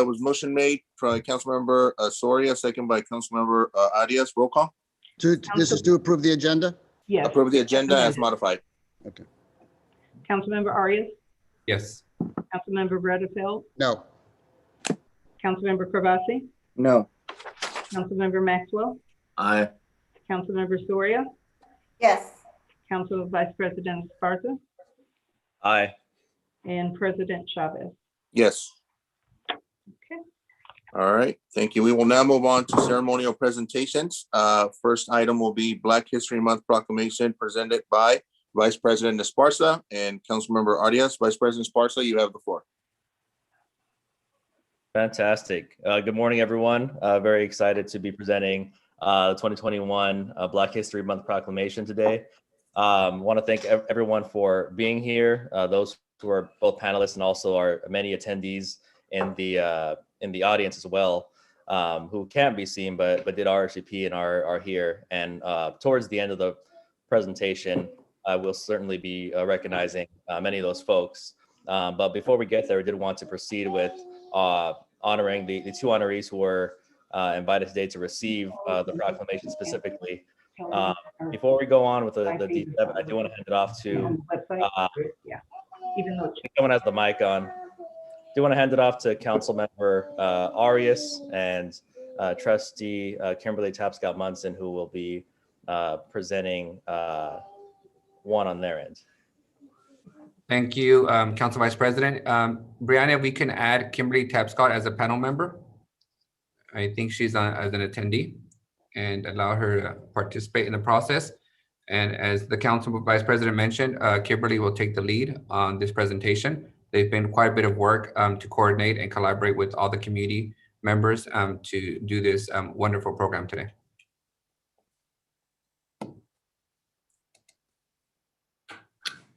It was motion made by Councilmember Soria, second by Councilmember Arias. Roll call. This is to approve the agenda? Yes. Approve the agenda as modified. Okay. Councilmember Arias, Yes. Councilmember Rutherford, No. Councilmember Kravasi, No. Councilmember Maxwell, Aye. Councilmember Soria, Yes. Council Vice President Esparza, Aye. and President Chavez. Yes. Okay. All right, thank you. We will now move on to ceremonial presentations. First item will be Black History Month proclamation presented by Vice President Esparza and Councilmember Arias. Vice President Esparza, you have the floor. Fantastic. Good morning, everyone. Very excited to be presenting the 2021 Black History Month proclamation today. Want to thank everyone for being here, those who are both panelists and also our many attendees in the audience as well, who can't be seen but did RSVP and are here. And towards the end of the presentation, I will certainly be recognizing many of those folks. But before we get there, I did want to proceed with honoring the two honorees who were invited today to receive the proclamation specifically. Before we go on with the detail, I do want to hand it off to Even though someone has the mic on. I do want to hand it off to Councilmember Arias and Trustee Kimberly Tapscott Munson, who will be presenting one on their end. Thank you, Council Vice President. Brianna, we can add Kimberly Tapscott as a panel member. I think she's on as an attendee, and allow her to participate in the process. And as the Council Vice President mentioned, Kimberly will take the lead on this presentation. They've been quite a bit of work to coordinate and collaborate with all the community members to do this wonderful program today.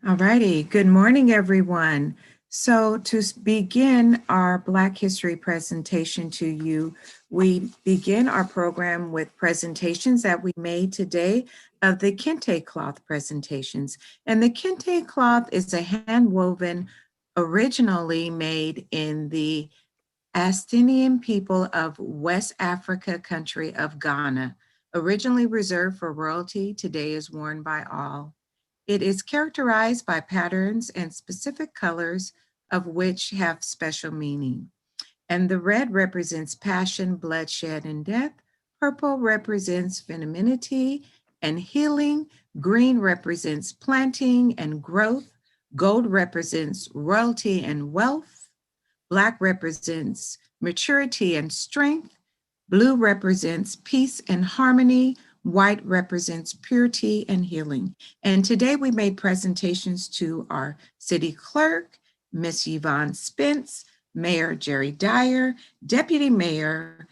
All righty, good morning, everyone. So to begin our Black History presentation to you, we begin our program with presentations that we made today of the Kente cloth presentations. And the Kente cloth is a hand-woven, originally made in the Assyrian people of West Africa country of Ghana. Originally reserved for royalty, today is worn by all. It is characterized by patterns and specific colors of which have special meaning. And the red represents passion, bloodshed, and death. Purple represents femininity and healing. Green represents planting and growth. Gold represents royalty and wealth. Black represents maturity and strength. Blue represents peace and harmony. White represents purity and healing. And today we made presentations to our city clerk, Miss Yvonne Spence, Mayor Jerry Dyer, Deputy Mayor,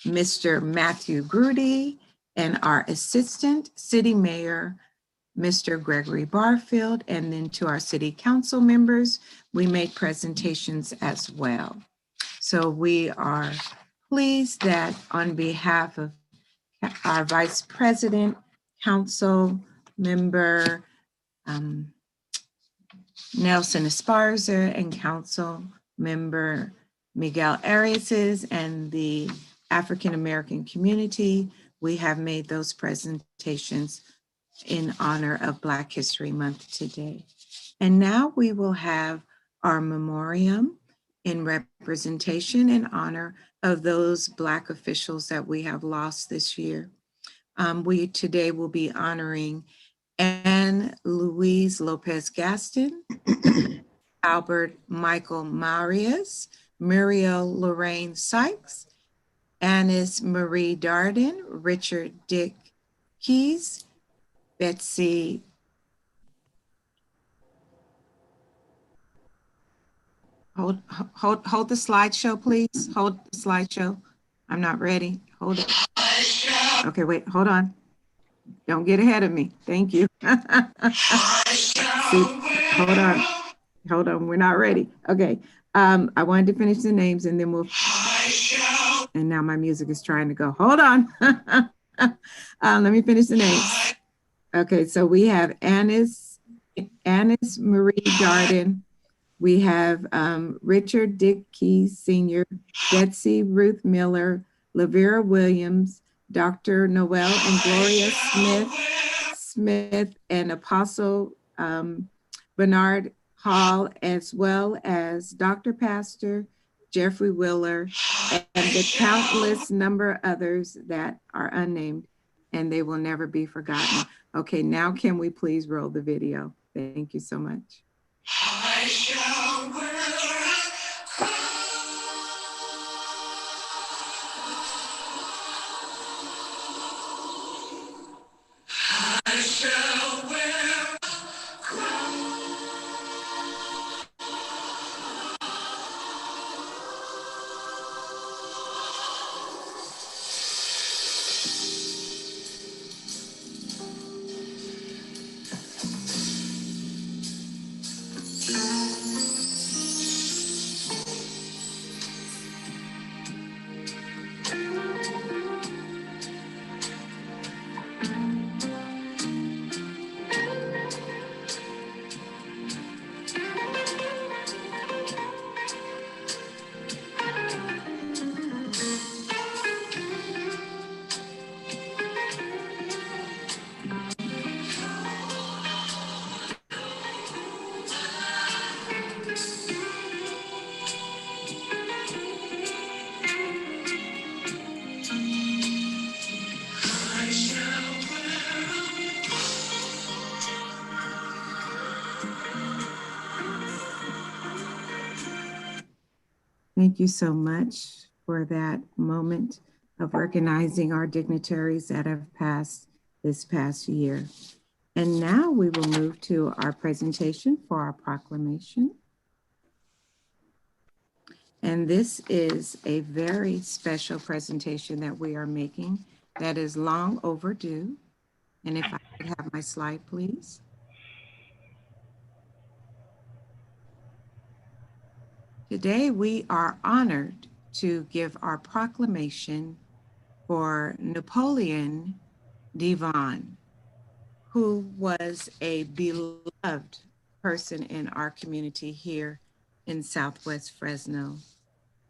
Mr. Matthew Grudy, and our Assistant City Mayor, Mr. Gregory Barfield, and then to our City Council members, we made presentations as well. So we are pleased that on behalf of our Vice President, Council Member Nelson Esparza, and Council Member Miguel Arias, and the African American community, we have made those presentations in honor of Black History Month today. And now we will have our memoriam in representation in honor of those Black officials that we have lost this year. We today will be honoring Anne Louise Lopez Gaston, Albert Michael Marias, Muriel Lorraine Sykes, Annis Marie Darden, Richard Dick Keys, Betsy Hold the slideshow, please. Hold the slideshow. I'm not ready. Hold it. Okay, wait, hold on. Don't get ahead of me. Thank you. See, hold on. We're not ready. Okay. I wanted to finish the names and then we'll. And now my music is trying to go. Hold on. Let me finish the names. Okay, so we have Annis Marie Darden, We have Richard Dickey Sr., Betsy Ruth Miller, Lavera Williams, Dr. Noel and Gloria Smith, and Apostle Bernard Hall, as well as Dr. Pastor Jeffrey Willer, and the countless number of others that are unnamed, and they will never be forgotten. Okay, now can we please roll the video? Thank you so much. I shall wear a crown. I shall wear a crown. I shall wear a Thank you so much for that moment of recognizing our dignitaries that have passed this past year. And now we will move to our presentation for our proclamation. And this is a very special presentation that we are making that is long overdue. And if I could have my slide, please. Today, we are honored to give our proclamation for Napoleon Devon, who was a beloved person in our community here in Southwest Fresno.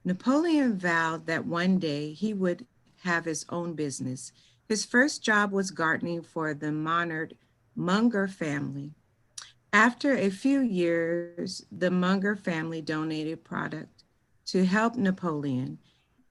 Napoleon vowed that one day he would have his own business. His first job was gardening for the Monard Munger family. After a few years, the Munger family donated product to help Napoleon.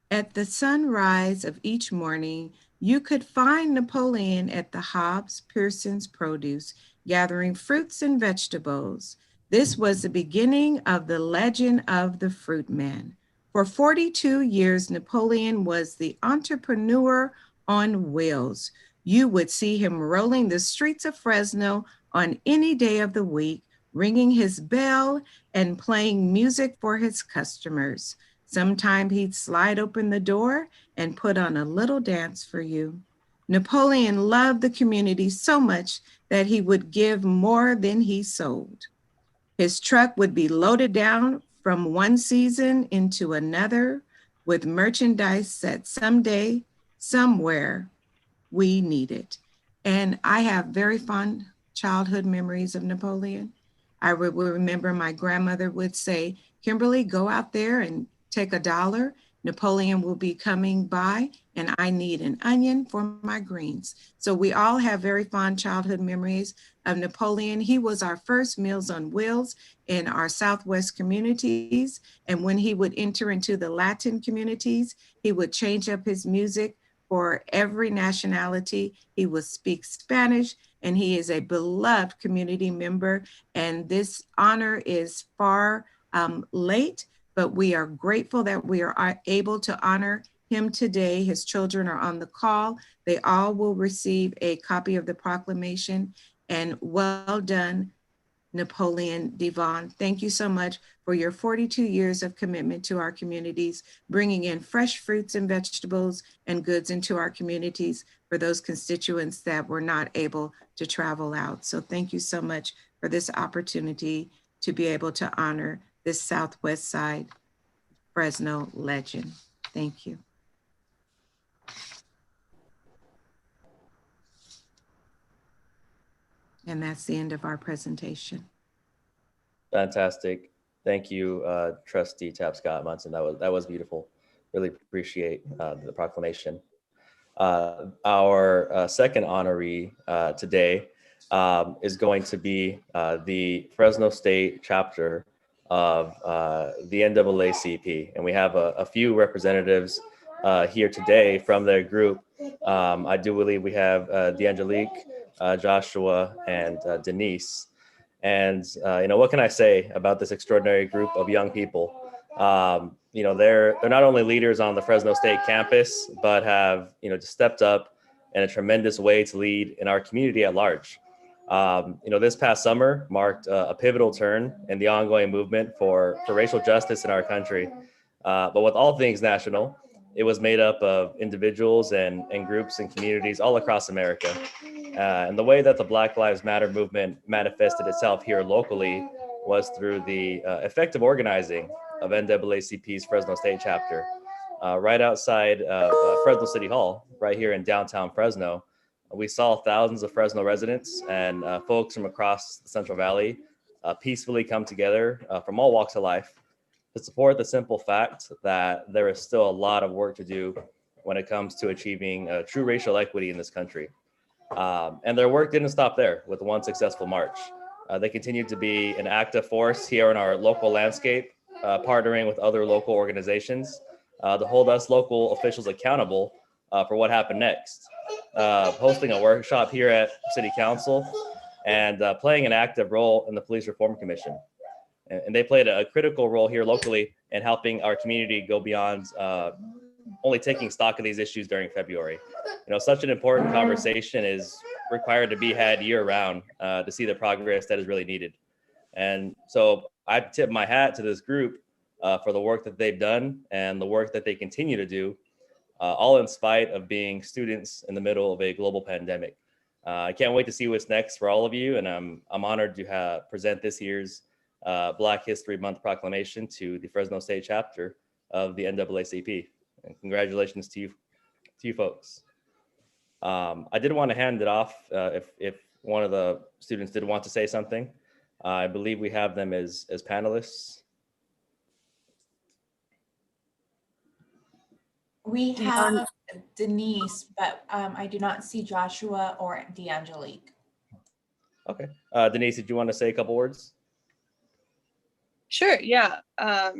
At the sunrise of each morning, you could find Napoleon at the Hobbs Pearson's Produce, gathering fruits and vegetables. This was the beginning of the legend of the Fruit Man. For 42 years, Napoleon was the entrepreneur on wheels. You would see him rolling the streets of Fresno on any day of the week, ringing his bell and playing music for his customers. Sometimes he'd slide open the door and put on a little dance for you. Napoleon loved the community so much that he would give more than he sold. His truck would be loaded down from one season into another with merchandise that someday, somewhere, we needed. And I have very fond childhood memories of Napoleon. I will remember my grandmother would say, Kimberly, go out there and take $1. Napoleon will be coming by and I need an onion for my greens. So we all have very fond childhood memories of Napoleon. He was our first Meals on Wheels in our Southwest communities. And when he would enter into the Latin communities, he would change up his music for every nationality. He would speak Spanish, and he is a beloved community member. And this honor is far late, but we are grateful that we are able to honor him today. His children are on the call. They all will receive a copy of the proclamation. And well done, Napoleon Devon. Thank you so much for your 42 years of commitment to our communities, bringing in fresh fruits and vegetables and goods into our communities for those constituents that were not able to travel out. So thank you so much for this opportunity to be able to honor this Southwest Side Fresno legend. Thank you. And that's the end of our presentation. Fantastic. Thank you, Trustee Tapscott Munson. That was beautiful. Really appreciate the proclamation. Our second honoree today is going to be the Fresno State chapter of the NAACP, and we have a few representatives here today from their group. I do believe we have D'Angelique, Joshua, and Denise. And what can I say about this extraordinary group of young people? They're not only leaders on the Fresno State campus, but have just stepped up in a tremendous way to lead in our community at large. This past summer marked a pivotal turn in the ongoing movement for racial justice in our country. But with all things national, it was made up of individuals and groups and communities all across America. And the way that the Black Lives Matter movement manifested itself here locally was through the effective organizing of NAACP's Fresno State chapter. Right outside of Fresno City Hall, right here in downtown Fresno, we saw thousands of Fresno residents and folks from across the Central Valley peacefully come together from all walks of life to support the simple fact that there is still a lot of work to do when it comes to achieving true racial equity in this country. And their work didn't stop there with one successful march. They continued to be an active force here in our local landscape, partnering with other local organizations to hold us local officials accountable for what happened next. Hosting a workshop here at City Council and playing an active role in the Police Reform Commission. And they played a critical role here locally in helping our community go beyond only taking stock of these issues during February. Such an important conversation is required to be had year round to see the progress that is really needed. And so I tip my hat to this group for the work that they've done and the work that they continue to do, all in spite of being students in the middle of a global pandemic. I can't wait to see what's next for all of you, and I'm honored to present this year's Black History Month proclamation to the Fresno State chapter of the NAACP. And congratulations to you folks. I did want to hand it off if one of the students did want to say something. I believe we have them as panelists. We have Denise, but I do not see Joshua or D'Angelique. Okay. Denise, did you want to say a couple words? Sure, yeah. Hi,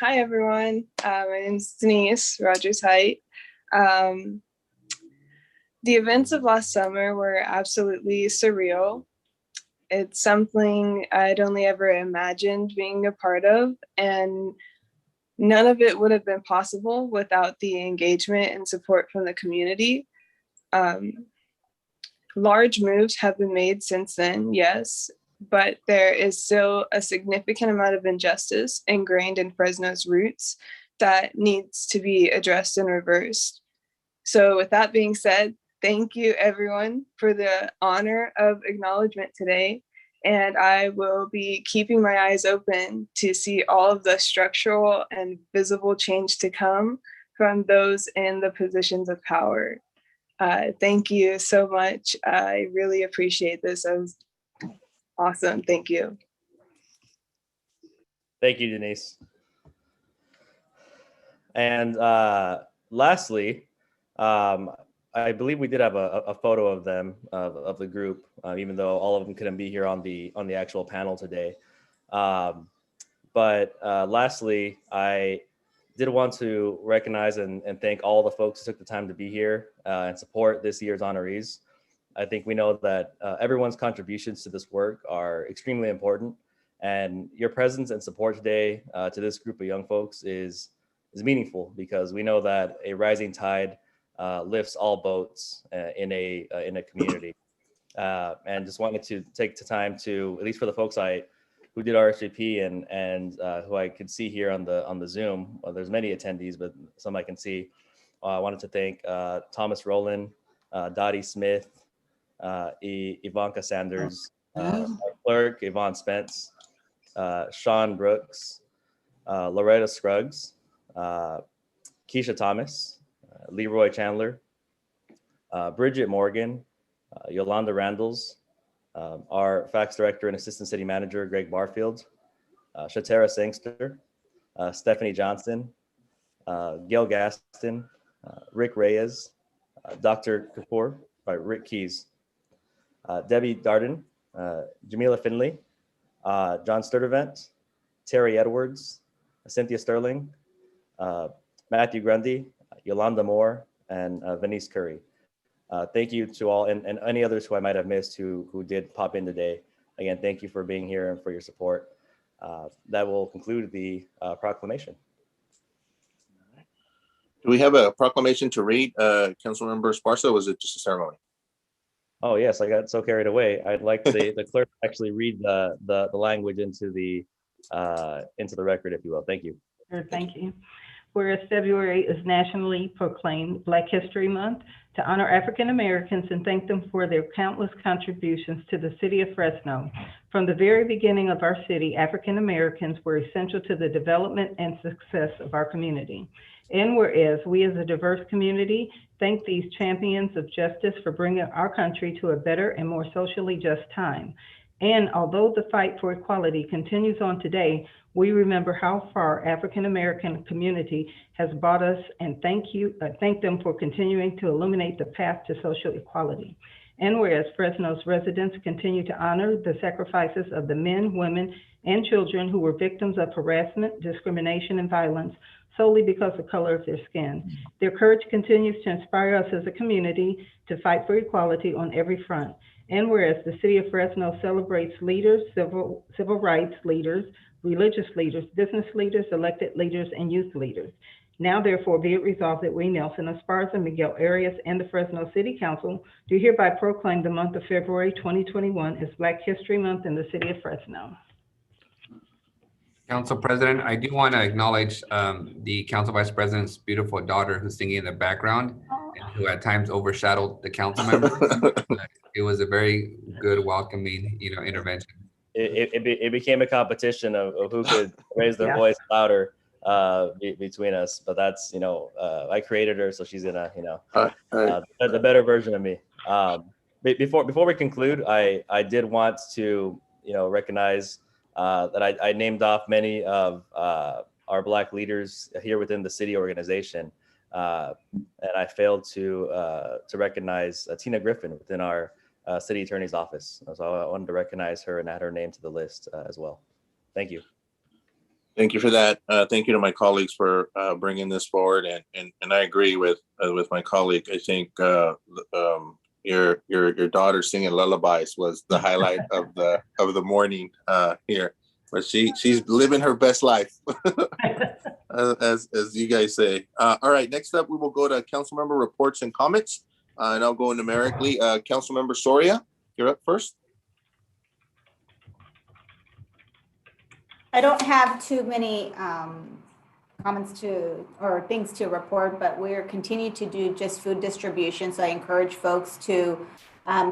everyone. My name is Denise Rogers Height. The events of last summer were absolutely surreal. It's something I'd only ever imagined being a part of, and none of it would have been possible without the engagement and support from the community. Large moves have been made since then, yes, but there is still a significant amount of injustice ingrained in Fresno's roots that needs to be addressed and reversed. So with that being said, thank you everyone for the honor of acknowledgement today. And I will be keeping my eyes open to see all of the structural and visible change to come from those in the positions of power. Thank you so much. I really appreciate this. That was awesome. Thank you. Thank you, Denise. And lastly, I believe we did have a photo of them, of the group, even though all of them couldn't be here on the actual panel today. But lastly, I did want to recognize and thank all the folks who took the time to be here and support this year's honorees. I think we know that everyone's contributions to this work are extremely important, and your presence and support today to this group of young folks is meaningful, because we know that a rising tide lifts all boats in a community. And just wanted to take the time to, at least for the folks who did RSVP and who I could see here on the Zoom. Well, there's many attendees, but some I can see. I wanted to thank Thomas Rowland, Dottie Smith, Ivanka Sanders, our clerk, Yvonne Spence, Sean Brooks, Loretta Scruggs, Keisha Thomas, Leroy Chandler, Bridget Morgan, Yolanda Randalls, our fax director and assistant city manager, Greg Barfield, Shatera Sangster, Stephanie Johnson, Gail Gaston, Rick Reyes, Dr. Kapoor, Rick Keys, Debbie Darden, Jamila Finley, John Sturdivant, Terry Edwards, Cynthia Sterling, Matthew Grundy, Yolanda Moore, and Venice Curry. Thank you to all, and any others who I might have missed who did pop in today. Again, thank you for being here and for your support. That will conclude the proclamation. Do we have a proclamation to read, Councilmember Esparza, or was it just a ceremony? Oh yes, I got so carried away. I'd like the clerk to actually read the language into the record, if you will. Thank you. Sure, thank you. Whereas February is nationally proclaimed Black History Month to honor African Americans and thank them for their countless contributions to the city of Fresno. From the very beginning of our city, African Americans were essential to the development and success of our community. And whereas we as a diverse community thank these champions of justice for bringing our country to a better and more socially just time. And although the fight for equality continues on today, we remember how far African American community has brought us and thank them for continuing to illuminate the path to social equality. And whereas Fresno's residents continue to honor the sacrifices of the men, women, and children who were victims of harassment, discrimination, and violence solely because of the color of their skin. Their courage continues to inspire us as a community to fight for equality on every front. And whereas the city of Fresno celebrates leaders, civil rights leaders, religious leaders, business leaders, elected leaders, and youth leaders. Now therefore be it resolved that we, Nelson Esparza, Miguel Arias, and the Fresno City Council do hereby proclaim the month of February 2021 as Black History Month in the city of Fresno. Council President, I do want to acknowledge the Council Vice President's beautiful daughter who's singing in the background and who at times overshadowed the council members. It was a very good, welcoming, intervention. It became a competition of who could raise their voice louder between us. But that's, I created her, so she's gonna, the better version of me. Before we conclude, I did want to, recognize that I named off many of our Black leaders here within the city organization, and I failed to recognize Tina Griffin within our city attorney's office. So I wanted to recognize her and add her name to the list as well. Thank you. Thank you for that. Thank you to my colleagues for bringing this forward, and I agree with my colleague. I think your daughter singing lullabies was the highlight of the morning here, but she's living her best life, as you guys say. All right, next up we will go to council member reports and comments, and I'll go numerically. Council member Soria, you're up first. I don't have too many comments or things to report, but we're continuing to do just food distribution. So I encourage folks to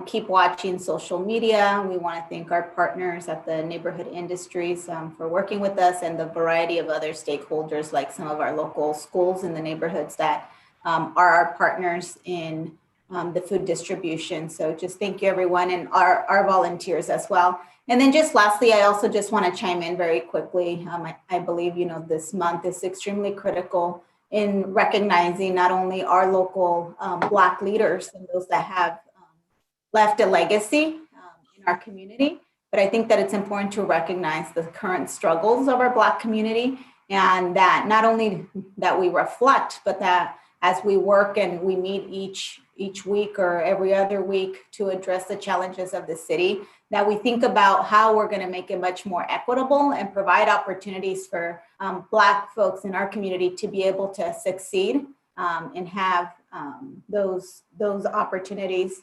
keep watching social media. We want to thank our partners at the Neighborhood Industries for working with us, and the variety of other stakeholders like some of our local schools in the neighborhoods that are our partners in the food distribution. So just thank you everyone, and our volunteers as well. And then just lastly, I also just want to chime in very quickly. I believe, this month is extremely critical in recognizing not only our local Black leaders and those that have left a legacy in our community, but I think that it's important to recognize the current struggles of our Black community, and that not only that we reflect, but that as we work and we meet each week or every other week to address the challenges of the city, that we think about how we're going to make it much more equitable and provide opportunities for Black folks in our community to be able to succeed and have those opportunities.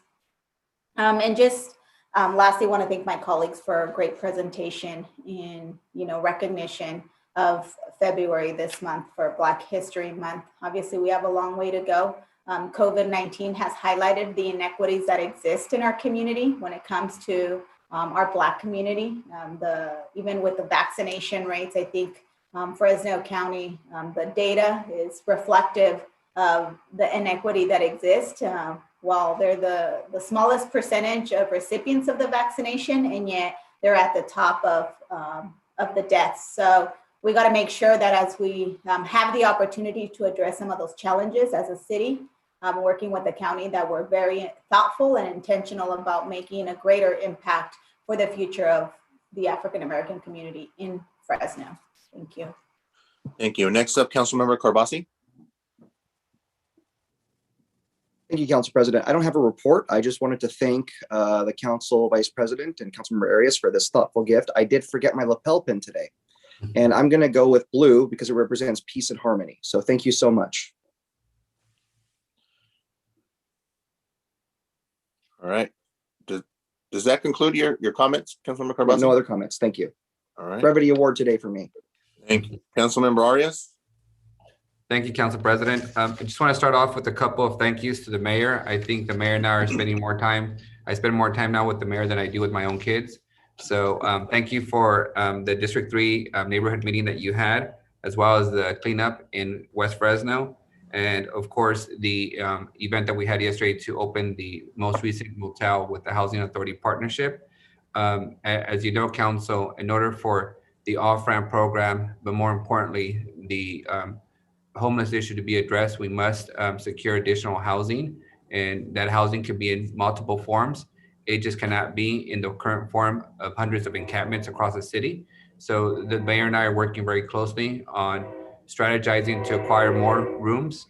And just lastly, I want to thank my colleagues for a great presentation in recognition of February this month for Black History Month. Obviously, we have a long way to go. COVID-19 has highlighted the inequities that exist in our community when it comes to our Black community. Even with the vaccination rates, I think Fresno County, the data is reflective of the inequity that exists. While they're the smallest percentage of recipients of the vaccination, and yet they're at the top of of the deaths. So we got to make sure that as we have the opportunity to address some of those challenges as a city, working with the county, that we're very thoughtful and intentional about making a greater impact for the future of the African-American community in Fresno. Thank you. Thank you. Next up, Councilmember Carbasi. Thank you, Council President. I don't have a report. I just wanted to thank the Council Vice President and Councilmember Arias for this thoughtful gift. I did forget my lapel pin today, and I'm going to go with blue because it represents peace and harmony. So thank you so much. All right. Does that conclude your comments, Councilmember Carbasi? No other comments. Thank you. All right. Brevity award today for me. Thank you. Councilmember Arias. Thank you, Council President. I just want to start off with a couple of thank yous to the mayor. I think the mayor and I are spending more time. I spend more time now with the mayor than I do with my own kids. So thank you for the District 3 neighborhood meeting that you had, as well as the cleanup in West Fresno. And of course, the event that we had yesterday to open the most recent motel with the Housing Authority partnership. As you know, Council, in order for the off-ramp program, but more importantly, the homeless issue to be addressed, we must secure additional housing, and that housing can be in multiple forms. It just cannot be in the current form of hundreds of encampments across the city. So the mayor and I are working very closely on strategizing to acquire more rooms,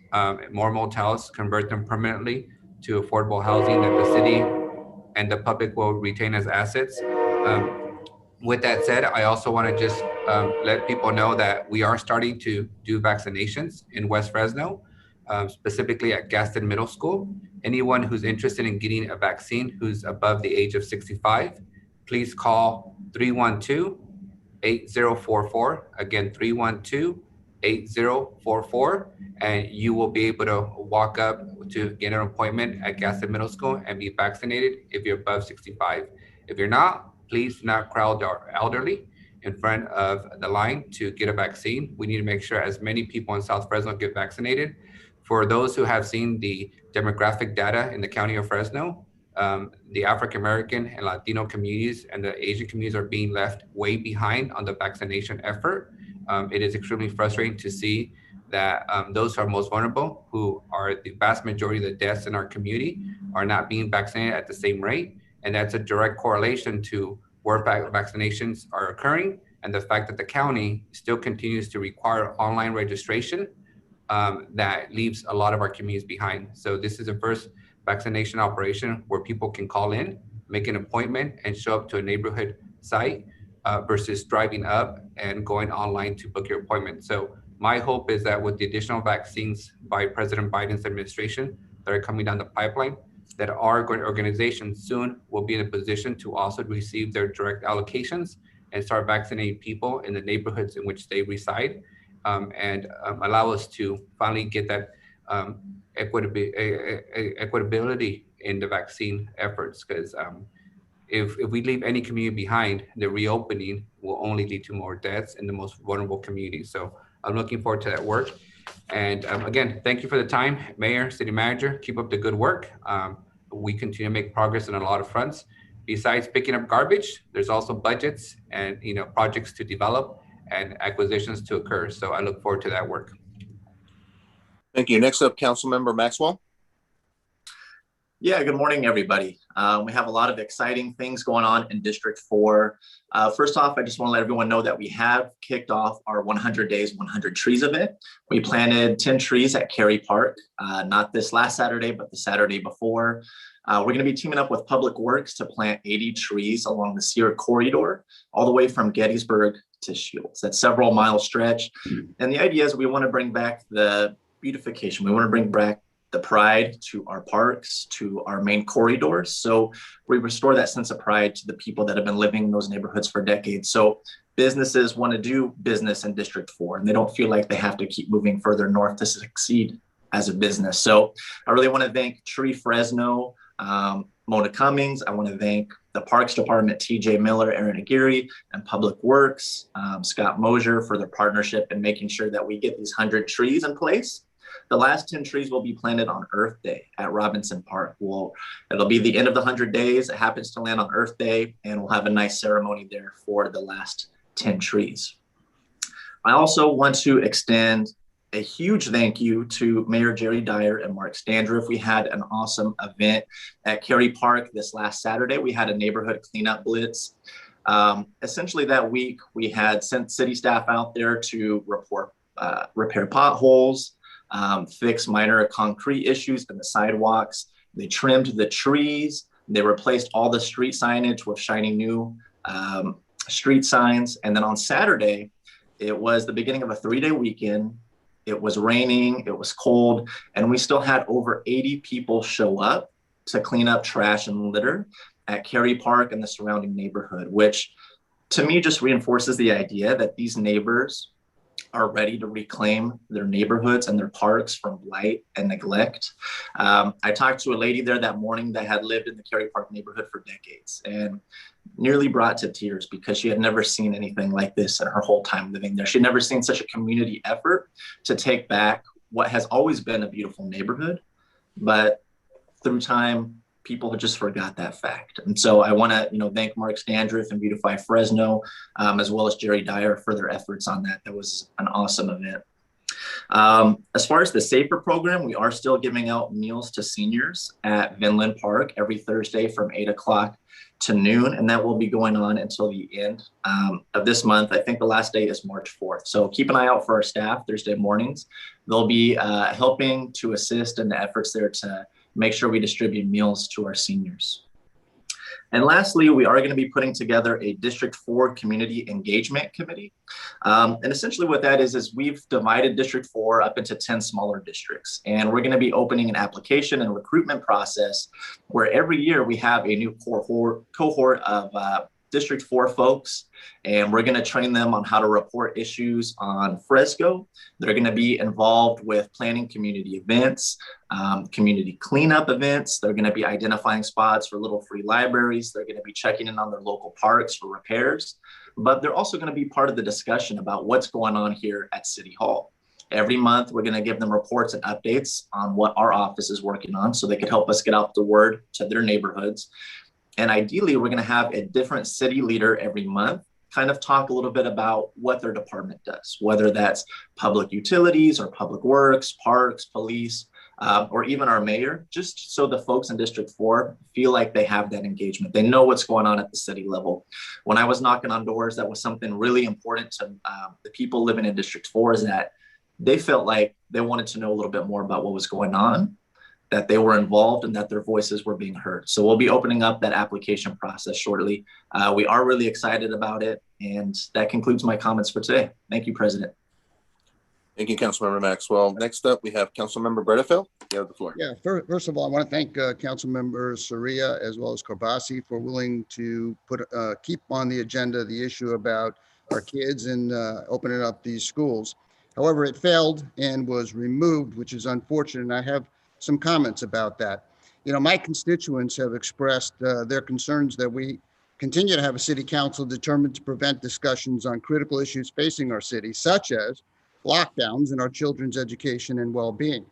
more motels, convert them permanently to affordable housing that the city and the public will retain as assets. With that said, I also want to just let people know that we are starting to do vaccinations in West Fresno, specifically at Gaston Middle School. Anyone who's interested in getting a vaccine who's above the age of 65, please call 312-8044. Again, 312-8044, and you will be able to walk up to get an appointment at Gaston Middle School and be vaccinated if you're above 65. If you're not, please do not crowd our elderly in front of the line to get a vaccine. We need to make sure as many people in South Fresno get vaccinated. For those who have seen the demographic data in the county of Fresno, the African-American and Latino communities and the Asian communities are being left way behind on the vaccination effort. It is extremely frustrating to see that those who are most vulnerable, who are the vast majority of the deaths in our community, are not being vaccinated at the same rate. And that's a direct correlation to where vaccinations are occurring and the fact that the county still continues to require online registration that leaves a lot of our communities behind. So this is the first vaccination operation where people can call in, make an appointment, and show up to a neighborhood site versus driving up and going online to book your appointment. So my hope is that with the additional vaccines by President Biden's administration that are coming down the pipeline, that our organizations soon will be in a position to also receive their direct allocations and start vaccinating people in the neighborhoods in which they reside, and allow us to finally get that equitability in the vaccine efforts. Because if we leave any community behind, the reopening will only lead to more deaths in the most vulnerable communities. So I'm looking forward to that work. And again, thank you for the time, Mayor, City Manager. Keep up the good work. We continue to make progress on a lot of fronts. Besides picking up garbage, there's also budgets and projects to develop and acquisitions to occur. So I look forward to that work. Thank you. Next up, Councilmember Maxwell. Yeah, good morning, everybody. We have a lot of exciting things going on in District 4. First off, I just want to let everyone know that we have kicked off our 100 Days, 100 Trees event. We planted 10 trees at Cary Park, not this last Saturday, but the Saturday before. We're going to be teaming up with Public Works to plant 80 trees along the Sierra Corridor, all the way from Gettysburg to Shields. That's several mile stretch. And the idea is we want to bring back the beautification. We want to bring back the pride to our parks, to our main corridors. So we restore that sense of pride to the people that have been living in those neighborhoods for decades. So businesses want to do business in District 4, and they don't feel like they have to keep moving further north to succeed as a business. So I really want to thank Tree Fresno, Mona Cummings. I want to thank the Parks Department, TJ Miller, Aaron Aguirre, and Public Works, Scott Mosier, for their partnership in making sure that we get these 100 trees in place. The last 10 trees will be planted on Earth Day at Robinson Park. It'll be the end of the 100 days. It happens to land on Earth Day, and we'll have a nice ceremony there for the last 10 trees. I also want to extend a huge thank you to Mayor Jerry Dyer and Mark Standriff. We had an awesome event at Cary Park this last Saturday. We had a neighborhood cleanup blitz. Essentially that week, we had sent city staff out there to repair potholes, fix minor concrete issues in the sidewalks. They trimmed the trees. They replaced all the street signage with shiny new street signs. And then on Saturday, it was the beginning of a 3-day weekend. It was raining, it was cold, and we still had over 80 people show up to clean up trash and litter at Cary Park and the surrounding neighborhood, which to me just reinforces the idea that these neighbors are ready to reclaim their neighborhoods and their parks from blight and neglect. I talked to a lady there that morning that had lived in the Cary Park neighborhood for decades and nearly brought to tears because she had never seen anything like this in her whole time living there. She'd never seen such a community effort to take back what has always been a beautiful neighborhood, but through time, people just forgot that fact. And so I want to, thank Mark Standriff and Beautify Fresno, as well as Jerry Dyer for their efforts on that. That was an awesome event. As far as the SAFER program, we are still giving out meals to seniors at Vinland Park every Thursday from 8 o'clock to noon, and that will be going on until the end of this month. I think the last day is March 4th. So keep an eye out for our staff Thursday mornings. They'll be helping to assist in the efforts there to make sure we distribute meals to our seniors. And lastly, we are going to be putting together a District 4 Community Engagement Committee. And essentially what that is we've divided District 4 up into 10 smaller districts. And we're going to be opening an application and recruitment process where every year we have a new cohort of District 4 folks, and we're going to train them on how to report issues on Fresco. They're going to be involved with planning community events, community cleanup events. They're going to be identifying spots for little free libraries. They're going to be checking in on their local parks for repairs, but they're also going to be part of the discussion about what's going on here at City Hall. Every month, we're going to give them reports and updates on what our office is working on so they can help us get out the word to their neighborhoods. And ideally, we're going to have a different city leader every month kind of talk a little bit about what their department does, whether that's public utilities or public works, parks, police, or even our mayor, just so the folks in District 4 feel like they have that engagement. They know what's going on at the city level. When I was knocking on doors, that was something really important to the people living in District 4, is that they felt like they wanted to know a little bit more about what was going on, that they were involved, and that their voices were being heard. So we'll be opening up that application process shortly. We are really excited about it. And that concludes my comments for today. Thank you, President. Thank you, Councilmember Maxwell. Next up, we have Councilmember Bredefeld. You have the floor. Yeah, first of all, I want to thank Councilmember Soria as well as Corbasi for willing to keep on the agenda the issue about our kids and opening up these schools. However, it failed and was removed, which is unfortunate. And I have some comments about that. My constituents have expressed their concerns that we continue to have a city council determined to prevent discussions on critical issues facing our city, such as lockdowns in our children's education and well-being.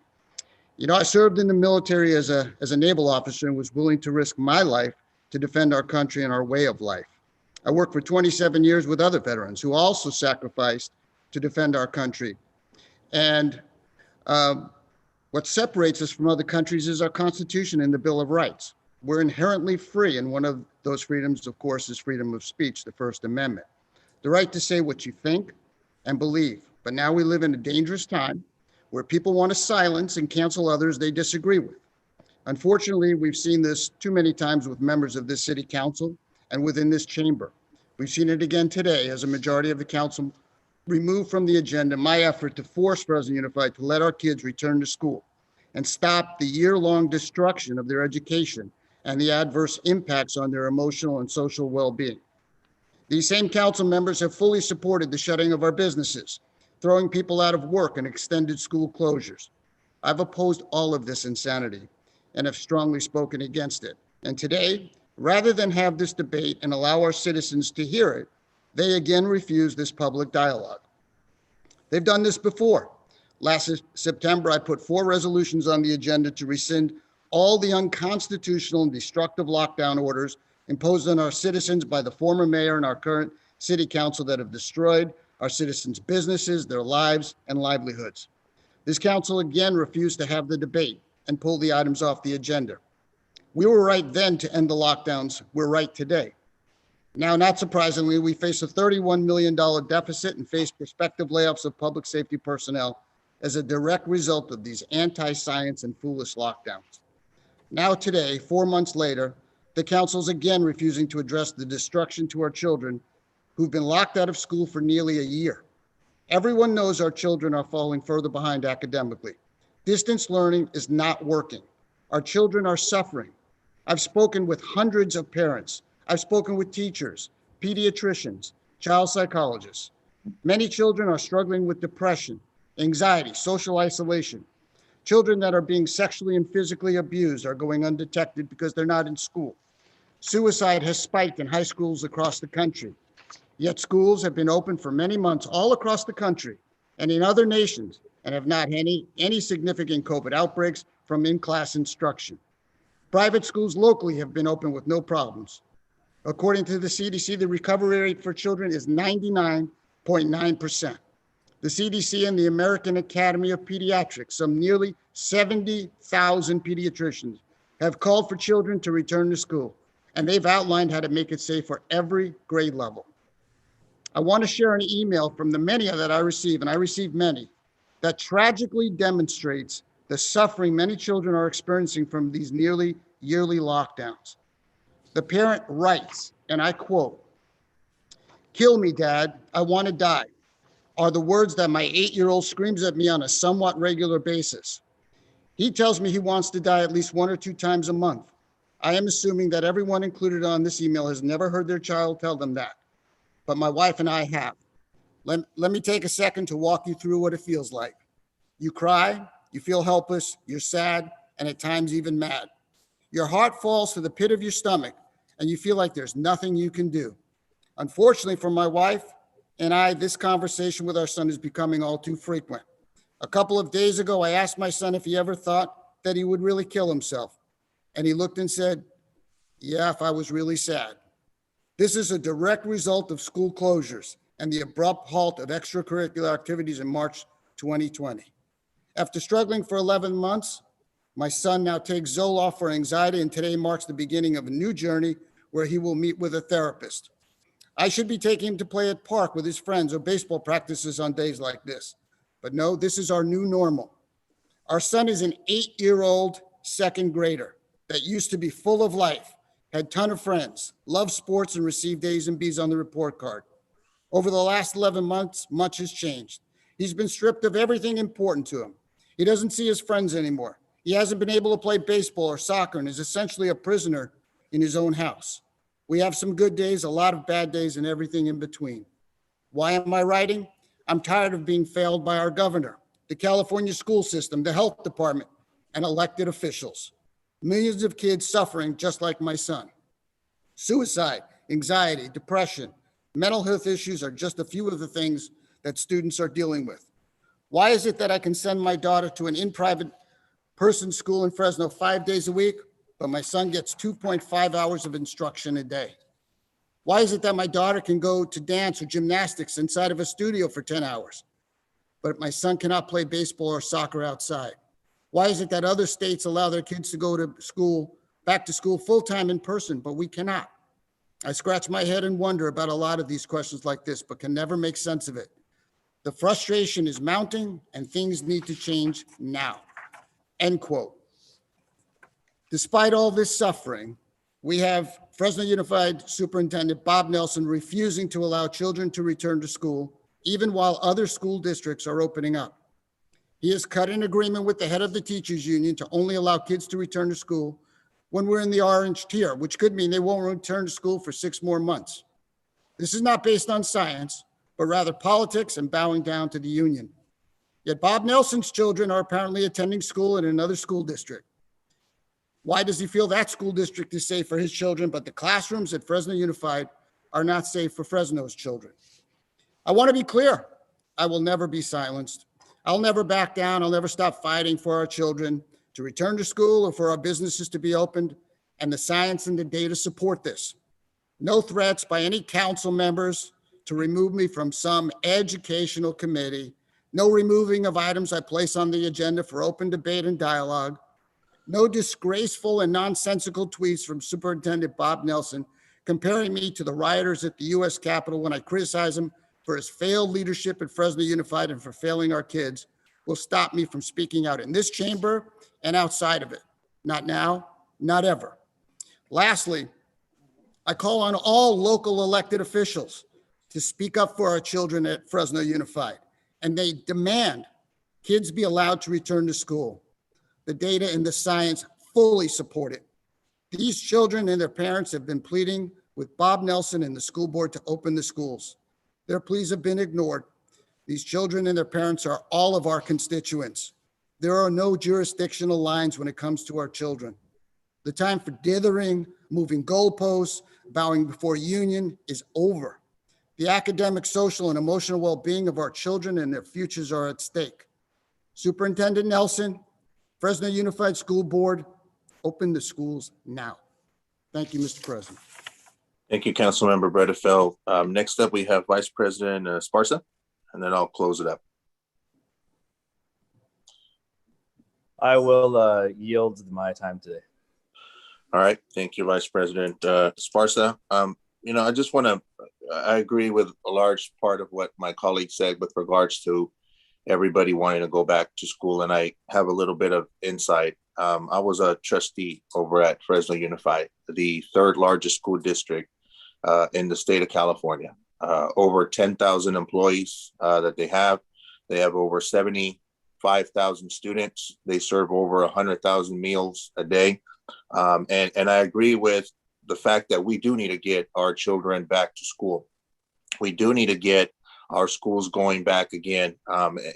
I served in the military as a naval officer and was willing to risk my life to defend our country and our way of life. I worked for 27 years with other veterans who also sacrificed to defend our country. And what separates us from other countries is our Constitution and the Bill of Rights. We're inherently free, and one of those freedoms, of course, is freedom of speech, the First Amendment. The right to say what you think and believe. But now we live in a dangerous time where people want to silence and cancel others they disagree with. Unfortunately, we've seen this too many times with members of this city council and within this chamber. We've seen it again today as a majority of the council removed from the agenda my effort to force Fresno Unified to let our kids return to school and stop the year-long destruction of their education and the adverse impacts on their emotional and social well-being. These same council members have fully supported the shutting of our businesses, throwing people out of work and extended school closures. I've opposed all of this insanity and have strongly spoken against it. And today, rather than have this debate and allow our citizens to hear it, they again refuse this public dialogue. They've done this before. Last September, I put 4 resolutions on the agenda to rescind all the unconstitutional and destructive lockdown orders imposed on our citizens by the former mayor and our current city council that have destroyed our citizens' businesses, their lives, and livelihoods. This council again refused to have the debate and pull the items off the agenda. We were right then to end the lockdowns. We're right today. Now, not surprisingly, we face a $31 million deficit and face prospective layoffs of public safety personnel as a direct result of these anti-science and foolish lockdowns. Now today, 4 months later, the council's again refusing to address the destruction to our children who've been locked out of school for nearly a year. Everyone knows our children are falling further behind academically. Distance learning is not working. Our children are suffering. I've spoken with hundreds of parents. I've spoken with teachers, pediatricians, child psychologists. Many children are struggling with depression, anxiety, social isolation. Children that are being sexually and physically abused are going undetected because they're not in school. Suicide has spiked in high schools across the country. Yet schools have been open for many months all across the country and in other nations and have not had any significant COVID outbreaks from in-class instruction. Private schools locally have been open with no problems. According to the CDC, the recovery rate for children is 99.9%. The CDC and the American Academy of Pediatrics, some nearly 70,000 pediatricians, have called for children to return to school, and they've outlined how to make it safe for every grade level. I want to share an email from the many that I receive, and I receive many, that tragically demonstrates the suffering many children are experiencing from these nearly yearly lockdowns. The parent writes, and I quote, "Kill me, Dad, I want to die," are the words that my 8-year-old screams at me on a somewhat regular basis. He tells me he wants to die at least 1 or 2 times a month. I am assuming that everyone included on this email has never heard their child tell them that, but my wife and I have. Let me take a second to walk you through what it feels like. You cry, you feel helpless, you're sad, and at times even mad. Your heart falls to the pit of your stomach, and you feel like there's nothing you can do. Unfortunately for my wife and I, this conversation with our son is becoming all too frequent. A couple of days ago, I asked my son if he ever thought that he would really kill himself. And he looked and said, "Yeah, if I was really sad." This is a direct result of school closures and the abrupt halt of extracurricular activities in March 2020. After struggling for 11 months, my son now takes Zoloft for anxiety, and today marks the beginning of a new journey where he will meet with a therapist. I should be taking him to play at park with his friends or baseball practices on days like this. But no, this is our new normal. Our son is an 8-year-old second grader that used to be full of life, had a ton of friends, loved sports, and received A's and B's on the report card. Over the last 11 months, much has changed. He's been stripped of everything important to him. He doesn't see his friends anymore. He hasn't been able to play baseball or soccer and is essentially a prisoner in his own house. We have some good days, a lot of bad days, and everything in between. Why am I writing? I'm tired of being failed by our governor, the California school system, the health department, and elected officials. Millions of kids suffering just like my son. Suicide, anxiety, depression, mental health issues are just a few of the things that students are dealing with. Why is it that I can send my daughter to an in-private person school in Fresno 5 days a week, but my son gets 2.5 hours of instruction a day? Why is it that my daughter can go to dance or gymnastics inside of a studio for 10 hours, but my son cannot play baseball or soccer outside? Why is it that other states allow their kids to go to school, back to school full-time in person, but we cannot? I scratch my head and wonder about a lot of these questions like this, but can never make sense of it. The frustration is mounting and things need to change now. End quote. Despite all this suffering, we have Fresno Unified Superintendent Bob Nelson refusing to allow children to return to school, even while other school districts are opening up. He has cut an agreement with the head of the teachers union to only allow kids to return to school when we're in the orange tier, which could mean they won't return to school for 6 more months. This is not based on science, but rather politics and bowing down to the union. Yet Bob Nelson's children are apparently attending school in another school district. Why does he feel that school district is safe for his children, but the classrooms at Fresno Unified are not safe for Fresno's children? I want to be clear. I will never be silenced. I'll never back down. I'll never stop fighting for our children to return to school or for our businesses to be opened, and the science and the data support this. No threats by any council members to remove me from some educational committee, no removing of items I place on the agenda for open debate and dialogue, no disgraceful and nonsensical tweets from Superintendent Bob Nelson comparing me to the rioters at the US Capitol when I criticize him for his failed leadership at Fresno Unified and for failing our kids will stop me from speaking out in this chamber and outside of it. Not now, not ever. Lastly, I call on all local elected officials to speak up for our children at Fresno Unified, and they demand kids be allowed to return to school. The data and the science fully support it. These children and their parents have been pleading with Bob Nelson and the school board to open the schools. Their pleas have been ignored. These children and their parents are all of our constituents. There are no jurisdictional lines when it comes to our children. The time for dithering, moving goalposts, bowing before union is over. The academic, social, and emotional well-being of our children and their futures are at stake. Superintendent Nelson, Fresno Unified School Board, open the schools now. Thank you, Mr. President. Thank you, Councilmember Bredefeld. Next up, we have Vice President Esparza, and then I'll close it up. I will yield my time today. All right, thank you, Vice President Esparza. I just want to, I agree with a large part of what my colleague said with regards to everybody wanting to go back to school, and I have a little bit of insight. I was a trustee over at Fresno Unified, the third largest school district in the state of California. Over 10,000 employees that they have. They have over 75,000 students. They serve over 100,000 meals a day. And I agree with the fact that we do need to get our children back to school. We do need to get our schools going back again.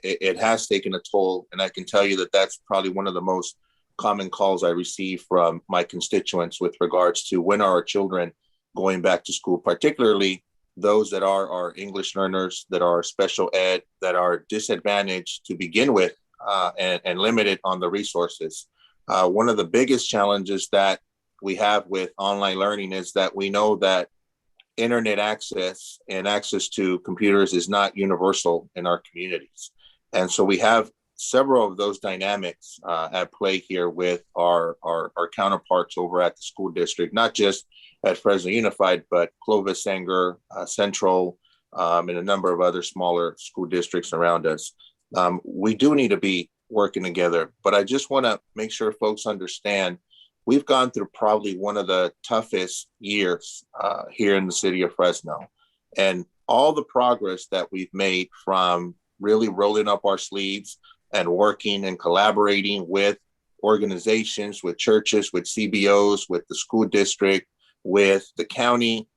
It has taken a toll, and I can tell you that that's probably one of the most common calls I receive from my constituents with regards to when are our children going back to school, particularly those that are our English learners, that are special ed, that are disadvantaged to begin with, and limited on the resources. One of the biggest challenges that we have with online learning is that we know that internet access and access to computers is not universal in our communities. And so we have several of those dynamics at play here with our counterparts over at the school district, not just at Fresno Unified, but Clovis, Sanger, Central, and a number of other smaller school districts around us. We do need to be working together, but I just want to make sure folks understand we've gone through probably one of the toughest years here in the city of Fresno. And all the progress that we've made from really rolling up our sleeves and working and collaborating with organizations, with churches, with CBOs, with the school district, with the county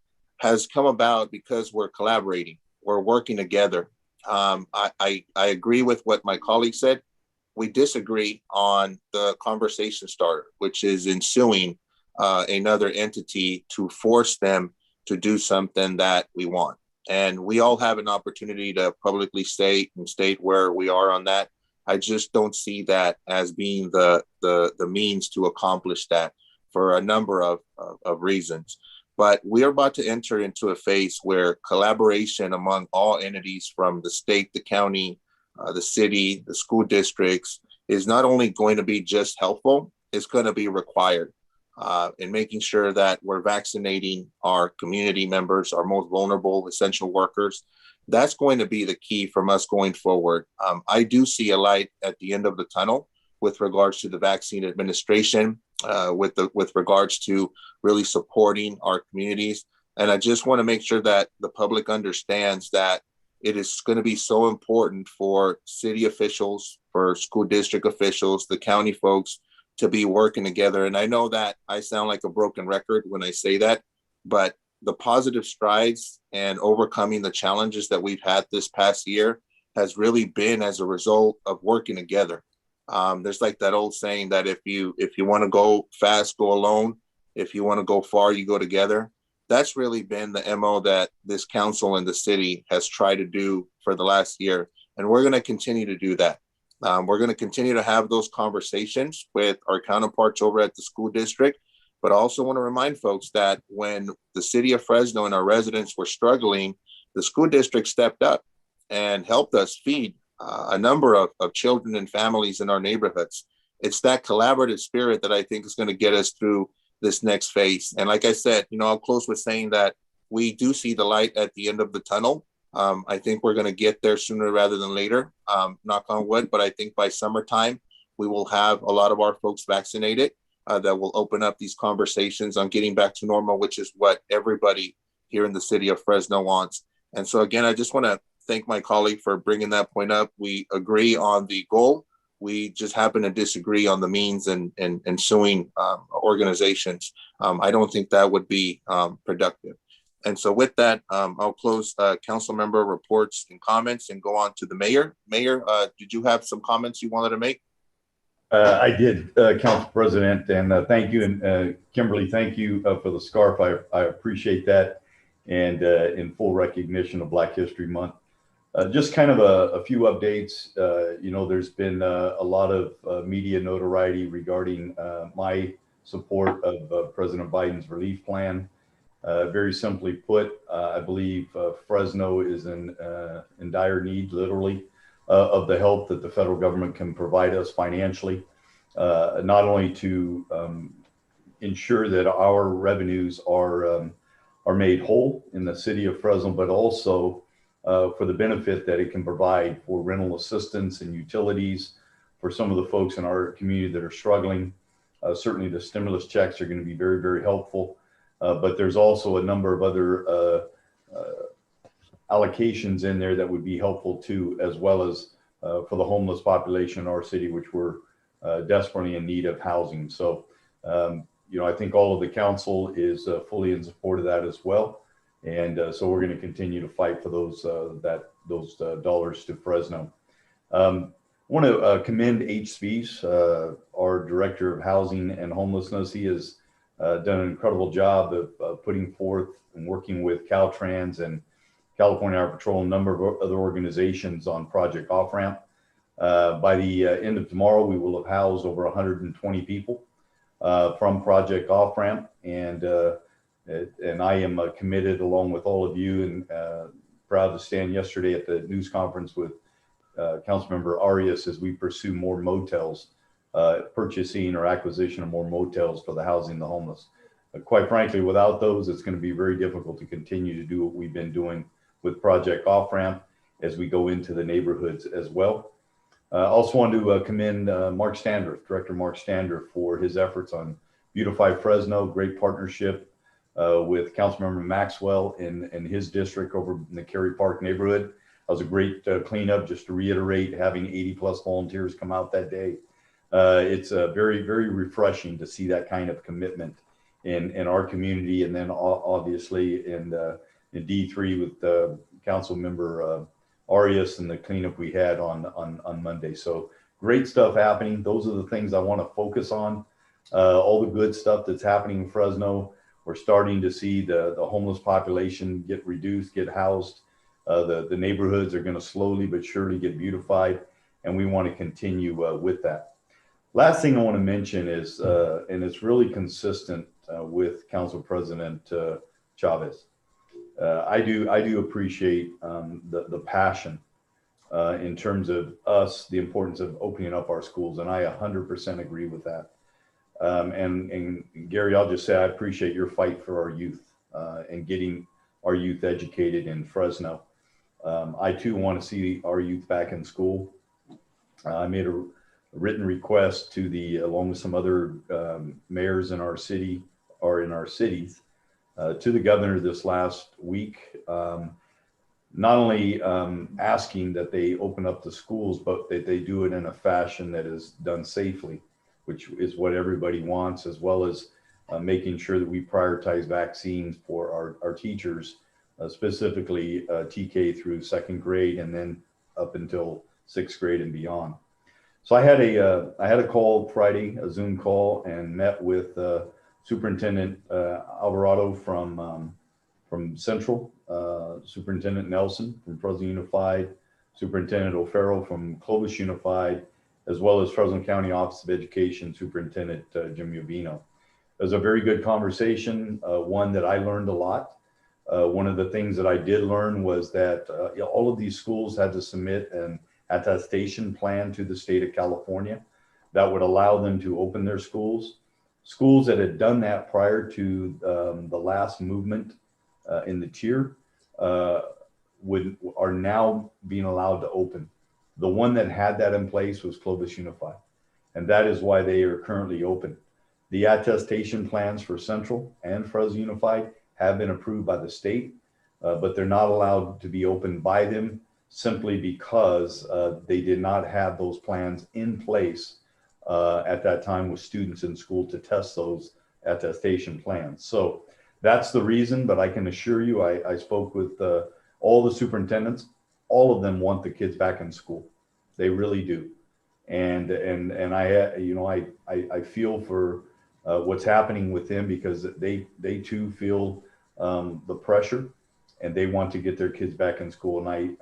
has come about because we're collaborating, we're working together. I agree with what my colleague said. We disagree on the conversation starter, which is ensuing another entity to force them to do something that we want. And we all have an opportunity to publicly state where we are on that. I just don't see that as being the means to accomplish that for a number of reasons. But we are about to enter into a phase where collaboration among all entities from the state, the county, the city, the school districts is not only going to be just helpful, it's going to be required in making sure that we're vaccinating our community members, our most vulnerable essential workers. That's going to be the key from us going forward. I do see a light at the end of the tunnel with regards to the vaccine administration, with regards to really supporting our communities. And I just want to make sure that the public understands that it is going to be so important for city officials, for school district officials, the county folks to be working together. And I know that I sound like a broken record when I say that, but the positive strides and overcoming the challenges that we've had this past year has really been as a result of working together. There's like that old saying that if you want to go fast, go alone. If you want to go far, you go together. That's really been the MO that this council and the city has tried to do for the last year. And we're going to continue to do that. We're going to continue to have those conversations with our counterparts over at the school district. But I also want to remind folks that when the city of Fresno and our residents were struggling the school district stepped up and helped us feed a number of children and families in our neighborhoods. It's that collaborative spirit that I think is going to get us through this next phase. And like I said, I'll close with saying that we do see the light at the end of the tunnel. I think we're going to get there sooner rather than later, knock on wood. But I think by summertime, we will have a lot of our folks vaccinated. That will open up these conversations on getting back to normal, which is what everybody here in the city of Fresno wants. And so again, I just want to thank my colleague for bringing that point up. We agree on the goal. We just happen to disagree on the means and suing organizations. I don't think that would be productive. And so with that, I'll close council member reports and comments and go on to the mayor. Mayor, did you have some comments you wanted to make? I did, Council President, and thank you. And Kimberly, thank you for the scarf. I appreciate that. And in full recognition of Black History Month. Just kind of a few updates. There's been a lot of media notoriety regarding my support of President Biden's relief plan. Very simply put, I believe Fresno is in dire need, literally, of the help that the federal government can provide us financially, not only to ensure that our revenues are made whole in the city of Fresno, but also for the benefit that it can provide for rental assistance and utilities for some of the folks in our community that are struggling. Certainly the stimulus checks are going to be very, very helpful, but there's also a number of other allocations in there that would be helpful too, as well as for the homeless population in our city, which we're desperately in need of housing. So, I think all of the council is fully in support of that as well. And so we're going to continue to fight for those dollars to Fresno. I want to commend H. Spies, our Director of Housing and Homelessness. He has done an incredible job of putting forth and working with Caltrans and California Highway Patrol, a number of other organizations on Project Off Ramp. By the end of tomorrow, we will have housed over 120 people from Project Off Ramp, and I am committed, along with all of you, and proud to stand yesterday at the news conference with Councilmember Arias as we pursue more motels, purchasing or acquisition of more motels for the housing the homeless. Quite frankly, without those, it's going to be very difficult to continue to do what we've been doing with Project Off Ramp as we go into the neighborhoods as well. Also want to commend Mark Standerth, Director Mark Standerth, for his efforts on Beautify Fresno. Great partnership with Councilmember Maxwell in his district over in the Cary Park neighborhood. That was a great cleanup, just to reiterate, having 80+ volunteers come out that day. It's very, very refreshing to see that kind of commitment in our community, and then obviously in D3 with Council Member Arias and the cleanup we had on Monday. So great stuff happening. Those are the things I want to focus on. All the good stuff that's happening in Fresno. We're starting to see the homeless population get reduced, get housed. The neighborhoods are going to slowly but surely get beautified, and we want to continue with that. Last thing I want to mention is, and it's really consistent with Council President Chavez. I do appreciate the passion in terms of us, the importance of opening up our schools, and I 100% agree with that. And Gary, I'll just say I appreciate your fight for our youth and getting our youth educated in Fresno. I too want to see our youth back in school. I made a written request to along with some other mayors in our city or in our cities to the governor this last week, not only asking that they open up the schools, but that they do it in a fashion that is done safely, which is what everybody wants, as well as making sure that we prioritize vaccines for our teachers, specifically TK through 2nd grade and then up until 6th grade and beyond. So I had a call Friday, a Zoom call, and met with Superintendent Alvarado from Central, Superintendent Nelson from Fresno Unified, Superintendent O'Farrell from Clovis Unified, as well as Fresno County Office of Education Superintendent Jim Uvino. It was a very good conversation, one that I learned a lot. One of the things that I did learn was that all of these schools had to submit an attestation plan to the state of California that would allow them to open their schools. Schools that had done that prior to the last movement in the tier are now being allowed to open. The one that had that in place was Clovis Unified, and that is why they are currently open. The attestation plans for Central and Fresno Unified have been approved by the state, but they're not allowed to be opened by them simply because they did not have those plans in place at that time with students in school to test those attestation plans. So that's the reason, but I can assure you, I spoke with all the superintendents. All of them want the kids back in school. They really do. And I feel for what's happening with them because they too feel the pressure and they want to get their kids back in school. And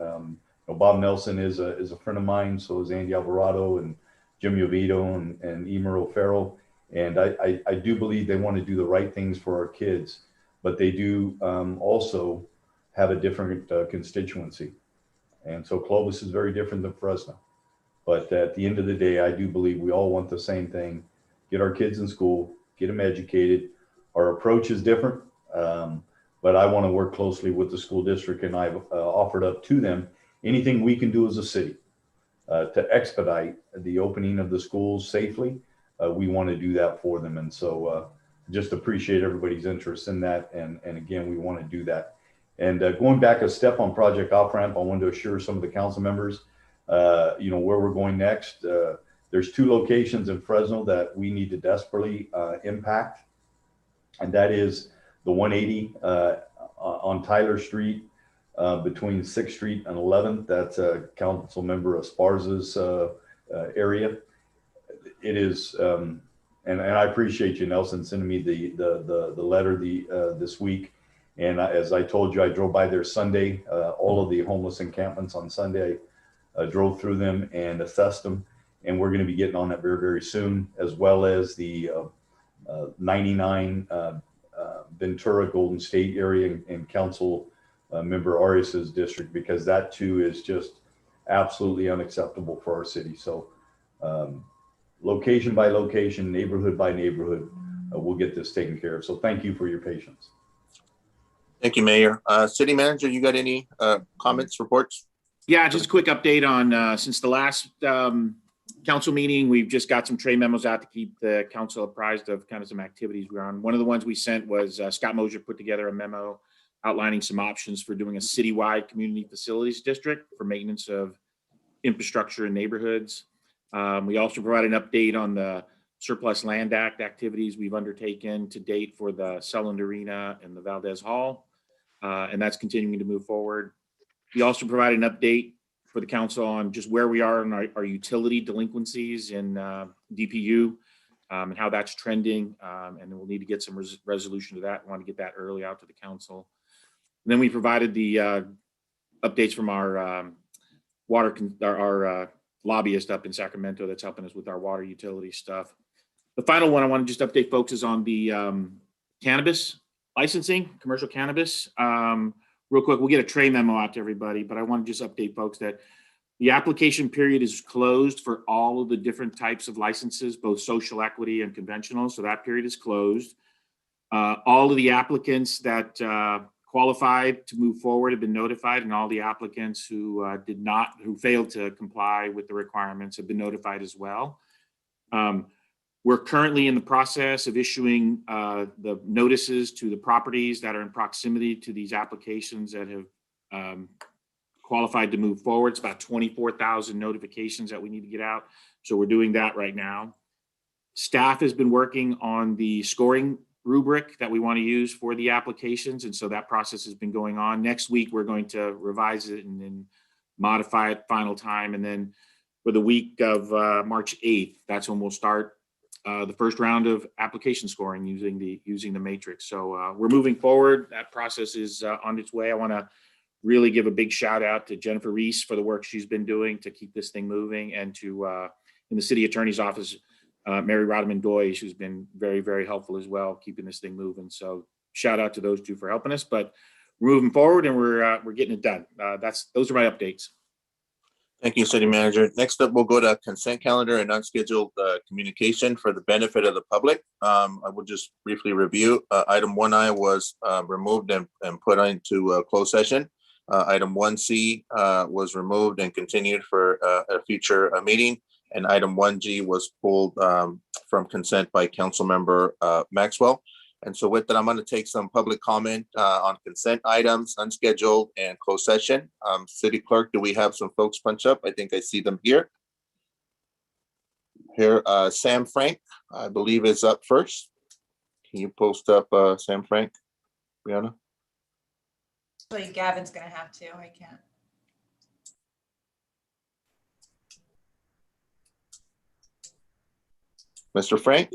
Bob Nelson is a friend of mine. So is Andy Alvarado and Jim Yovito and Emer O'Farrell. And I do believe they want to do the right things for our kids, but they do also have a different constituency. And so Clovis is very different than Fresno. But at the end of the day, I do believe we all want the same thing: get our kids in school, get them educated. Our approach is different, but I want to work closely with the school district, and I've offered up to them anything we can do as a city to expedite the opening of the schools safely. We want to do that for them. And so just appreciate everybody's interest in that. And again, we want to do that. And going back a step on Project Off-Ramp, I wanted to assure some of the council members, where we're going next. There's 2 locations in Fresno that we need to desperately impact. And that is the 180 on Tyler Street between 6th Street and 11th. That's a council member Esparza's area. It is, and I appreciate you, Nelson, sending me the letter this week. And as I told you, I drove by there Sunday. All of the homeless encampments on Sunday, I drove through them and assessed them. And we're going to be getting on that very, very soon, as well as the 99 Ventura Golden State area and council member Arias's district, because that too is just absolutely unacceptable for our city. So location by location, neighborhood by neighborhood, we'll get this taken care of. So thank you for your patience. Thank you, Mayor. City Manager, you got any comments, reports? Yeah, just a quick update on since the last council meeting, we've just got some trade memos out to keep the council apprised of kind of some activities we're on. One of the ones we sent was Scott Mosier put together a memo outlining some options for doing a citywide community facilities district for maintenance of infrastructure in neighborhoods. We also provided an update on the Surplus Land Act activities we've undertaken to date for the Selland Arena and the Valdez Hall, and that's continuing to move forward. We also provided an update for the council on just where we are in our utility delinquencies in DPU and how that's trending. And we'll need to get some resolution to that. I want to get that early out to the council. And then we provided the updates from our lobbyist up in Sacramento that's helping us with our water utility stuff. The final one I want to just update folks is on the cannabis licensing, commercial cannabis. Real quick, we'll get a trade memo out to everybody, but I want to just update folks that the application period is closed for all of the different types of licenses, both social equity and conventional. So that period is closed. All of the applicants that qualified to move forward have been notified, and all the applicants who failed to comply with the requirements have been notified as well. We're currently in the process of issuing the notices to the properties that are in proximity to these applications that have qualified to move forward. It's about 24,000 notifications that we need to get out. So we're doing that right now. Staff has been working on the scoring rubric that we want to use for the applications. And so that process has been going on. Next week, we're going to revise it and then modify it final time. And then for the week of March 8th, that's when we'll start the first round of application scoring using the matrix. So we're moving forward. That process is on its way. I want to really give a big shout out to Jennifer Reese for the work she's been doing to keep this thing moving, and to in the city attorney's office, Mary Rodman Doy, who's been very, very helpful as well, keeping this thing moving. So shout out to those two for helping us. But moving forward and we're getting it done. Those are my updates. Thank you, City Manager. Next up, we'll go to consent calendar and unscheduled communication for the benefit of the public. I will just briefly review. Item 1I was removed and put into closed session. Item 1C was removed and continued for a future meeting. And item 1G was pulled from consent by Councilmember Maxwell. And so with that, I'm going to take some public comment on consent items, unscheduled and closed session. City Clerk, do we have some folks punch up? I think I see them here. Here, Sam Frank, I believe is up first. Can you post up Sam Frank, Brianna? Actually, Gavin's gonna have to, I can't. Mr. Frank,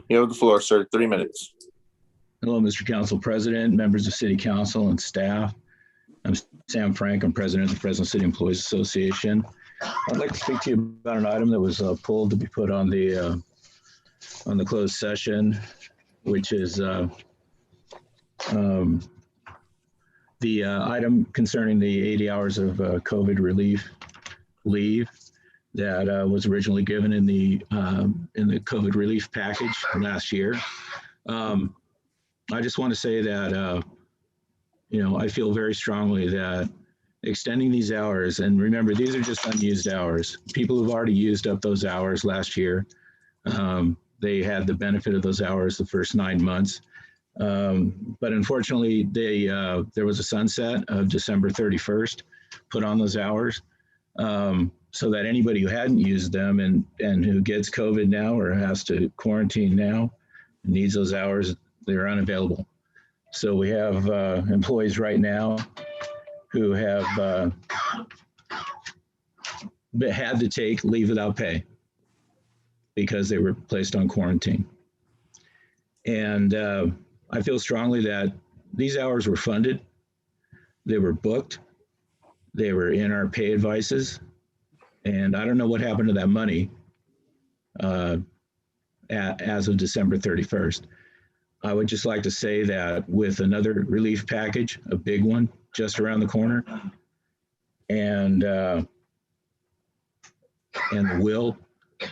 you have the floor, sir, 3 minutes. Hello, Mr. Council President, members of City Council and staff. I'm Sam Frank. I'm president of the Fresno City Employees Association. I'd like to speak to you about an item that was pulled to be put on the closed session, which is the item concerning the 80 hours of COVID relief leave that was originally given in the COVID relief package last year. I just want to say that, I feel very strongly that extending these hours, and remember, these are just unused hours. People who've already used up those hours last year, they had the benefit of those hours the first 9 months. But unfortunately, there was a sunset of December 31st put on those hours, so that anybody who hadn't used them and who gets COVID now or has to quarantine now needs those hours, they're unavailable. So we have employees right now who have had to take leave without pay because they were placed on quarantine. And I feel strongly that these hours were funded, they were booked, they were in our pay advices, and I don't know what happened to that money as of December 31st. I would just like to say that with another relief package, a big one, just around the corner, and the will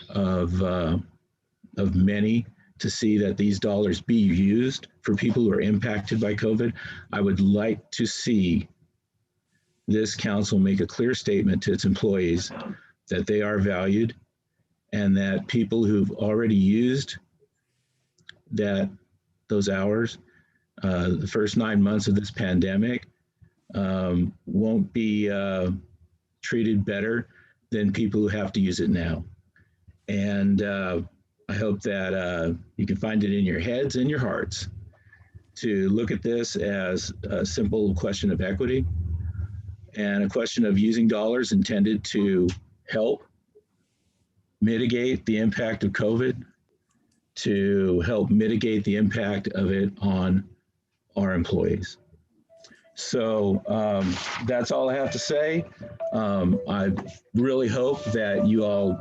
of many to see that these dollars be used for people who are impacted by COVID, I would like to see this council make a clear statement to its employees that they are valued and that people who've already used those hours, the first 9 months of this pandemic, won't be treated better than people who have to use it now. And I hope that you can find it in your heads and your hearts to look at this as a simple question of equity and a question of using dollars intended to help mitigate the impact of COVID, to help mitigate the impact of it on our employees. So that's all I have to say. I really hope that you all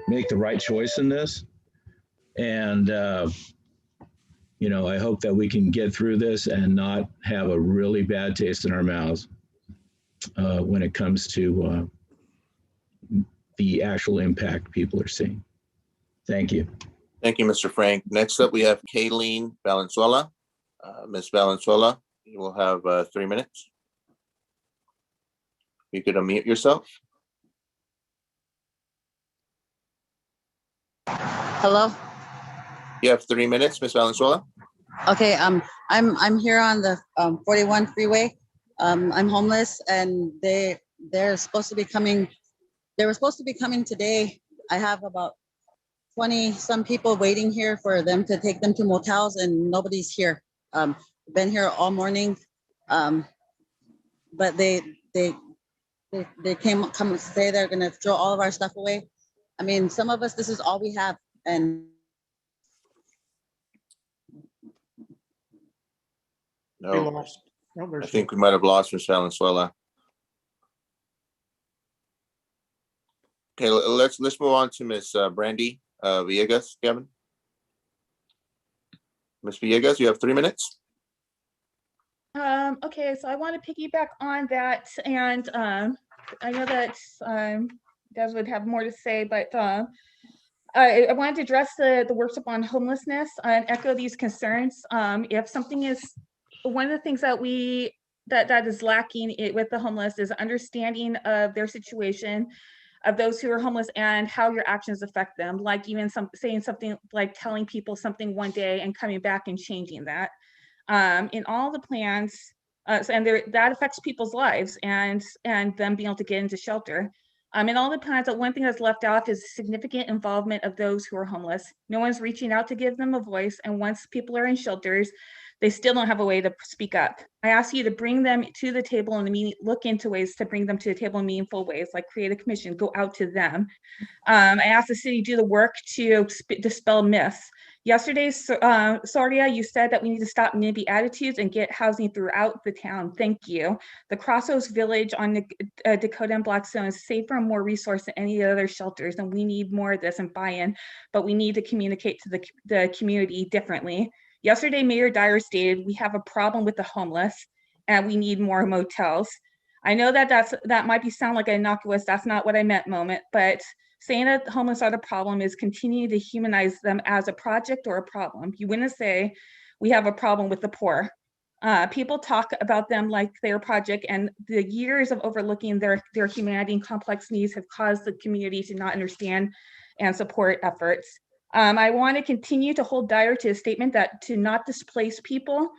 make the right choice in this. And, I hope that we can get through this and not have a really bad taste in our mouths when it comes to the actual impact people are seeing. Thank you. Thank you, Mr. Frank. Next up, we have Kayleen Valenzuela. Ms. Valenzuela, you will have 3 minutes. You could unmute yourself. Hello. You have 3 minutes, Ms. Valenzuela. Okay. I'm here on the 41 freeway. I'm homeless, and they're supposed to be coming. They were supposed to be coming today. I have about 20 some people waiting here for them to take them to motels, and nobody's here. Been here all morning, but they come say they're gonna throw all of our stuff away. I mean, some of us, this is all we have, and No, I think we might have lost Ms. Valenzuela. Okay, let's move on to Ms. Brandy Villegas, Kevin. Ms. Villegas, you have 3 minutes. Okay, so I want to piggyback on that, and I know that Des would have more to say, but I wanted to address the workshop on homelessness and echo these concerns. If something is, one of the things that that is lacking with the homeless is understanding of their situation, of those who are homeless, and how your actions affect them. Like even saying something like telling people something one day and coming back and changing that. In all the plans, that affects people's lives and them being able to get into shelter. In all the plans, one thing that's left off is significant involvement of those who are homeless. No one's reaching out to give them a voice, and once people are in shelters, they still don't have a way to speak up. I ask you to bring them to the table and look into ways to bring them to the table in meaningful ways, like create a commission, go out to them. I ask the city to do the work to dispel myths. Yesterday, Soria, you said that we need to stop NIMBY attitudes and get housing throughout the town. Thank you. The Crossos Village on Dakota and Blackstone is safer and more resourced than any other shelters, and we need more of this and buy-in, but we need to communicate to the community differently. Yesterday, Mayor Dyer stated we have a problem with the homeless and we need more motels. I know that might sound like an innocuous, that's not what I meant moment, but saying that the homeless are the problem is continuing to humanize them as a project or a problem. You wouldn't say we have a problem with the poor. People talk about them like they're a project, and the years of overlooking their humanity and complex needs have caused the community to not understand and support efforts. I want to continue to hold Dyer to a statement that to not displace people,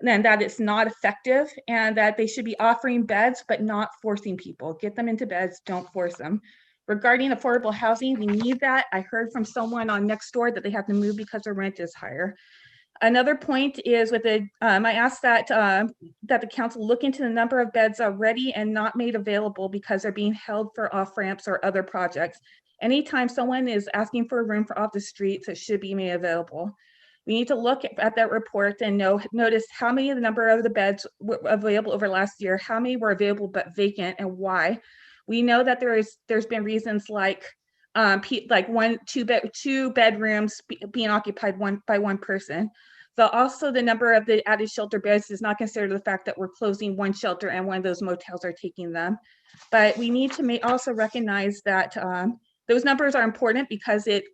and that it's not effective, and that they should be offering beds, but not forcing people. Get them into beds, don't force them. Regarding affordable housing, we need that. I heard from someone on Nextdoor that they have to move because their rent is higher. Another point is with I asked that the council look into the number of beds already and not made available because they're being held for off-ramps or other projects. Anytime someone is asking for a room for off the streets, it should be made available. We need to look at that report and notice how many of the number of the beds were available over last year, how many were available but vacant, and why. We know that there's been reasons like two bedrooms being occupied by one person. Also the number of the added shelter beds does not consider the fact that we're closing one shelter and one of those motels are taking them. But we need to also recognize that those numbers are important because we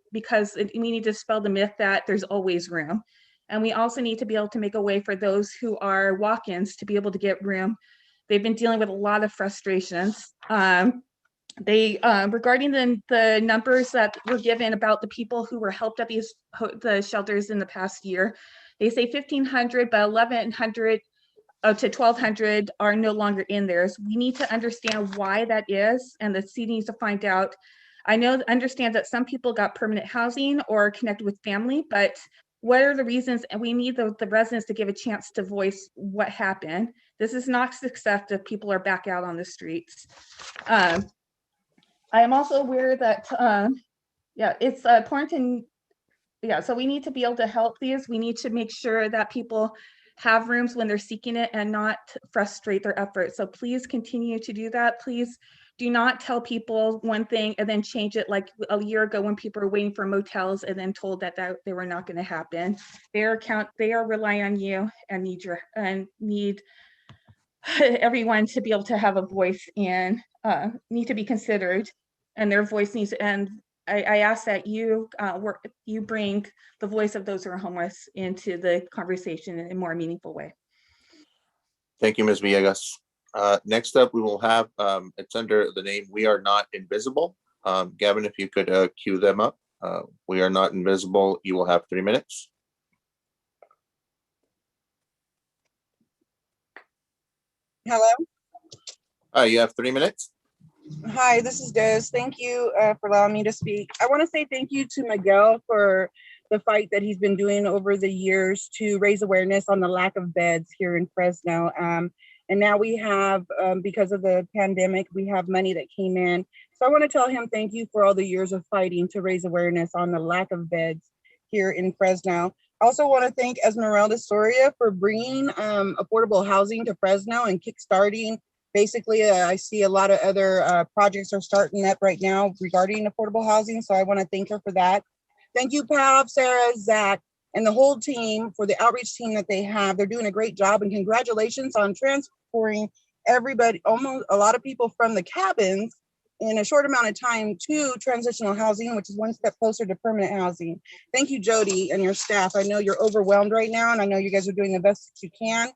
need to dispel the myth that there's always room. And we also need to be able to make a way for those who are walk-ins to be able to get room. They've been dealing with a lot of frustrations. Regarding the numbers that were given about the people who were helped at the shelters in the past year, they say 1,500, but 1,100 to 1,200 are no longer in there. So we need to understand why that is, and the city needs to find out. I understand that some people got permanent housing or connected with family, but what are the reasons? And we need the residents to give a chance to voice what happened. This is not success if people are back out on the streets. I am also aware that, it's important so we need to be able to help these. We need to make sure that people have rooms when they're seeking it and not frustrate their efforts. So please continue to do that. Please do not tell people one thing and then change it like a year ago when people were waiting for motels and then told that they were not going to happen. They are relying on you and need everyone to be able to have a voice and need to be considered, and their voice needs. And I ask that you bring the voice of those who are homeless into the conversation in a more meaningful way. Thank you, Ms. Villegas. Next up, we will have, it's under the name We Are Not Invisible. Gavin, if you could cue them up. We Are Not Invisible, you will have 3 minutes. Hello? You have 3 minutes. Hi, this is Des. Thank you for allowing me to speak. I want to say thank you to Miguel for the fight that he's been doing over the years to raise awareness on the lack of beds here in Fresno. And now we have, because of the pandemic, we have money that came in. So I want to tell him thank you for all the years of fighting to raise awareness on the lack of beds here in Fresno. I also want to thank Esmeralda Soria for bringing affordable housing to Fresno and kickstarting. Basically, I see a lot of other projects are starting up right now regarding affordable housing. So I want to thank her for that. Thank you, Pav, Sarah, Zach, and the whole team for the outreach team that they have. They're doing a great job, and congratulations on transporting everybody, almost a lot of people from the cabins in a short amount of time to transitional housing, which is one step closer to permanent housing. Thank you, Jody, and your staff. I know you're overwhelmed right now, and I know you guys are doing the best that you can.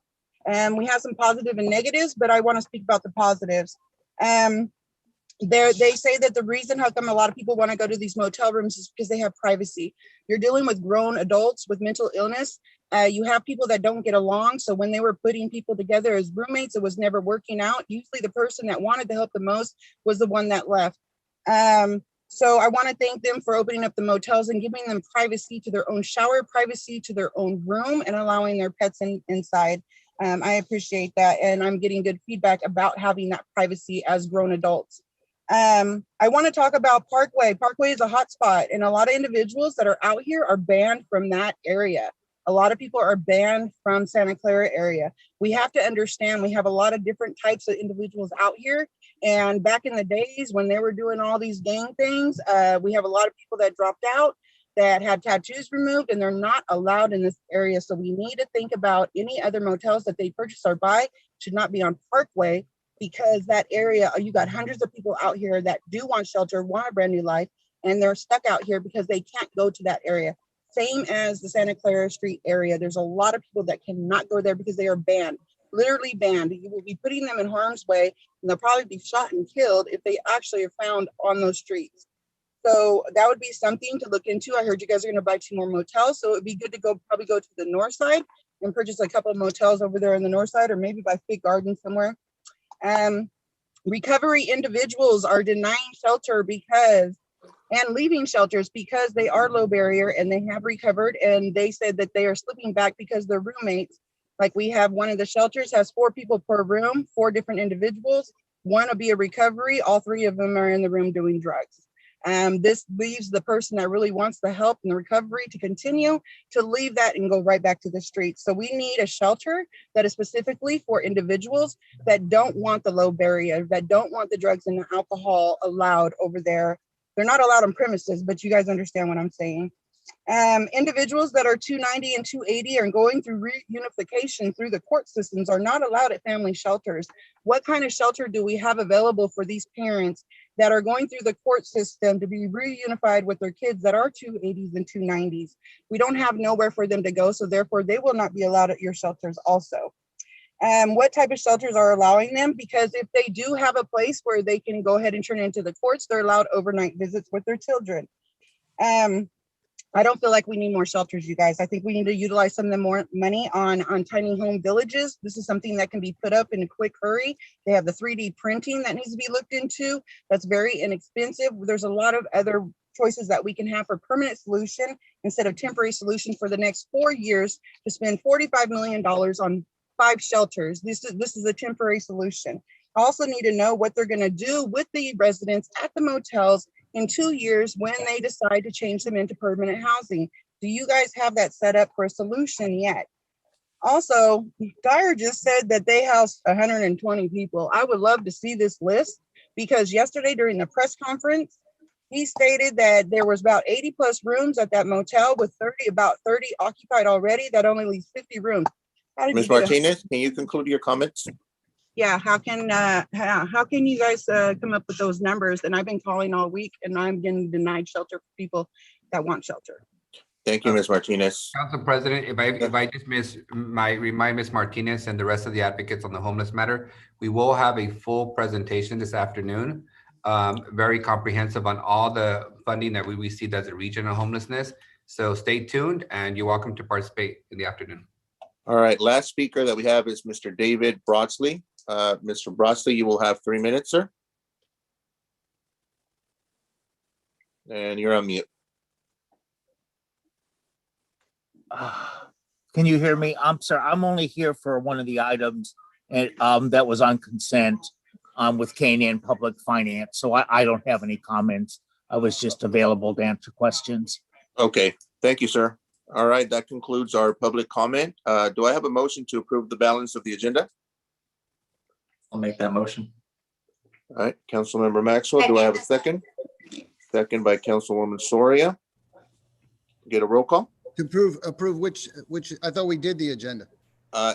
And we have some positive and negatives, but I want to speak about the positives. They say that the reason how come a lot of people want to go to these motel rooms is because they have privacy. You're dealing with grown adults with mental illness. You have people that don't get along. So when they were putting people together as roommates, it was never working out. Usually the person that wanted the help the most was the one that left. So I want to thank them for opening up the motels and giving them privacy to their own shower, privacy to their own room, and allowing their pets inside. I appreciate that. And I'm getting good feedback about having that privacy as grown adults. I want to talk about Parkway. Parkway is a hot spot, and a lot of individuals that are out here are banned from that area. A lot of people are banned from Santa Clara area. We have to understand we have a lot of different types of individuals out here. And back in the days when they were doing all these gang things, we have a lot of people that dropped out that had tattoos removed, and they're not allowed in this area. So we need to think about any other motels that they purchase or buy should not be on Parkway, because that area, you got hundreds of people out here that do want shelter, want a brand new life, and they're stuck out here because they can't go to that area. Same as the Santa Clara Street area. There's a lot of people that cannot go there because they are banned, literally banned. You will be putting them in harm's way, and they'll probably be shot and killed if they actually are found on those streets. So that would be something to look into. I heard you guys are going to buy 2 more motels, so it would be good to probably go to the north side and purchase a couple of motels over there on the north side, or maybe by Fig Garden somewhere. Recovery individuals are denying shelter and leaving shelters because they are low barrier and they have recovered, and they said that they are slipping back because their roommates, like we have one of the shelters has 4 people per room, 4 different individuals. One will be a recovery. All 3 of them are in the room doing drugs. This leaves the person that really wants the help and the recovery to continue to leave that and go right back to the streets. So we need a shelter that is specifically for individuals that don't want the low barrier, that don't want the drugs and the alcohol allowed over there. They're not allowed on premises, but you guys understand what I'm saying. Individuals that are 290 and 280 are going through reunification through the court systems are not allowed at family shelters. What kind of shelter do we have available for these parents that are going through the court system to be reunified with their kids that are 280s and 290s? We don't have nowhere for them to go, so therefore they will not be allowed at your shelters also. What type of shelters are allowing them? Because if they do have a place where they can go ahead and turn into the courts, they're allowed overnight visits with their children. I don't feel like we need more shelters, you guys. I think we need to utilize some of the more money on tiny home villages. This is something that can be put up in a quick hurry. They have the 3D printing that needs to be looked into. That's very inexpensive. There's a lot of other choices that we can have for permanent solution instead of temporary solution for the next 4 years to spend $45 million on 5 shelters. This is a temporary solution. I also need to know what they're going to do with the residents at the motels in 2 years when they decide to change them into permanent housing. Do you guys have that set up for a solution yet? Also, Dyer just said that they house 120 people. I would love to see this list, because yesterday during the press conference, he stated that there was about 80 plus rooms at that motel with about 30 occupied already. That only leaves 50 rooms. Ms. Martinez, can you conclude your comments? Yeah, how can you guys come up with those numbers? And I've been calling all week, and I'm getting denied shelter for people that want shelter. Thank you, Ms. Martinez. Council President, if I just remind Ms. Martinez and the rest of the advocates on the homeless matter, we will have a full presentation this afternoon, very comprehensive on all the funding that we received as a region of homelessness. So stay tuned, and you're welcome to participate in the afternoon. All right, last speaker that we have is Mr. David Broadsley. Mr. Broadsley, you will have 3 minutes, sir. And you're on mute. Can you hear me? I'm sorry, I'm only here for one of the items that was on consent with K&N Public Finance. So I don't have any comments. I was just available to answer questions. Okay, thank you, sir. All right, that concludes our public comment. Do I have a motion to approve the balance of the agenda? I'll make that motion. All right, Councilmember Maxwell, do I have a second? Second by Councilwoman Soria. Get a roll call? To approve which, I thought we did the agenda.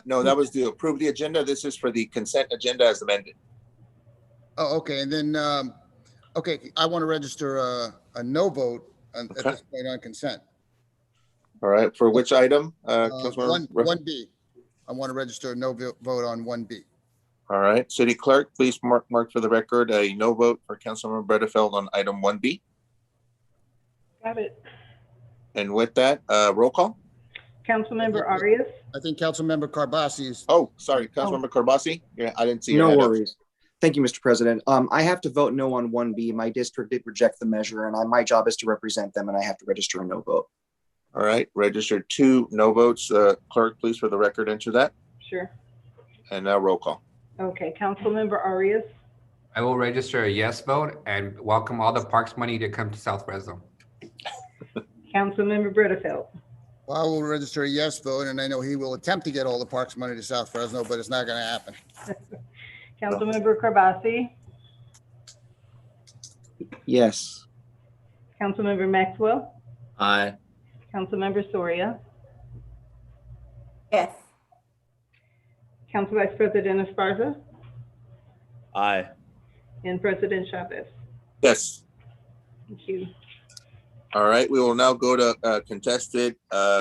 No, that was to approve the agenda. This is for the consent agenda as amended. Oh, okay, and then, okay, I want to register a no vote at Okay. this point on consent. All right, for which item? Councilmember? One B. I want to register a no vote on 1B. All right, City Clerk, please mark for the record a no vote for Councilmember Bredefeld on item 1B. Got it. And with that, roll call? Councilmember Arias, I think Councilmember Carbasi is, Oh, sorry, Councilmember Carbasi? Yeah, I didn't see your No hand up. worries. Thank you, Mr. President. I have to vote no on 1B. My district did reject the measure, and my job is to represent them, and I have to register a no vote. All right, registered 2 no votes. Clerk, please for the record enter that. sure. And now roll call. Okay, Councilmember Arias, I will register a yes vote and welcome all the parks money to come to South Fresno. Councilmember Bredefeld, well, I will register a yes vote, and I know he will attempt to get all the parks money to South Fresno, but it's not going to happen. Councilmember Carbasi, Yes. Councilmember Maxwell, Aye. Councilmember Soria, Yes. Council Vice President Esparza, Aye. and President Chavez. Yes. Thank you. All right, we will now go to contested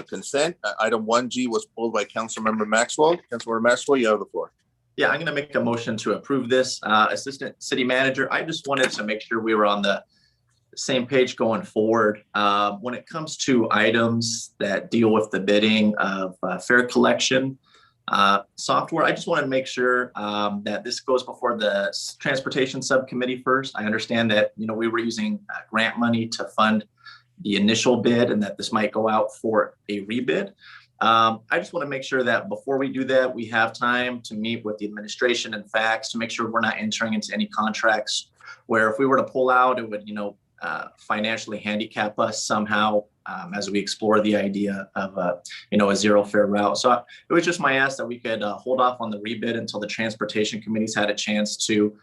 consent. Item 1G was pulled by Councilmember Maxwell. Councilmember Maxwell, you have the floor. Yeah, I'm going to make a motion to approve this. Assistant City Manager, I just wanted to make sure we were on the same page going forward. When it comes to items that deal with the bidding of fare collection software, I just want to make sure that this goes before the Transportation Subcommittee first. I understand that, we were using grant money to fund the initial bid and that this might go out for a rebid. I just want to make sure that before we do that, we have time to meet with the administration and facts to make sure we're not entering into any contracts where if we were to pull out, it would, financially handicap us somehow as we explore the idea of, a zero fare route. So it was just my ask that we could hold off on the rebid until the transportation committees had a chance to,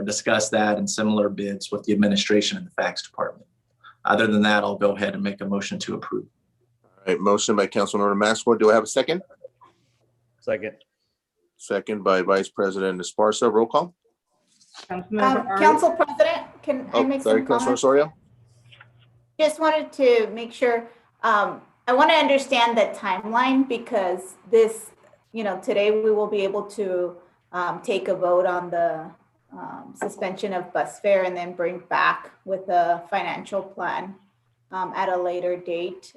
discuss that and similar bids with the administration and the facts department. Other than that, I'll go ahead and make a motion to approve. All right, motion by Councilmember Maxwell. Do I have a second? Second. Second by Vice President Esparza. Roll call. Councilmember Arias. Council President, can I Oh, make sorry, some Councilmember comments? Soria. Just wanted to make sure, I want to understand the timeline because this, today we will be able to take a vote on the suspension of bus fare and then bring back with a financial plan at a later date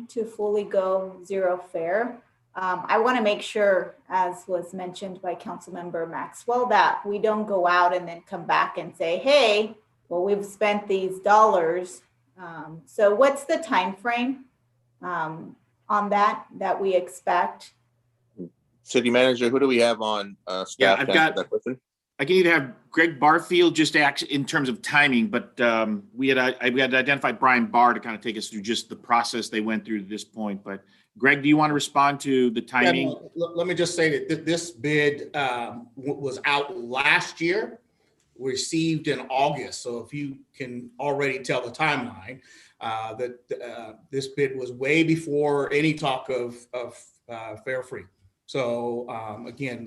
to fully go zero fare. I want to make sure, as was mentioned by Councilmember Maxwell, that we don't go out and then come back and say, hey, well, we've spent these dollars. So what's the time frame on that we expect? City Manager, who do we have on staff? Yeah, to I've answer got, that question? I can either have Greg Barfield just act in terms of timing, but we had identified Brian Barr to kind of take us through just the process they went through to this point. But Greg, do you want to respond to the timing? Yeah, no, let me just say that this bid was out last year, received in August. So if you can already tell the timeline, that this bid was way before any talk of fare free. So again,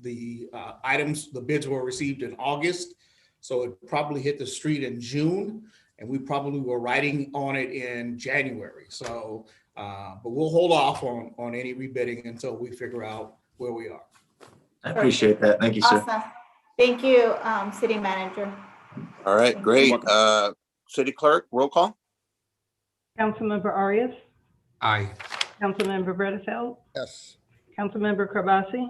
the items, the bids were received in August. So it probably hit the street in June, and we probably were writing on it in January. So, but we'll hold off on any rebidding until we figure out where we are. I appreciate that. Thank you, sir. Awesome. Thank you, City Manager. All right, great. City Clerk, roll call. Councilmember Arias, Aye. Councilmember Bredefeld, yes. Councilmember Carbasi,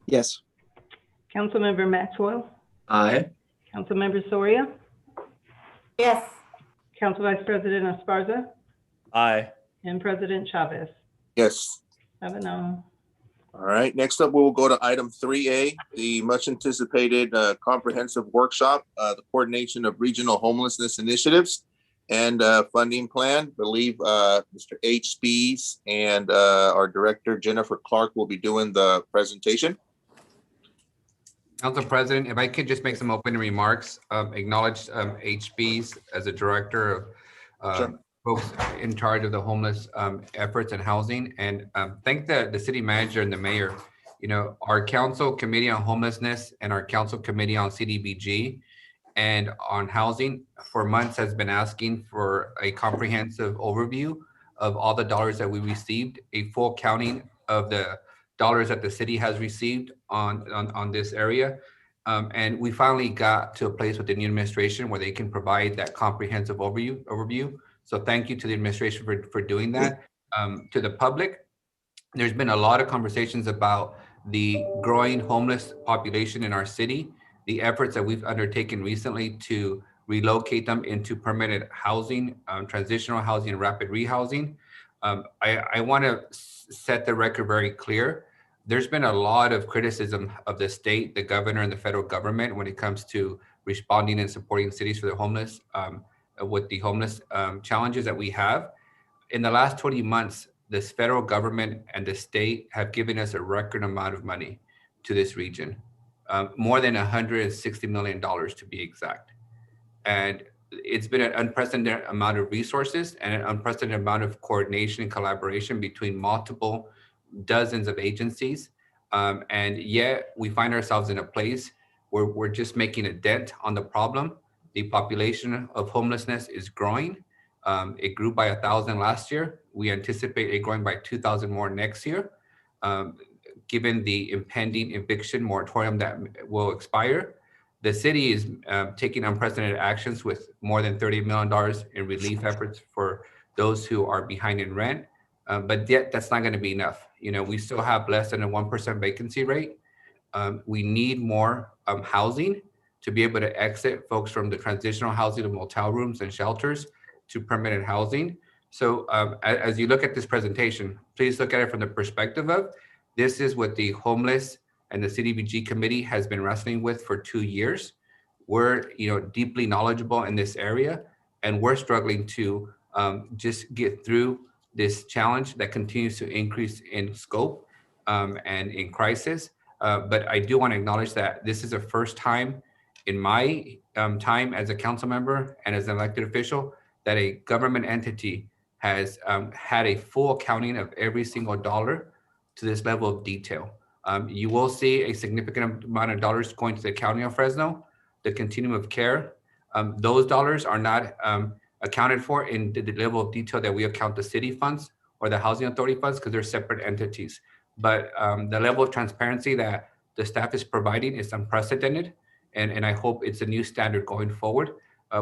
Yes. Councilmember Maxwell, Aye. Councilmember Soria, Yes. Council Vice President Esparza, Aye. and President Chavez. Yes. 7-0. All right, next up, we will go to item 3A, the much anticipated comprehensive workshop, the coordination of regional homelessness initiatives and funding plan. I believe Mr. H. Spees and our director, Jennifer Clark, will be doing the presentation. Council President, if I could just make some opening remarks, acknowledge HB's as a director of folks in charge of the homeless efforts and housing, and thank the city manager and the mayor. You know, our council committee on homelessness and our council committee on CDBG and on housing for months has been asking for a comprehensive overview of all the dollars that we received, a full counting of the dollars that the city has received on this area. And we finally got to a place with the new administration where they can provide that comprehensive overview. So thank you to the administration for doing that. To the public, there's been a lot of conversations about the growing homeless population in our city, the efforts that we've undertaken recently to relocate them into permanent housing, transitional housing, and rapid rehousing. I want to set the record very clear. There's been a lot of criticism of the state, the governor, and the federal government when it comes to responding and supporting cities for the homeless, with the homeless challenges that we have. In the last 20 months, this federal government and the state have given us a record amount of money to this region, more than $160 million to be exact. And it's been an unprecedented amount of resources and an unprecedented amount of coordination and collaboration between multiple dozens of agencies. And yet we find ourselves in a place where we're just making a dent on the problem. The population of homelessness is growing. It grew by 1,000 last year. We anticipate it growing by 2,000 more next year, given the impending eviction moratorium that will expire. The city is taking unprecedented actions with more than $30 million in relief efforts for those who are behind in rent. But yet that's not going to be enough. You know, we still have less than a 1% vacancy rate. We need more housing to be able to exit folks from the transitional housing to motel rooms and shelters to permanent housing. So as you look at this presentation, please look at it from the perspective of this is what the homeless and the CDBG committee has been wrestling with for 2 years. We're deeply knowledgeable in this area, and we're struggling to just get through this challenge that continues to increase in scope and in crisis. But I do want to acknowledge that this is the first time in my time as a council member and as an elected official that a government entity has had a full accounting of every single dollar to this level of detail. You will see a significant amount of dollars going to the County of Fresno, the continuum of care. Those dollars are not accounted for in the level of detail that we account the city funds or the housing authority funds because they're separate entities. But the level of transparency that the staff is providing is unprecedented. And I hope it's a new standard going forward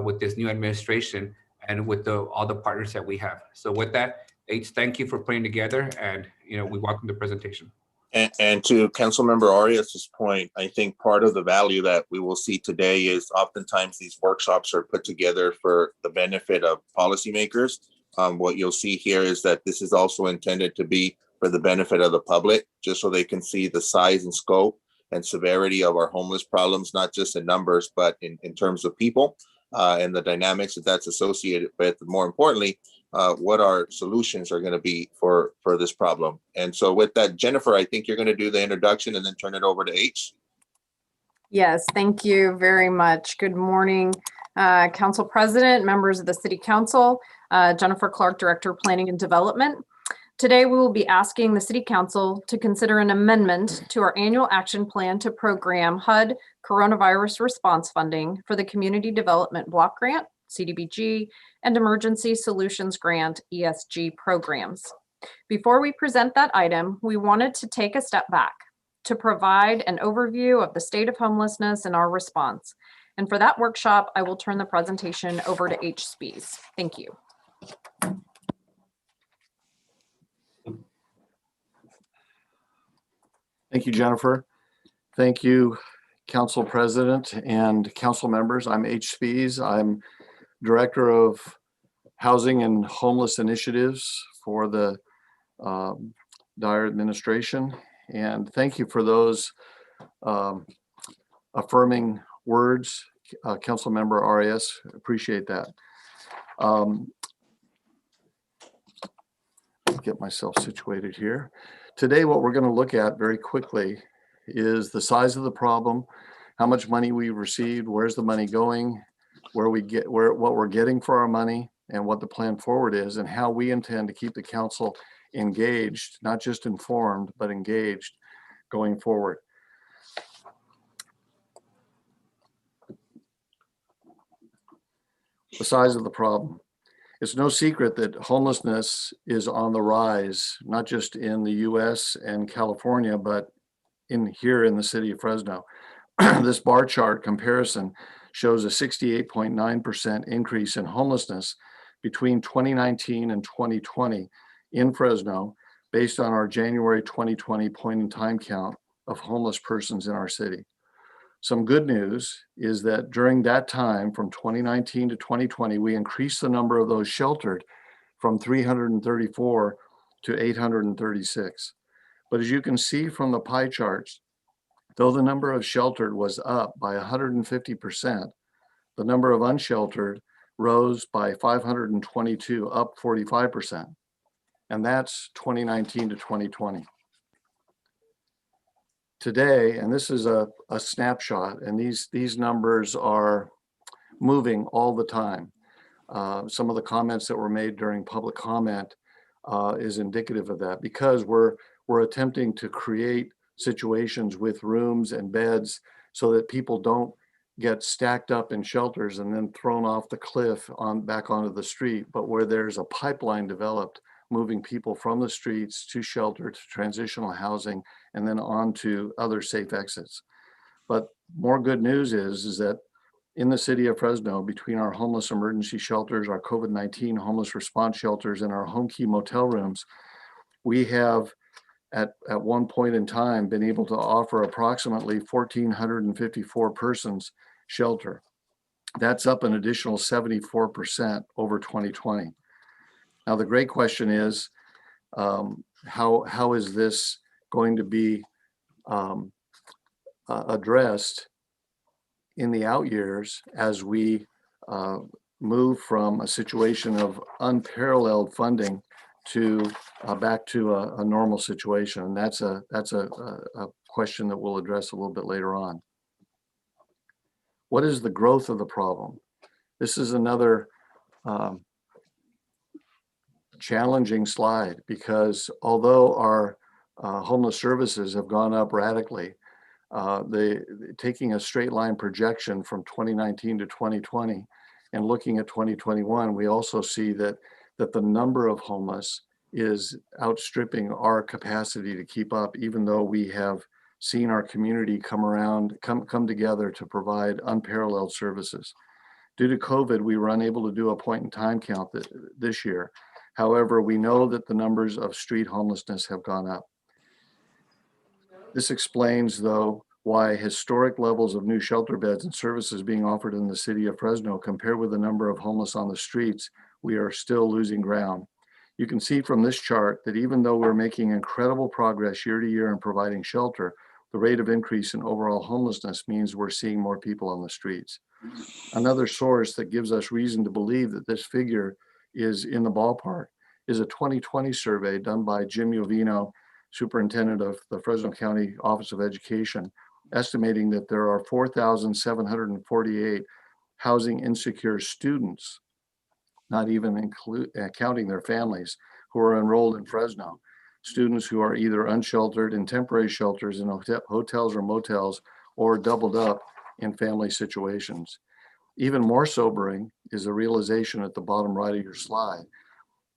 with this new administration and with all the partners that we have. So with that, H, thank you for putting together, and we welcome the presentation. And to Councilmember Arias' point, I think part of the value that we will see today is oftentimes these workshops are put together for the benefit of policymakers. What you'll see here is that this is also intended to be for the benefit of the public, just so they can see the size and scope and severity of our homeless problems, not just in numbers, but in terms of people and the dynamics that's associated with, more importantly, what our solutions are going to be for this problem. And so with that, Jennifer, I think you're going to do the introduction and then turn it over to H. Yes, thank you very much. Good morning, Council President, members of the City Council, Jennifer Clark, Director of Planning and Development. Today, we will be asking the City Council to consider an amendment to our annual action plan to program HUD coronavirus response funding for the Community Development Block Grant, CDBG, and Emergency Solutions Grant, ESG programs. Before we present that item, we wanted to take a step back to provide an overview of the state of homelessness and our response. And for that workshop, I will turn the presentation over to H. Spies. Thank you. Thank you, Jennifer. Thank you, Council President and Council members. I'm H. Spies. I'm Director of Housing and Homeless Initiatives for the Dyer administration. And thank you for those affirming words, Councilmember Arias. Appreciate that. Get myself situated here. Today, what we're going to look at very quickly is the size of the problem, how much money we received, where's the money going, what we're getting for our money, and what the plan forward is and how we intend to keep the council engaged, not just informed, but engaged going forward. The size of the problem. It's no secret that homelessness is on the rise, not just in the US and California, but here in the city of Fresno. This bar chart comparison shows a 68.9% increase in homelessness between 2019 and 2020 in Fresno, based on our January 2020 point in time count of homeless persons in our city. Some good news is that during that time, from 2019 to 2020, we increased the number of those sheltered from 334 to 836. But as you can see from the pie charts, though the number of sheltered was up by 150%, the number of unsheltered rose by 522, up 45%. And that's 2019 to 2020. Today, and this is a snapshot, and these numbers are moving all the time. Some of the comments that were made during public comment is indicative of that, because we're attempting to create situations with rooms and beds so that people don't get stacked up in shelters and then thrown off the cliff back onto the street, but where there's a pipeline developed moving people from the streets to shelter, to transitional housing, and then on to other safe exits. But more good news is that in the city of Fresno, between our homeless emergency shelters, our COVID-19 homeless response shelters, and our home key motel rooms, we have at one point in time been able to offer approximately 1,454 persons shelter. That's up an additional 74% over 2020. Now, the great question is, how is this going to be addressed in the out years as we move from a situation of unparalleled funding to back to a normal situation? And that's a question that we'll address a little bit later on. What is the growth of the problem? This is another challenging slide, because although our homeless services have gone up radically, taking a straight line projection from 2019 to 2020 and looking at 2021, we also see that the number of homeless is outstripping our capacity to keep up, even though we have seen our community come together to provide unparalleled services. Due to COVID, we were unable to do a point in time count this year. However, we know that the numbers of street homelessness have gone up. This explains, though, why historic levels of new shelter beds and services being offered in the city of Fresno, compared with the number of homeless on the streets, we are still losing ground. You can see from this chart that even though we're making incredible progress year to year in providing shelter, the rate of increase in overall homelessness means we're seeing more people on the streets. Another source that gives us reason to believe that this figure is in the ballpark is a 2020 survey done by Jim Iovino, Superintendent of the Fresno County Office of Education, estimating that there are 4,748 housing insecure students, not even counting their families, who are enrolled in Fresno. Students who are either unsheltered in temporary shelters in hotels or motels, or doubled up in family situations. Even more sobering is the realization at the bottom right of your slide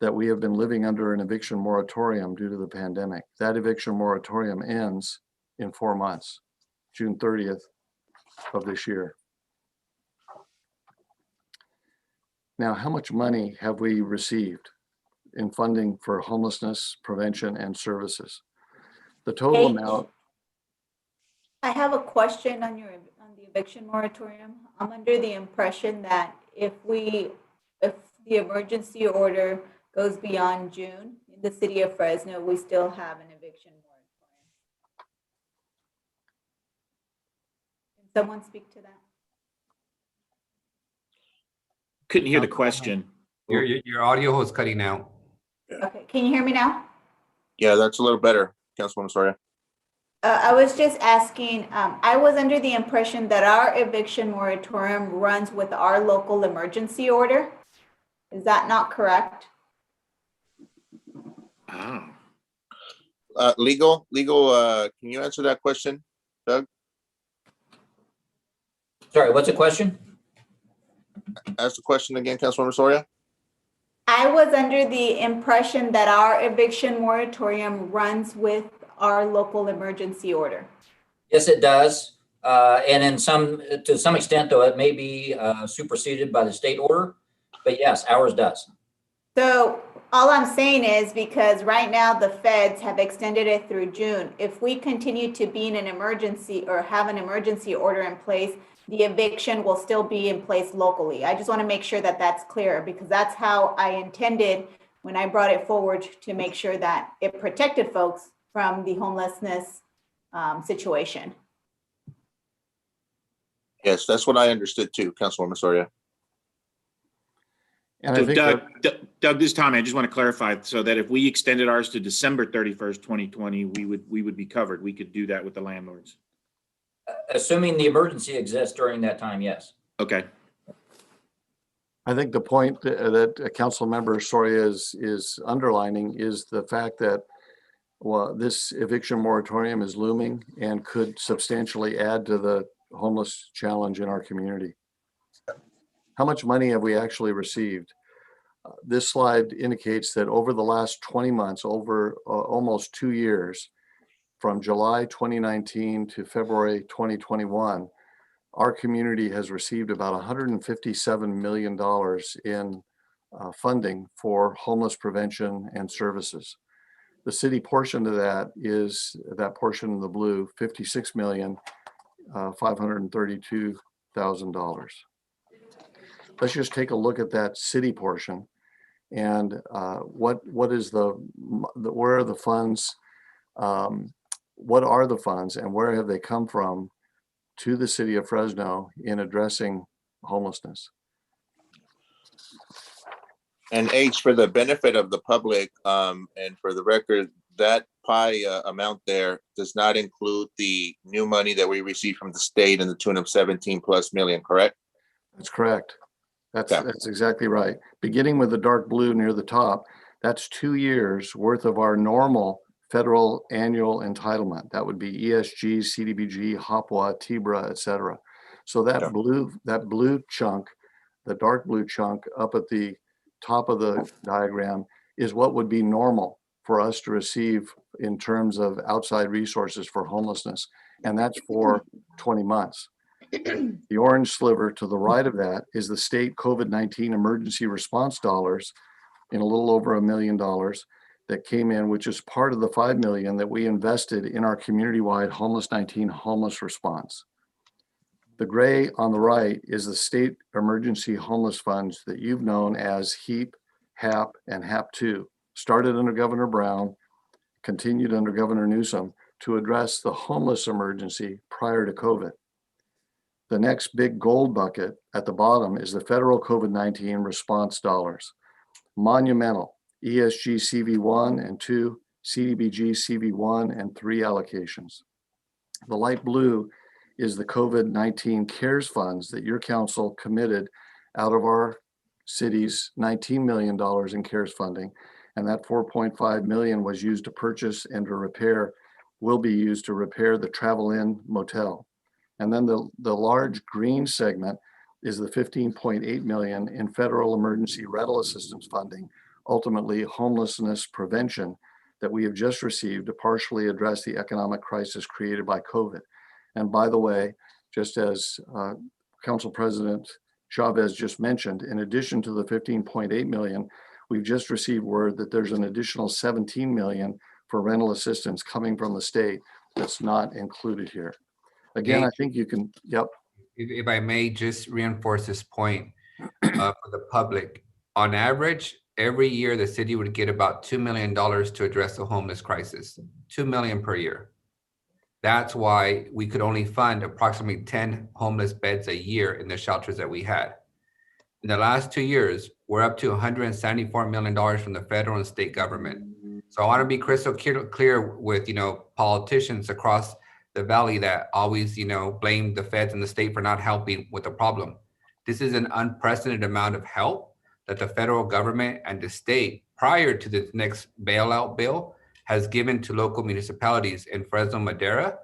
that we have been living under an eviction moratorium due to the pandemic. That eviction moratorium ends in 4 months, June 30th of this year. Now, how much money have we received in funding for homelessness prevention and services? The total amount. I have a question on the eviction moratorium. I'm under the impression that if the emergency order goes beyond June in the city of Fresno, we still have an eviction moratorium. Can someone speak to that? Couldn't hear the question. Your audio was cutting out. Okay, can you hear me now? Yeah, that's a little better, Councilwoman Soria. I was just asking, I was under the impression that our eviction moratorium runs with our local emergency order. Is that not correct? Oh. Legal, can you answer that question, Doug? Sorry, what's the question? Ask the question again, Councilmember Soria. I was under the impression that our eviction moratorium runs with our local emergency order. Yes, it does. And to some extent, though, it may be superseded by the state order. But yes, ours does. So all I'm saying is because right now the feds have extended it through June. If we continue to be in an emergency or have an emergency order in place, the eviction will still be in place locally. I just want to make sure that that's clear because that's how I intended when I brought it forward to make sure that it protected folks from the homelessness situation. Yes, that's what I understood too, Councilwoman Soria. And So I think Doug, this time I just want to clarify so that if we extended ours to December 31st, 2020, we would be covered. We could do that with the landlords. Assuming the emergency exists during that time, yes. Okay. I think the point that Council Member Soria is underlining is the fact that this eviction moratorium is looming and could substantially add to the homeless challenge in our community. How much money have we actually received? This slide indicates that over the last 20 months, over almost 2 years, from July 2019 to February 2021, our community has received about $157 million in funding for homeless prevention and services. The city portion of that is that portion in the blue, $56,532,000. Let's just take a look at that city portion and what is where are the funds? What are the funds and where have they come from to the city of Fresno in addressing homelessness? And H, for the benefit of the public, and for the record, that pie amount there does not include the new money that we received from the state in the tune of 17+ million, correct? That's correct. That's exactly right. Beginning with the dark blue near the top, that's 2 years worth of our normal federal annual entitlement. That would be ESG, CDBG, HOPWA, TBRA, et cetera. So that blue chunk, the dark blue chunk up at the top of the diagram is what would be normal for us to receive in terms of outside resources for homelessness. And that's for 20 months. The orange sliver to the right of that is the state COVID-19 emergency response dollars in a little over $1 million that came in, which is part of the 5 million that we invested in our community-wide Homeless-19 homeless response. The gray on the right is the state emergency homeless funds that you've known as HEAP, HAP, and HAP2, started under Governor Brown, continued under Governor Newsom to address the homeless emergency prior to COVID. The next big gold bucket at the bottom is the federal COVID-19 response dollars. Monumental, ESG CV1 and 2, CDBG CV1 and 3 allocations. The light blue is the COVID-19 CARES funds that your council committed out of our city's $19 million in CARES funding. And that 4.5 million was used to purchase and to repair, will be used to repair the Travel Inn motel. And then the large green segment is the 15.8 million in federal emergency rental assistance funding, ultimately homelessness prevention, that we have just received to partially address the economic crisis created by COVID. And by the way, just as Council President Chavez just mentioned, in addition to the 15.8 million, we've just received word that there's an additional 17 million for rental assistance coming from the state that's not included here. Again, I think you can, yep. If I may just reinforce this point for the public, on average, every year the city would get about $2 million to address the homeless crisis, 2 million per year. That's why we could only fund approximately 10 homeless beds a year in the shelters that we had. In the last 2 years, we're up to $174 million from the federal and state government. So I want to be crystal clear with, politicians across the valley that always, blame the feds and the state for not helping with the problem. This is an unprecedented amount of help that the federal government and the state, prior to the next bailout bill, has given to local municipalities in Fresno, Madera.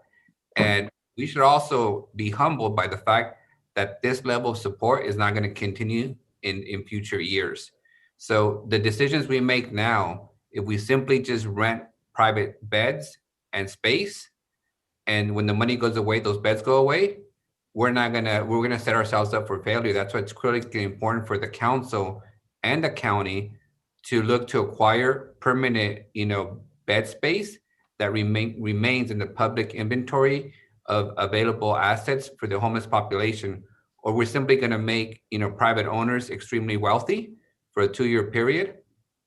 And we should also be humbled by the fact that this level of support is not going to continue in future years. So the decisions we make now, if we simply just rent private beds and space, and when the money goes away, those beds go away, we're gonna set ourselves up for failure. That's why it's critically important for the council and the county to look to acquire permanent, bed space that remains in the public inventory of available assets for the homeless population, or we're simply going to make private owners extremely wealthy for a 2-year period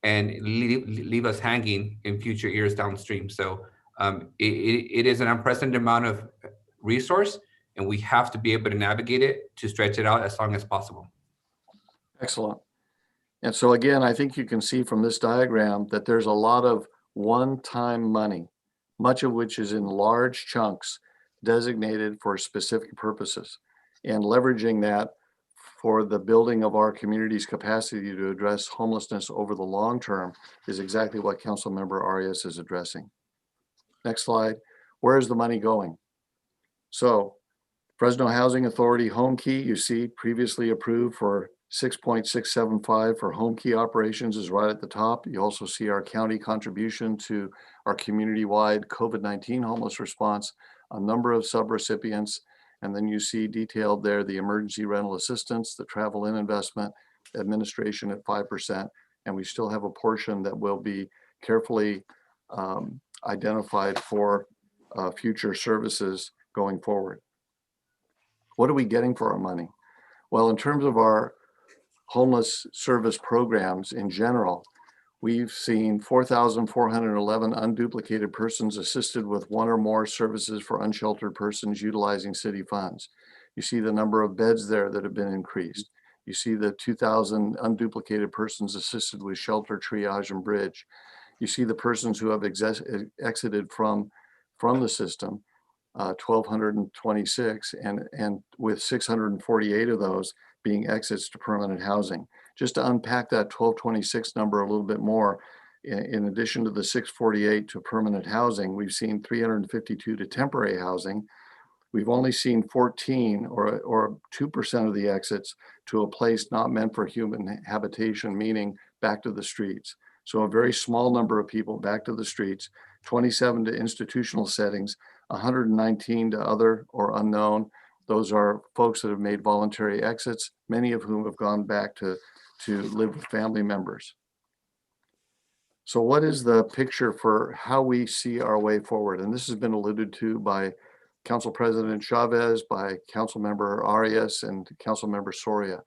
and leave us hanging in future years downstream. So it is an unprecedented amount of resource, and we have to be able to navigate it to stretch it out as long as possible. Excellent. And so again, I think you can see from this diagram that there's a lot of one-time money, much of which is in large chunks designated for specific purposes, and leveraging that for the building of our community's capacity to address homelessness over the long term is exactly what Councilmember Arias is addressing. Next slide. Where is the money going? So Fresno Housing Authority Home Key, you see previously approved for 6.675 for home key operations is right at the top. You also see our county contribution to our community-wide COVID-19 homeless response, a number of subrecipients, and then you see detailed there the emergency rental assistance, the travel in investment, administration at 5%, and we still have a portion that will be carefully identified for future services going forward. What are we getting for our money? Well, in terms of our homeless service programs in general, we've seen 4,411 unduplicated persons assisted with one or more services for unsheltered persons utilizing city funds. You see the number of beds there that have been increased. You see the 2,000 unduplicated persons assisted with shelter, triage, and bridge. You see the persons who have exited from the system, 1,226, and with 648 of those being exits to permanent housing. Just to unpack that 1226 number a little bit more, in addition to the 648 to permanent housing, we've seen 352 to temporary housing. We've only seen 14 or 2% of the exits to a place not meant for human habitation, meaning back to the streets. So a very small number of people back to the streets, 27 to institutional settings, 119 to other or unknown. Those are folks that have made voluntary exits, many of whom have gone back to live with family members. So what is the picture for how we see our way forward? And this has been alluded to by Council President Chavez, by Councilmember Arias, and Councilmember Soria.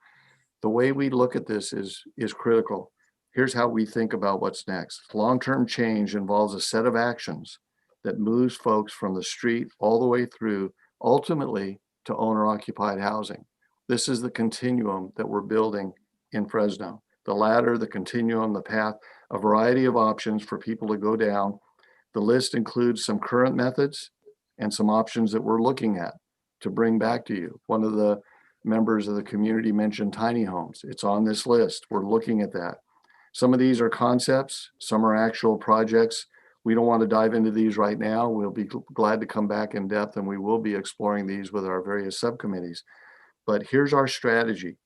The way we look at this is critical. Here's how we think about what's next. Long-term change involves a set of actions that moves folks from the street all the way through, ultimately, to owner-occupied housing. This is the continuum that we're building in Fresno. The ladder, the continuum, the path, a variety of options for people to go down. The list includes some current methods and some options that we're looking at to bring back to you. One of the members of the community mentioned tiny homes. It's on this list. We're looking at that. Some of these are concepts, some are actual projects. We don't want to dive into these right now. We'll be glad to come back in depth, and we will be exploring these with our various subcommittees. But here's our strategy,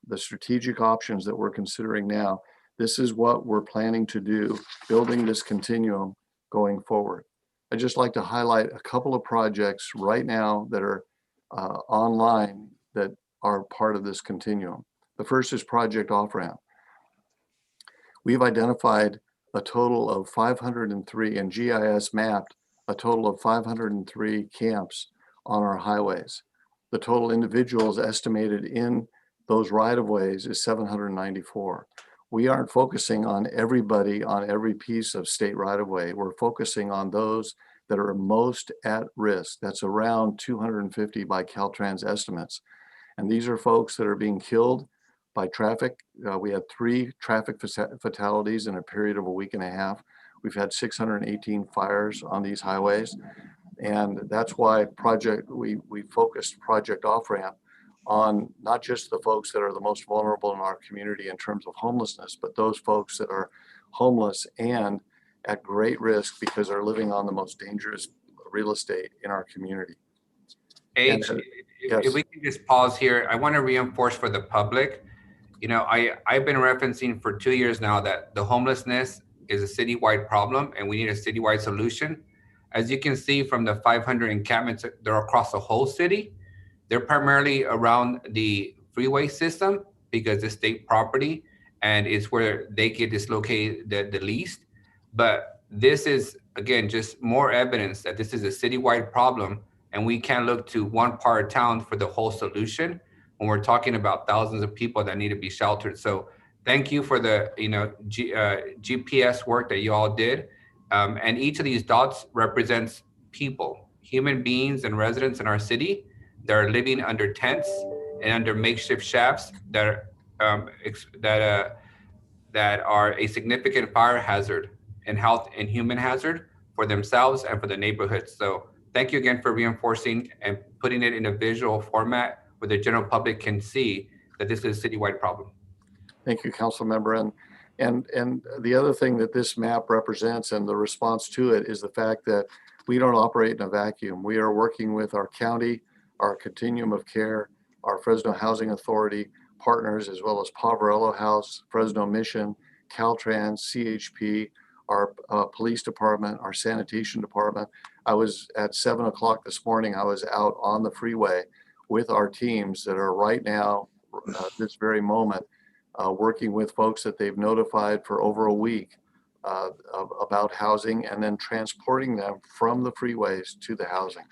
the strategic options that we're considering now. This is what we're planning to do, building this continuum going forward. I'd just like to highlight a couple of projects right now that are online that are part of this continuum. The first is Project Off-Ramp. We've identified a total of 503 and GIS mapped a total of 503 camps on our highways. The total individuals estimated in those right-of-ways is 794. We aren't focusing on everybody on every piece of state right-of-way. We're focusing on those that are most at risk. That's around 250 by Caltrans estimates. And these are folks that are being killed by traffic. We had 3 traffic fatalities in a period of a week and a half. We've had 618 fires on these highways. And that's why we focused Project Off-Ramp on not just the folks that are the most vulnerable in our community in terms of homelessness, but those folks that are homeless and at great risk because they're living on the most dangerous real estate in our community. H, And, if we can just pause here, I want to reinforce for the public, you know, I've been referencing for 2 years now that the homelessness is a citywide problem and we need a citywide solution. As you can see from the 500 encampments that are across the whole city, they're primarily around the freeway system because it's state property and it's where they get dislocated the least. But this is, again, just more evidence that this is a citywide problem and we can't look to one part of town for the whole solution when we're talking about thousands of people that need to be sheltered. So thank you for the GPS work that you all did. And each of these dots represents people, human beings and residents in our city that are living under tents and under makeshift shafts that are a significant fire hazard and health and human hazard for themselves and for the neighborhoods. So thank you again for reinforcing and putting it in a visual format where the general public can see that this is a citywide problem. Thank you, Council Member. And the other thing that this map represents and the response to it is the fact that we don't operate in a vacuum. We are working with our county, our continuum of care, our Fresno Housing Authority partners, as well as Poverello House, Fresno Mission, Caltrans, CHP, our police department, our sanitation department. I was at 7 o'clock this morning, I was out on the freeway with our teams that are right now, this very moment, working with folks that they've notified for over a week about housing and then transporting them from the freeways to the housing.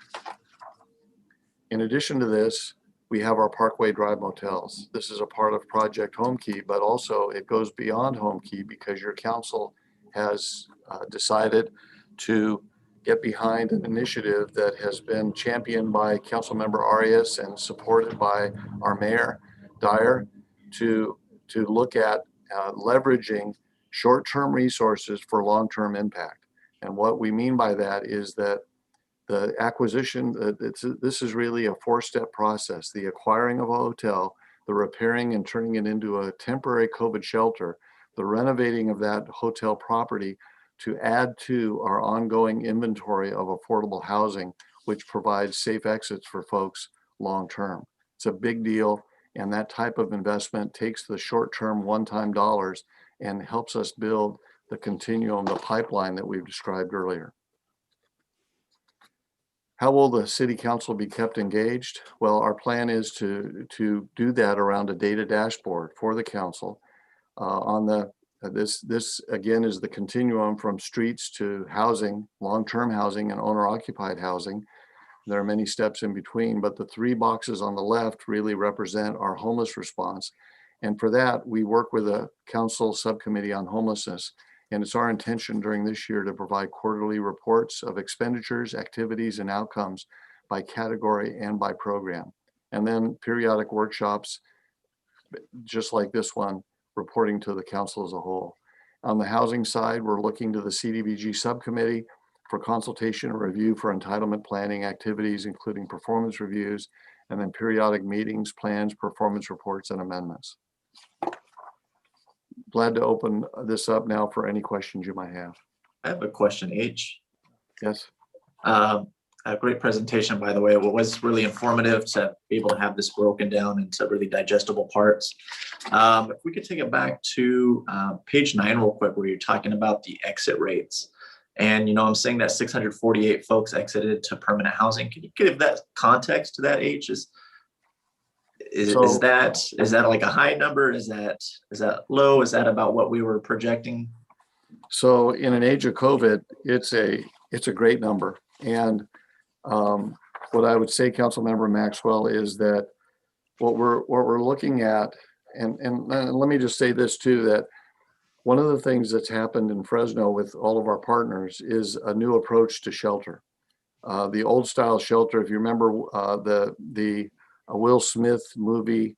In addition to this, we have our Parkway Drive motels. This is a part of Project Home Key, but also it goes beyond Home Key because your council has decided to get behind an initiative that has been championed by Councilmember Arias and supported by our Mayor Dyer to look at leveraging short-term resources for long-term impact. And what we mean by that is that the acquisition, this is really a four-step process: the acquiring of a hotel, the repairing and turning it into a temporary COVID shelter, the renovating of that hotel property to add to our ongoing inventory of affordable housing, which provides safe exits for folks long-term. It's a big deal. And that type of investment takes the short-term one-time dollars and helps us build the continuum, the pipeline that we've described earlier. How will the City Council be kept engaged? Well, our plan is to do that around a data dashboard for the council. This again is the continuum from streets to housing, long-term housing and owner-occupied housing. There are many steps in between, but the three boxes on the left really represent our homeless response. And for that, we work with a council subcommittee on homelessness. And it's our intention during this year to provide quarterly reports of expenditures, activities, and outcomes by category and by program. And then periodic workshops, just like this one, reporting to the council as a whole. On the housing side, we're looking to the CDBG subcommittee for consultation and review for entitlement planning activities, including performance reviews, and then periodic meetings, plans, performance reports, and amendments. Glad to open this up now for any questions you might have. I have a question, H. Yes. A great presentation, by the way. It was really informative to be able to have this broken down into really digestible parts. If we could take it back to page 9 real quick, where you're talking about the exit rates. And, you know, I'm saying that 648 folks exited to permanent housing. Can you give that context to that, H? Is that like a high number? Is that low? Is that about what we were projecting? So in an age of COVID, it's a great number. And what I would say, Councilmember Maxwell, is that what we're looking at, and let me just say this too, that one of the things that's happened in Fresno with all of our partners is a new approach to shelter. The old style shelter, if you remember the Will Smith movie,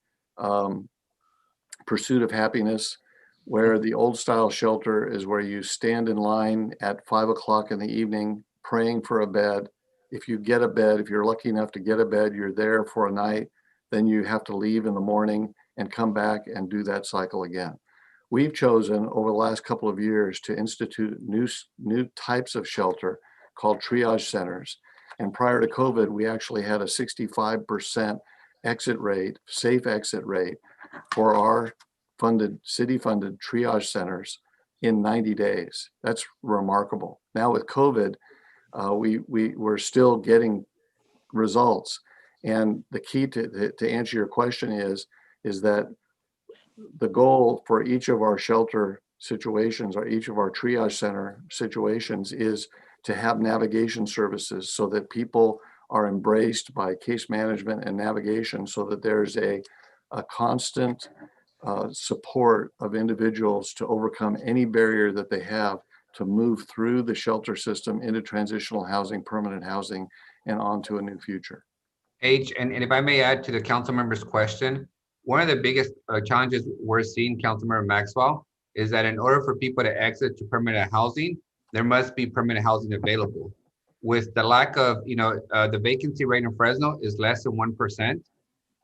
Pursuit of Happiness, where the old style shelter is where you stand in line at 5 o'clock in the evening, praying for a bed. If you get a bed, if you're lucky enough to get a bed, you're there for a night. then you have to leave in the morning and come back and do that cycle again. We've chosen over the last couple of years to institute new types of shelter called triage centers. And prior to COVID, we actually had a 65% exit rate, safe exit rate for our city-funded triage centers in 90 days. That's remarkable. Now with COVID, we're still getting results. And the key to answer your question is that the goal for each of our shelter situations or each of our triage center situations is to have navigation services so that people are embraced by case management and navigation, so that there's a constant support of individuals to overcome any barrier that they have to move through the shelter system into transitional housing, permanent housing, and onto a new future. H, and if I may add to the council member's question, one of the biggest challenges we're seeing, Councilmember Maxwell, is that in order for people to exit to permanent housing, there must be permanent housing available. With the lack of, the vacancy rate in Fresno is less than 1%.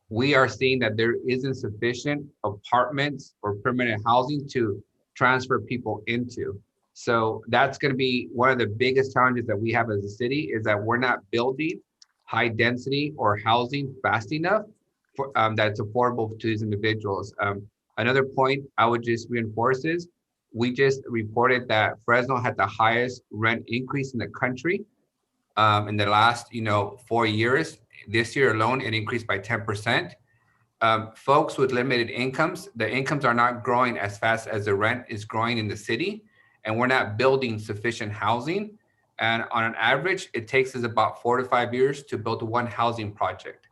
We are seeing that there isn't sufficient apartments or permanent housing to transfer people into. So that's going to be one of the biggest challenges that we have as a city, is that we're not building high density or housing fast enough for, that's affordable to these individuals. Another point I would just reinforce is, we just reported that Fresno had the highest rent increase in the country in the last 4 years. This year alone, it increased by 10%. Folks with limited incomes, the incomes are not growing as fast as the rent is growing in the city, and we're not building sufficient housing. And on an average, it takes us about 4 to 5 years to build one housing project.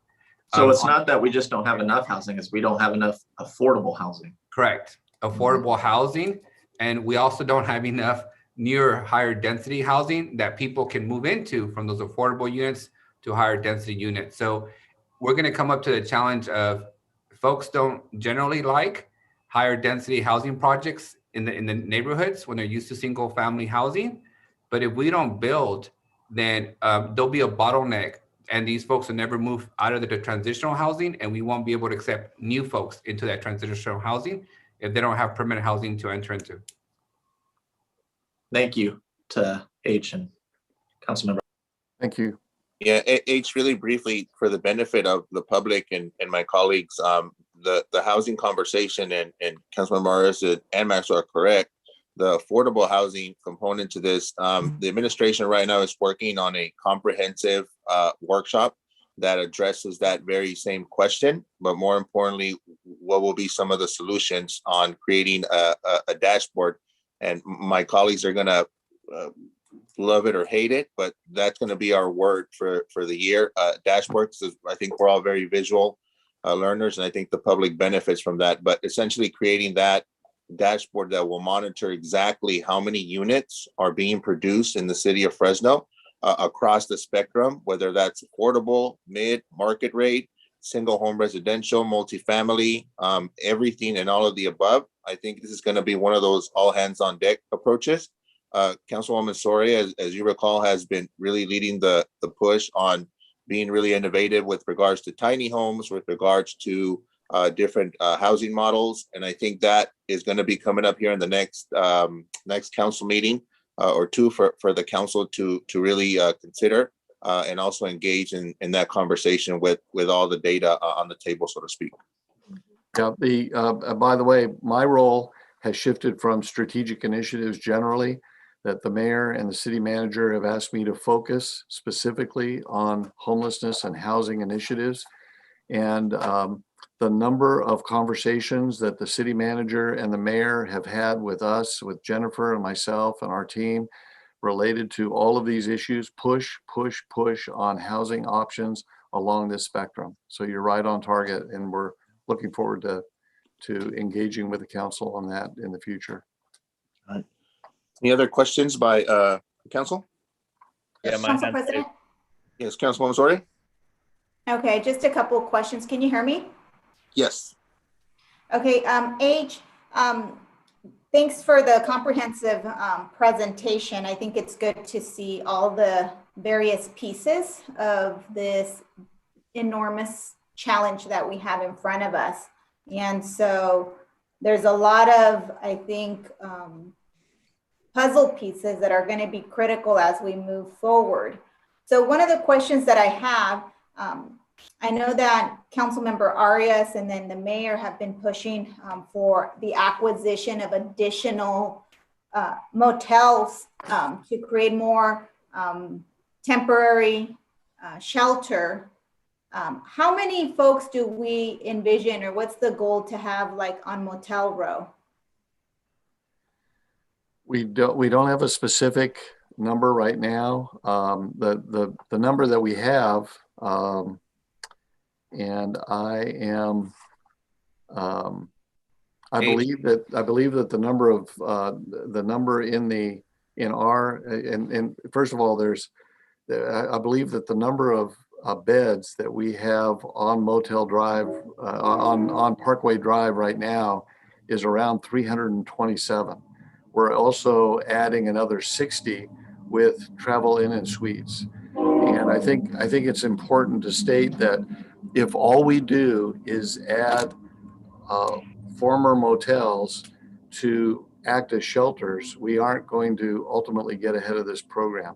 So it's not that we just don't have enough housing, it's we don't have enough affordable housing. Correct. Affordable housing. And we also don't have enough near higher density housing that people can move into from those affordable units to higher density units. So we're going to come up to the challenge of, folks don't generally like higher density housing projects in the neighborhoods when they're used to single family housing. But if we don't build, then there'll be a bottleneck, and these folks will never move out of the transitional housing, and we won't be able to accept new folks into that transitional housing if they don't have permanent housing to enter into. Thank you to H and Councilmember. Thank you. Yeah, H, really briefly, for the benefit of the public and my colleagues, the housing conversation and Councilmember Morris and Maxwell are correct. The affordable housing component to this, the administration right now is working on a comprehensive workshop that addresses that very same question, but more importantly, what will be some of the solutions on creating a dashboard. And my colleagues are gonna love it or hate it, but that's gonna be our word for the year. Dashboards, I think we're all very visual learners, and I think the public benefits from that, but essentially creating that dashboard that will monitor exactly how many units are being produced in the city of Fresno across the spectrum, whether that's affordable, mid, market rate, single home residential, multifamily, everything and all of the above. I think this is going to be one of those all hands on deck approaches. Councilwoman Soria, as you recall, has been really leading the push on being really innovative with regards to tiny homes, with regards to different housing models. And I think that is going to be coming up here in the next council meeting or two for the council to really consider and also engage in that conversation with all the data on the table, so to speak. Yeah, by the way, my role has shifted from strategic initiatives generally, that the mayor and the city manager have asked me to focus specifically on homelessness and housing initiatives. And the number of conversations that the city manager and the mayor have had with us, with Jennifer and myself and our team, related to all of these issues, push on housing options along this spectrum. So you're right on target, and we're looking forward to engaging with the council on that in the future. All right. Any other questions by council? Yeah, Council President? Yes, Councilwoman Soria? Okay, just a couple of questions. Can you hear me? Yes. Okay, H, thanks for the comprehensive presentation. I think it's good to see all the various pieces of this enormous challenge that we have in front of us. And so there's a lot of, I think, puzzle pieces that are going to be critical as we move forward. So one of the questions that I have, I know that Councilmember Arias and then the mayor have been pushing for the acquisition of additional motels to create more temporary shelter. How many folks do we envision, or what's the goal to have like on Motel Row? We don't have a specific number right now. The number that we have, and I am, I believe that the number of and first of all, I believe that the number of beds that we have on Motel Drive, on Parkway Drive right now is around 327. We're also adding another 60 with travel in and suites. And I think it's important to state that if all we do is add former motels to act as shelters, we aren't going to ultimately get ahead of this program.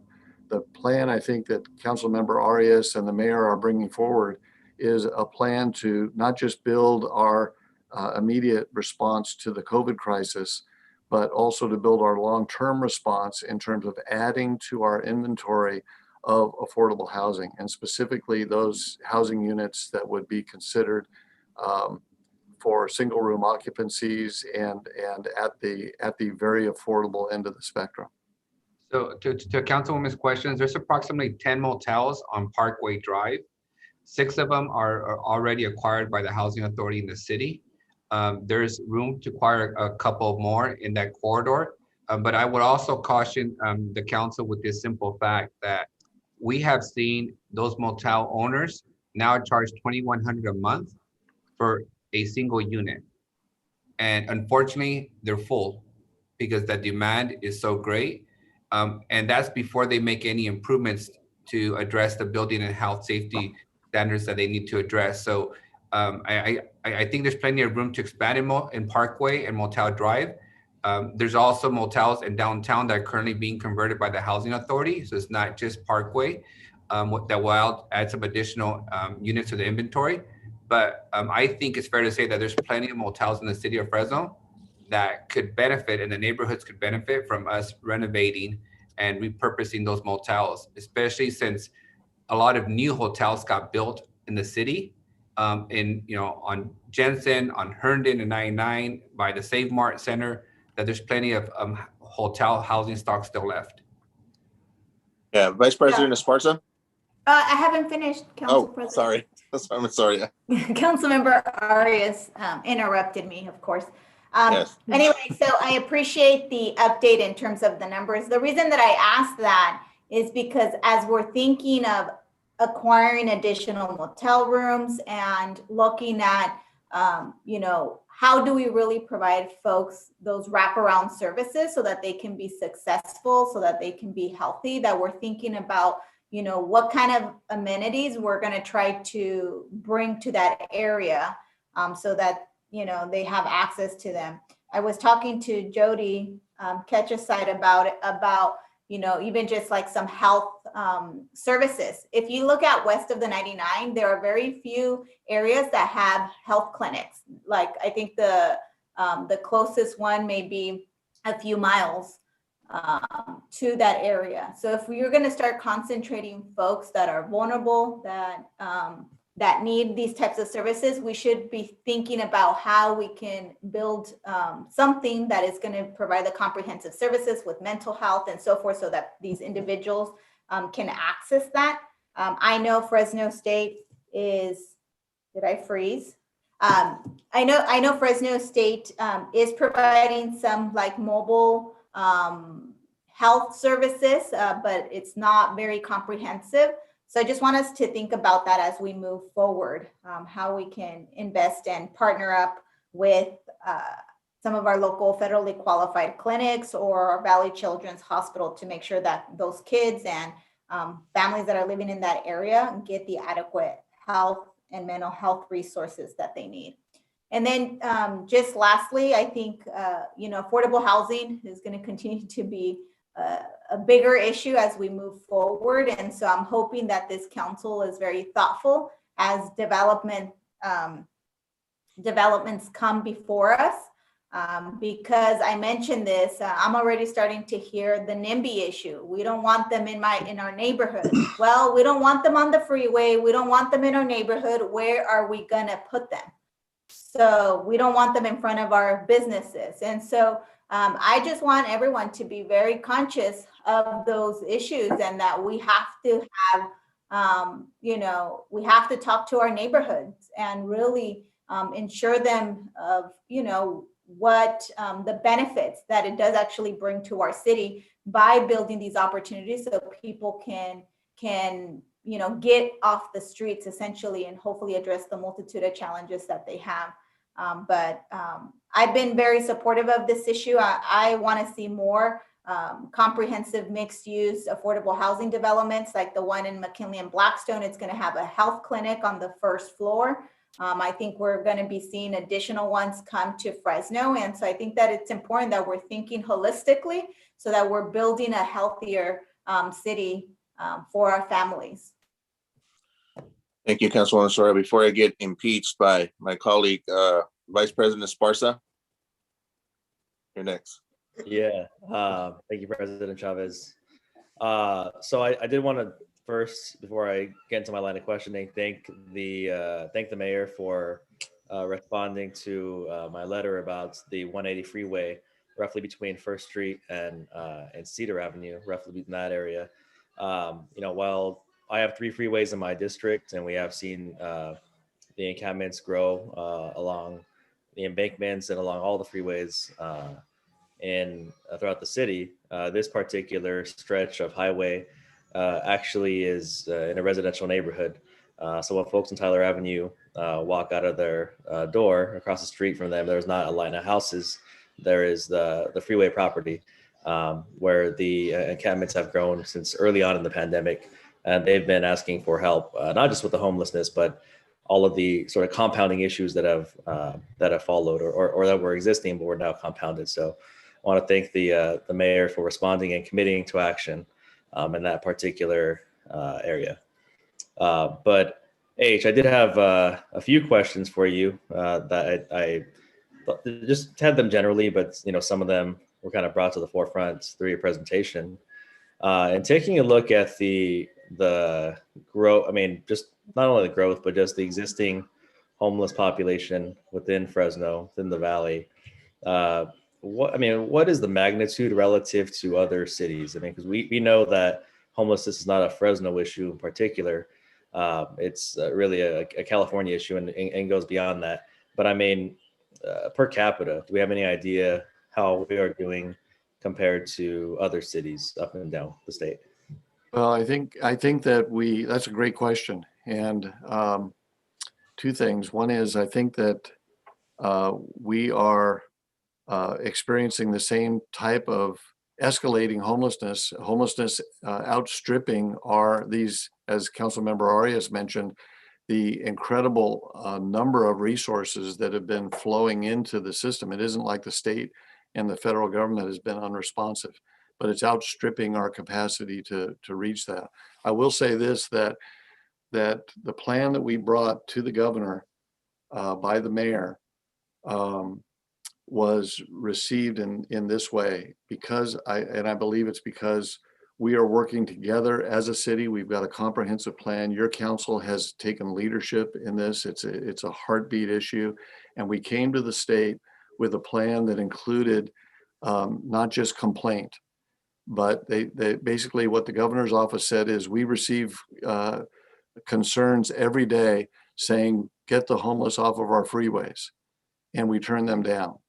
The plan I think that Councilmember Arias and the mayor are bringing forward is a plan to not just build our immediate response to the COVID crisis, but also to build our long-term response in terms of adding to our inventory of affordable housing, and specifically those housing units that would be considered for single room occupancies and at the very affordable end of the spectrum. So to Councilwoman's questions, there's approximately 10 motels on Parkway Drive. 6 of them are already acquired by the Housing Authority in the city. There's room to acquire a couple more in that corridor. But I would also caution the council with this simple fact that we have seen those motel owners now charge $2,100 a month for a single unit. And unfortunately, they're full because the demand is so great. And that's before they make any improvements to address the building and health safety standards that they need to address. So I think there's plenty of room to expand in Parkway and Motel Drive. There's also motels in downtown that are currently being converted by the Housing Authority. So it's not just Parkway that will add some additional units to the inventory. But I think it's fair to say that there's plenty of motels in the city of Fresno that could benefit, and the neighborhoods could benefit from us renovating and repurposing those motels, especially since a lot of new hotels got built in the city, on Jensen, on Herndon and 99 by the Save Mart Center, that there's plenty of hotel housing stock still left. Yeah, Vice President Esparza? I haven't finished, Council President. Sorry. I'm sorry. Councilmember Arias interrupted me, of course. Yes. Anyway, so I appreciate the update in terms of the numbers. The reason that I asked that is because as we're thinking of acquiring additional motel rooms and looking at, how do we really provide folks those wraparound services so that they can be successful, so that they can be healthy, that we're thinking about, what kind of amenities we're going to try to bring to that area so that they have access to them. I was talking to Jody Ketcheside about even just like some health services. If you look at west of the 99, there are very few areas that have health clinics. Like I think the closest one may be a few miles to that area. So if we're going to start concentrating folks that are vulnerable, that need these types of services, we should be thinking about how we can build something that is going to provide the comprehensive services with mental health and so forth, so that these individuals can access that. I know Fresno State is, did I freeze? I know Fresno State is providing some like mobile health services, but it's not very comprehensive. So I just want us to think about that as we move forward, how we can invest and partner up with some of our local federally qualified clinics or our Valley Children's Hospital to make sure that those kids and families that are living in that area get the adequate health and mental health resources that they need. And then just lastly, I think, affordable housing is going to continue to be a bigger issue as we move forward. And so I'm hoping that this council is very thoughtful as developments come before us. Because I mentioned this, I'm already starting to hear the NIMBY issue. We don't want them in our neighborhood. Well, we don't want them on the freeway. We don't want them in our neighborhood. Where are we gonna put them? So we don't want them in front of our businesses. And so I just want everyone to be very conscious of those issues, and that we have to have, we have to talk to our neighborhoods and really ensure them of, what the benefits that it does actually bring to our city by building these opportunities so people can get off the streets essentially, and hopefully address the multitude of challenges that they have. But I've been very supportive of this issue. I want to see more comprehensive mixed use affordable housing developments like the one in McKinley and Blackstone. It's going to have a health clinic on the first floor. I think we're going to be seeing additional ones come to Fresno. And so I think that it's important that we're thinking holistically so that we're building a healthier city for our families. Thank you, Councilwoman Sora. Before I get impeached by my colleague, Vice President Esparza, you're next. Yeah, thank you, President Chavez. So I did want to first, before I get into my line of questioning, thank the mayor for responding to my letter about the 180 freeway, roughly between First Street and Cedar Avenue, roughly in that area. While I have 3 freeways in my district, and we have seen the encampments grow along the embankments and along all the freeways throughout the city. This particular stretch of highway actually is in a residential neighborhood. So when folks on Tyler Avenue walk out of their door, across the street from them, there's not a line of houses. There is the freeway property where the encampments have grown since early on in the pandemic. And they've been asking for help, not just with the homelessness, but all of the sort of compounding issues that have followed or that were existing, but were now compounded. So I want to thank the mayor for responding and committing to action in that particular area. But H, I did have a few questions for you that I just had them generally, but some of them were kind of brought to the forefront through your presentation. And taking a look at the growth, just not only the growth, but just the existing homeless population within Fresno, within the valley. What is the magnitude relative to other cities? Because we know that homelessness is not a Fresno issue in particular. It's really a California issue and goes beyond that. But per capita, do we have any idea how we are doing compared to other cities up and down the state? Well, I think that that's a great question. And 2 things. One is, I think that we are experiencing the same type of escalating homelessness outstripping these, as Councilmember Arias mentioned, the incredible number of resources that have been flowing into the system. It isn't like the state and the federal government has been unresponsive, but it's outstripping our capacity to reach that. I will say this, that the plan that we brought to the governor by the mayor was received in this way, because I believe it's because we are working together as a city. We've got a comprehensive plan. Your council has taken leadership in this. It's a heartbeat issue. And we came to the state with a plan that included not just complaint, but they basically, what the governor's office said is, we receive concerns every day saying, get the homeless off of our freeways, and we turn them down.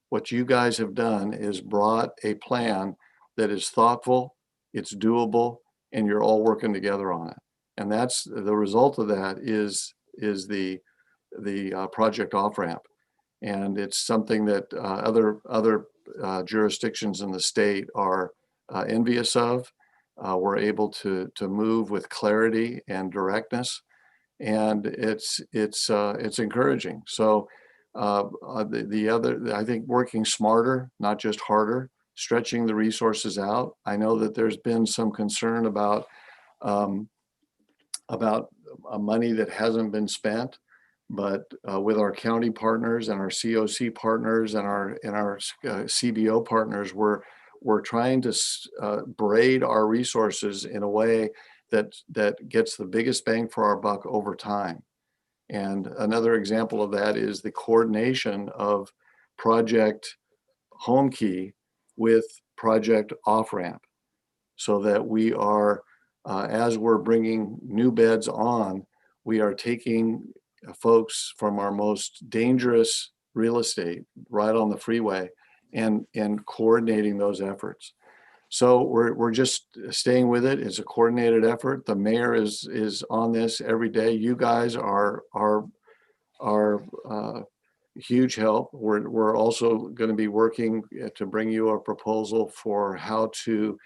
What you guys have done is brought a plan that is thoughtful, it's doable, and you're all working together on it. And that's the result of that is the project off-ramp. And it's something that other jurisdictions in the state are envious of. We're able to move with clarity and directness. and it's encouraging. So the other, I think, working smarter, not just harder, stretching the resources out. I know that there's been some concern about money that hasn't been spent, but with our county partners and our COC partners and our CBO partners, we're trying to braid our resources in a way that gets the biggest bang for our buck over time. And another example of that is the coordination of Project Home Key with Project Off Ramp, so that we are, as we're bringing new beds on, we are taking folks from our most dangerous real estate right on the freeway and coordinating those efforts. So we're just staying with it. It's a coordinated effort. The mayor is on this every day. You guys are huge help. We're also going to be working to bring you a proposal for how to,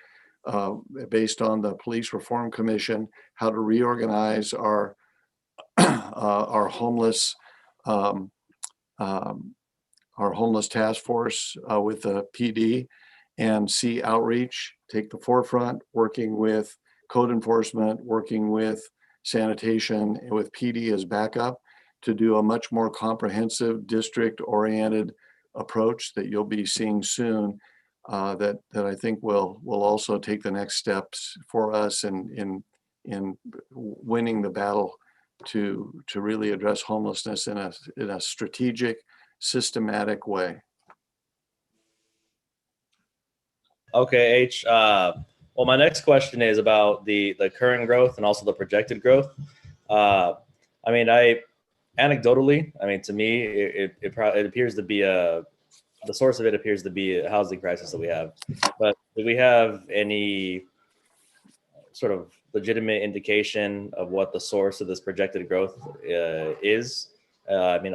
based on the Police Reform Commission, how to reorganize our homeless task force with the PD, and see outreach take the forefront, working with code enforcement, working with sanitation, and with PD as backup to do a much more comprehensive district-oriented approach that you'll be seeing soon. That I think will also take the next steps for us in winning the battle to really address homelessness in a strategic, systematic way. Okay, H. Well, my next question is about the current growth and also the projected growth. I mean, anecdotally, I mean, to me, it appears to be the source of it appears to be a housing crisis that we have. But do we have any sort of legitimate indication of what the source of this projected growth is? I mean,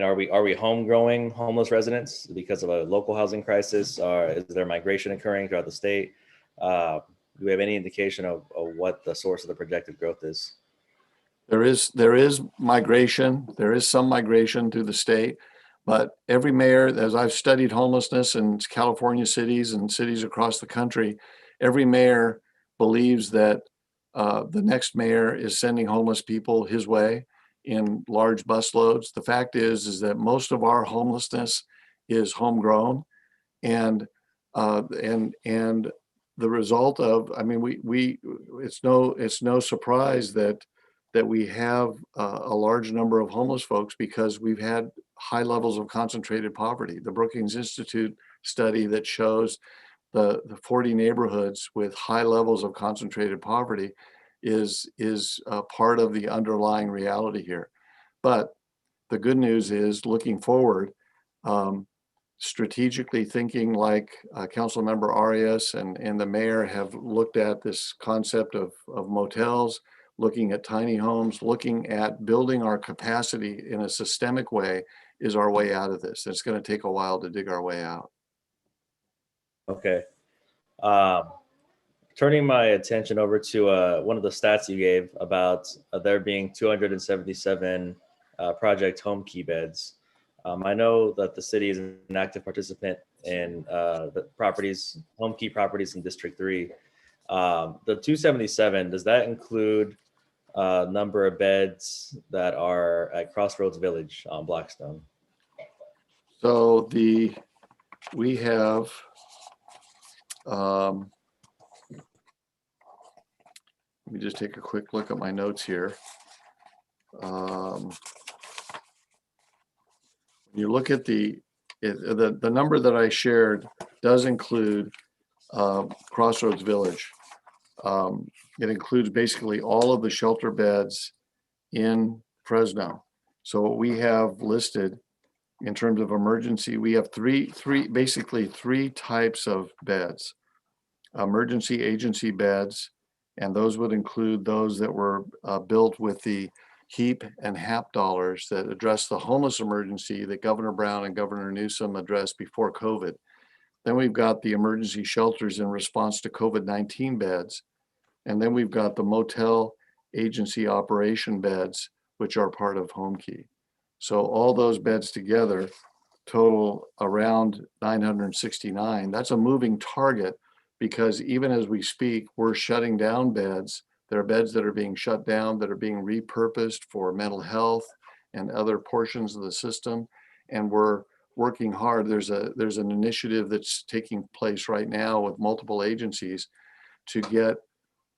are we home growing homeless residents because of a local housing crisis, or is there migration occurring throughout the state? Do we have any indication of what the source of the projected growth is? There is migration. There is some migration through the state, but every mayor, as I've studied homelessness in California cities and cities across the country, every mayor believes that the next mayor is sending homeless people his way in large bus loads. The fact is that most of our homelessness is homegrown, and the result of, I mean, it's no surprise that we have a large number of homeless folks because we've had high levels of concentrated poverty. The Brookings Institute study that shows the 40 neighborhoods with high levels of concentrated poverty is part of the underlying reality here. But the good news is, looking forward, strategically thinking like Councilmember Arias and the mayor have looked at this concept of motels, looking at tiny homes, looking at building our capacity in a systemic way is our way out of this. It's going to take a while to dig our way out. Okay. Turning my attention over to one of the stats you gave about there being 277 Project Home Key beds. I know that the city is an active participant in the Home Key properties in District 3. The 277, does that include number of beds that are at Crossroads Village on Blackstone? So we have let me just take a quick look at my notes here. You look at the number that I shared does include Crossroads Village. It includes basically all of the shelter beds in Fresno. So what we have listed in terms of emergency, we have basically three types of beds. Emergency agency beds, and those would include those that were built with the HEAP and HAP dollars that address the homeless emergency that Governor Brown and Governor Newsom addressed before COVID. Then we've got the emergency shelters in response to COVID-19 beds. And then we've got the motel agency operation beds, which are part of Home Key. So all those beds together total around 969. That's a moving target because even as we speak, we're shutting down beds. There are beds that are being shut down that are being repurposed for mental health and other portions of the system. And we're working hard. There's an initiative that's taking place right now with multiple agencies to get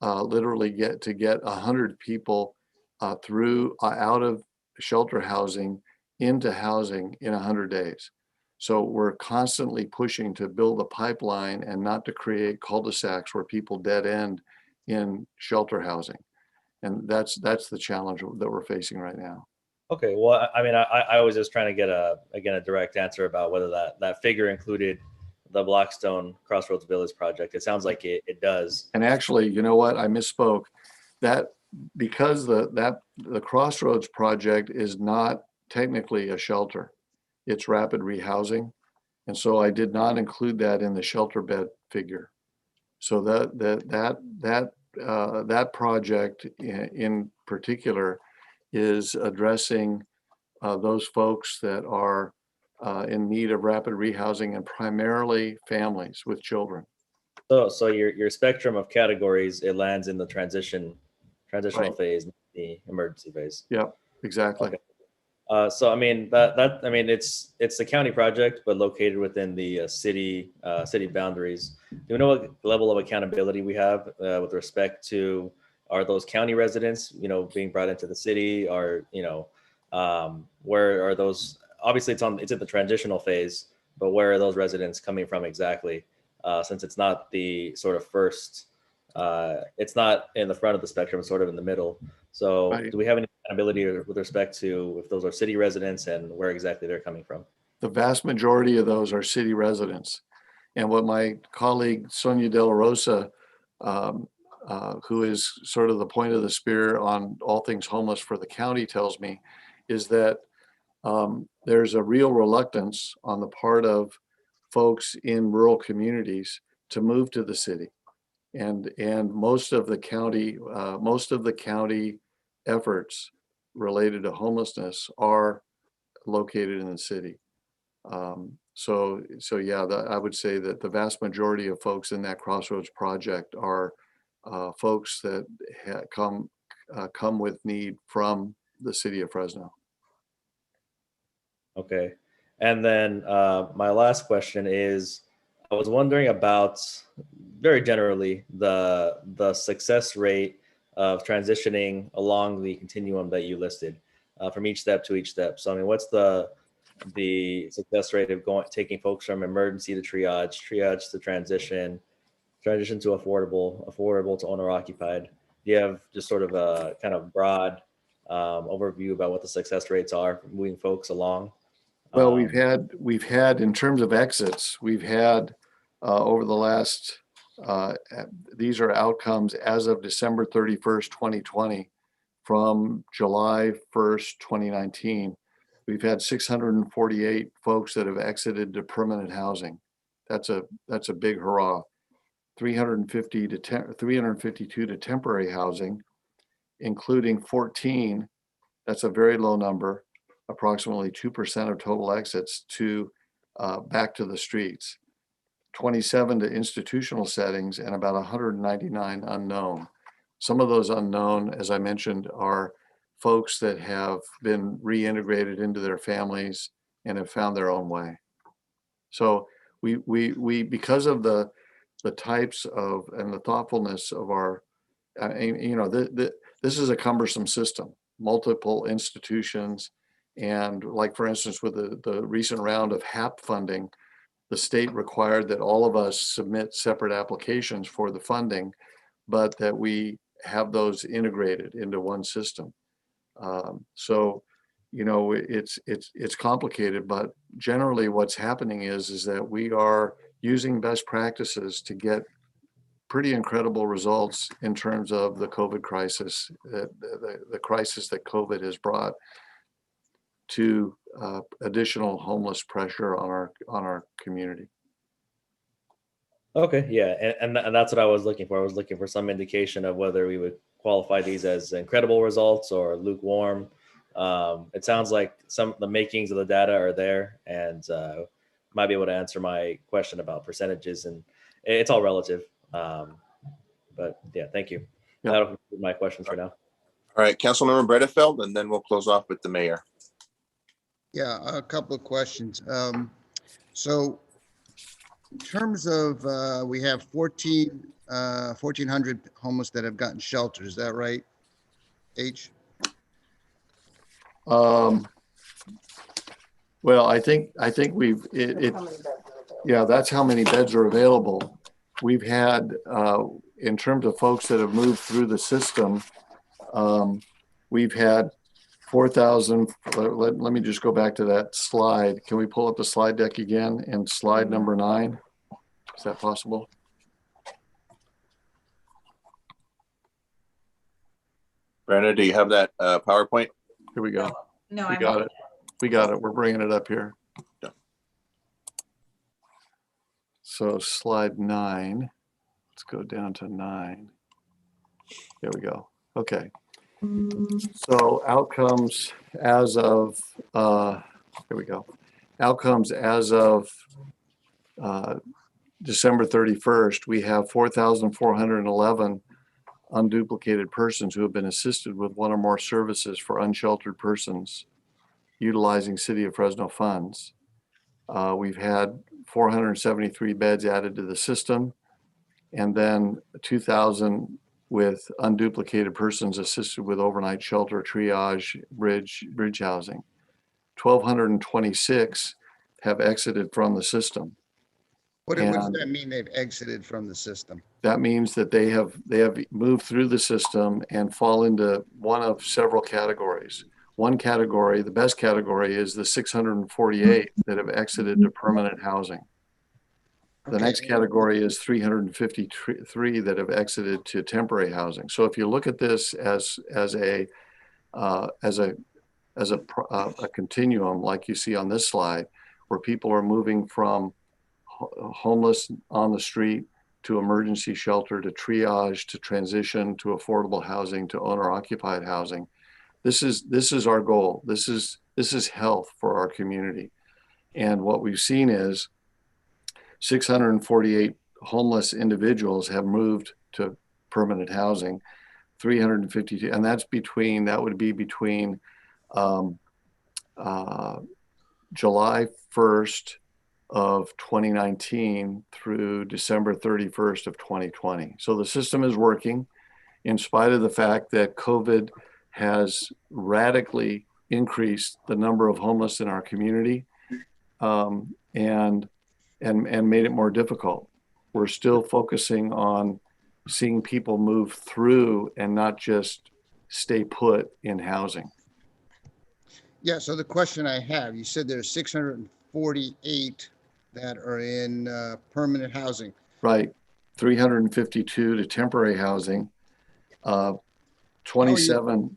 literally get 100 people out of shelter housing into housing in 100 days. So we're constantly pushing to build a pipeline and not to create cul-de-sacs where people dead end in shelter housing. And that's the challenge that we're facing right now. Okay, well, I mean, I was just trying to get a direct answer about whether that figure included the Blackstone Crossroads Village project. It sounds like it does. And actually, you know what? I misspoke. That because the Crossroads project is not technically a shelter, it's rapid rehousing, and so I did not include that in the shelter bed figure. So that project in particular is addressing those folks that are in need of rapid rehousing, and primarily families with children. So your spectrum of categories, it lands in the transitional Right. phase, the emergency phase. Yep, exactly. Okay. So I mean I mean it's the county project, but located within the city boundaries. Do we know what level of accountability we have with respect to, are those county residents, being brought into the city, or where are those? Obviously, it's in the transitional phase, but where are those residents coming from exactly? Since it's not the sort of first, it's not in the front of the spectrum, it's sort of in the middle. So Right. do we have any accountability with respect to if those are city residents and where exactly they're coming from? The vast majority of those are city residents. And what my colleague Sonia De La Rosa, who is sort of the point of the spear on all things homeless for the county, tells me is that there's a real reluctance on the part of folks in rural communities to move to the city. And most of the county efforts related to homelessness are located in the city. So yeah, I would say that the vast majority of folks in that Crossroads project are folks that come with need from the city of Fresno. Okay. And then my last question is, I was wondering about, very generally, the success rate of transitioning along the continuum that you listed, from each step to each step. So I mean, what's the success rate of taking folks from emergency to triage to transition to affordable to owner occupied? Do you have just sort of a kind of broad overview about what the success rates are for moving folks along? Well, we've had in terms of exits, we've had over the last, these are outcomes as of December 31st, 2020, from July 1st, 2019. We've had 648 folks that have exited to permanent housing. That's a big hurrah. 352 to temporary housing, including 14. That's a very low number, approximately 2% of total exits, to back to the streets. 27 to institutional settings, and about 199 unknown. Some of those unknown, as I mentioned, are folks that have been reintegrated into their families and have found their own way. So we because of the types of and the thoughtfulness of our, this is a cumbersome system, multiple institutions, and like for instance with the recent round of HAP funding, the state required that all of us submit separate applications for the funding, but that we have those integrated into one system. So, it's complicated, but generally what's happening is that we are using best practices to get pretty incredible results in terms of the COVID crisis, the crisis that COVID has brought to additional homeless pressure on our community. Okay, yeah, and that's what I was looking for. I was looking for some indication of whether we would qualify these as incredible results or lukewarm. It sounds like some of the makings of the data are there, and might be able to answer my question about percentages, and it's all relative. But yeah, thank you. Yeah. That'll conclude my questions for now. All right, Councilmember Bredefeld, and then we'll close off with the mayor. Yeah, a couple of questions. So in terms of, we have 1,400 homeless that have gotten shelter. Is that right? H? Well, I think we've, yeah, that's how many beds are available. We've had, in terms of folks that have moved through the system, we've had 4,000. Let me just go back to that slide. Can we pull up the slide deck again and slide number 9? Is that possible? Brenda, do you have that PowerPoint? Here we go. No, We got it. We got it. We're bringing it up here. Yeah. So slide 9. Let's go down to 9. There we go. Okay. So outcomes as of, here we go. Outcomes as of December 31st, we have 4,411 unduplicated persons who have been assisted with one or more services for unsheltered persons utilizing City of Fresno funds. We've had 473 beds added to the system, and then 2,000 with unduplicated persons assisted with overnight shelter, triage, bridge housing. 1,226 have exited from the system. What does And that mean, they've exited from the system? that means that they have moved through the system and fall into one of several categories. One category, the best category, is the 648 that have exited to permanent housing. The next category is 353 that have exited to temporary housing. So if you look at this as a continuum, like you see on this slide, where people are moving from homeless on the street to emergency shelter to triage to transition to affordable housing to owner occupied housing. This is our goal. This is health for our community. And what we've seen is 648 homeless individuals have moved to permanent housing, 352, and that would be between July 1st of 2019 through December 31st of 2020. So the system is working in spite of the fact that COVID has radically increased the number of homeless in our community, and made it more difficult. We're still focusing on seeing people move through and not just stay put in housing. Yeah, so the question I have, you said there's 648 that are in permanent housing. Right, 352 to temporary housing, 27.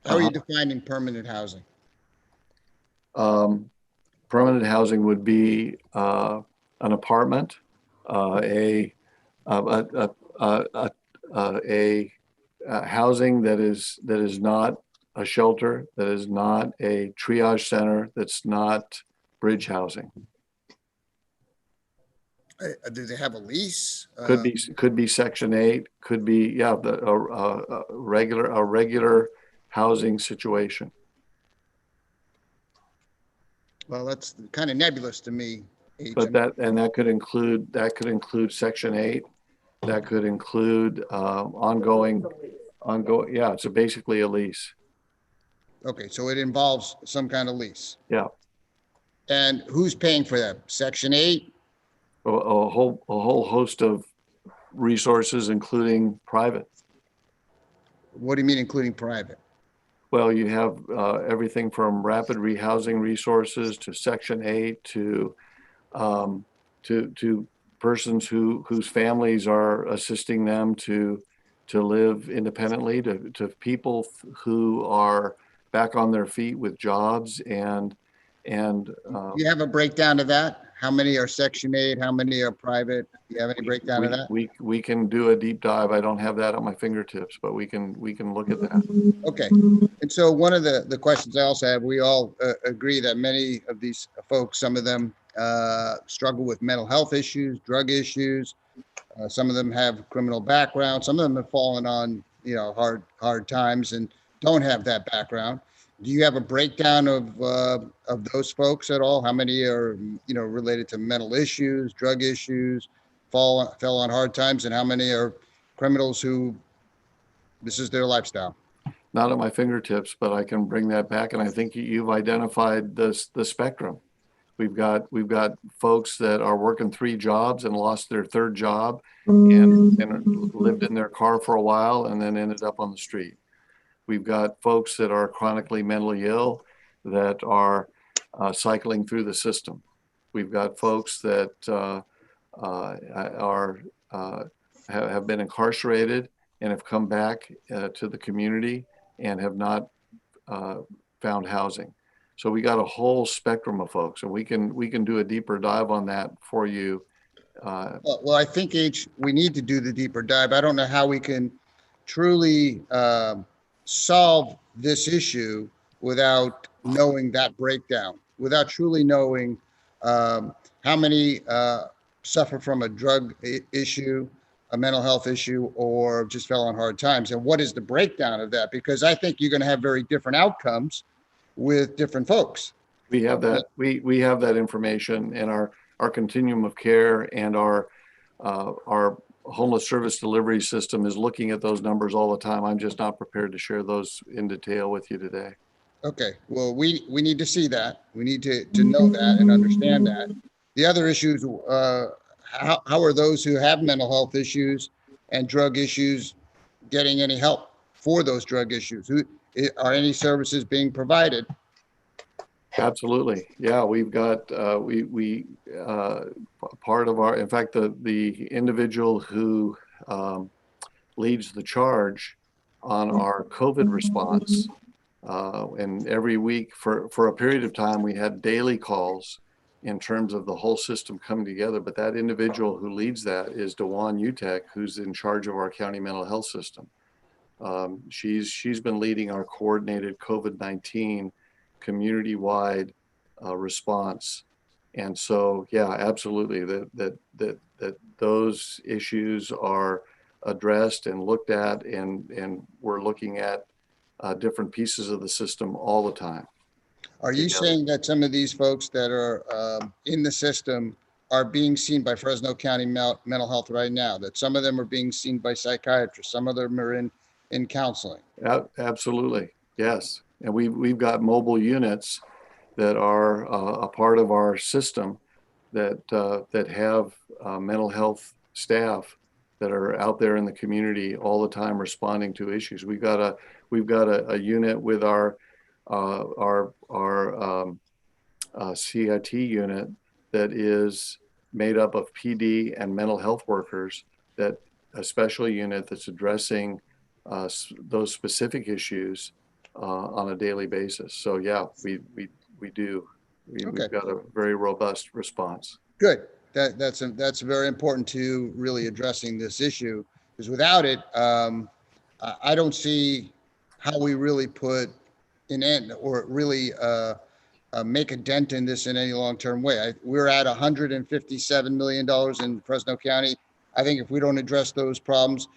How are you defining permanent housing? Permanent housing would be an apartment, a housing that is not a shelter, that is not a triage center, that's not bridge housing. Do they have a lease? Could be Section 8, could be a regular housing situation. Well, that's kind of nebulous to me. But that could include Section 8. That could include ongoing. Yeah, it's basically a lease. Okay, so it involves some kind of lease. Yeah. And who's paying for that? Section 8? A whole host of resources, including private. What do you mean, including private? Well, you have everything from rapid rehousing resources to Section 8 to persons whose families are assisting them to live independently, to people who are back on their feet with jobs and you have a breakdown of that? how many are Section 8? How many are private? Do you have any breakdown of that? We can do a deep dive. I don't have that at my fingertips, but we can look at that. Okay. And so one of the questions I also have, we all agree that many of these folks, some of them struggle with mental health issues, drug issues. Some of them have criminal background. Some of them have fallen on, hard times and don't have that background. Do you have a breakdown of those folks at all? How many are, related to mental issues, drug issues, fell on hard times, and how many are criminals who this is their lifestyle? Not at my fingertips, but I can bring that back. And I think you've identified the spectrum. We've got folks that are working 3 jobs and lost their 3rd job and lived in their car for a while and then ended up on the street. We've got folks that are chronically mentally ill that are cycling through the system. We've got folks that have been incarcerated and have come back to the community and have not found housing. So we got a whole spectrum of folks, and we can do a deeper dive on that for you. Well, I think we need to do the deeper dive. I don't know how we can truly solve this issue without knowing that breakdown, without truly knowing how many suffer from a drug issue, a mental health issue, or just fell on hard times. And what is the breakdown of that? Because I think you're going to have very different outcomes with different folks. We have that. We have that information in our continuum of care, and our homeless service delivery system is looking at those numbers all the time. I'm just not prepared to share those in detail with you today. Okay, well, we need to see that. We need to know that and understand that. The other issues, how are those who have mental health issues and drug issues getting any help for those drug issues? Are any services being provided? Absolutely. Yeah, we've got, part of our, in fact, the individual who leads the charge on our COVID response, and every week for a period of time, we had daily calls in terms of the whole system coming together. But that individual who leads that is Dewan Utek, who's in charge of our county mental health system. She's been leading our coordinated COVID-19 community-wide response. And so, yeah, absolutely, that those issues are addressed and looked at, and we're looking at different pieces of the system all the time. Are you saying that some of these folks that are in the system are being seen by Fresno County Mental Health right now, that some of them are being seen by psychiatrists, some of them are in counseling? Absolutely, yes. And we've got mobile units that are a part of our system that have mental health staff that are out there in the community all the time responding to issues. We've got a unit with our CIT unit that is made up of PD and mental health workers, that a special unit that's addressing those specific issues on a daily basis. So yeah, we do. We've got a very robust response. Good. That's very important to really addressing this issue, because without it, I don't see how we really put an end or really make a dent in this in any long-term way. We're at $157 million in Fresno County. I think if we don't address those problems,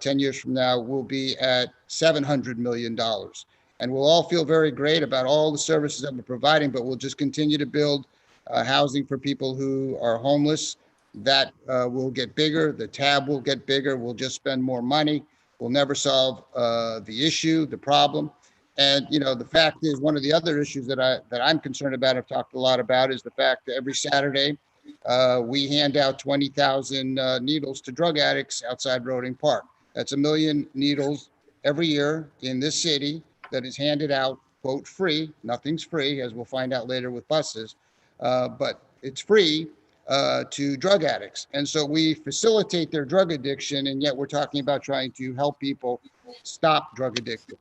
10 years from now, we'll be at $700 million. And we'll all feel very great about all the services that we're providing, but we'll just continue to build housing for people who are homeless. That will get bigger. The tab will get bigger. We'll just spend more money. We'll never solve the issue, the problem. And, the fact is, one of the other issues that I'm concerned about, I've talked a lot about, is the fact that every Saturday we hand out 20,000 needles to drug addicts outside Roding Park. That's 1 million needles every year in this city that is handed out, quote, free. Nothing's free, as we'll find out later with buses, but it's free to drug addicts. And so we facilitate their drug addiction, and yet we're talking about trying to help people stop drug addiction.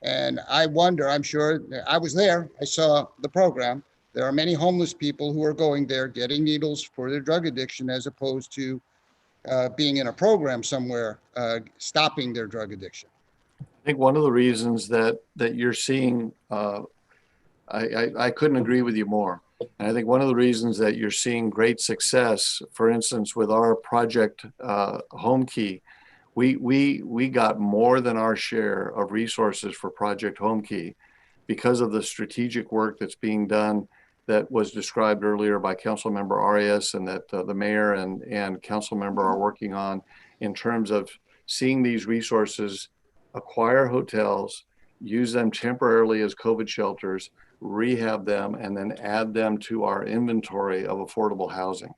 And I wonder, I'm sure, I was there, I saw the program, There are many homeless people who are going there getting needles for their drug addiction as opposed to being in a program somewhere, stopping their drug addiction. I think one of the reasons that you're seeing, I couldn't agree with you more. And I think one of the reasons that you're seeing great success, for instance, with our project Home Key, we got more than our share of resources for Project Home Key because of the strategic work that's being done that was described earlier by Councilmember Arias, and that the mayor and council member are working on in terms of seeing these resources acquire hotels, use them temporarily as COVID shelters, rehab them, and then add them to our inventory of affordable housing.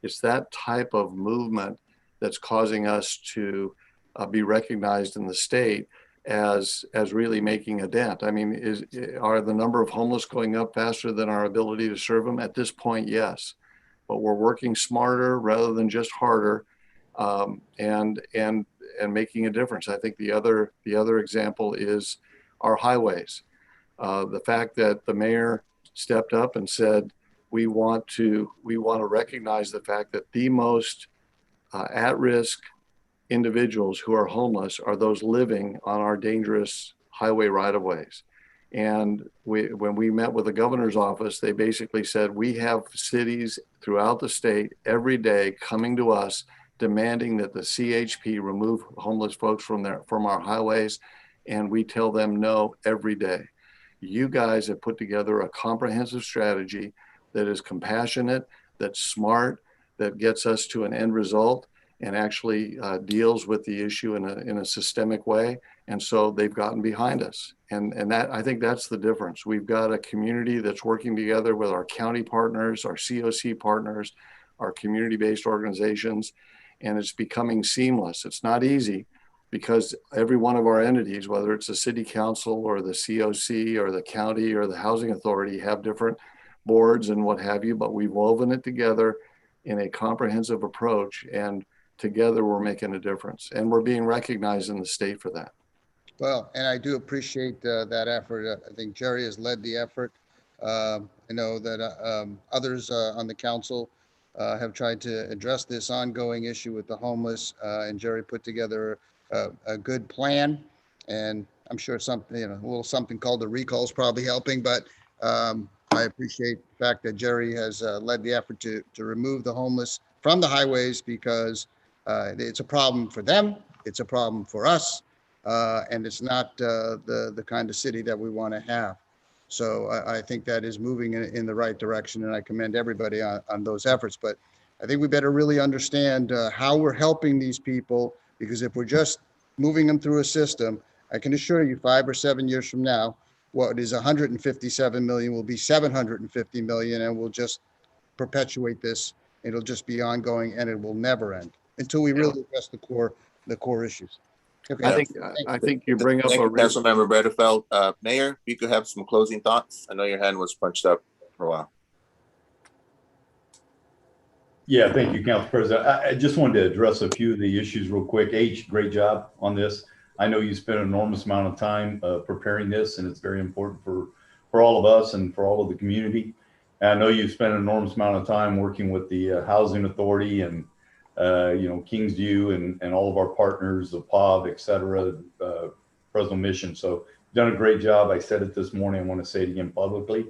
It's that type of movement that's causing us to be recognized in the state as really making a dent. I mean, are the number of homeless going up faster than our ability to serve them? At this point, yes, but we're working smarter rather than just harder, and making a difference. I think the other example is our highways. The fact that the mayor stepped up and said, we want to recognize the fact that the most at-risk individuals who are homeless are those living on our dangerous highway right-of-ways. And when we met with the governor's office, they basically said, we have cities throughout the state every day coming to us demanding that the CHP remove homeless folks from our highways, and we tell them no every day. You guys have put together a comprehensive strategy that is compassionate, that's smart, that gets us to an end result, and actually deals with the issue in a systemic way. And so they've gotten behind us. And that, I think that's the difference. We've got a community that's working together with our county partners, our COC partners, our community-based organizations, and it's becoming seamless. It's not easy because every one of our entities, whether it's the city council or the COC or the county or the housing authority, have different boards and what have you, but we've woven it together in a comprehensive approach, and together we're making a difference, and we're being recognized in the state for that. Well, and I do appreciate that effort. I think Jerry has led the effort. I know that others on the council have tried to address this ongoing issue with the homeless, and Jerry put together a good plan. And I'm sure something, a little something called the recall is probably helping, but I appreciate the fact that Jerry has led the effort to remove the homeless from the highways, because it's a problem for them, it's a problem for us, and it's not the kind of city that we want to have. So I think that is moving in the right direction, and I commend everybody on those efforts. But I think we better really understand how we're helping these people, because if we're just moving them through a system, I can assure you 5 or 7 years from now, what is 157 million will be 750 million, and we'll just perpetuate this. It'll just be ongoing, and it will never end until we really address the core issues. Okay. I think you bring up Thank a you, real, Councilmember Bredefeld. Mayor, if you could have some closing thoughts. I know your hand was punched up for a while. Yeah, thank you, Council President. I just wanted to address a few of the issues real quick. H, great job on this. I know you spent an enormous amount of time preparing this, and it's very important for all of us and for all of the community. And I know you spent an enormous amount of time working with the Housing Authority and Kingsview and all of our partners, the POV, et cetera, Fresno Mission. So you've done a great job. I said it this morning. I want to say it again publicly.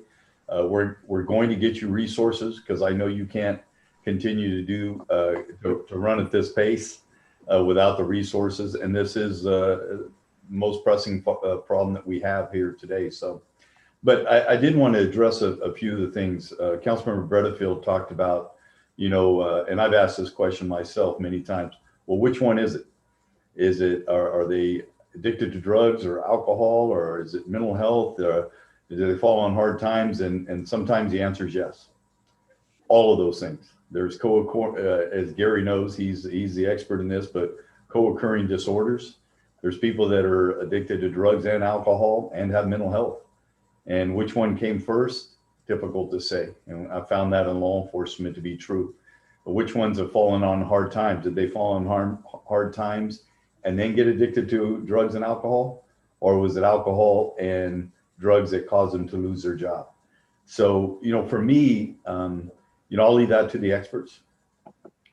We're going to get you resources, because I know you can't continue to run at this pace without the resources. And this is the most pressing problem that we have here today. So, but I did want to address a few of the things. Councilmember Bredefeld talked about, and I've asked this question myself many times. Well, which one is it? Is it, are they addicted to drugs or alcohol, or is it mental health? Do they fall on hard times? And sometimes the answer is yes. All of those things. There's as Gary knows, he's the expert in this, but co-occurring disorders. There's people that are addicted to drugs and alcohol and have mental health. And which one came first? Difficult to say. And I found that in law enforcement to be true. But which ones have fallen on hard times? Did they fall on hard times and then get addicted to drugs and alcohol? Or was it alcohol and drugs that caused them to lose their job? So, for me, I'll leave that to the experts.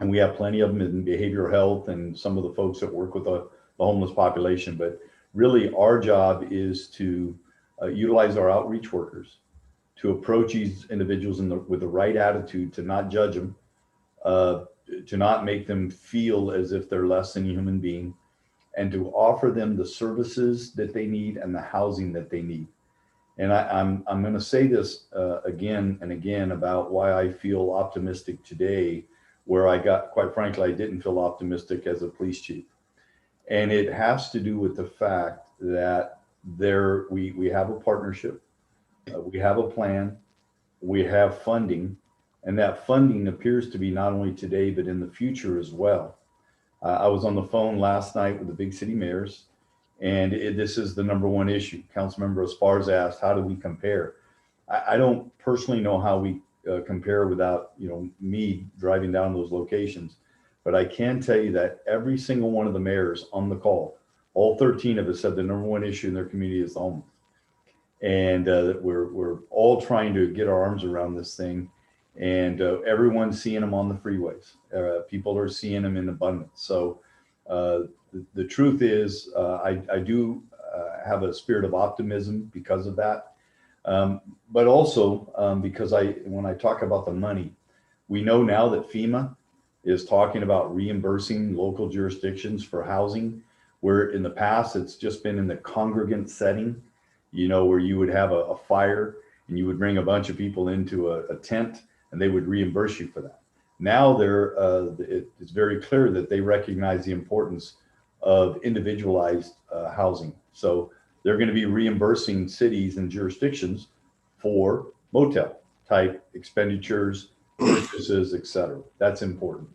And we have plenty of them in behavioral health and some of the folks that work with the homeless population. But really, our job is to utilize our outreach workers to approach these individuals with the right attitude, to not judge them, to not make them feel as if they're less than a human being, and to offer them the services that they need and the housing that they need. And I'm going to say this again and again about why I feel optimistic today, where quite frankly, I didn't feel optimistic as a police chief. And it has to do with the fact that we have a partnership, we have a plan, we have funding, and that funding appears to be not only today, but in the future as well. I was on the phone last night with the big city mayors, and this is the number one issue. Councilmember Esparza asked, how do we compare? I don't personally know how we compare without me driving down those locations, but I can tell you that every single one of the mayors on the call, all 13 of us, said the number one issue in their community is the homeless. And we're all trying to get our arms around this thing, and everyone's seeing them on the freeways. People are seeing them in abundance. So the truth is, I do have a spirit of optimism because of that. But also because when I talk about the money, we know now that FEMA is talking about reimbursing local jurisdictions for housing, where in the past it's just been in the congregant setting, where you would have a fire and you would bring a bunch of people into a tent and they would reimburse you for that. Now it's very clear that they recognize the importance of individualized housing. So they're going to be reimbursing cities and jurisdictions for motel type expenditures, purchases, et cetera. That's important.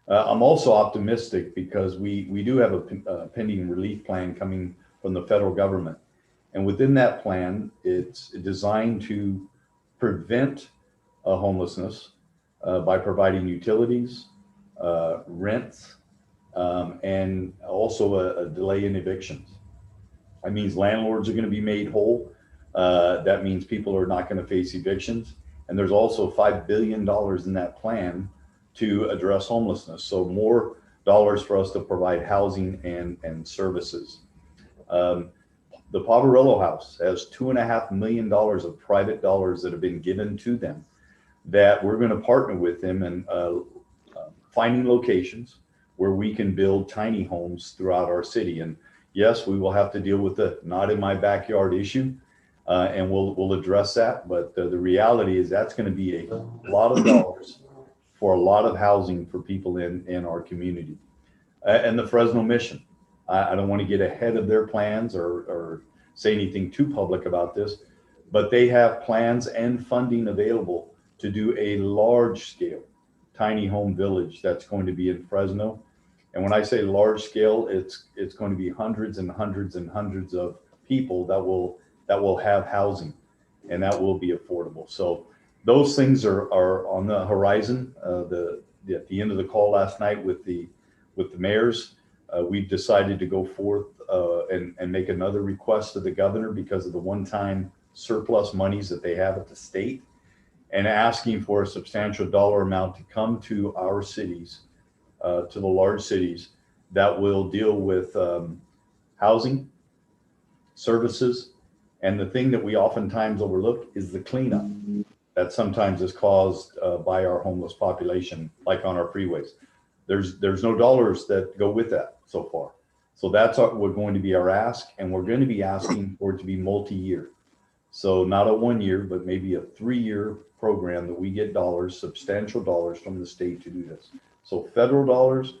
I'm also optimistic because we do have a pending relief plan coming from the federal government. And within that plan, it's designed to prevent homelessness by providing utilities, rents, and also a delay in evictions. That means landlords are going to be made whole. That means people are not going to face evictions. And there's also $5 billion in that plan to address homelessness. So more dollars for us to provide housing and services. The Poverello House has $2.5 million of private dollars that have been given to them, that we're going to partner with them and finding locations where we can build tiny homes throughout our city. And yes, we will have to deal with the not in my backyard issue, and we'll address that. But the reality is that's going to be a lot of dollars for a lot of housing for people in our community. And the Fresno Mission. I don't want to get ahead of their plans or say anything too public about this, but they have plans and funding available to do a large scale tiny home village that's going to be in Fresno. And when I say large scale, it's going to be hundreds and hundreds and hundreds of people that will have housing, and that will be affordable. So those things are on the horizon. At the end of the call last night with the mayors, we've decided to go forth and make another request to the governor because of the one-time surplus monies that they have at the state, and asking for a substantial dollar amount to come to our cities, to the large cities, that will deal with housing, services, and the thing that we oftentimes overlook is the cleanup that sometimes is caused by our homeless population, like on our freeways. There's no dollars that go with that so far. So that's what going to be our ask, and we're going to be asking for it to be multi-year. So not a 1 year, but maybe a 3-year program that we get dollars, substantial dollars from the state to do this. So federal dollars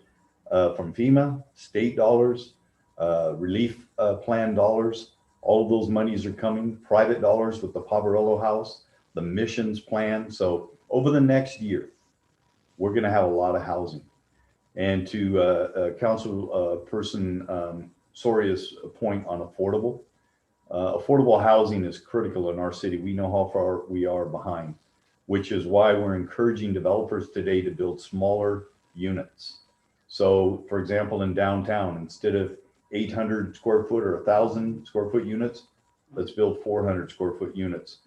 from FEMA, state dollars, relief plan dollars, all of those monies are coming, private dollars with the Poverello House, the missions plan. So over the next year, we're going to have a lot of housing. And to Council Person Soria's point on affordable, affordable housing is critical in our city. We know how far we are behind, which is why we're encouraging developers today to build smaller units. So for example, in downtown, instead of 800 square foot or 1,000 square foot units, let's build 400 square foot units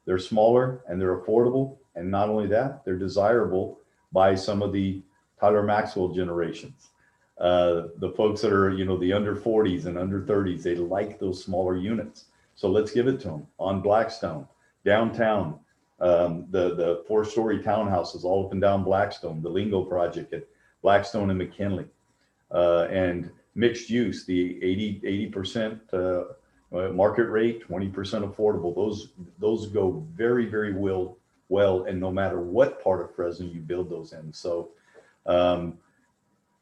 They're smaller and they're affordable. And not only that, they're desirable by some of the Tyler Maxwell generations. The folks that are, the under 40s and under 30s, they like those smaller units. So let's give it to them on Blackstone, downtown, the 4-story townhouses all up and down Blackstone, the Lingo project at Blackstone and McKinley, and mixed use, the 80% market rate, 20% affordable. Those go very, very well, and no matter what part of Fresno you build those in. So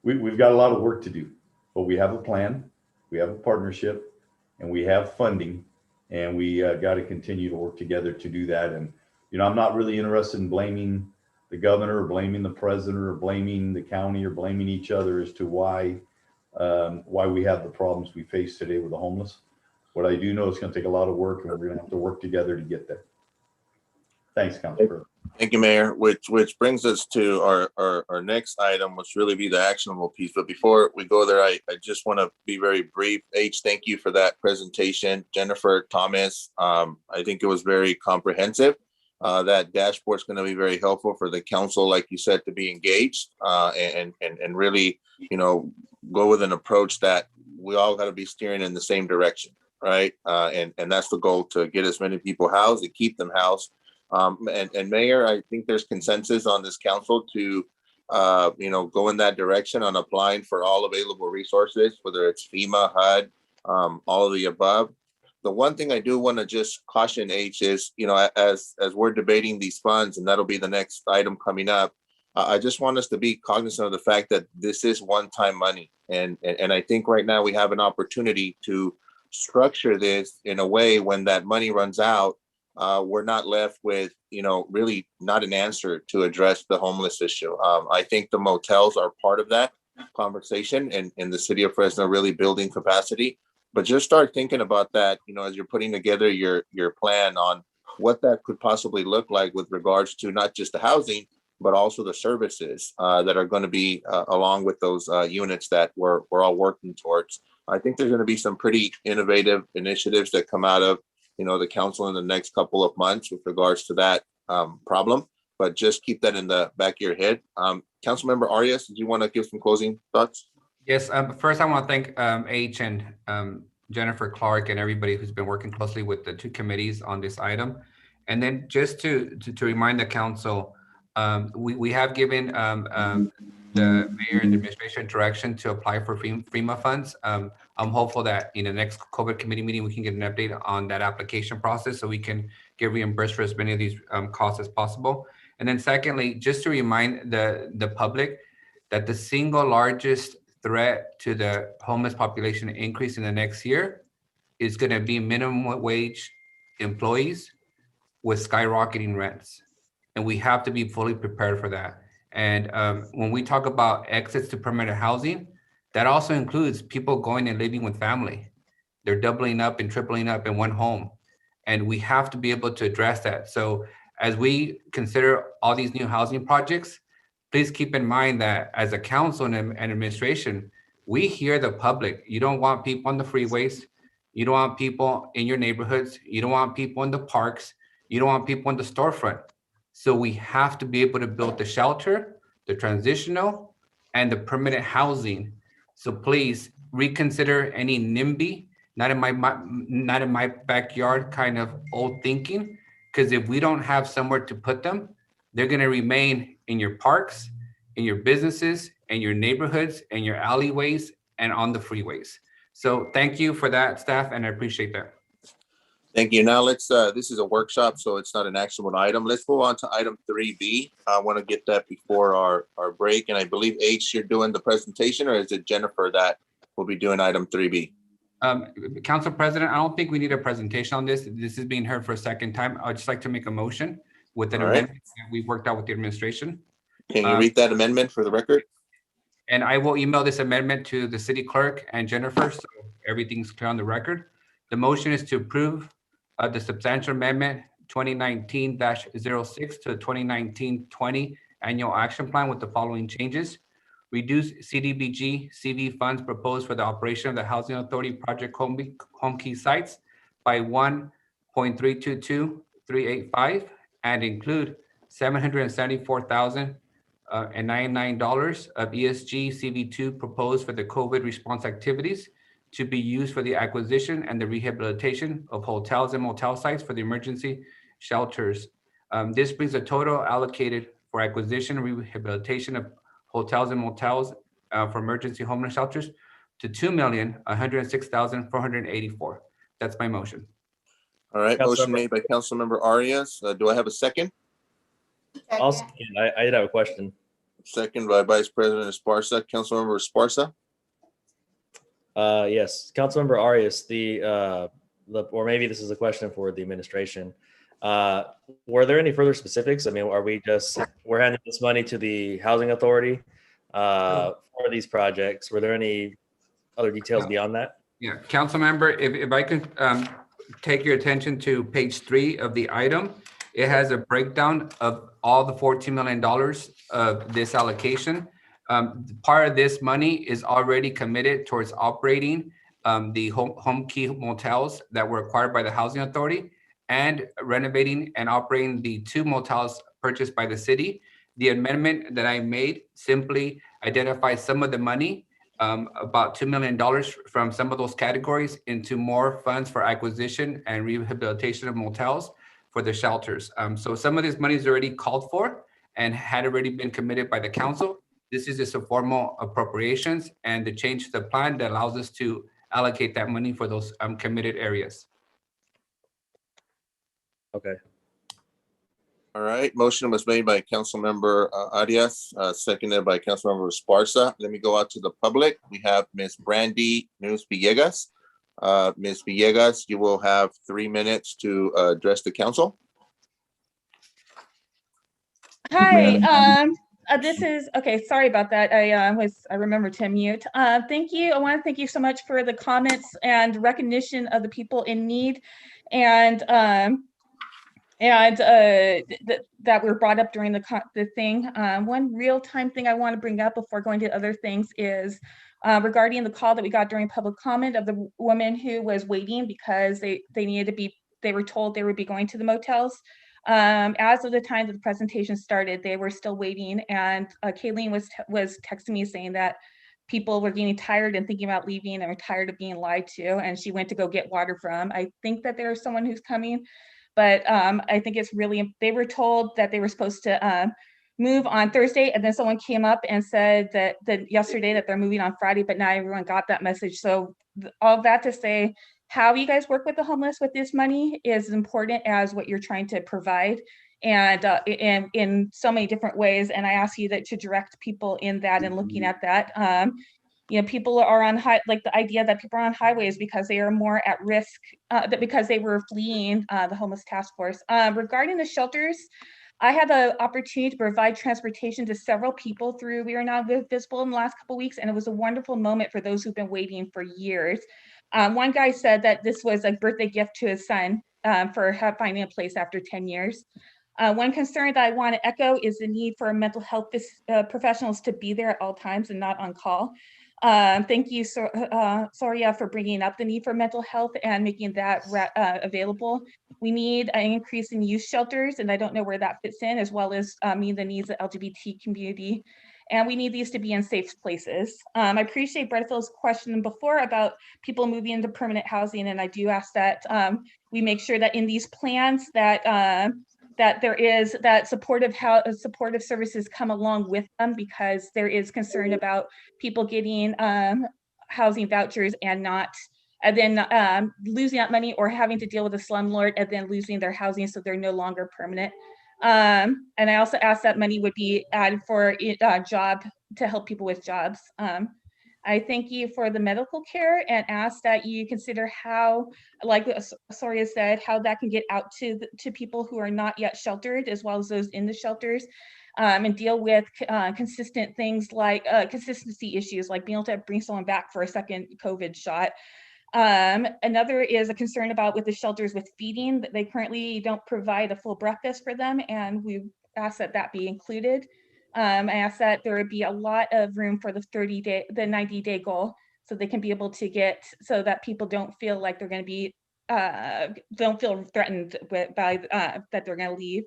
we've got a lot of work to do, but we have a plan, we have a partnership, and we have funding, and we got to continue to work together to do that. And I'm not really interested in blaming the governor or blaming the president or blaming the county or blaming each other as to why we have the problems we face today with the homeless. What I do know is it's going to take a lot of work, and we're going to have to work together to get there. Thanks, Council President. Thank you, Mayor, which brings us to our next item, which really be the actionable piece. But before we go there, I just want to be very brief. H, thank you for that presentation. Jennifer, Thomas, I think it was very comprehensive. That dashboard is going to be very helpful for the council, like you said, to be engaged and really, go with an approach that we all got to be steering in the same direction, right? And that's the goal, to get as many people housed, to keep them housed. And Mayor, I think there's consensus on this council to, go in that direction on applying for all available resources, whether it's FEMA, HUD, all of the above. The one thing I do want to just caution H is, as we're debating these funds, and that'll be the next item coming up, I just want us to be cognizant of the fact that this is one-time money. And I think right now we have an opportunity to structure this in a way when that money runs out, we're not left with, really not an answer to address the homeless issue. I think the motels are part of that conversation, and in the city of Fresno really building capacity. But just start thinking about that, as you're putting together your plan on what that could possibly look like with regards to not just the housing, but also the services that are going to be along with those units that we're all working towards. I think there's going to be some pretty innovative initiatives that come out of, the council in the next couple of months with regards to that problem. But just keep that in the back of your head. Councilmember Arias, did you want to give some closing thoughts? Yes, first I want to thank H and Jennifer Clark and everybody who's been working closely with the two committees on this item. And then just to remind the council, we have given the mayor and the administration direction to apply for FEMA funds. I'm hopeful that in the next COVID committee meeting, we can get an update on that application process so we can get reimbursed for as many of these costs as possible. And then secondly, just to remind the public that the single largest threat to the homeless population increase in the next year is going to be minimum wage employees with skyrocketing rents. And we have to be fully prepared for that. And when we talk about exits to permanent housing, that also includes people going and living with family. They're doubling up and tripling up in one home. And we have to be able to address that. So as we consider all these new housing projects, please keep in mind that as a council and administration, we hear the public. You don't want people on the freeways. You don't want people in your neighborhoods. You don't want people in the parks. You don't want people in the storefront. So we have to be able to build the shelter, the transitional, and the permanent housing. So please reconsider any NIMBY, not in my backyard kind of old thinking, because if we don't have somewhere to put them, they're going to remain in your parks, in your businesses, in your neighborhoods, and your alleyways, and on the freeways. So thank you for that, staff, and I appreciate that. Thank you. Now let's, this is a workshop, so it's not an actionable item. Let's move on to item 3B. I want to get that before our break. And I believe H, you're doing the presentation, or is it Jennifer that will be doing item 3B? Council President, I don't think we need a presentation on this. This is being heard for a second time. I'd just like to make a motion with an amendment that we worked out with the administration. Can you read that amendment for the record? And I will email this amendment to the city clerk and Jennifer, so everything's clear on the record. The motion is to approve the substantial amendment 2019-06 to the 2019-20 annual action plan with the following changes. Reduce CDBG CV funds proposed for the operation of the Housing Authority Project Home Key sites by 1.322 385 and include $774,099 of ESG CV2 proposed for the COVID response activities to be used for the acquisition and the rehabilitation of hotels and motel sites for the emergency shelters. This brings the total allocated for acquisition and rehabilitation of hotels and motels for emergency homeless shelters to $2,106,484. That's my motion. All right, motion made by Councilmember Arias. Do I have a second? I'll second. I did have a question. Second by Vice President Esparza. Councilmember Esparza. Yes, Councilmember Arias, or maybe this is a question for the administration. Were there any further specifics? I mean, we're handing this money to the Housing Authority for these projects. Were there any other details beyond that? Yeah, Councilmember, if I can take your attention to page 3 of the item, it has a breakdown of all the $14 million of this allocation. Part of this money is already committed towards operating the home key motels that were acquired by the Housing Authority and renovating and operating the 2 motels purchased by the city. The amendment that I made simply identifies some of the money, about $2 million from some of those categories into more funds for acquisition and rehabilitation of motels for the shelters. So some of this money is already called for and had already been committed by the council. This is just a formal appropriations and the change to the plan that allows us to allocate that money for those committed areas. Okay. All right, motion was made by Councilmember Arias, seconded by Councilmember Esparza. Let me go out to the public. We have Ms. Brandy News Villegas. Ms. Villegas, you will have 3 minutes to address the council. Hi, this is, okay, sorry about that. I remember to mute. Thank you. I want to thank you so much for the comments and recognition of the people in need and that were brought up during the thing. One real-time thing I want to bring up before going to other things is regarding the call that we got during public comment of the woman who was waiting because they were told they would be going to the motels. As of the time that the presentation started, they were still waiting, and Kayleen was texting me saying that people were getting tired and thinking about leaving and were tired of being lied to, and she went to go get water from. I think that there's someone who's coming, but I think it's really, they were told that they were supposed to move on Thursday, and then someone came up and said that yesterday that they're moving on Friday, but not everyone got that message. So all that to say, how you guys work with the homeless with this money is important as what you're trying to provide, and in so many different ways. And I ask you to direct people in that and looking at that. You know, people are on like the idea that people are on highways because they are more at risk, that because they were fleeing the homeless task force. Regarding the shelters, I had the opportunity to provide transportation to several people through We Are Now Visible in the last couple of weeks, and it was a wonderful moment for those who've been waiting for years. One guy said that this was a birthday gift to his son for finding a place after 10 years. One concern that I want to echo is the need for mental health professionals to be there at all times and not on call. Thank you, Soria, for bringing up the need for mental health and making that available. We need an increase in youth shelters, and I don't know where that fits in, as well as meet the needs of the LGBT community. And we need these to be in safe places. I appreciate Brett Phil's question before about people moving into permanent housing, and I do ask that we make sure that in these plans that there is that supportive services come along with them, because there is concern about people getting housing vouchers and then losing that money or having to deal with a slumlord and then losing their housing, so they're no longer permanent. And I also asked that money would be added for job to help people with jobs. I thank you for the medical care and ask that you consider how, like Soria said, how that can get out to people who are not yet sheltered, as well as those in the shelters, and deal with consistent things like consistency issues, like being able to bring someone back for a second COVID shot. Another is a concern about with the shelters with feeding, that they currently don't provide a full breakfast for them, and we ask that that be included. I ask that there would be a lot of room for the 90-day goal, so they can be able to get, so that people don't feel like they're going to be don't feel threatened by that they're going to leave.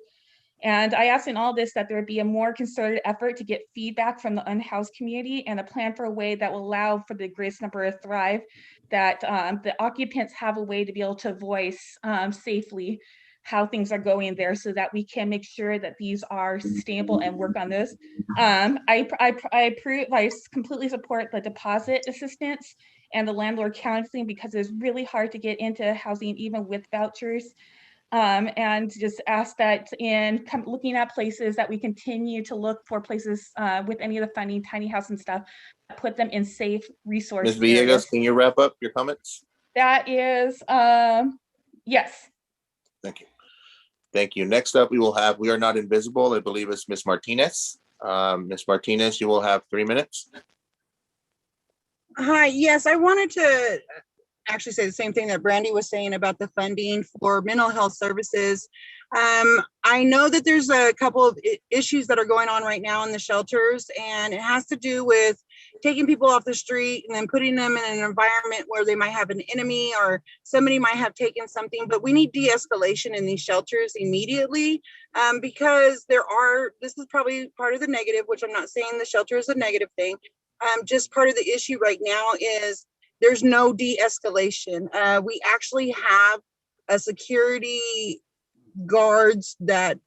And I asked in all this that there would be a more concerted effort to get feedback from the unhoused community and a plan for a way that will allow for the greatest number to thrive, that the occupants have a way to be able to voice safely how things are going there so that we can make sure that these are sustainable and work on this. I completely support the deposit assistance and the landlord counseling because it's really hard to get into housing even with vouchers. And just ask that in looking at places that we continue to look for places with any of the funding, tiny house and stuff, put them in safe resource Ms. Villegas, areas. can you wrap up your comments? That is, yes. Thank you. Thank you. Next up, we are not invisible. I believe it's Ms. Martinez. Ms. Martinez, you will have 3 minutes. Hi, yes, I wanted to actually say the same thing that Brandy was saying about the funding for mental health services. I know that there's a couple of issues that are going on right now in the shelters, and it has to do with taking people off the street and then putting them in an environment where they might have an enemy or somebody might have taken something. But we need de-escalation in these shelters immediately, because this is probably part of the negative, which I'm not saying the shelter is a negative thing. Just part of the issue right now is there's no de-escalation. We actually have a security guards that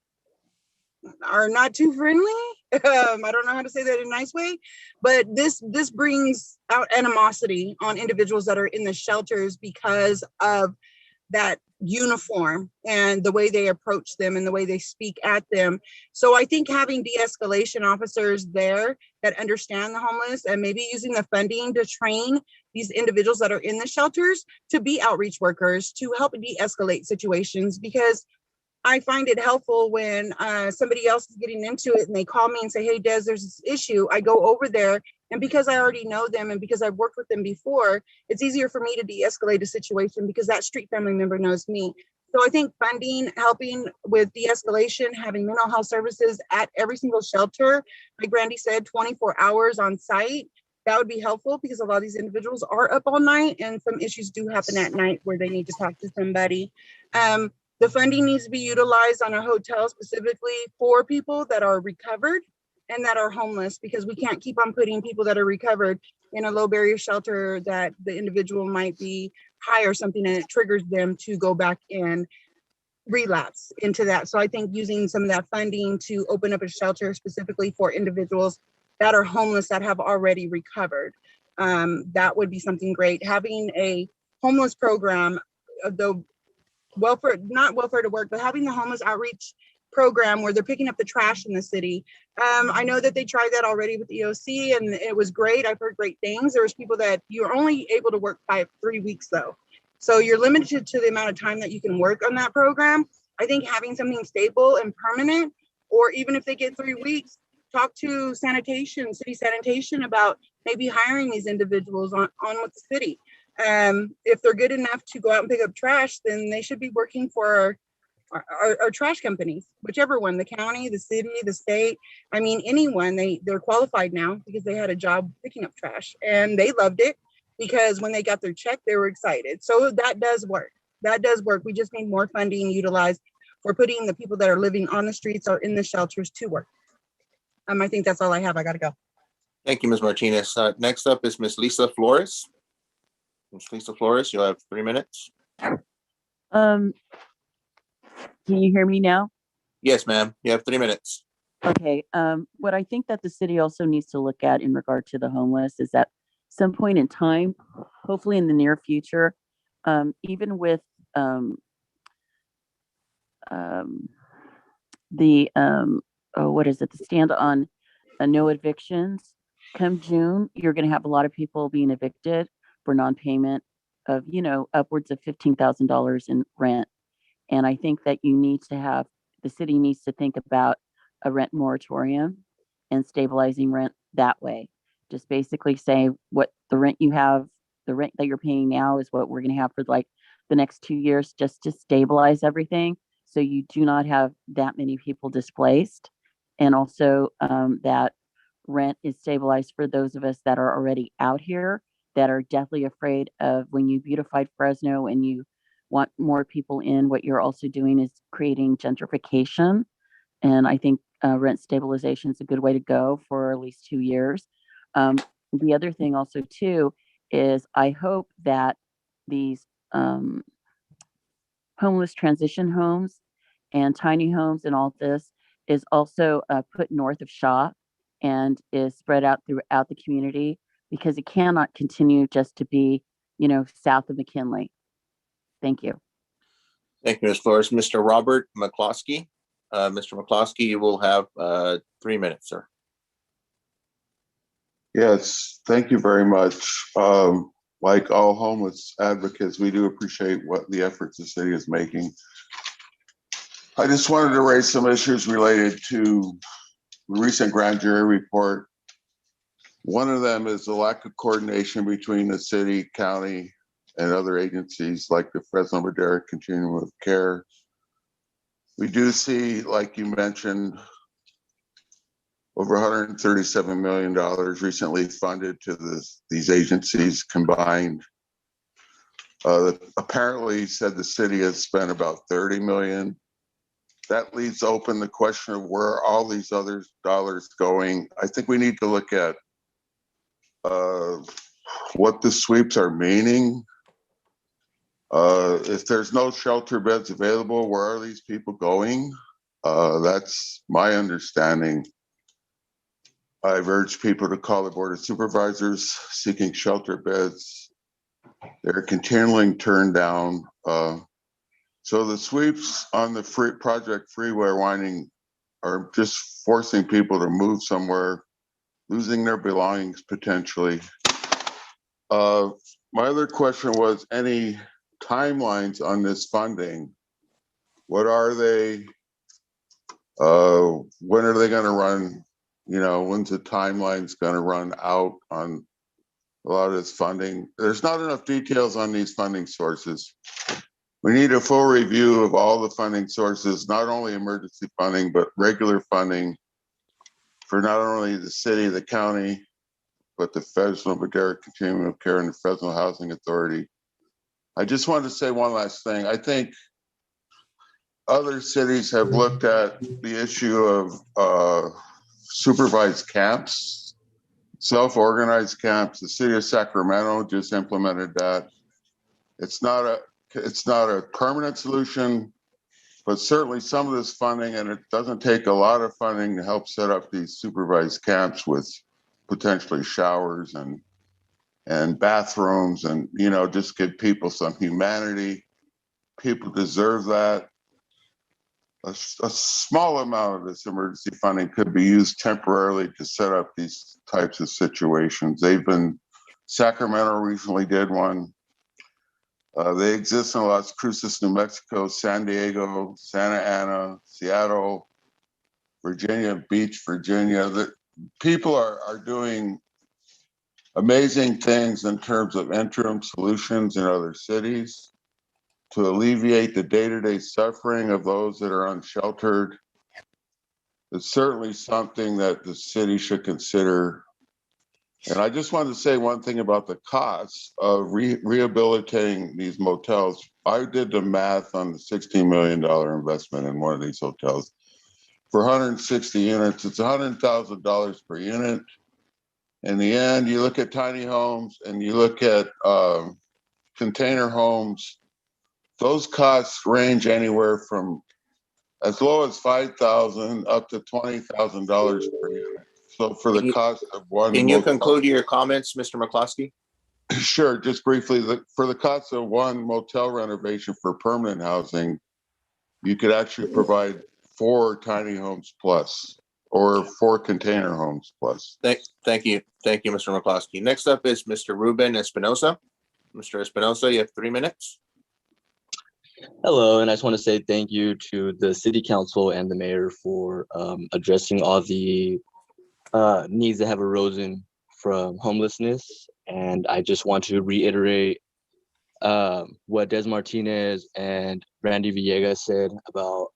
are not too friendly. I don't know how to say that in a nice way, but this brings out animosity on individuals that are in the shelters because of that uniform and the way they approach them and the way they speak at them. So I think having de-escalation officers there that understand the homeless and maybe using the funding to train these individuals that are in the shelters to be outreach workers to help de-escalate situations, because I find it helpful when somebody else is getting into it and they call me and say, hey, Des, there's this issue. I go over there, and because I already know them and because I've worked with them before, it's easier for me to de-escalate a situation because that street family member knows me. So I think funding, helping with de-escalation, having mental health services at every single shelter, like Brandy said, 24 hours on site, that would be helpful because a lot of these individuals are up all night and some issues do happen at night where they need to talk to somebody. The funding needs to be utilized on a hotel specifically for people that are recovered and that are homeless, because we can't keep on putting people that are recovered in a low barrier shelter that the individual might be high or something and it triggers them to go back and relapse into that. So I think using some of that funding to open up a shelter specifically for individuals that are homeless that have already recovered, that would be something great. Having a homeless program, the welfare, not welfare to work, but having the homeless outreach program where they're picking up the trash in the city. I know that they tried that already with EOC and it was great. I've heard great things. There was people that you're only able to work 3 weeks though. So you're limited to the amount of time that you can work on that program. I think having something stable and permanent, or even if they get 3 weeks, talk to sanitation, city sanitation about maybe hiring these individuals on with the city. If they're good enough to go out and pick up trash, then they should be working for our trash companies, whichever one, the county, the city, the state. I mean, anyone, they're qualified now because they had a job picking up trash and they loved it because when they got their check, they were excited. So that does work. That does work. We just need more funding utilized for putting the people that are living on the streets or in the shelters to work. I think that's all I have. I got to go. Thank you, Ms. Martinez. Next up is Ms. Lisa Flores. Ms. Lisa Flores, you'll have 3 minutes. Can you hear me now? Yes, ma'am. You have 3 minutes. Okay. What I think that the city also needs to look at in regard to the homeless is that some point in time, hopefully in the near future, even with the stand on no evictions, come June, you're going to have a lot of people being evicted for non-payment of, upwards of $15,000 in rent. And I think that the city needs to think about a rent moratorium and stabilizing rent that way. Just basically say what the rent that you're paying now is what we're going to have for like the next 2 years, just to stabilize everything. So you do not have that many people displaced. And also that rent is stabilized for those of us that are already out here that are deathly afraid of when you beautified Fresno and you want more people in. What you're also doing is creating gentrification. And I think rent stabilization is a good way to go for at least 2 years. The other thing also too is I hope that these homeless transition homes and tiny homes and all this is also put north of Shaw and is spread out throughout the community, because it cannot continue just to be, south of McKinley. Thank you. Thank you, Ms. Flores. Mr. Robert McCloskey. Mr. McCloskey, you will have 3 minutes, sir. Yes, thank you very much. Like all homeless advocates, we do appreciate what the efforts the city is making. I just wanted to raise some issues related to the recent grand jury report. One of them is the lack of coordination between the city, county, and other agencies like the Fresno Madera Continuum of Care. We do see, like you mentioned, over $137 million recently funded to these agencies combined. Apparently said the city has spent about 30 million. That leaves open the question of where all these other dollars going. I think we need to look at what the sweeps are meaning. If there's no shelter beds available, where are these people going? That's my understanding. I've urged people to call the Board of Supervisors seeking shelter beds. They're continually turned down. So the sweeps on the Project Freeway Winding are just forcing people to move somewhere, losing their belongings potentially. My other question was any timelines on this funding? What are they? When are they going to run? When's the timeline's going to run out on a lot of this funding? There's not enough details on these funding sources. We need a full review of all the funding sources, not only emergency funding, but regular funding for not only the city, the county, but the Fresno Madera Continuum of Care and the Fresno Housing Authority. I just wanted to say one last thing. I think other cities have looked at the issue of supervised camps, self-organized camps. The city of Sacramento just implemented that. It's not a permanent solution, but certainly some of this funding, and it doesn't take a lot of funding to help set up these supervised camps with potentially showers and bathrooms and, just give people some humanity. People deserve that. A small amount of this emergency funding could be used temporarily to set up these types of situations. Sacramento recently did one. They exist in Las Cruces, New Mexico, San Diego, Santa Ana, Seattle, Virginia Beach, Virginia. The people are doing amazing things in terms of interim solutions in other cities to alleviate the day-to-day suffering of those that are unsheltered. It's certainly something that the city should consider. And I just wanted to say one thing about the costs of rehabilitating these motels. I did the math on the $16 million investment in one of these hotels. For 160 units, it's $100,000 per unit. In the end, you look at tiny homes and you look at container homes, those costs range anywhere from as low as $5,000 up to $20,000 per unit. So for the cost of one, can you conclude your comments, Mr. McCloskey? Sure, just briefly. For the cost of one motel renovation for permanent housing, you could actually provide 4 tiny homes plus, or 4 container homes plus. Thank you, Mr. McCloskey. Next up is Mr. Ruben Espinosa. Mr. Espinosa, you have 3 minutes. Hello, and I just want to say thank you to the city council and the mayor for addressing all the needs that have arisen from homelessness. And I just want to reiterate what Des Martinez and Randy Villegas said about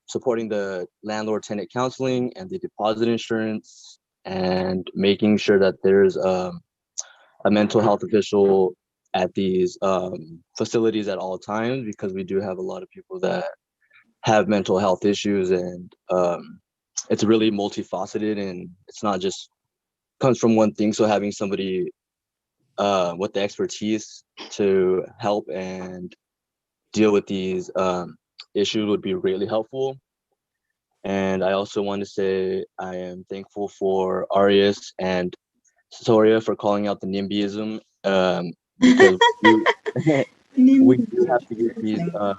supporting the landlord-tenant counseling and the deposit insurance, and making sure that there's a mental health official at these facilities at all times, because we do have a lot of people that have mental health issues, and it's really multifaceted, and it's not just comes from one thing. So having somebody with the expertise to help and deal with these issues would be really helpful. And I also want to say I am thankful for Arias and Soria for calling out the NIMBYism, because we do have to get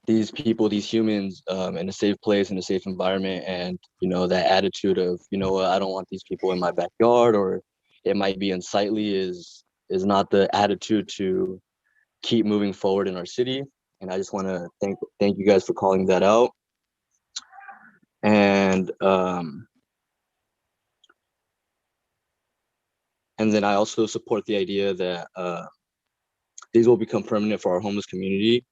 these people, these humans, in a safe place, in a safe environment. And, you know, that attitude of, you know what, I don't want these people in my backyard, or it might be unsightly, is not the attitude to keep moving forward in our city. And I just want to thank you guys for calling that out. And then I also support the idea that these will become permanent for our homeless community,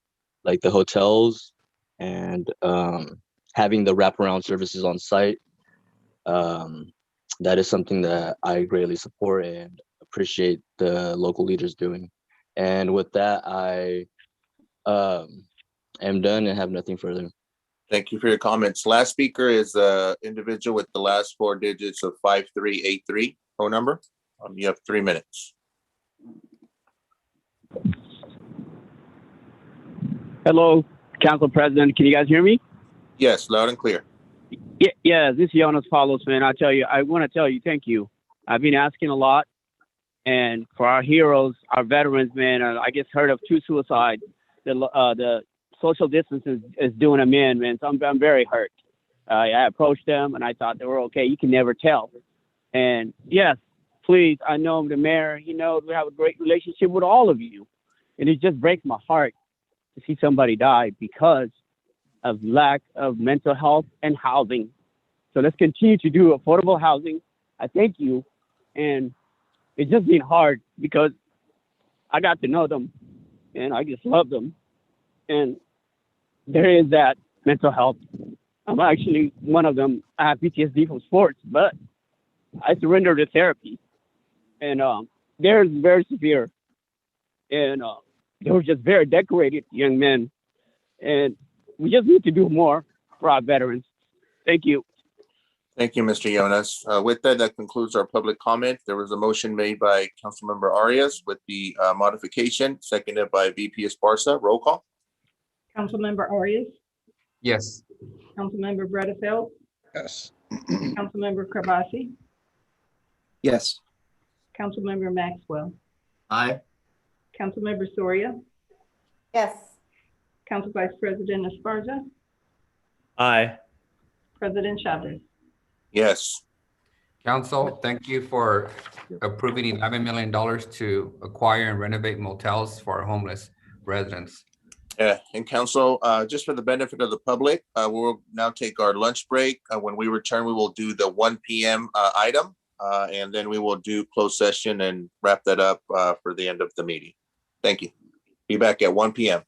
like the hotels, and having the wraparound services on site. That is something that I greatly support and appreciate the local leaders doing. And with that, I am done and have nothing further. Thank you for your comments. Last speaker is the individual with the last 4 digits of 5383 phone number. You have 3 minutes. Hello, Council President. Can you guys hear me? Yes, loud and clear. Yeah, this is Jonas Paulos, man. I want to tell you, thank you. I've been asking a lot, and for our heroes, our veterans, man, I just heard of 2 suicides. The social distance is doing them in, man. So I'm very hurt. I approached them and I thought they were okay. You can never tell. And yes, please, I know I'm the mayor. You know, we have a great relationship with all of you. And it just breaks my heart to see somebody die because of lack of mental health and housing. So let's continue to do affordable housing. I thank you. And it's just been hard because I got to know them and I just love them. And there is that mental health. I'm actually one of them. I have PTSD from sports, but I surrendered to therapy. And they're very severe. And they were just very decorated young men. And we just need to do more for our veterans. Thank you. Thank you, Mr. Jonas. With that, that concludes our public comment. There was a motion made by Councilmember Arias with the modification, seconded by VP Esparza. Roll call. Councilmember Arias, Yes. Councilmember Bredefeld, Yes. Councilmember Karbasi, Yes. Councilmember Maxwell, Aye. Councilmember Soria, Yes. Council Vice President Esparza, Aye. President Chavez. Yes. Council, thank you for approving $11 million to acquire and renovate motels for our homeless residents. Yeah, and council, just for the benefit of the public, we'll now take our lunch break. When we return, we will do the 1 p.m. Item, and then we will do closed session and wrap that up for the end of the meeting. Thank you. Be back at 1 p.m.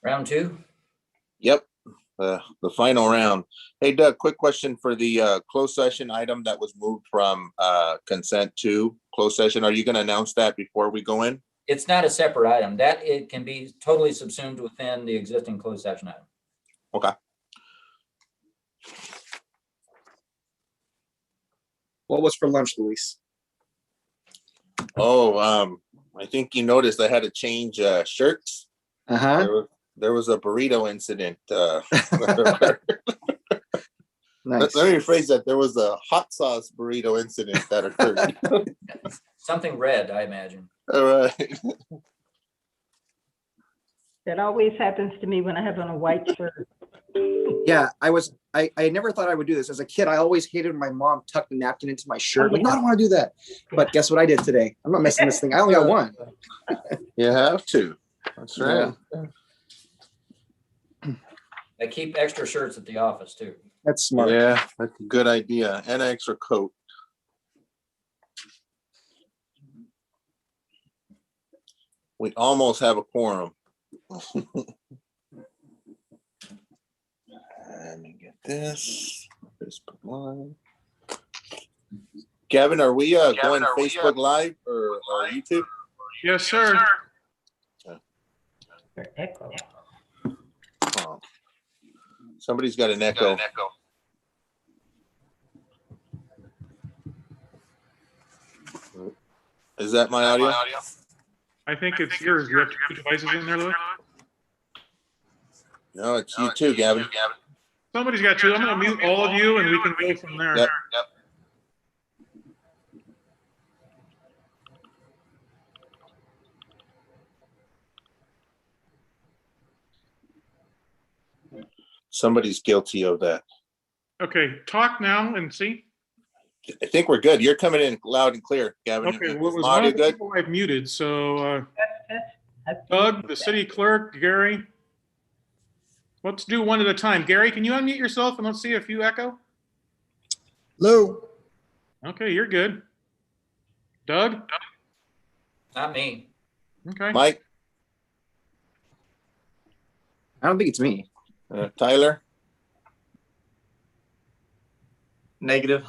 Round two. Yep, the final round. Hey Doug, quick question for the closed session item that was moved from consent to closed session. Are you going to announce that before we go in? It's not a separate item. That it can be totally subsumed within the existing closed session item. Okay. What was for lunch, Luis? Oh, I think you noticed I had to change shirts. Uh-huh. There was a burrito incident. Nice. Let me rephrase that. There was a hot sauce burrito incident that occurred. Something red, I imagine. All right. That always happens to me when I have on a white shirt. Yeah, I never thought I would do this. As a kid, I always hated when my mom tucked a napkin into my shirt. Like, no, I don't want to do that. But guess what I did today? I'm not missing this thing. I only got one. You have to. That's right. They keep extra shirts at the office too. That's smart. Yeah, that's a good idea. And an extra coat. We almost have a quorum. Let me get this. Facebook Live. Gavin, are we going Facebook Live or YouTube? Yes, sir. Echo. Oh. Somebody's got an echo. Is that my audio? I think it's yours. You have two devices in there, Louis? No, it's you too, Gavin. Somebody's got two. I'm going to mute all of you and we can go from there. Yep. Somebody's guilty of that. Okay, talk now and see. I think we're good. You're coming in loud and clear, Gavin. Okay, Is well, it was my one audio of the good? people I've muted, so Doug, the city clerk, Gary. Let's do one at a time. Gary, can you unmute yourself and let's see if you echo? Lou. Okay, you're good. Doug? Not me. Okay. Mike? I don't think it's me. Tyler? Negative.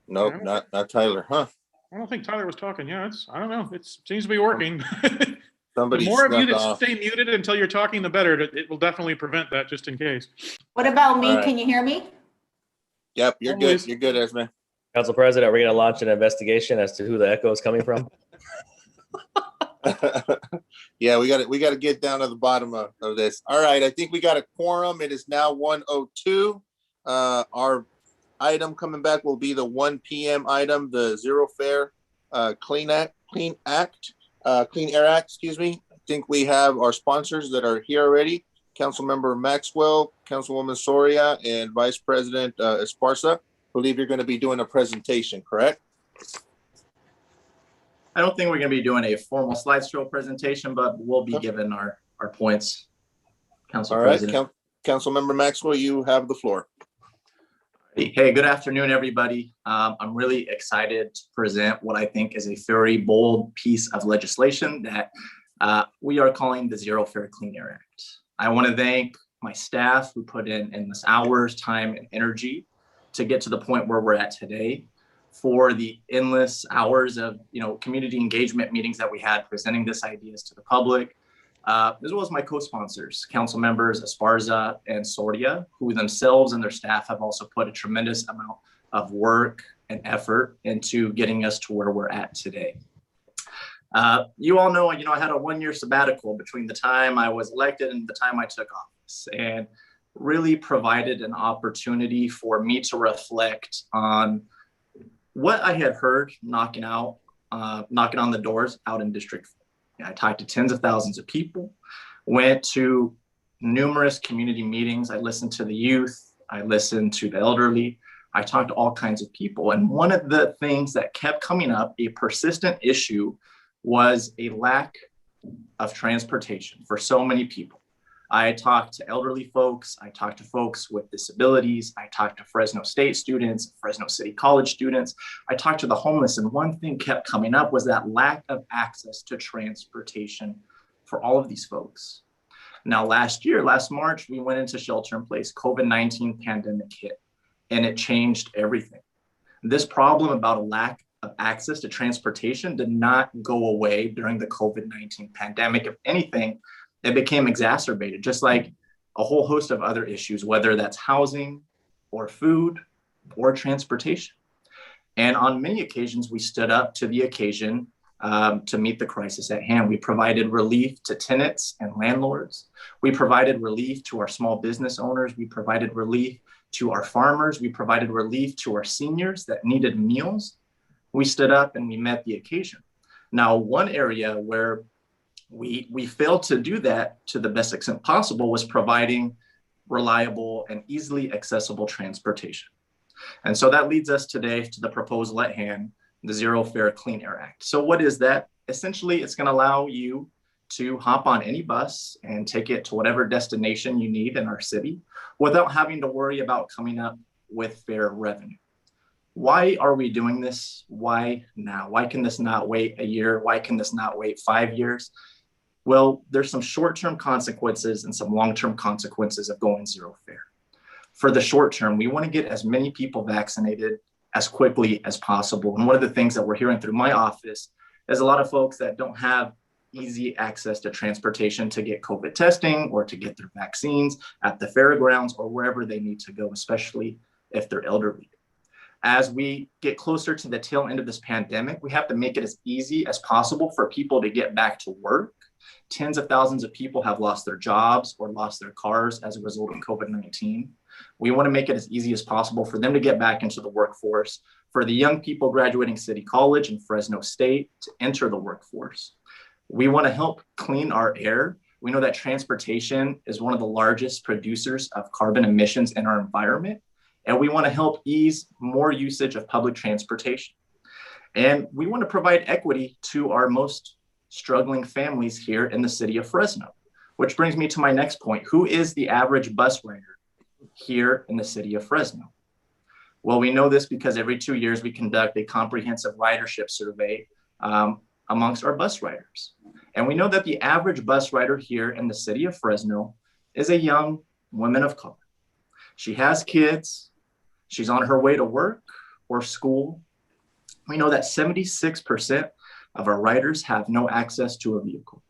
Nope, not Tyler, huh? I don't think Tyler was talking. Yeah, I don't know. It seems to be working. Somebody The more of you snuck that off. stay muted until you're talking, the better. It will definitely prevent that just in case. What about me? All right. Can you hear me? Yep, you're good. You're good, Esme. Council President, we're going to launch an investigation as to who the echo is coming from. Yeah, we got to get down to the bottom of this. All right, I think we got a quorum. It is now 1:02. Our item coming back will be the 1 p.m. item, the Zero Fare Clean Air Act, excuse me. I think we have our sponsors that are here already. Councilmember Maxwell, Councilwoman Soria, and Vice President Esparza. I believe you're going to be doing a presentation, correct? I don't think we're going to be doing a formal slideshow presentation, but we'll be given our points. Council All right, President. Councilmember Maxwell, you have the floor. Hey, good afternoon, everybody. I'm really excited to present what I think is a very bold piece of legislation that we are calling the Zero Fare Clean Air Act. I want to thank my staff who put in endless hours, time, and energy to get to the point where we're at today, for the endless hours of community engagement meetings that we had presenting this ideas to the public, as well as my co-sponsors, council members Esparza and Soria, who themselves and their staff have also put a tremendous amount of work and effort into getting us to where we're at today. You all know, I had a 1-year sabbatical between the time I was elected and the time I took office, and really provided an opportunity for me to reflect on what I had heard knocking on the doors out in District 4. I talked to tens of thousands of people, went to numerous community meetings. I listened to the youth, I listened to the elderly, I talked to all kinds of people. And one of the things that kept coming up, a persistent issue, was a lack of transportation for so many people. I talked to elderly folks, I talked to folks with disabilities, I talked to Fresno State students, Fresno City College students, I talked to the homeless, and one thing kept coming up was that lack of access to transportation for all of these folks. Now, last March, we went into shelter in place. COVID-19 pandemic hit, and it changed everything. This problem about a lack of access to transportation did not go away during the COVID-19 pandemic. If anything, it became exacerbated, just like a whole host of other issues, whether that's housing or food or transportation. And on many occasions, we stood up to the occasion to meet the crisis at hand. We provided relief to tenants and landlords. We provided relief to our small business owners. We provided relief to our farmers. We provided relief to our seniors that needed meals. We stood up and we met the occasion. Now, one area where we failed to do that to the best extent possible was providing reliable and easily accessible transportation. And so that leads us today to the proposal at hand, the Zero Fare Clean Air Act. So what is that? Essentially, it's going to allow you to hop on any bus and take it to whatever destination you need in our city without having to worry about coming up with fare revenue. Why are we doing this? Why now? Why can this not wait a year? Why can this not wait 5 years? Well, there's some short-term consequences and some long-term consequences of going zero fare. For the short term, we want to get as many people vaccinated as quickly as possible. And one of the things that we're hearing through my office is a lot of folks that don't have easy access to transportation to get COVID testing or to get their vaccines at the fairgrounds or wherever they need to go, especially if they're elderly. As we get closer to the tail end of this pandemic, we have to make it as easy as possible for people to get back to work. Tens of thousands of people have lost their jobs or lost their cars as a result of COVID-19. We want to make it as easy as possible for them to get back into the workforce, for the young people graduating City College and Fresno State to enter the workforce. We want to help clean our air. We know that transportation is one of the largest producers of carbon emissions in our environment, and we want to help ease more usage of public transportation. And we want to provide equity to our most struggling families here in the city of Fresno, which brings me to my next point. Who is the average bus rider here in the city of Fresno? Well, we know this because every 2 years we conduct a comprehensive ridership survey amongst our bus riders. And we know that the average bus rider here in the city of Fresno is a young woman of color. She has kids. She's on her way to work or school. We know that 76% of our riders have no access to a vehicle.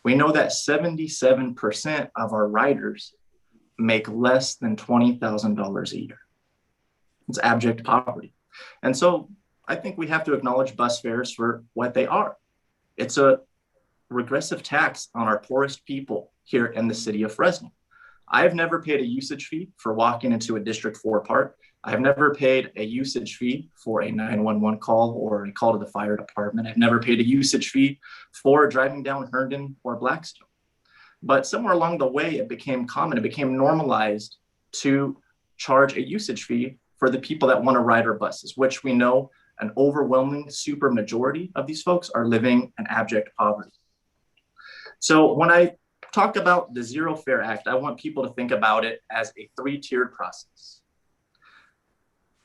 We know that 77% of our riders make less than $20,000 a year. It's abject poverty. And so I think we have to acknowledge bus fares for what they are. It's a regressive tax on our poorest people here in the city of Fresno. I've never paid a usage fee for walking into a District 4 park. I've never paid a usage fee for a 911 call or a call to the fire department. I've never paid a usage fee for driving down Herndon or Blackstone. But somewhere along the way, it became common, it became normalized to charge a usage fee for the people that want to ride our buses, which we know an overwhelming super majority of these folks are living in abject poverty. So when I talk about the Zero Fare Act, I want people to think about it as a three-tiered process.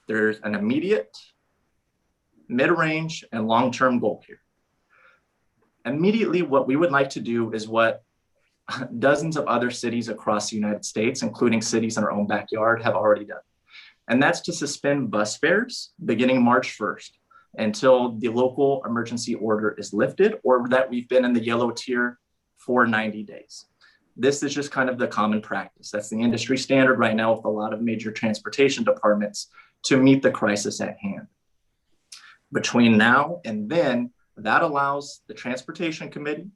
There's an immediate, mid-range, and long-term goal here. Immediately, what we would like to do is what dozens of other cities across the United States, including cities in our own backyard, have already done. And that's to suspend bus fares beginning March 1st until the local emergency order is lifted or that we've been in the yellow tier for 90 days. This is just kind of the common practice. That's the industry standard right now with a lot of major transportation departments to meet the crisis at hand. Between now and then, that allows the Transportation Committee,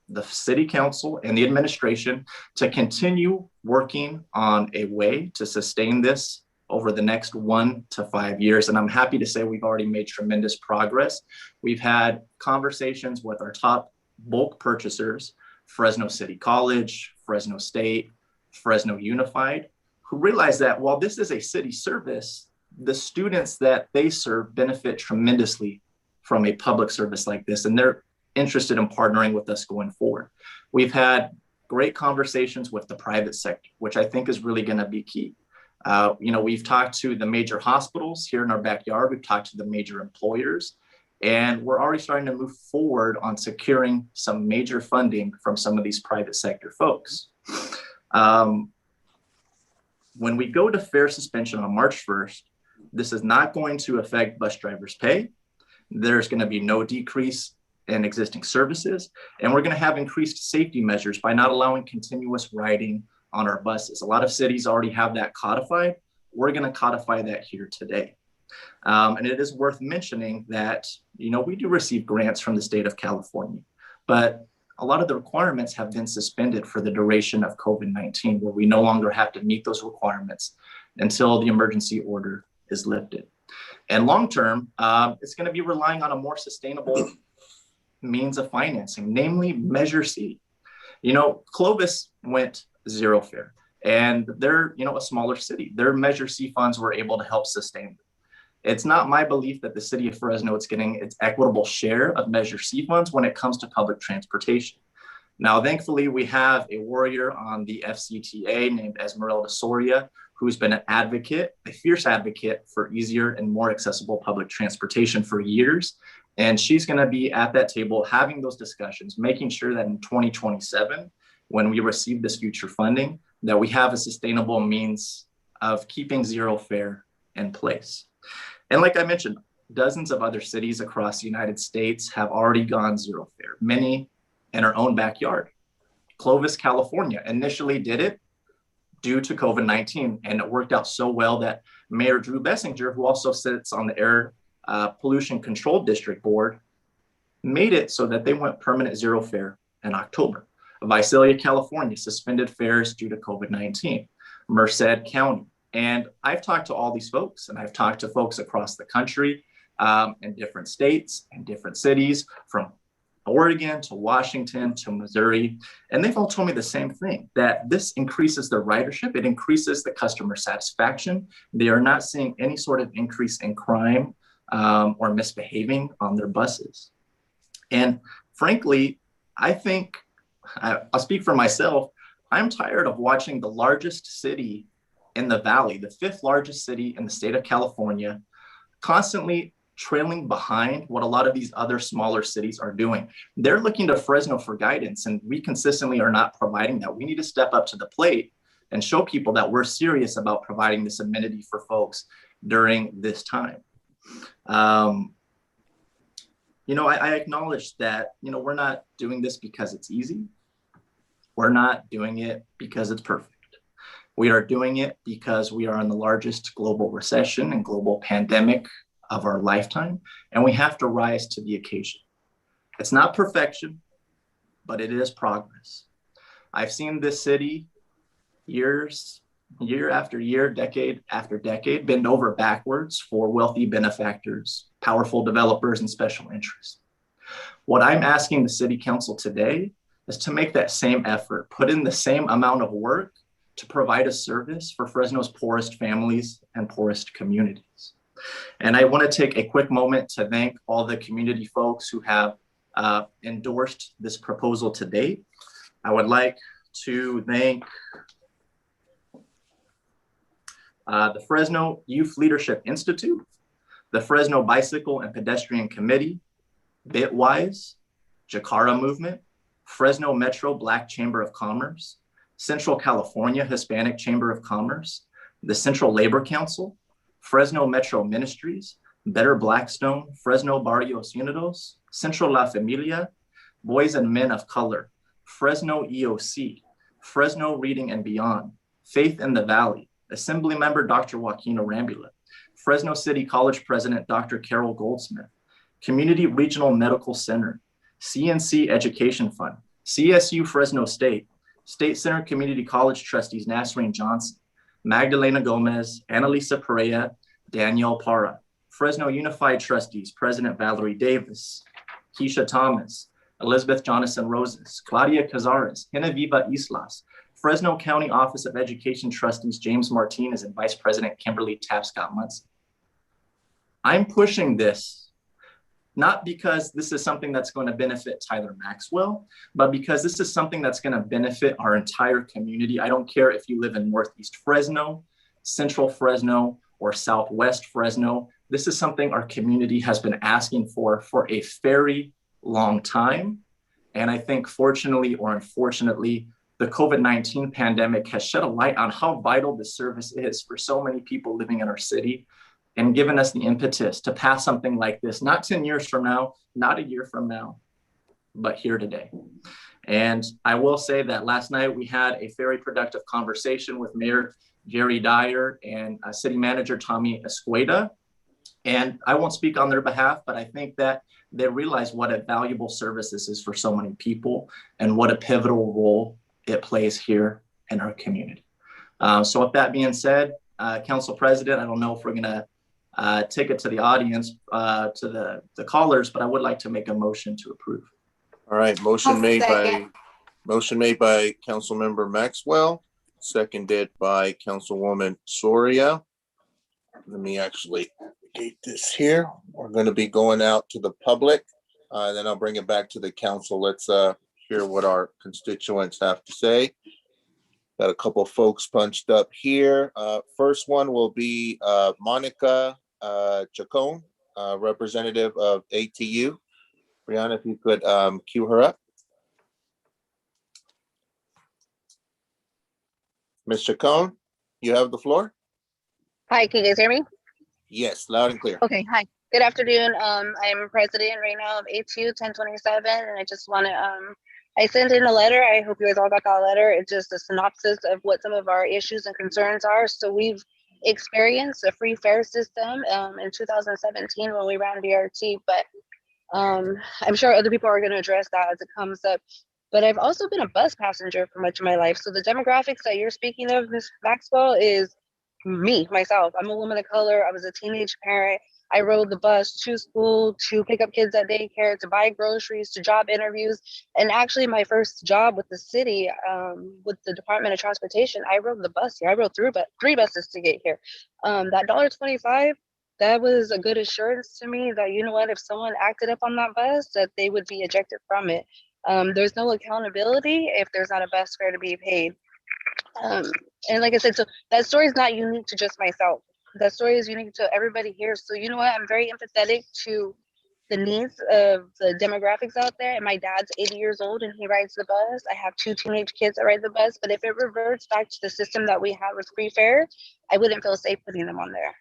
the City Council, and the administration to continue working on a way to sustain this over the next 1 to 5 years. And I'm happy to say we've already made tremendous progress. We've had conversations with our top bulk purchasers, Fresno City College, Fresno State, Fresno Unified, who realize that while this is a city service, the students that they serve benefit tremendously from a public service like this, and they're interested in partnering with us going forward. We've had great conversations with the private sector, which I think is really going to be key. We've talked to the major hospitals here in our backyard. We've talked to the major employers, And we're already starting to move forward on securing some major funding from some of these private sector folks. When we go to fare suspension on March 1st, this is not going to affect bus drivers' pay. There's going to be no decrease in existing services, and we're going to have increased safety measures by not allowing continuous riding on our buses. A lot of cities already have that codified. We're going to codify that here today. And it is worth mentioning that, we do receive grants from the state of California, but a lot of the requirements have been suspended for the duration of COVID-19, where we no longer have to meet those requirements until the emergency order is lifted. And long-term, it's going to be relying on a more sustainable means of financing, namely Measure C. Clovis went zero fare, and they're, a smaller city. Their Measure C funds were able to help sustain them. It's not my belief that the city of Fresno is getting its equitable share of Measure C funds when it comes to public transportation. Now, thankfully, we have a warrior on the FCTA named Esmeralda Soria, who's been an advocate, a fierce advocate for easier and more accessible public transportation for years. And she's going to be at that table having those discussions, making sure that in 2027, when we receive this future funding, that we have a sustainable means of keeping zero fare in place. And like I mentioned, dozens of other cities across the United States have already gone zero fare, many in our own backyard. Clovis, California initially did it due to COVID-19, and it worked out so well that Mayor Drew Bessinger, who also sits on the Air Pollution Control District Board, made it so that they went permanent zero fare in October. Visalia, California suspended fares due to COVID-19. Merced County. And I've talked to all these folks, and I've talked to folks across the country in different states and different cities, from Oregon to Washington to Missouri. And they've all told me the same thing, that this increases their ridership. It increases the customer satisfaction. They are not seeing any sort of increase in crime or misbehaving on their buses. And frankly, I think, I'll speak for myself, I'm tired of watching the largest city in the Valley, the 5th largest city in the state of California, constantly trailing behind what a lot of these other smaller cities are doing. They're looking to Fresno for guidance, and we consistently are not providing that. We need to step up to the plate and show people that we're serious about providing this amenity for folks during this time. I acknowledge that, we're not doing this because it's easy. We're not doing it because it's perfect. We are doing it because we are in the largest global recession and global pandemic of our lifetime, and we have to rise to the occasion. It's not perfection, but it is progress. I've seen this city year after year, decade after decade, bend over backwards for wealthy benefactors, powerful developers, and special interests. What I'm asking the city council today is to make that same effort, put in the same amount of work to provide a service for Fresno's poorest families and poorest communities. And I want to take a quick moment to thank all the community folks who have endorsed this proposal to date. I would like to thank the Fresno Youth Leadership Institute, the Fresno Bicycle and Pedestrian Committee, Bitwise, Jakara Movement, Fresno Metro Black Chamber of Commerce, Central California Hispanic Chamber of Commerce, the Central Labor Council, Fresno Metro Ministries, Better Blackstone, Fresno Barrios Unidos, Central La Familia, Boys and Men of Color, Fresno EOC, Fresno Reading and Beyond, Faith in the Valley, Assembly Member Dr. Joaquin Arambula, Fresno City College President Dr. Carol Goldsmith, Community Regional Medical Center, CNC Education Fund, CSU Fresno State, State Center Community College Trustees Nasreen Johnson, Magdalena Gomez, Annalisa Perea, Danielle Parra, Fresno Unified Trustees President Valerie Davis, Keisha Thomas, Elizabeth Jonathan Roses, Claudia Cazares, Genevieva Islas, Fresno County Office of Education Trustees James Martinez, and Vice President Kimberly Tapscott-Munson. I'm pushing this not because this is something that's going to benefit Tyler Maxwell, but because this is something that's going to benefit our entire community. I don't care if you live in Northeast Fresno, Central Fresno, or Southwest Fresno. This This is something our community has been asking for a very long time. And I think fortunately or unfortunately, the COVID-19 pandemic has shed a light on how vital this service is for so many people living in our city and given us the impetus to pass something like this, not 10 years from now, not a year from now, but here today. And I will say that last night we had a very productive conversation with Mayor Gary Dyer and City Manager Tommy Escueda. And I won't speak on their behalf, but I think that they realize what a valuable service this is for so many people and what a pivotal role it plays here in our community. So with that being said, Council President, I don't know if we're gonna take it to the audience, to the callers, but I would like to make a motion to approve. All right, motion made by Councilmember Maxwell, seconded by Councilwoman Soria. Let me actually get this here. We're going to be going out to the public, then I'll bring it back to the council. Let's hear what our constituents have to say. Got a couple folks punched up here. First one will be Monica Chacon, representative of ATU. Brianna, if you could cue her up. Ms. Chacon, you have the floor. Hi, can you guys hear me? Yes, loud and clear. Okay, hi. Good afternoon. I'm president right now of ATU 1027, and I just want to, I sent in a letter. I hope you guys all got that letter. It's just a synopsis of what some of our issues and concerns are. So we've experienced a free fare system in 2017 when we ran BRT, but I'm sure other people are going to address that as it comes up. But I've also been a bus passenger for much of my life. So the demographics that you're speaking of, Ms. Maxwell, is me, myself. I'm a woman of color. I was a teenage parent. I rode the bus to school, to pick up kids at daycare, to buy groceries, to job interviews. And actually my first job with the city, with the Department of Transportation, I rode the bus here. I rode through three buses to get here. That $1.25, that was a good assurance to me that, you know what, if someone acted up on that bus, that they would be ejected from it. There's no accountability if there's not a bus fare to be paid. And like I said, so that story is not unique to just myself. That story is unique to everybody here. So you know what, I'm very empathetic to the needs of the demographics out there. And my dad's 80 years old and he rides the bus. I have 2 teenage kids that ride the bus. But if it reverts back to the system that we had with free fare, I wouldn't feel safe putting them on there.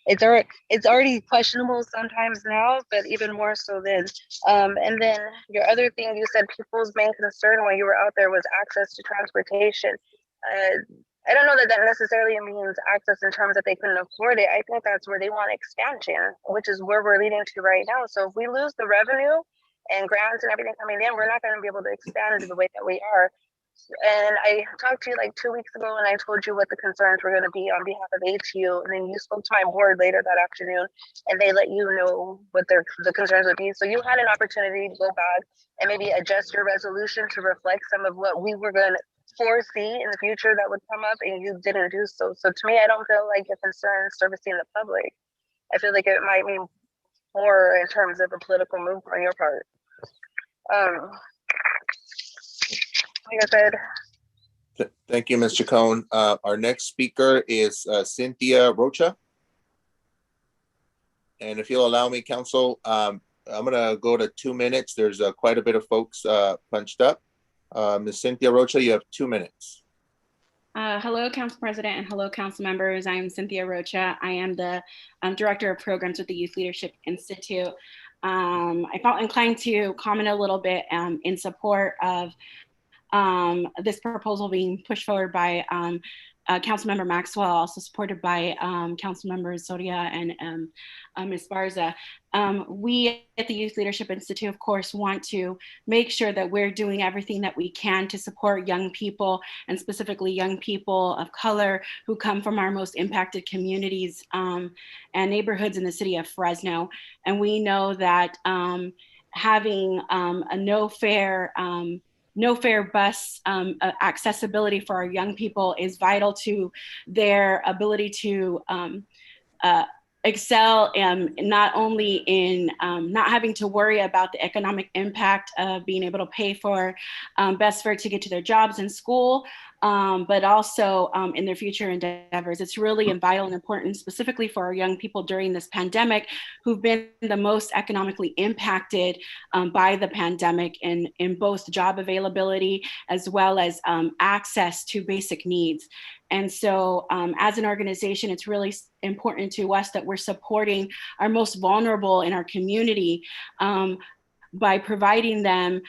It's already questionable sometimes now, but even more so then. And then your other thing, you said people's main concern when you were out there was access to transportation. I don't know that that necessarily means access in terms that they couldn't afford it. I think that's where they want expansion, which is where we're leading to right now. So if we lose the revenue and grants and everything coming in, we're not going to be able to expand the way that we are. And I talked to you like 2 weeks ago and I told you what the concerns were going to be on behalf of ATU. And then you spoke to my board later that afternoon and they let you know what the concerns would be. So you had an opportunity to go back and maybe adjust your resolution to reflect some of what we were going to foresee in the future that would come up, and you didn't do so. So to me, I don't feel like your concern is servicing the public. I feel like it might mean more in terms of a political move on your part. Like I said. Thank you, Ms. Chacon. Our next speaker is Cynthia Rocha. And if you'll allow me, Council, I'm gonna go to 2 minutes. There's quite a bit of folks punched up. Ms. Cynthia Rocha, you have 2 minutes. Hello, Council President, and hello, Council members. I am Cynthia Rocha. I am the Director of Programs with the Youth Leadership Institute. I felt inclined to comment a little bit in support of this proposal being pushed forward by Councilmember Maxwell, also supported by Councilmembers Soria and Ms. Barza. We at the Youth Leadership Institute, of course, want to make sure that we're doing everything that we can to support young people, and specifically young people of color who come from our most impacted communities and neighborhoods in the city of Fresno. And we know that having a no fare bus accessibility for our young people is vital to their ability to excel not only in not having to worry about the economic impact of being able to pay for best fare to get to their jobs and school, but also in their future endeavors. It's really vital and important, specifically for our young people during this pandemic, who've been the most economically impacted by the pandemic in both job availability as well as access to basic needs. And so as an organization, it's really important to us that we're supporting our most vulnerable in our community by providing them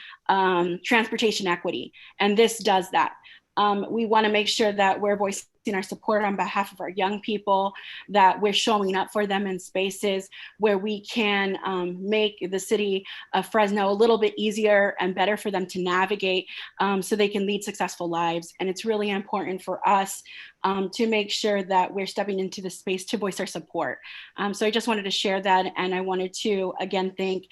transportation equity. And this does that. We want to make sure that we're voicing our support on behalf of our young people, that we're showing up for them in spaces where we can make the city of Fresno a little bit easier and better for them to navigate so they can lead successful lives. And it's really important for us to make sure that we're stepping into the space to voice our support. So I just wanted to share that. And I wanted to, again, thank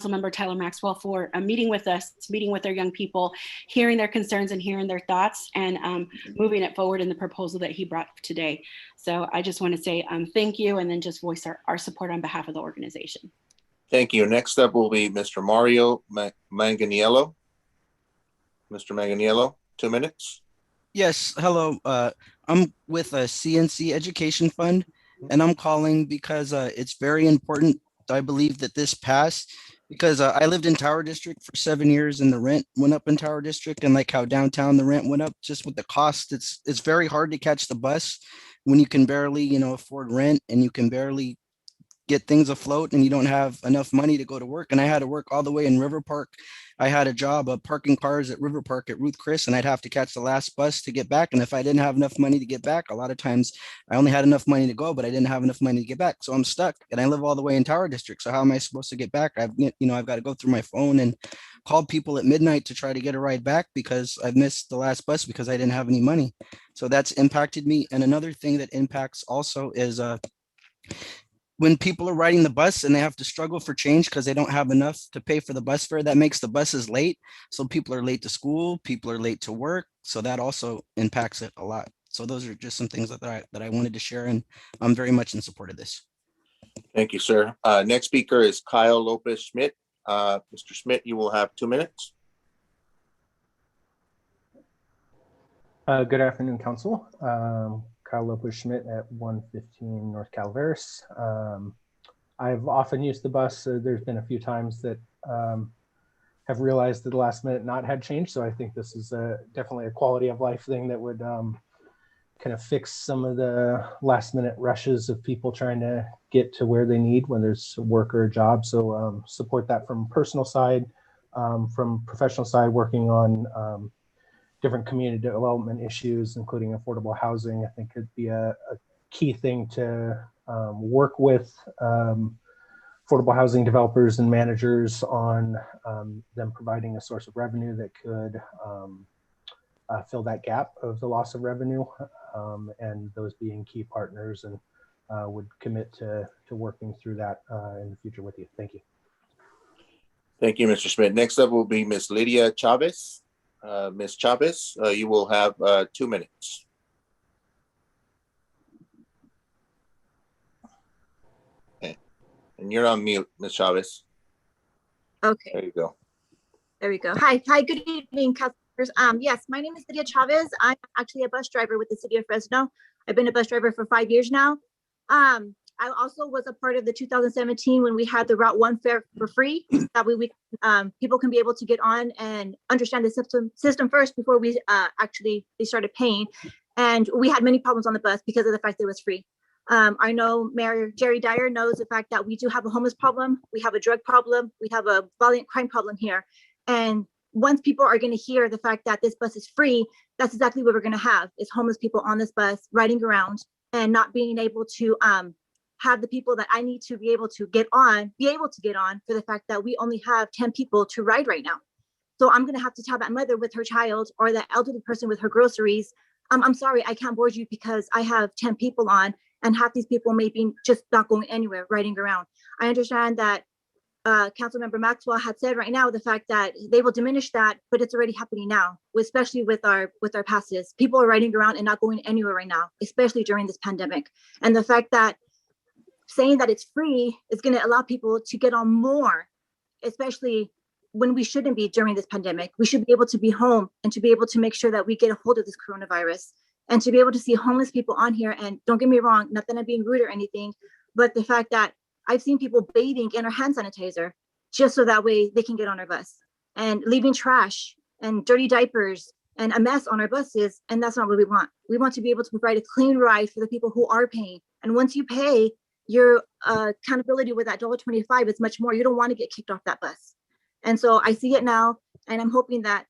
Councilmember Tyler Maxwell for meeting with us, meeting with our young people, hearing their concerns and hearing their thoughts, and moving it forward in the proposal that he brought today. So I just want to say thank you, and then just voice our support on behalf of the organization. Thank you. Next up will be Mr. Mario Manganiello. Mr. Manganiello, 2 minutes. Yes, hello. I'm with a CNC Education Fund, and I'm calling because it's very important, I believe, that this pass, because I lived in Tower District for 7 years and the rent went up in Tower District, and like how downtown the rent went up just with the cost. It's very hard to catch the bus when you can barely, afford rent, and you can barely get things afloat, and you don't have enough money to go to work. And I had to work all the way in River Park. I had a job of parking cars at River Park at Ruth Chris, and I'd have to catch the last bus to get back. And if I didn't have enough money to get back, a lot of times I only had enough money to go, but I didn't have enough money to get back. So I'm stuck, and I live all the way in Tower District. So how am I supposed to get back? I've got to go through my phone and call people at midnight to try to get a ride back because I've missed the last bus because I didn't have any money. So that's impacted me. And another thing that impacts also is when people are riding the bus and they have to struggle for change because they don't have enough to pay for the bus fare, that makes the buses late. So people are late to school, people are late to work. So that also impacts it a lot. So those are just some things that I wanted to share, and I'm very much in support of this. Thank you, sir. Next speaker is Kyle Lopez Schmidt. Mr. Schmidt, you will have 2 minutes. Good afternoon, Council. Kyle Lopez Schmidt at 115 North Calaveras. I've often used the bus. There's been a few times that have realized that the last minute not had changed. So I think this is definitely a quality of life thing that would kind of fix some of the last minute rushes of people trying to get to where they need when there's work or a job. So support that from personal side, from professional side, working on different community development issues, including affordable housing. I think could be a key thing to work with affordable housing developers and managers on them providing a source of revenue that could fill that gap of the loss of revenue, and those being key partners, and would commit to working through that in the future with you. Thank you. Thank you, Mr. Schmidt. Next up will be Ms. Lydia Chavez. Ms. Chavez, you will have 2 minutes. Okay. And you're on mute, Ms. Chavez. Okay. There you go. There we go. Hi, good evening, councilors. Yes, my name is Lydia Chavez. I'm actually a bus driver with the city of Fresno. I've been a bus driver for 5 years now. I also was a part of the 2017 when we had the Route 1 fare for free. That way people can be able to get on and understand the system first before we they started paying. And we had many problems on the bus because of the fact that it was free. I know Mayor Jerry Dyer knows the fact that we do have a homeless problem. We have a drug problem. We have a violent crime problem here. And once people are going to hear the fact that this bus is free, that's exactly what we're going to have, is homeless people on this bus riding around and not being able to have the people that I need to be able to get on for the fact that we only have 10 people to ride right now. So I'm going to have to tell that mother with her child or that elderly person with her groceries, I'm sorry, I can't board you because I have 10 people on, and half these people may be just not going anywhere, riding around. I understand that Councilmember Maxwell had said right now the fact that they will diminish that, but it's already happening now, especially with our passes. People are riding around and not going anywhere right now, especially during this pandemic. And the fact that saying that it's free is going to allow people to get on more, especially when we shouldn't be during this pandemic. We should be able to be home and to be able to make sure that we get a hold of this coronavirus and to be able to see homeless people on here. And don't get me wrong, not that I'm being rude or anything, but the fact that I've seen people bathing in our hand sanitizer just so that way they can get on our bus, and leaving trash and dirty diapers and a mess on our buses. And that's not what we want. We want to be able to provide a clean ride for the people who are paying. And once you pay, your accountability with that $1.25 is much more. You don't want to get kicked off that bus. And so I see it now, and I'm hoping that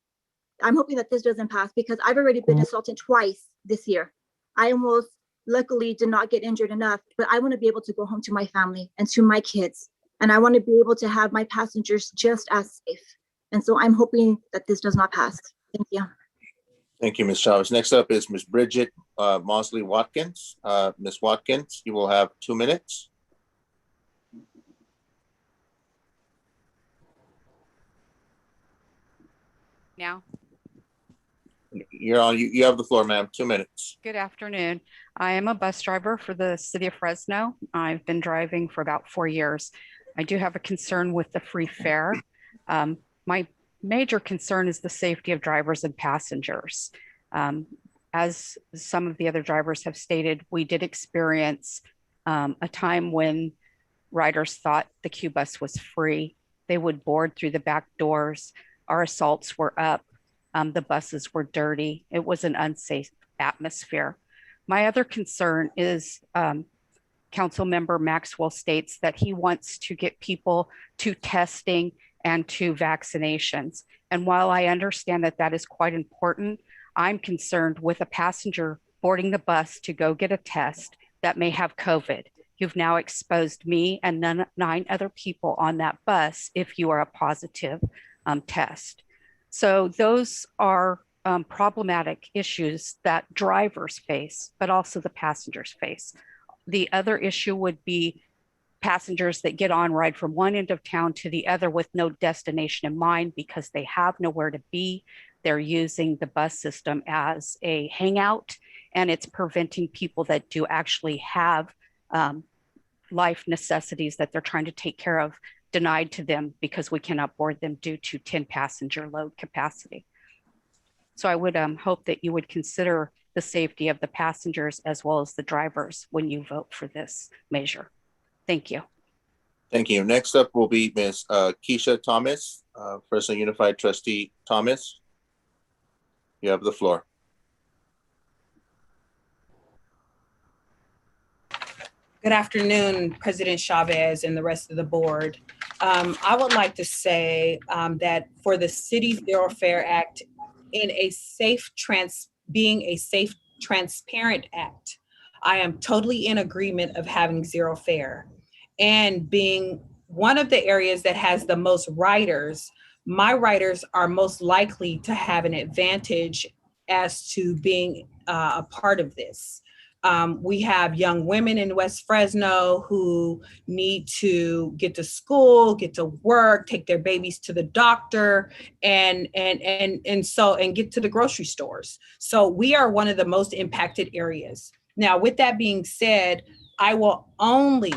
this doesn't pass, because I've already been assaulted twice this year. I almost luckily did not get injured enough, but I want to be able to go home to my family and to my kids. And I want to be able to have my passengers just as safe. And so I'm hoping that this does not pass. Thank you. Thank you, Ms. Chavez. Next up is Ms. Bridget Mosley Watkins. Ms. Watkins, you will have 2 minutes. Now, You're on. You have the floor, ma'am. 2 minutes. good afternoon. I am a bus driver for the city of Fresno. I've been driving for about 4 years. I do have a concern with the free fare. My major concern is the safety of drivers and passengers. As some of the other drivers have stated, we did experience a time when riders thought the Q bus was free. They would board through the back doors. Our assaults were up. The buses were dirty. It was an unsafe atmosphere. My other concern is Councilmember Maxwell states that he wants to get people to testing and to vaccinations. And while I understand that that is quite important, I'm concerned with a passenger boarding the bus to go get a test that may have COVID. You've now exposed me and 9 other people on that bus if you are a positive test. So those are problematic issues that drivers face, but also the passengers face. The other issue would be passengers that get on, ride from one end of town to the other with no destination in mind because they have nowhere to be. They're using the bus system as a hangout, and it's preventing people that do actually have life necessities that they're trying to take care of denied to them because we cannot board them due to 10 passenger load capacity. So I would hope that you would consider the safety of the passengers as well as the drivers when you vote for this measure. Thank you. Thank you. Next up will be Ms. Keisha Thomas, Fresno Unified Trustee Thomas. You have the floor. Good afternoon, President Chavez and the rest of the board. I would like to say that for the City Zero Fare Act, being a safe, transparent act, I am totally in agreement of having zero fare. And being one of the areas that has the most riders, my riders are most likely to have an advantage as to being a part of this. We have young women in West Fresno who need to get to school, get to work, take their babies to the doctor, and get to the grocery stores. So we are one of the most impacted areas. Now, with that being said, I will only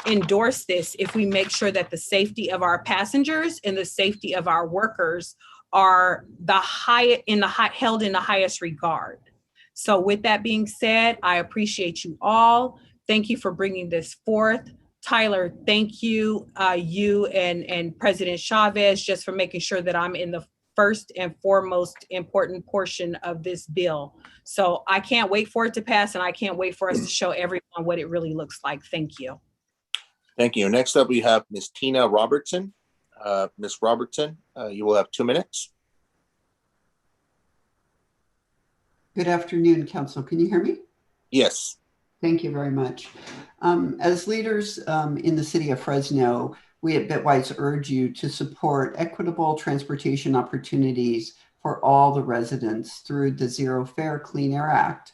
endorse this if we make sure that the safety of our passengers and the safety of our workers are held in the highest regard. So with that being said, I appreciate you all. Thank you for bringing this forth. Tyler, thank you, you and President Chavez, just for making sure that I'm in the first and foremost important portion of this bill. So I can't wait for it to pass, and I can't wait for us to show everyone what it really looks like. Thank you. Thank you. Next up, we have Ms. Tina Robertson. Ms. Robertson, you will have 2 minutes. Good afternoon, Council. Can you hear me? Yes. Thank you very much. As leaders in the city of Fresno, we at Bitwise urge you to support equitable transportation opportunities for all the residents through the Zero Fare Clean Air Act.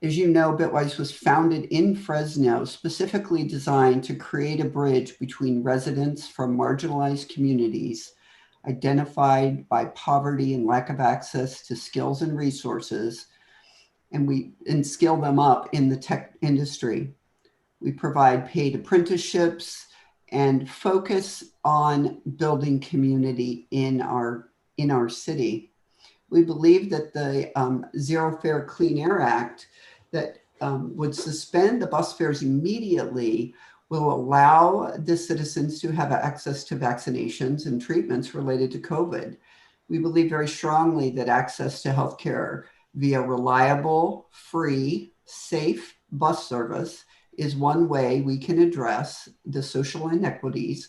As you know, Bitwise was founded in Fresno, specifically designed to create a bridge between residents from marginalized communities identified by poverty and lack of access to skills and resources, and skill them up in the tech industry. We provide paid apprenticeships and focus on building community in our city. We believe that the Zero Fare Clean Air Act that would suspend the bus fares immediately will allow the citizens to have access to vaccinations and treatments related to COVID. We believe very strongly that access to healthcare via reliable, free, safe bus service is one way we can address the social inequities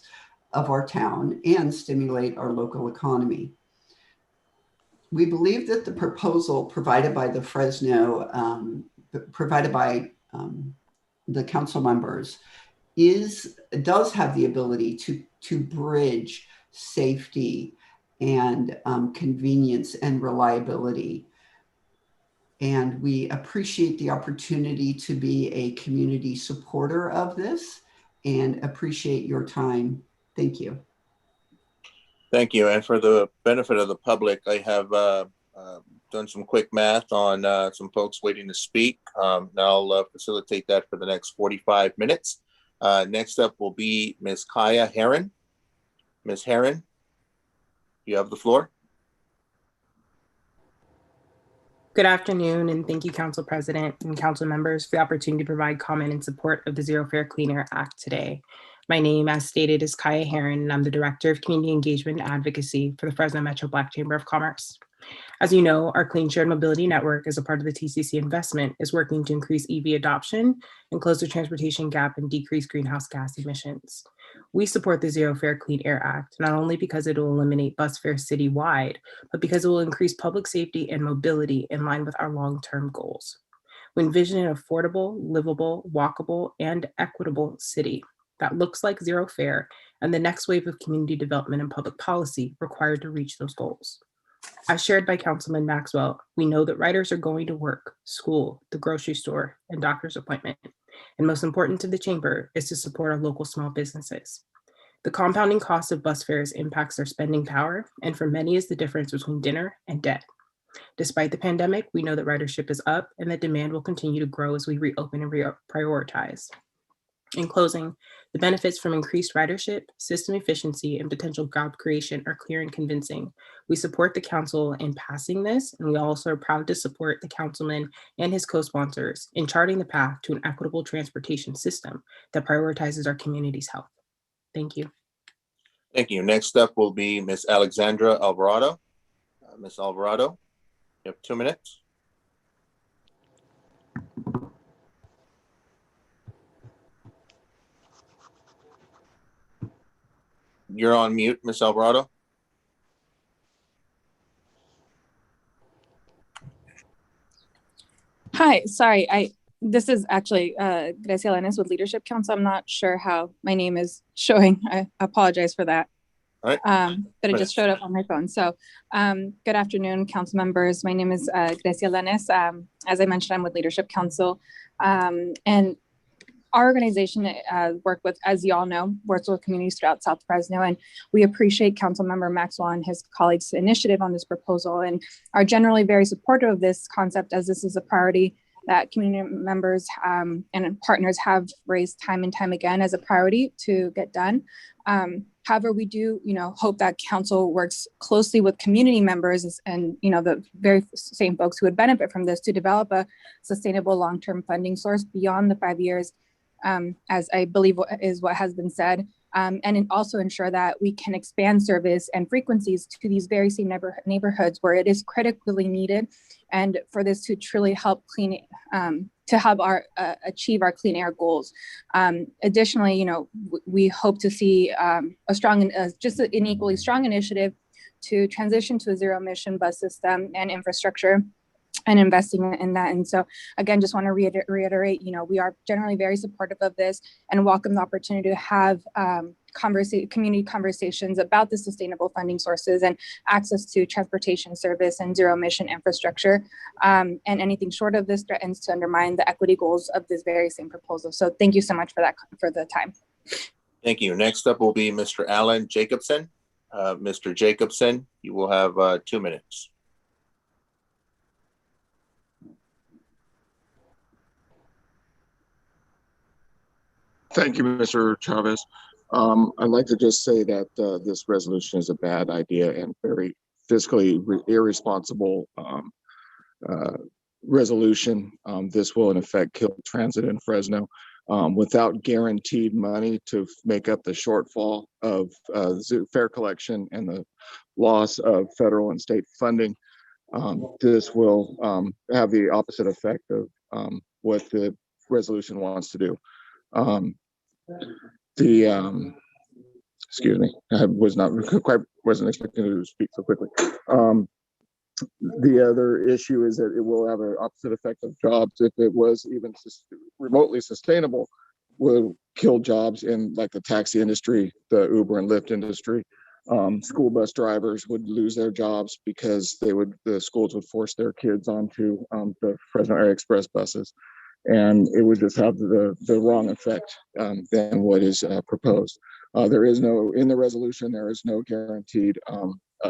of our town and stimulate our local economy. We believe that the proposal provided by the Fresno, the council members does have the ability to bridge safety and convenience and reliability. And we appreciate the opportunity to be a community supporter of this and appreciate your time. Thank you. Thank you. And for the benefit of the public, I have done some quick math on some folks waiting to speak. Now I'll facilitate that for the next 45 minutes. Next up will be Ms. Kaya Heron. Ms. Heron, you have the floor. Good afternoon, and thank you, Council President and Council members, for the opportunity to provide comment in support of the Zero Fare Clean Air Act today. My name, as stated, is Kaya Heron, and I'm the Director of Community Engagement and Advocacy for the Fresno Metro Black Chamber of Commerce. As you know, our Clean Shared Mobility Network, as a part of the TCC investment, is working to increase EV adoption and close the transportation gap and decrease greenhouse gas emissions. We support the Zero Fare Clean Air Act, not only because it will eliminate bus fares citywide, but because it will increase public safety and mobility in line with our long-term goals. We envision an affordable, livable, walkable, and equitable city that looks like zero fare and the next wave of community development and public policy required to reach those goals. As shared by Councilman Maxwell, we know that riders are going to work, school, the grocery store, and doctor's appointment. And most important to the chamber is to support our local small businesses. The compounding cost of bus fares impacts their spending power, and for many is the difference between dinner and debt. Despite the pandemic, we know that ridership is up and that demand will continue to grow as we reopen and prioritize. In closing, the benefits from increased ridership, system efficiency, and potential job creation are clear and convincing. We support the council in passing this, and we also are proud to support the councilman and his co-sponsors in charting the path to an equitable transportation system that prioritizes our community's health. Thank you. Thank you. Next up will be Ms. Alexandra Alvarado. Ms. Alvarado, you have 2 minutes. You're on mute, Ms. Alvarado. Hi, sorry, this is actually Grecia Lanes with Leadership Council. I'm not sure how my name is showing. I apologize for that. All right. But it just showed up on my phone. So good afternoon, council members. My name is Grecia Lanes. As I mentioned, I'm with Leadership Council. And our organization work with, as you all know, works with communities throughout South Fresno, and we appreciate Councilmember Maxwell and his colleagues' initiative on this proposal and are generally very supportive of this concept, as this is a priority that community members and partners have raised time and time again as a priority to get done. However, we do, hope that council works closely with community members and, the very same folks who would benefit from this to develop a sustainable long-term funding source beyond the 5 years, as I believe is what has been said, and also ensure that we can expand service and frequencies to these very same neighborhoods where it is critically needed, and for this to truly help to help achieve our clean air goals. Additionally, we hope to see just an equally strong initiative to transition to a zero emission bus system and infrastructure and investing in that. And so again, just want to reiterate, we are generally very supportive of this and welcome the opportunity to have community conversations about the sustainable funding sources and access to transportation service and zero emission infrastructure. And anything short of this threatens to undermine the equity goals of this very same proposal. So thank you so much for the time. Thank you. Next up will be Mr. Alan Jacobson. Mr. Jacobson, you will have 2 minutes. Thank you, Mr. Chavez. I'd like to just say that this resolution is a bad idea and very fiscally irresponsible resolution. This will in effect kill transit in Fresno without guaranteed money to make up the shortfall of fare collection and the loss of federal and state funding. This will have the opposite effect of what the resolution wants to do. Excuse me, I wasn't expecting to speak so quickly. The other issue is that it will have an opposite effect of jobs. If it was even remotely sustainable, will kill jobs in like the taxi industry, the Uber and Lyft industry. School bus drivers would lose their jobs because the schools would force their kids onto the Fresno Area Express buses, and it would just have the wrong effect than what is proposed. There is no, in the resolution, there is no guaranteed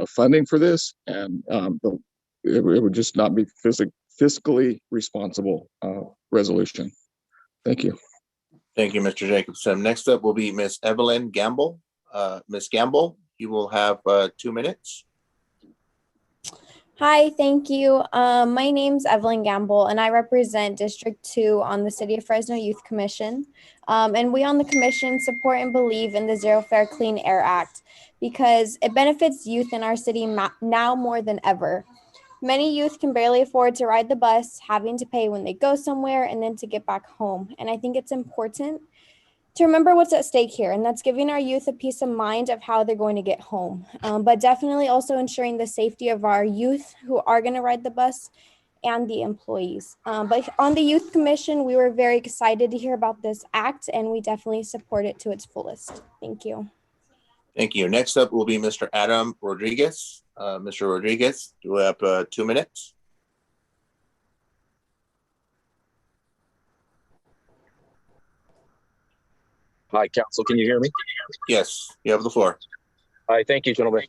funding for this, and it would just not be fiscally responsible resolution. Thank you. Thank you, Mr. Jacobson. Next up will be Ms. Evelyn Gamble. Ms. Gamble, you will have 2 minutes. Hi, thank you. My name's Evelyn Gamble, and I represent District 2 on the City of Fresno Youth Commission. And we on the commission support and believe in the Zero Fare Clean Air Act because it benefits youth in our city now more than ever. Many youth can barely afford to ride the bus, having to pay when they go somewhere and then to get back home. And I think it's important to remember what's at stake here, and that's giving our youth a peace of mind of how they're going to get home, but definitely also ensuring the safety of our youth who are going to ride the bus and the employees. But on the Youth Commission, we were very excited to hear about this act, and we definitely support it to its fullest. Thank you. Thank you. Next up will be Mr. Adam Rodriguez. Mr. Rodriguez, you have 2 minutes. Hi, Council. Can you hear me? Yes, you have the floor. Hi, thank you, gentlemen.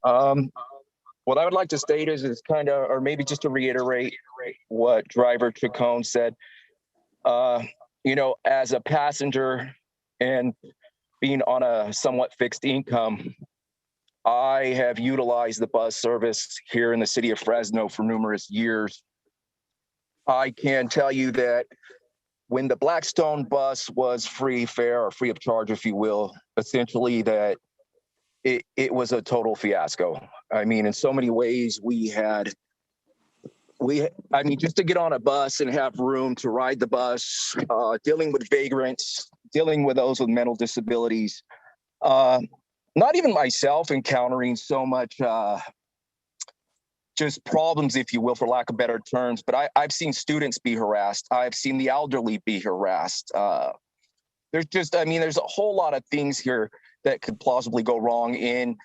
What I would like to state is kind of, or maybe just to reiterate what Driver Chacon said. As a passenger and being on a somewhat fixed income, I have utilized the bus service here in the city of Fresno for numerous years. I can tell you that when the Blackstone bus was free fare or free of charge, if you will, essentially that it was a total fiasco. I mean, in so many ways just to get on a bus and have room to ride the bus, dealing with vagrants, dealing with those with mental disabilities, not even myself encountering so much just problems, if you will, for lack of better terms, but I've seen students be harassed. I've seen the elderly be harassed. There's a whole lot of things here that could plausibly go wrong and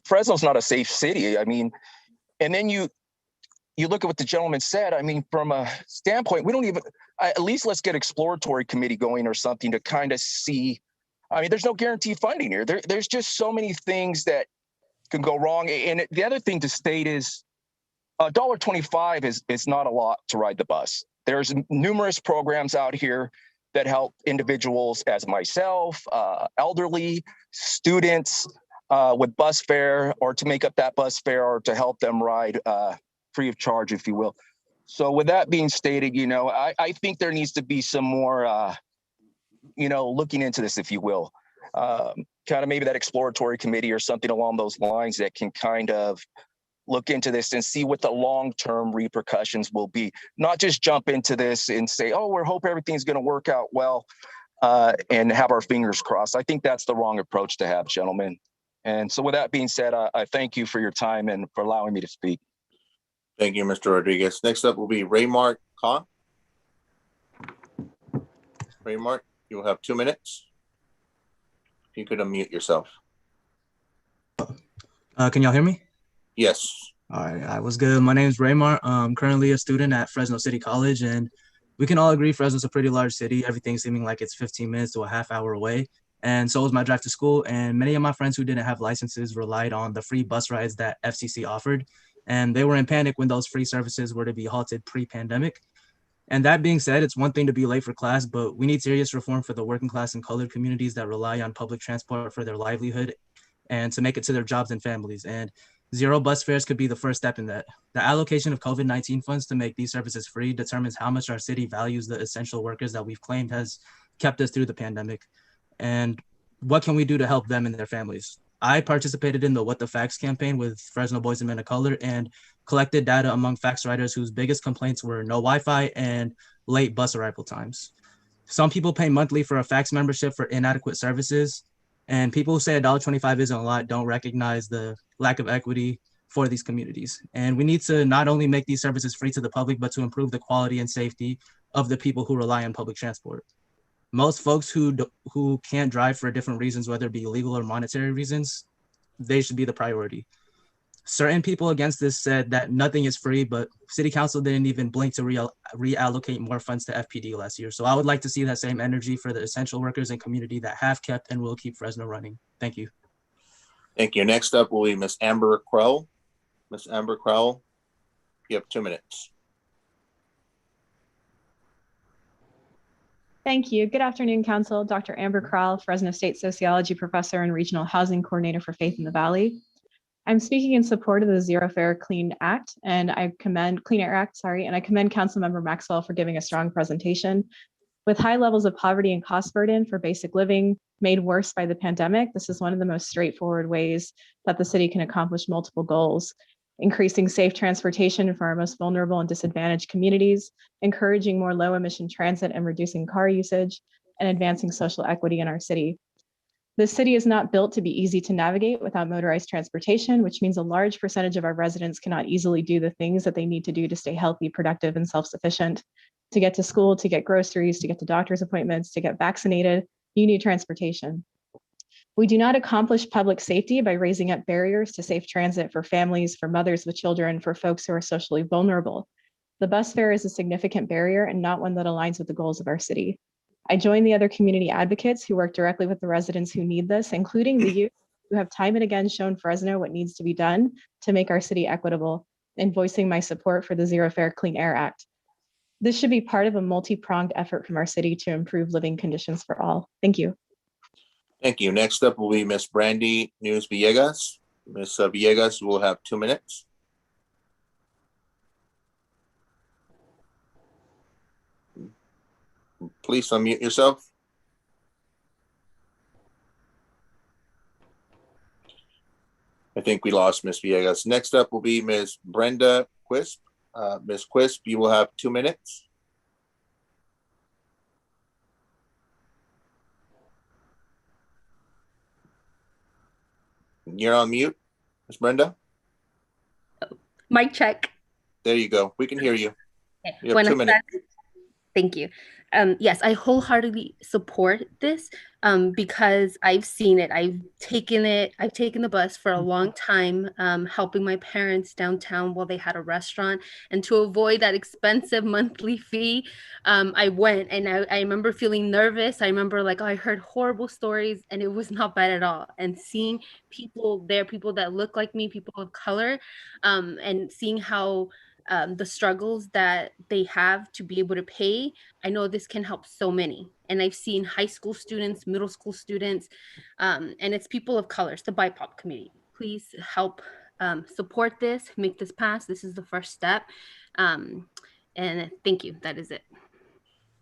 Fresno's not a safe city. I mean, and then you look at what the gentleman said. I mean, from a standpoint, we don't even, at least let's get exploratory committee going or something to kind of see. I mean, there's no guaranteed funding here. There's just so many things that can go wrong. And the other thing to state is $1.25 is not a lot to ride the bus. There's numerous programs out here that help individuals as myself, elderly, students with bus fare, or to make up that bus fare, or to help them ride free of charge, if you will. So with that being stated, I think there needs to be some more, looking into this, if you will. Kind of maybe that exploratory committee or something along those lines that can kind of look into this and see what the long-term repercussions will be. Not just jump into this and say, oh, we hope everything's going to work out well and have our fingers crossed. I think that's the wrong approach to have, gentlemen. And so with that being said, I thank you for your time and for allowing me to speak. Thank you, Mr. Rodriguez. Next up will be Raymart Khan. Raymart, you will have 2 minutes. If you could unmute yourself. Can y'all hear me? Yes. All right, what's good? My name is Raymar. I'm currently a student at Fresno City College, and we can all agree Fresno's a pretty large city, everything seeming like it's 15 minutes to a half hour away. And so was my drive to school, and many of my friends who didn't have licenses relied on the free bus rides that FCC offered, and they were in panic when those free services were to be halted pre-pandemic. And that being said, it's one thing to be late for class, but we need serious reform for the working class and colored communities that rely on public transport for their livelihood and to make it to their jobs and families. And zero bus fares could be the first step in that. The allocation of COVID-19 funds to make these services free determines how much our city values the essential workers that we've claimed has kept us through the pandemic. And what can we do to help them and their families? I participated in the What the Facts campaign with Fresno Boys and Men of Color and collected data among fax writers whose biggest complaints were no Wi-Fi and late bus arrival times. Some people pay monthly for a fax membership for inadequate services, and people who say $1.25 isn't a lot don't recognize the lack of equity for these communities. And we need to not only make these services free to the public, but to improve the quality and safety of the people who rely on public transport. Most folks who can't drive for different reasons, whether it be legal or monetary reasons, they should be the priority. Certain people against this said that nothing is free, but City Council didn't even blink to reallocate more funds to FPD last year. So I would like to see that same energy for the essential workers and community that have kept and will keep Fresno running. Thank you. Thank you. Next up will be Ms. Amber Crowell. Ms. Amber Crowell, you have 2 minutes. Thank you. Good afternoon, Council. Dr. Amber Crowell, Fresno State Sociology Professor and Regional Housing Coordinator for Faith in the Valley. I'm speaking in support of the Zero Fare Clean Act, and I commend Clean Air Act, and I commend Councilmember Maxwell for giving a strong presentation. With high levels of poverty and cost burden for basic living made worse by the pandemic, this is one of the most straightforward ways that the city can accomplish multiple goals. Increasing safe transportation for our most vulnerable and disadvantaged communities, encouraging more low emission transit and reducing car usage, and advancing social equity in our city. This city is not built to be easy to navigate without motorized transportation, which means a large percentage of our residents cannot easily do the things that they need to do to stay healthy, productive, and self-sufficient. To get to school, to get groceries, to get to doctor's appointments, to get vaccinated, you need transportation. We do not accomplish public safety by raising up barriers to safe transit for families, for mothers with children, for folks who are socially vulnerable. The bus fare is a significant barrier and not one that aligns with the goals of our city. I join the other community advocates who work directly with the residents who need this, including the youth who have time and again shown Fresno what needs to be done to make our city equitable, and voicing my support for the Zero Fare Clean Air Act. This should be part of a multi-pronged effort from our city to improve living conditions for all. Thank you. Thank you. Next up will be Ms. Brandy News Villegas. Ms. Villegas will have 2 minutes. Please unmute yourself. I think we lost Ms. Villegas. Next up will be Ms. Brenda Quisp. Ms. Quisp, you will have 2 minutes. You're on mute, Ms. Brenda. Mic check. There you go. We can hear you. Okay. You have 2 minutes. Thank you. Yes, I wholeheartedly support this because I've seen it. I've taken the bus for a long time, helping my parents downtown while they had a restaurant. And to avoid that expensive monthly fee, I went, and I remember feeling nervous. I remember I heard horrible stories, and it was not bad at all. And seeing people there, people that look like me, people of color, and seeing how the struggles that they have to be able to pay, I know this can help so many. And I've seen high school students, middle school students, and it's people of color, it's the BIPOC community. Please help support this, make this pass. This is the first step. And thank you. That is it.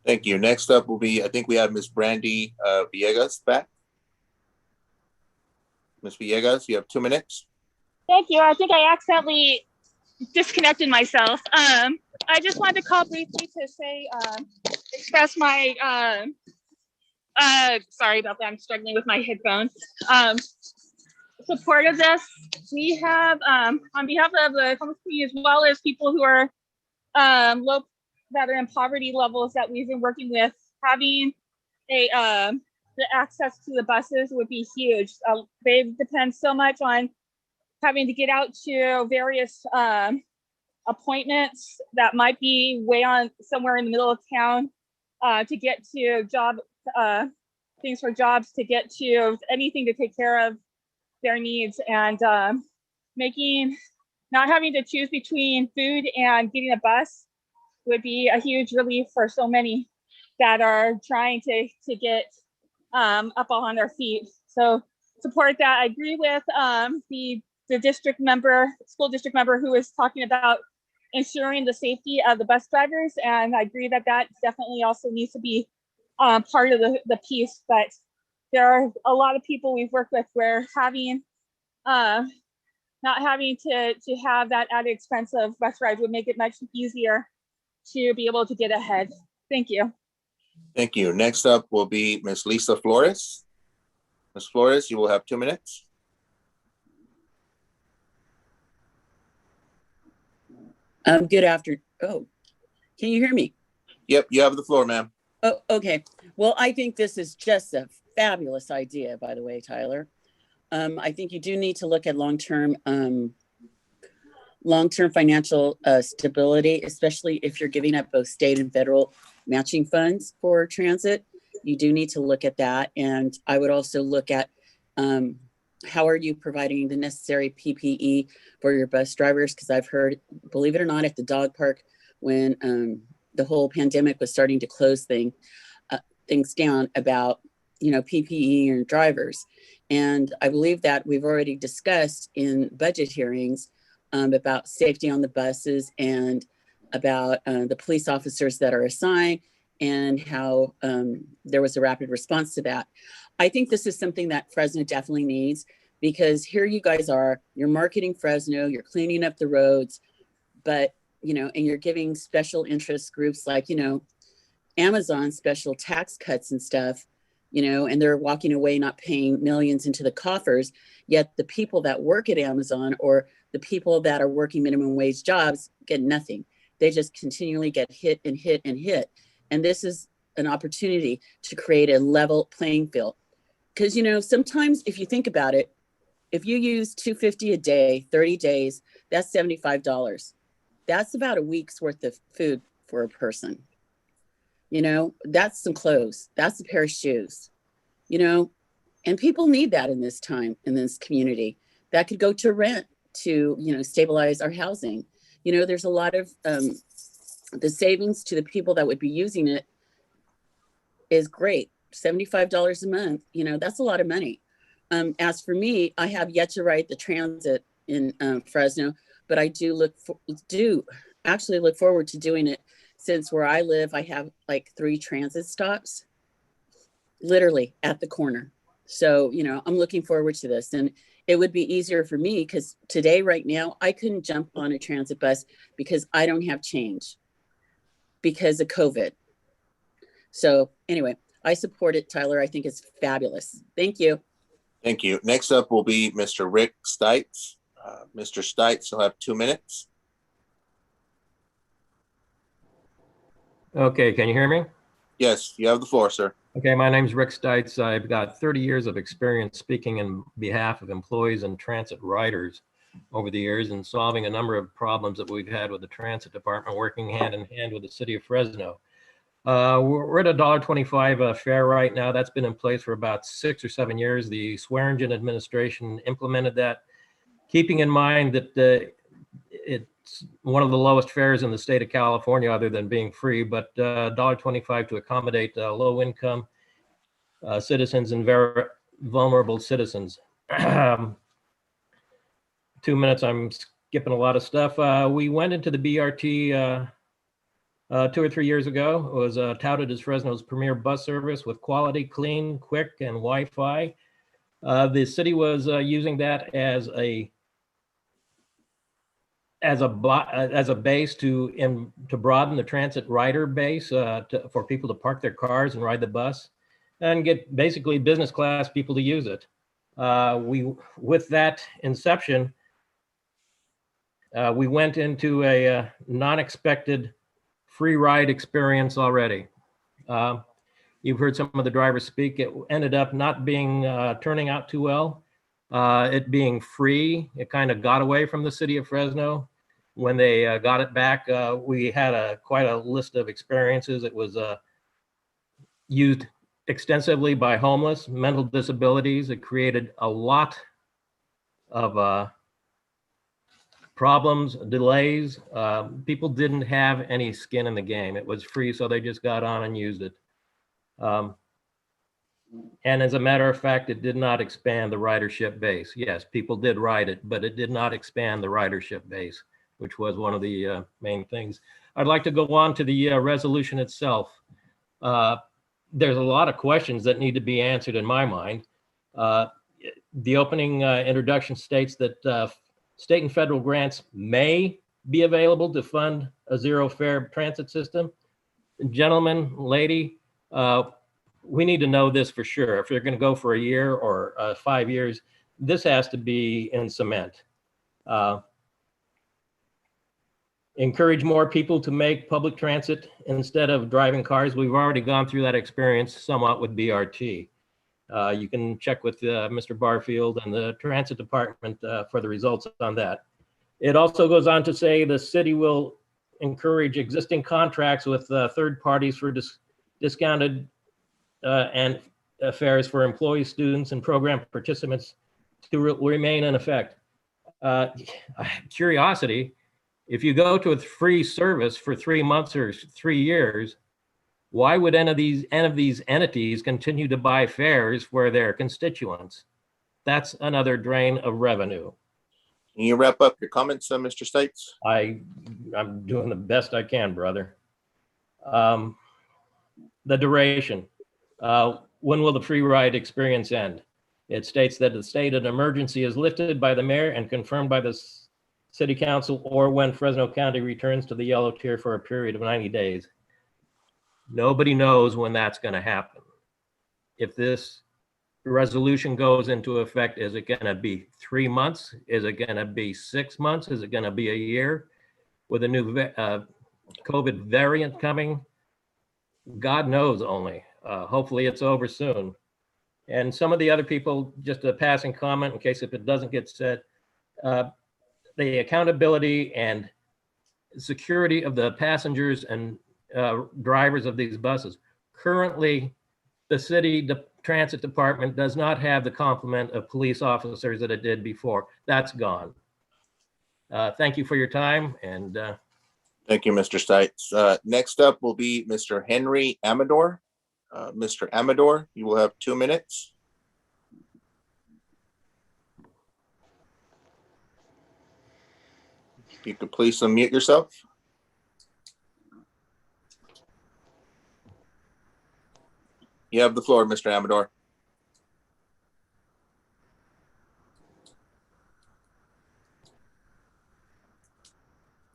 Thank you. Next up will be, I think we have Ms. Brandy Villegas back. Ms. Villegas, you have 2 minutes. Thank you. I think I accidentally disconnected myself. I just wanted to call briefly to say, express my, sorry about that, I'm struggling with my headphones. Support of this. We have, on behalf of the homeless community, as well as people who are low, that are in poverty levels that we've been working with, having the access to the buses would be huge. They depend so much on having to get out to various appointments that might be way on somewhere in the middle of town, to get to job things for jobs, to get to anything to take care of their needs, and not having to choose between food and getting a bus would be a huge relief for so many that are trying to get up on their feet. So support that. I agree with the district member, school district member, who was talking about ensuring the safety of the bus drivers, and I agree that that definitely also needs to be part of the piece. But there are a lot of people we've worked with where having not having to have that added expense of bus rides would make it much easier to be able to get ahead. Thank you. Thank you. Next up will be Ms. Lisa Flores. Ms. Flores, you will have 2 minutes. Good afternoon. Oh, can you hear me? Yep, you have the floor, ma'am. Oh, okay. Well, I think this is just a fabulous idea, by the way, Tyler. I think you do need to look at long-term financial stability, especially if you're giving up both state and federal matching funds for transit. You do need to look at that. And I would also look at how are you providing the necessary PPE for your bus drivers? Because I've heard, believe it or not, at the dog park, when the whole pandemic was starting to close things down about, PPE and drivers. And I believe that we've already discussed in budget hearings about safety on the buses and about the police officers that are assigned and how there was a rapid response to that. I think this is something that Fresno definitely needs, because here you guys are, you're marketing Fresno, you're cleaning up the roads, but, and you're giving special interest groups like, Amazon special tax cuts and stuff, and they're walking away not paying millions into the coffers, yet the people that work at Amazon or the people that are working minimum wage jobs get nothing. They just continually get hit and hit and hit. And this is an opportunity to create a level playing field. Because, sometimes if you think about it, if you use $2.50 a day, 30 days, that's $75. That's about a week's worth of food for a person. That's some clothes. That's a pair of shoes, and people need that in this time, in this community. That could go to rent to, stabilize our housing. There's a lot of the savings to the people that would be using it is great. $75 a month, that's a lot of money. As for me, I have yet to ride the transit in Fresno, but I do actually look forward to doing it, since where I live, I have like 3 transit stops literally at the corner. So, I'm looking forward to this, and it would be easier for me because today, right now, I couldn't jump on a transit bus because I don't have change because of COVID. So anyway, I support it, Tyler. I think it's fabulous. Thank you. Thank you. Next up will be Mr. Rick Stites. Mr. Stites, you'll have 2 minutes. Okay, can you hear me? Yes, you have the floor, sir. Okay, my name's Rick Stites. I've got 30 years of experience speaking on behalf of employees and transit riders over the years and solving a number of problems that we've had with the transit department, working hand in hand with the city of Fresno. We're at $1.25 fare right now. That's been in place for about 6 or 7 years. The Swearingen administration implemented that, keeping in mind that it's one of the lowest fares in the state of California, other than being free, but $1.25 to accommodate low income citizens and very vulnerable citizens. 2 minutes, I'm skipping a lot of stuff. We went into the BRT 2 or 3 years ago. It was touted as Fresno's premier bus service with quality, clean, quick, and Wi-Fi. The city was using that as a base to broaden the transit rider base for people to park their cars and ride the bus and get basically business class people to use it. With that inception, we went into a non-expected free ride experience already. You've heard some of the drivers speak. It ended up not being turning out too well. It being free, it kind of got away from the city of Fresno. When they got it back, we had quite a list of experiences. It was used extensively by homeless, mental disabilities. It created a lot of problems, delays. People didn't have any skin in the game. It was free, so they just got on and used it. And as a matter of fact, it did not expand the ridership base. Yes, people did ride it, but it did not expand the ridership base, which was one of the main things. I'd like to go on to the resolution itself. There's a lot of questions that need to be answered in my mind. The opening introduction states that state and federal grants may be available to fund a zero fare transit system. Gentlemen, lady, we need to know this for sure. If you're going to go for a year or 5 years, this has to be in cement. Encourage more people to make public transit instead of driving cars. We've already gone through that experience somewhat with BRT. You can check with Mr. Barfield and the transit department for the results on that. It also goes on to say the city will encourage existing contracts with third parties for discounted and fares for employees, students, and program participants to remain in effect. Curiosity, if you go to a free service for 3 months or 3 years, why would any of these entities continue to buy fares for their constituents? That's another drain of revenue. Can you wrap up your comments, Mr. Stites? I'm doing the best I can, brother. The duration. When will the free ride experience end? It states that the state of emergency is lifted by the mayor and confirmed by the city council, or when Fresno County returns to the yellow tier for a period of 90 days. Nobody knows when that's going to happen. If this resolution goes into effect, is it going to be 3 months? Is it going to be 6 months? Is it going to be a year? With a new COVID variant coming, God knows only. Hopefully it's over soon. And some of the other people, just a passing comment in case if it doesn't get said, the accountability and security of the passengers and drivers of these buses. Currently, the city transit department does not have the complement of police officers that it did before. That's gone. Thank you for your time. And thank you, Mr. Stites. Next up will be Mr. Henry Amador. Mr. Amador, you will have 2 minutes. If you could please unmute yourself. You have the floor, Mr. Amador.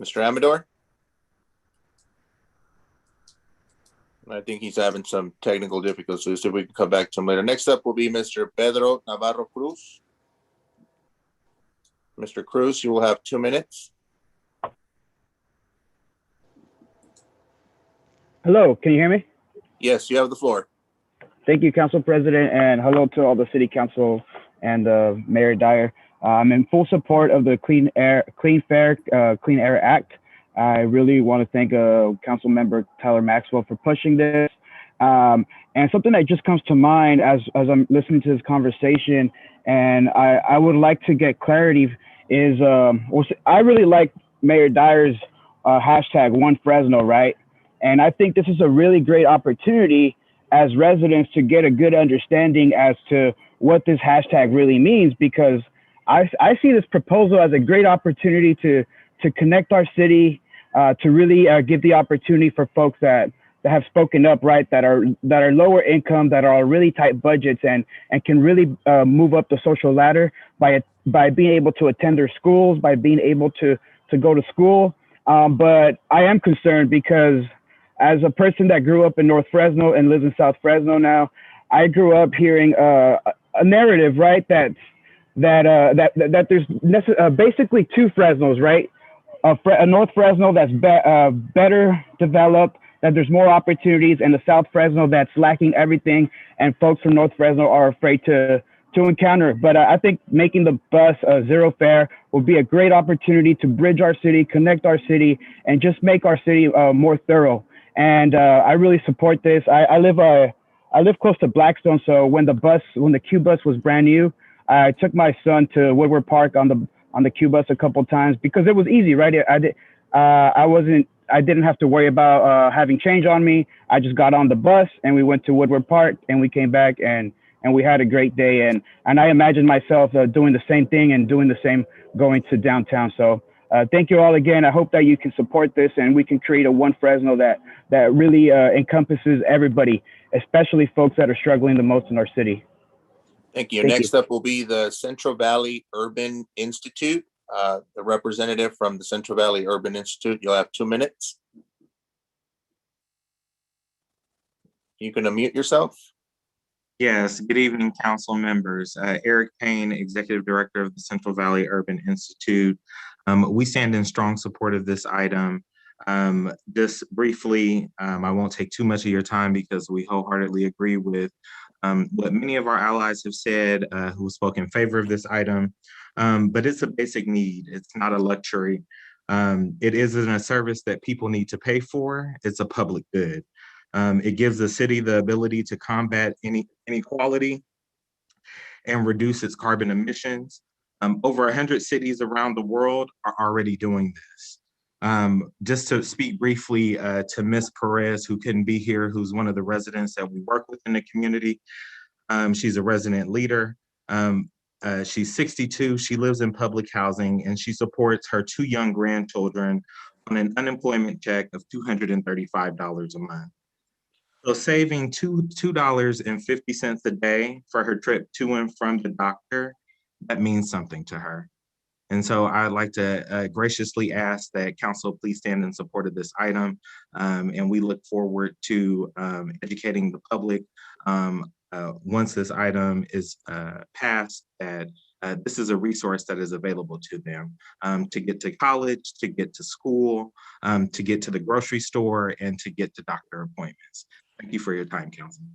Mr. Amador? I think he's having some technical difficulties, so we can come back to him later. Next up will be Mr. Pedro Navarro Cruz. Mr. Cruz, you will have 2 minutes. Hello, can you hear me? Yes, you have the floor. Thank you, Council President, and hello to all the City Council and Mayor Dyer. I'm in full support of the Clean Air Act. I really want to thank Council Member Tyler Maxwell for pushing this. And something that just comes to mind as I'm listening to this conversation, and I would like to get clarity, is I really like Mayor Dyer's hashtag #OneFresno, right? And I think this is a really great opportunity as residents to get a good understanding as to what this hashtag really means, because I see this proposal as a great opportunity to connect our city, to really give the opportunity for folks that have spoken up, right, that are lower income, that are really tight budgets, and can really move up the social ladder by being able to attend their schools, by being able to go to school. But I am concerned because as a person that grew up in North Fresno and lives in South Fresno now, I grew up hearing a narrative, right, that there's basically two Fresnos, right? A North Fresno that's better developed, that there's more opportunities, and the South Fresno that's lacking everything, and folks from North Fresno are afraid to encounter. But I think making the bus zero fare will be a great opportunity to bridge our city, connect our city, and just make our city more thorough. And I really support this. I live close to Blackstone, so when the Q bus was brand new, I took my son to Woodward Park on on the Q bus a couple times because it was easy, right? I didn't have to worry about having change on me. I just got on the bus and we went to Woodward Park and we came back and we had a great day. And I imagine myself doing the same thing and doing the same going to downtown. So thank you all again. I hope that you can support this and we can create a One Fresno that really encompasses everybody, especially folks that are struggling the most in our city. Thank you. Thank Next up will be the Central Valley Urban Institute. The representative from the Central Valley Urban Institute, you'll have 2 minutes. You can unmute yourself. Yes, good evening, council members. Eric Payne, Executive Director of the Central Valley Urban Institute. We stand in strong support of this item. Just briefly, I won't take too much of your time because we wholeheartedly agree with what many of our allies have said who spoke in favor of this item. But it's a basic need. It's not a luxury. It isn't a service that people need to pay for. It's a public good. It gives the city the ability to combat inequality and reduce its carbon emissions. Over 100 cities around the world are already doing this. Just to speak briefly to Ms. Perez, who couldn't be here, who's one of the residents that we work with in the community. She's a resident leader. She's 62, she lives in public housing, and she supports her 2 young grandchildren on an unemployment check of $235 a month. So saving $2.50 a day for her trip to and from the doctor, that means something to her. And so I'd like to graciously ask that council please stand in support of this item. And we look forward to educating the public once this item is passed, that this is a resource that is available to them to get to college, to get to school, to get to the grocery store, and to get to doctor appointments. Thank you for your time, council.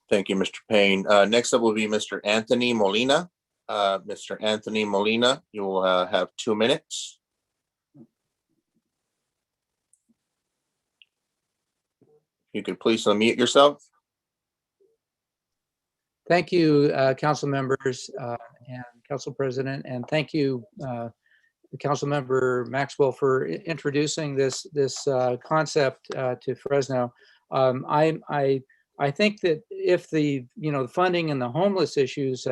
Thank you, Mr. Payne. Next up will be Mr. Anthony Molina. Mr. Anthony Molina, you will have 2 minutes. You could please unmute yourself. Thank you, council members and council president, and thank you, Council Member Maxwell, for introducing this concept to Fresno. I think that if the funding and the homeless issues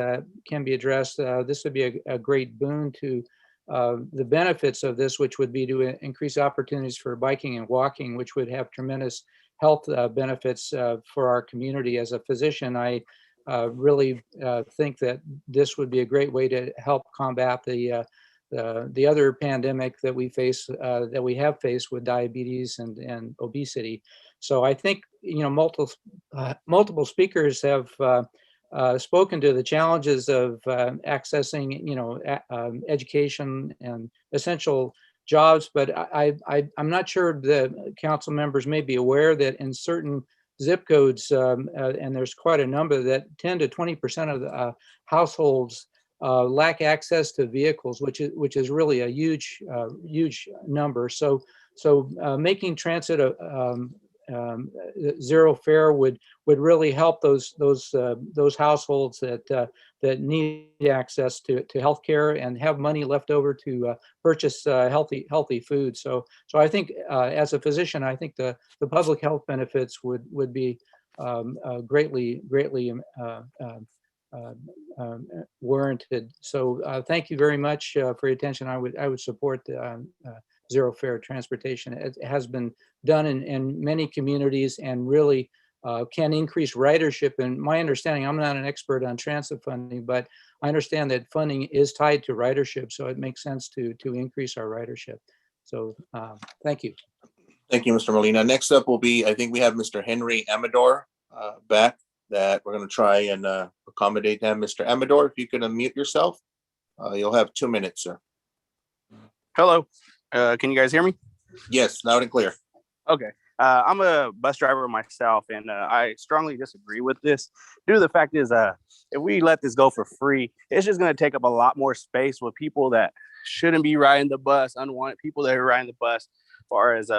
can be addressed, this would be a great boon to the benefits of this, which would be to increase opportunities for biking and walking, which would have tremendous health benefits for our community. As a physician, I really think that this would be a great way to help combat the other pandemic that we face, that we have faced with diabetes and obesity. So I think multiple speakers have spoken to the challenges of accessing education and essential jobs, but I'm not sure the council members may be aware that in certain zip codes, and there's quite a number, that 10 to 20% of the households lack access to vehicles, which is really a huge number. So making transit zero fare would really help those households that need access to healthcare and have money left over to purchase healthy food. So I think as a physician, I think the public health benefits would be greatly warranted. So thank you very much for your attention. I would support zero fare transportation. It has been done in many communities and really can increase ridership. And my understanding, I'm not an expert on transit funding, but I understand that funding is tied to ridership. So it makes sense to increase our ridership. So thank you. Thank you, Mr. Molina. Next up will be, I think we have Mr. Henry Amador back, that we're going to try and accommodate him. Mr. Amador, if you could unmute yourself, you'll have 2 minutes, sir. Hello, can you guys hear me? Yes, loud and clear. Okay. I'm a bus driver myself, and I strongly disagree with this. Due to the fact is, if we let this go for free, it's just going to take up a lot more space with people that shouldn't be riding the bus, unwanted people that are riding the bus, as far as,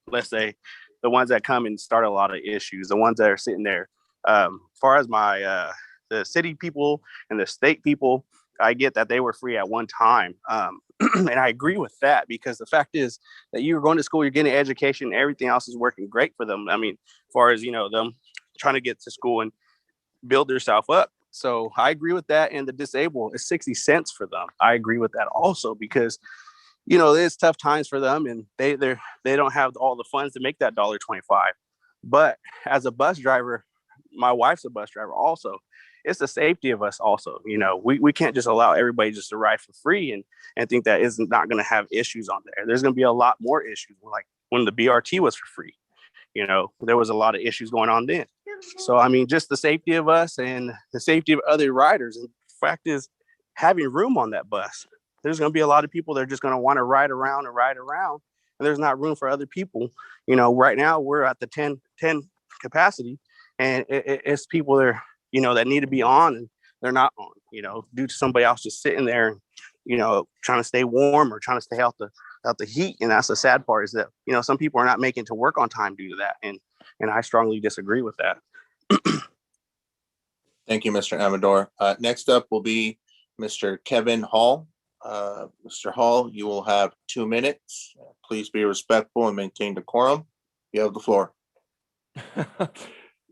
let's say, the ones that come and start a lot of issues, the ones that are sitting there. As far as the city people and the state people, I get that they were free at one time. And I agree with that, because the fact is that you're going to school, you're getting education, everything else is working great for them. I mean, as far as, them trying to get to school and build themselves up. So I agree with that. And the disabled is 60 cents for them. I agree with that also, because, it's tough times for them, and they don't have all the funds to make that $1.25. But as a bus driver, my wife's a bus driver also. It's the safety of us also. We can't just allow everybody just to ride for free and think that is not going to have issues on there. There's going to be a lot more issues, like when the BRT was for free. There was a lot of issues going on then. So, I mean, just the safety of us and the safety of other riders. And the fact is, having room on that bus, there's going to be a lot of people that are just going to want to ride around. And there's not room for other people. Right now we're at the 10 capacity, and it's people there, that need to be on, and they're not on, due to somebody else just sitting there, trying to stay warm or trying to stay out the heat. And that's the sad part, is that, some people are not making to work on time due to that. And I strongly disagree with that. Thank you, Mr. Amador. Next up will be Mr. Kevin Hall. Mr. Hall, you will have 2 minutes. Please be respectful and maintain decorum. You have the floor.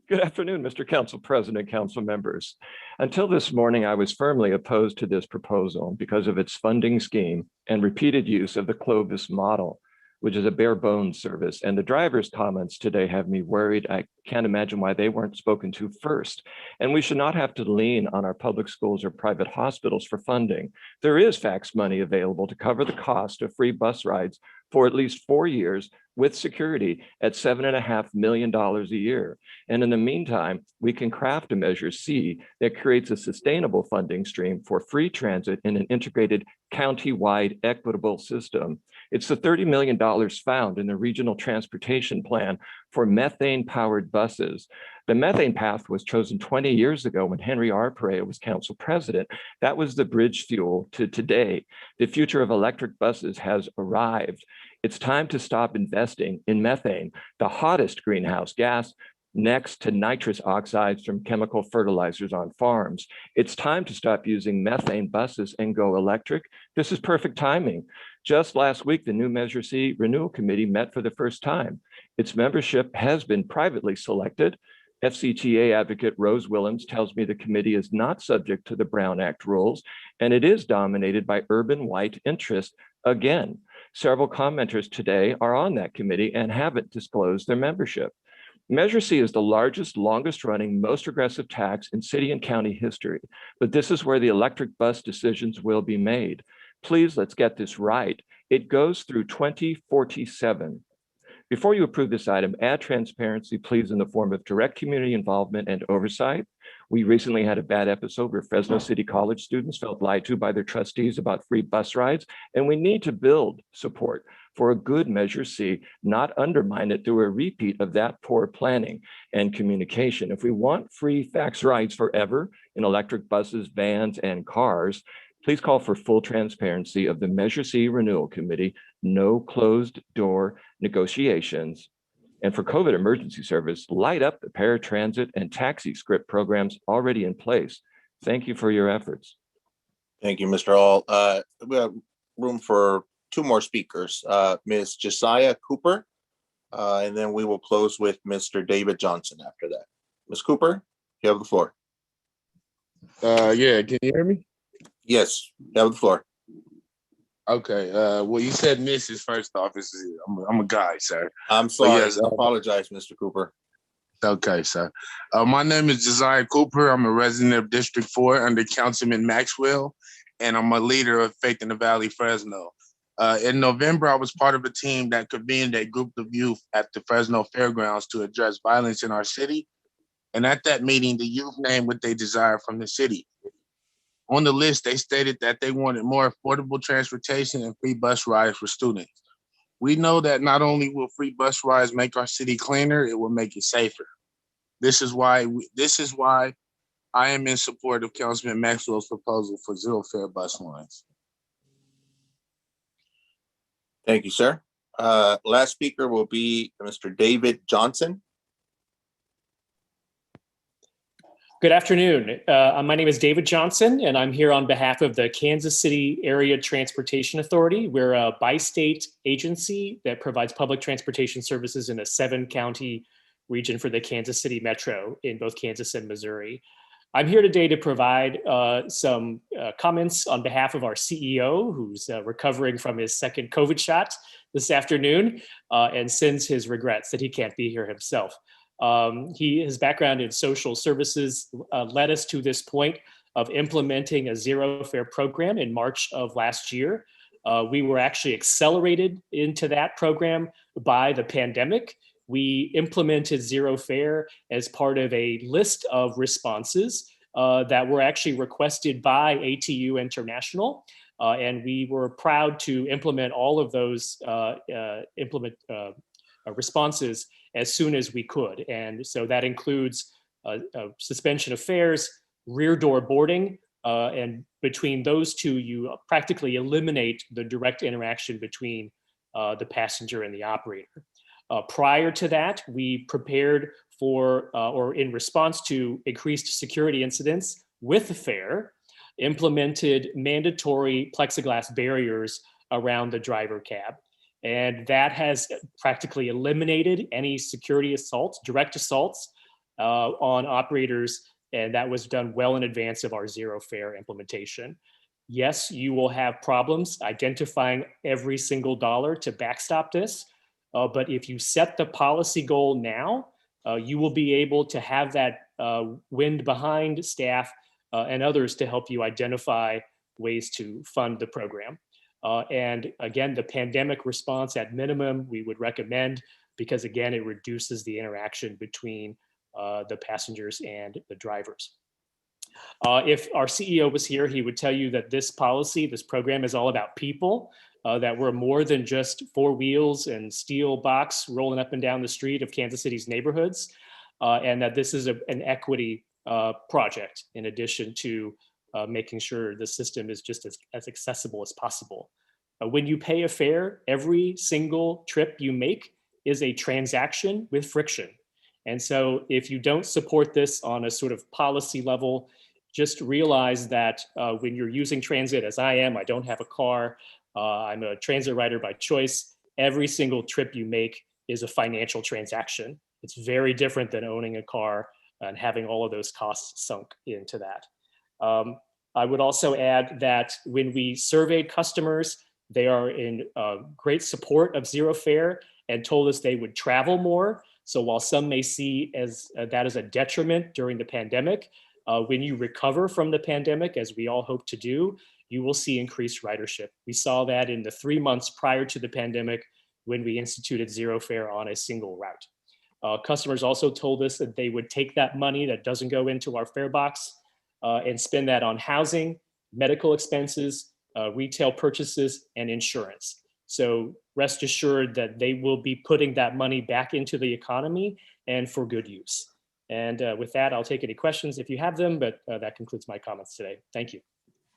Good afternoon, Mr. Council President, council members. Until this morning, I was firmly opposed to this proposal because of its funding scheme and repeated use of the Clovis model, which is a bare bones service. And the driver's comments today have me worried. I can't imagine why they weren't spoken to first. And we should not have to lean on our public schools or private hospitals for funding. There is fax money available to cover the cost of free bus rides for at least 4 years with security at $7.5 million a year. And in the meantime, we can craft a Measure C that creates a sustainable funding stream for free transit in an integrated county-wide equitable system. It's the $30 million found in the Regional Transportation Plan for methane-powered buses. The methane path was chosen 20 years ago when Henry R. Perea was council president. That was the bridge fuel to today. The future of electric buses has arrived. It's time to stop investing in methane, the hottest greenhouse gas, next to nitrous oxides from chemical fertilizers on farms. It's time to stop using methane buses and go electric. This is perfect timing. Just last week, the new Measure C Renewal Committee met for the first time. Its membership has been privately selected. FCTA advocate Rose Willems tells me the committee is not subject to the Brown Act rules, and it is dominated by urban white interests again. Several commenters today are on that committee and haven't disclosed their membership. Measure C is the largest, longest running, most regressive tax in city and county history, but this is where the electric bus decisions will be made. Please, let's get this right. It goes through 2047. Before you approve this item, add transparency, please, in the form of direct community involvement and oversight. We recently had a bad episode where Fresno City College students felt lied to by their trustees about free bus rides, and we need to build support for a good Measure C, not undermine it through a repeat of that poor planning and communication. If we want free fax rides forever in electric buses, vans, and cars, please call for full transparency of the Measure C Renewal Committee, no closed door negotiations. And for COVID emergency service, light up the paratransit and taxi script programs already in place. Thank you for your efforts. Thank you, Mr. Hall. We have room for 2 more speakers, Ms. Josiah Cooper, and then we will close with Mr. David Johnson after that. Ms. Cooper, you have the floor. Yeah, can you hear me? Yes, you have the floor. Okay. Well, you said Mrs. first off. I'm a guy, sir. I'm sorry. Yes, I apologize, Mr. Cooper. Okay, sir. My name is Josiah Cooper. I'm a resident of District 4 under Councilman Maxwell, and I'm a leader of Faith in the Valley, Fresno. In November, I was part of a team that convened a group of youth at the Fresno Fairgrounds to address violence in our city. And at that meeting, the youth named what they desired from the city. On the list, they stated that they wanted more affordable transportation and free bus rides for students. We know that not only will free bus rides make our city cleaner, it will make it safer. This is why I am in support of Councilman Maxwell's proposal for zero fare bus lines. Thank you, sir. Last speaker will be Mr. David Johnson. Good afternoon. My name is David Johnson, and I'm here on behalf of the Kansas City Area Transportation Authority. We're a bi-state agency that provides public transportation services in a 7-county region for the Kansas City Metro in both Kansas and Missouri. I'm here today to provide some comments on behalf of our CEO, who's recovering from his second COVID shot this afternoon, and sends his regrets that he can't be here himself. His background in social services led us to this point of implementing a zero fare program in March of last year. We were actually accelerated into that program by the pandemic. We implemented zero fare as part of a list of responses that were actually requested by ATU International. And we were proud to implement all of those responses as soon as we could. And so that includes suspension of fares, rear door boarding, and between those two, you practically eliminate the direct interaction between the passenger and the operator. Prior to that, we prepared for, or in response to increased security incidents with the fare, implemented mandatory plexiglass barriers around the driver cab. And that has practically eliminated any security assaults, direct assaults on operators. And that was done well in advance of our zero fare implementation. Yes, you will have problems identifying every single dollar to backstop this. But if you set the policy goal now, you will be able to have that wind behind staff and others to help you identify ways to fund the program. And again, the pandemic response at minimum, we would recommend, because again, it reduces the interaction between the passengers and the drivers. If our CEO was here, he would tell you that this policy, this program is all about people, that we're more than just four wheels and steel box rolling up and down the street of Kansas City's neighborhoods, and that this is an equity project in addition to making sure the system is just as accessible as possible. When you pay a fare, every single trip you make is a transaction with friction. And so if you don't support this on a sort of policy level, just realize that when you're using transit, as I am, I don't have a car, I'm a transit rider by choice, every single trip you make is a financial transaction. It's very different than owning a car and having all of those costs sunk into that. I would also add that when we surveyed customers, they are in great support of zero fare and told us they would travel more. So while some may see that as a detriment during the pandemic, when you recover from the pandemic, as we all hope to do, you will see increased ridership. We saw that in the 3 months prior to the pandemic when we instituted zero fare on a single route. Customers also told us that they would take that money that doesn't go into our fare box and spend that on housing, medical expenses, retail purchases, and insurance. So rest assured that they will be putting that money back into the economy and for good use. And with that, I'll take any questions if you have them, but that concludes my comments today. Thank you.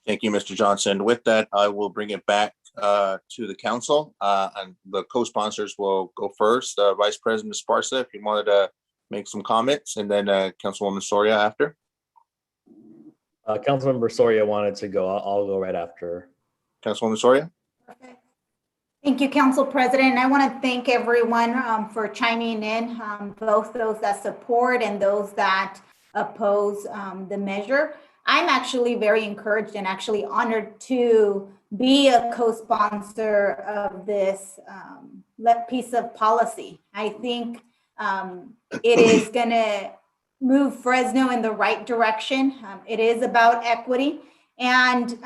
Thank you, Mr. Johnson. With that, I will bring it back to the council, and the co-sponsors will go first. Vice President Esparza, if you wanted to make some comments, and then Councilwoman Soria after. Councilmember Soria wanted to go. I'll go right after. Councilwoman Soria. Thank you, Council President. I want to thank everyone for chiming in, both those that support and those that oppose the measure. I'm actually very encouraged and actually honored to be a co-sponsor of this piece of policy. I think it is going to move Fresno in the right direction. It is about equity, and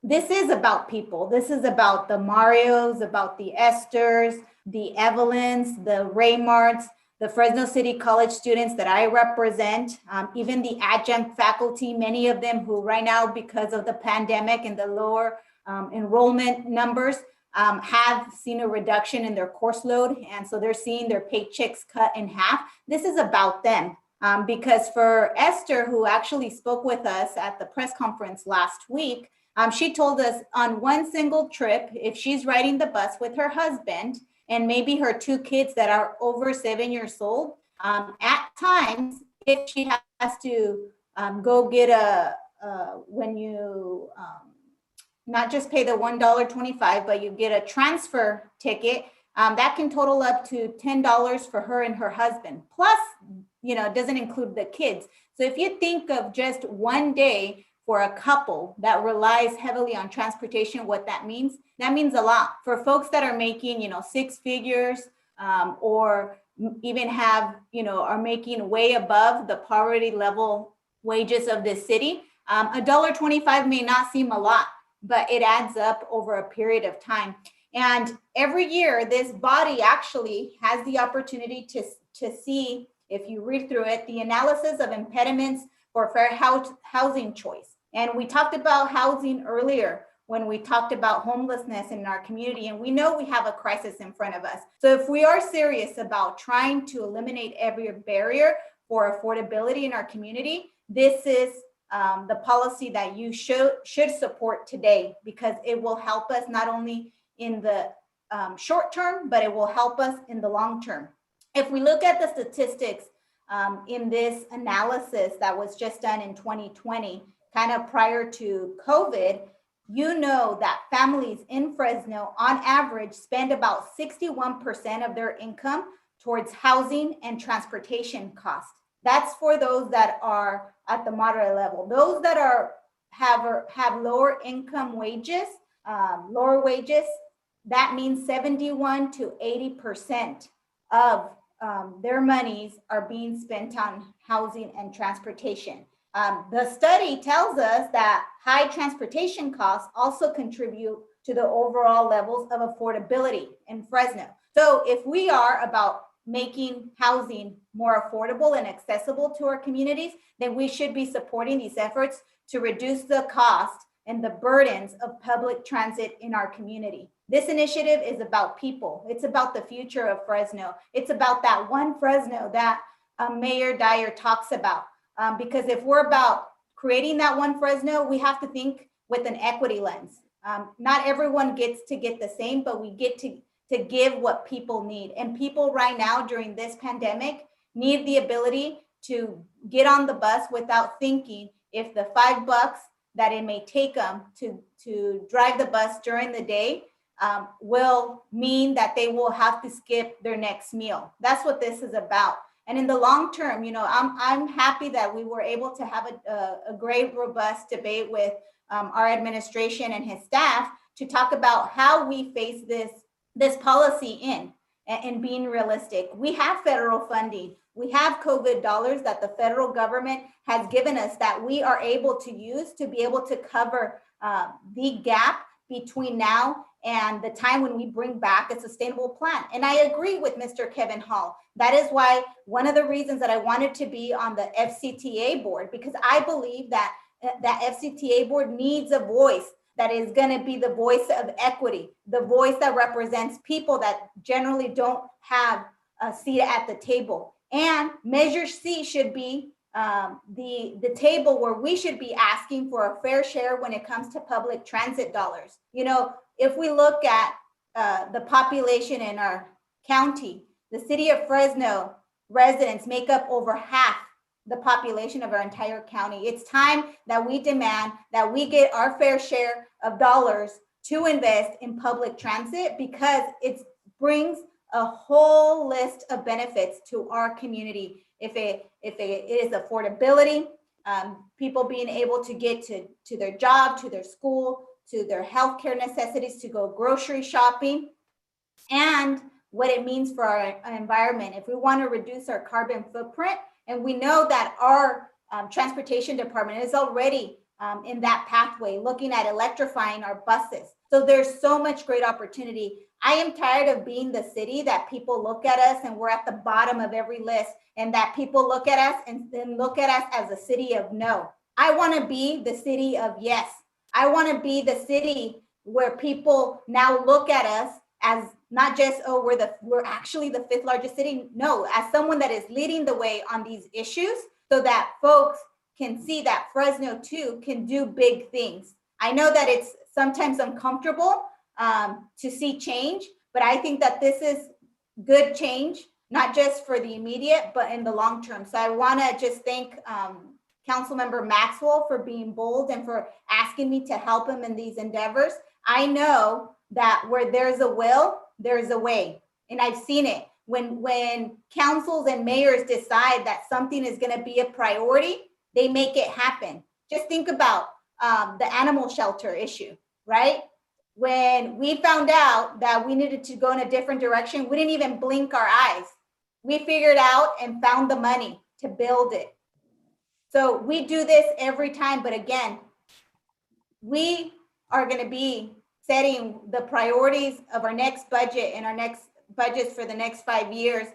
this is about people. This is about the Marios, about the Esthers, the Evelyns, the Raymarts, the Fresno City College students that I represent, even the adjunct faculty, many of them who right now, because of the pandemic and the lower enrollment numbers, have seen a reduction in their course load. And so they're seeing their paychecks cut in half. This is about them. Because for Esther, who actually spoke with us at the press conference last week, she told us on one single trip, if she's riding the bus with her husband and maybe her 2 kids that are over 7 years old, at times, if she has to go get when you not just pay the $1.25, but you get a transfer ticket, that can total up to $10 for her and her husband. Plus, it doesn't include the kids. So if you think of just one day for a couple that relies heavily on transportation, what that means a lot. For folks that are making, 6 figures, or even are making way above the poverty level wages of this city, $1.25 may not seem a lot, but it adds up over a period of time. And every year, this body actually has the opportunity to see, if you read through it, the analysis of impediments for fair housing choice. And we talked about housing earlier when we talked about homelessness in our community, and we know we have a crisis in front of us. So if we are serious about trying to eliminate every barrier for affordability in our community, this is the policy that you should support today, because it will help us not only in the short term, but it will help us in the long term. If we look at the statistics in this analysis that was just done in 2020, kind of prior to COVID, that families in Fresno on average spend about 61% of their income towards housing and transportation costs. That's for those that are at the moderate level. Those that have lower income wages, lower wages, that means 71 to 80% of their monies are being spent on housing and transportation. The study tells us that high transportation costs also contribute to the overall levels of affordability in Fresno. So if we are about making housing more affordable and accessible to our communities, then we should be supporting these efforts to reduce the cost and the burdens of public transit in our community. This initiative is about people. It's about the future of Fresno. It's about that one Fresno that Mayor Dyer talks about. Because if we're about creating that one Fresno, we have to think with an equity lens. Not everyone gets to get the same, but we get to give what people need. And people right now during this pandemic need the ability to get on the bus without thinking if the $5 that it may take them to drive the bus during the day will mean that they will have to skip their next meal. That's what this is about. And in the long term, I'm happy that we were able to have a great, robust debate with our administration and his staff to talk about how we face this policy in being realistic. We have federal funding. We have COVID dollars that the federal government has given us that we are able to use to be able to cover the gap between now and the time when we bring back a sustainable plan. And I agree with Mr. Kevin Hall. That is why one of the reasons that I wanted to be on the FCTA board, because I believe that that FCTA board needs a voice that is going to be the voice of equity, the voice that represents people that generally don't have a seat at the table. And Measure C should be the table where we should be asking for a fair share when it comes to public transit dollars. If we look at the population in our county, the city of Fresno residents make up over half the population of our entire county. It's time that we demand that we get our fair share of dollars to invest in public transit, because it brings a whole list of benefits to our community. If it is affordability, people being able to get to their job, to their school, to their healthcare necessities, to go grocery shopping, and what it means for our environment. If we want to reduce our carbon footprint, and we know that our transportation department is already in that pathway, looking at electrifying our buses. So there's so much great opportunity. I am tired of being the city that people look at us and we're at the bottom of every list, and that people look at us and then look at us as a city of no. I want to be the city of yes. I want to be the city where people now look at us as not just, oh, we're actually the 5th largest city. No, as someone that is leading the way on these issues, so that folks can see that Fresno too can do big things. I know that it's sometimes uncomfortable to see change, but I think that this is good change, not just for the immediate, but in the long term. So I want to just thank Councilmember Maxwell for being bold and for asking me to help him in these endeavors. I know that where there's a will, there's a way. And I've seen it. When councils and mayors decide that something is going to be a priority, they make it happen. Just think about the animal shelter issue, right? When we found out that we needed to go in a different direction, we didn't even blink our eyes. We figured out and found the money to build it. So we do this every time, but again, we are going to be setting the priorities of our next budget and our next budgets for the next 5 years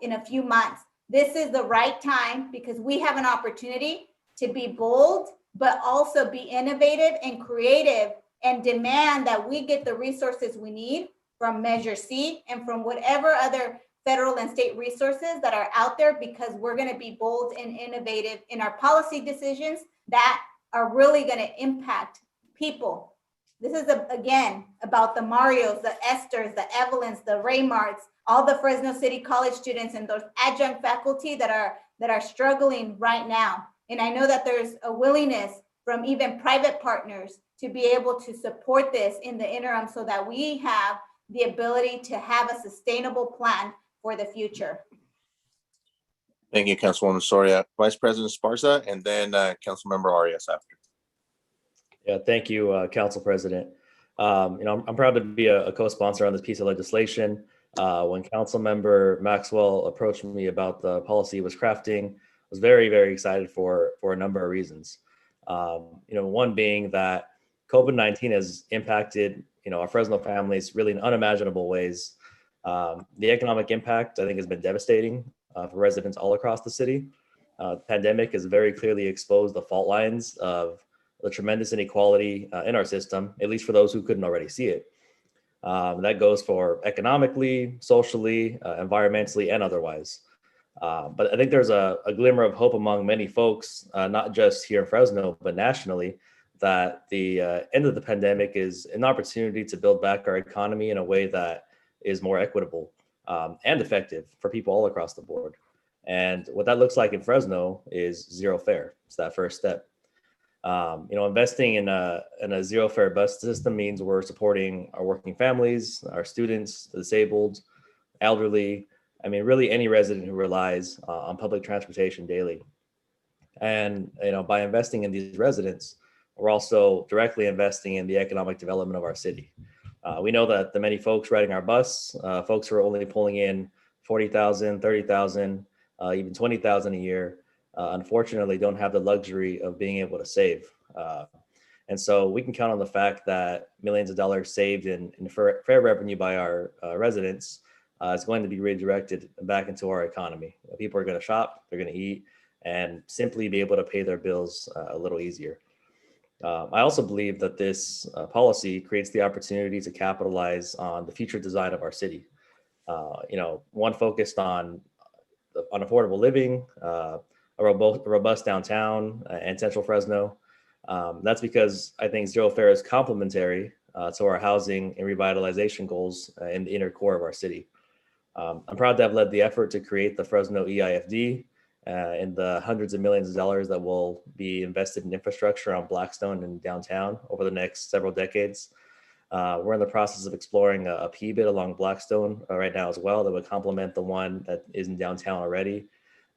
in a few months. This is the right time because we have an opportunity to be bold, but also be innovative and creative and demand that we get the resources we need from Measure C and from whatever other federal and state resources that are out there, because we're going to be bold and innovative in our policy decisions that are really going to impact people. This is, again, about the Marios, the Esthers, the Evelyns, the Raymarts, all the Fresno City College students and those adjunct faculty that are struggling right now. And I know that there's a willingness from even private partners to be able to support this in the interim so that we have the ability to have a sustainable plan for the future. Thank you, Councilwoman Soria. Vice President Esparza, and then Councilmember Arias after. Yeah, thank you, Council President. I'm proud to be a co-sponsor on this piece of legislation. When Councilmember Maxwell approached me about the policy he was crafting, I was very, very excited for a number of reasons. One being that COVID-19 has impacted, our Fresno families really in unimaginable ways. The economic impact, I think, has been devastating for residents all across the city. The pandemic has very clearly exposed the fault lines of the tremendous inequality in our system, at least for those who couldn't already see it. That goes for economically, socially, environmentally, and otherwise. But I think there's a glimmer of hope among many folks, not just here in Fresno, but nationally, that the end of the pandemic is an opportunity to build back our economy in a way that is more equitable and effective for people all across the board. And what that looks like in Fresno is zero fare. It's that first step. Investing in a zero fare bus system means we're supporting our working families, our students, the disabled, elderly. I mean, really any resident who relies on public transportation daily. And, by investing in these residents, we're also directly investing in the economic development of our city. We know that the many folks riding our bus, folks who are only pulling in 40,000, 30,000, even 20,000 a year, unfortunately don't have the luxury of being able to save. And so we can count on the fact that millions of dollars saved in fare revenue by our residents is going to be redirected back into our economy. People are going to shop, they're going to eat, and simply be able to pay their bills a little easier. I also believe that this policy creates the opportunity to capitalize on the future design of our city. One focused on affordable living, a robust downtown and central Fresno. That's because I think zero fare is complementary to our housing and revitalization goals in the inner core of our city. I'm proud to have led the effort to create the Fresno EIFD and the hundreds of millions of dollars that will be invested in infrastructure on Blackstone and downtown over the next several decades. We're in the process of exploring a P-bid along Blackstone right now as well that would complement the one that is in downtown already.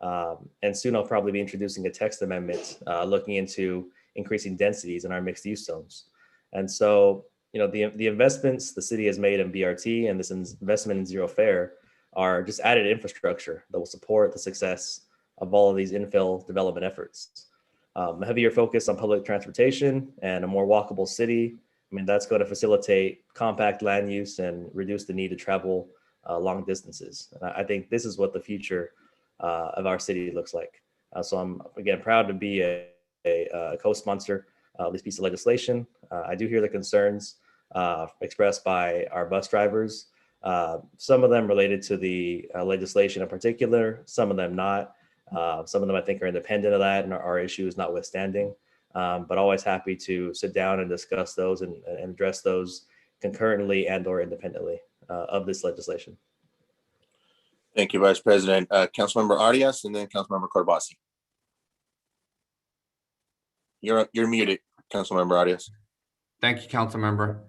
And soon I'll probably be introducing a text amendment looking into increasing densities in our mixed use zones. And so, the investments the city has made in BRT and this investment in zero fare are just added infrastructure that will support the success of all of these infill development efforts. A heavier focus on public transportation and a more walkable city, that's going to facilitate compact land use and reduce the need to travel long distances. And I think this is what the future of our city looks like. So I'm, again, proud to be a co-sponsor of this piece of legislation. I do hear the concerns expressed by our bus drivers, some of them related to the legislation in particular, some of them not. Some of them I think are independent of that and our issues notwithstanding, but always happy to sit down and discuss those and address those concurrently and or independently of this legislation. Thank you, Vice President. Councilmember Arias and then Councilmember Corbasi. You're muted, Councilmember Arias. Thank you, council member.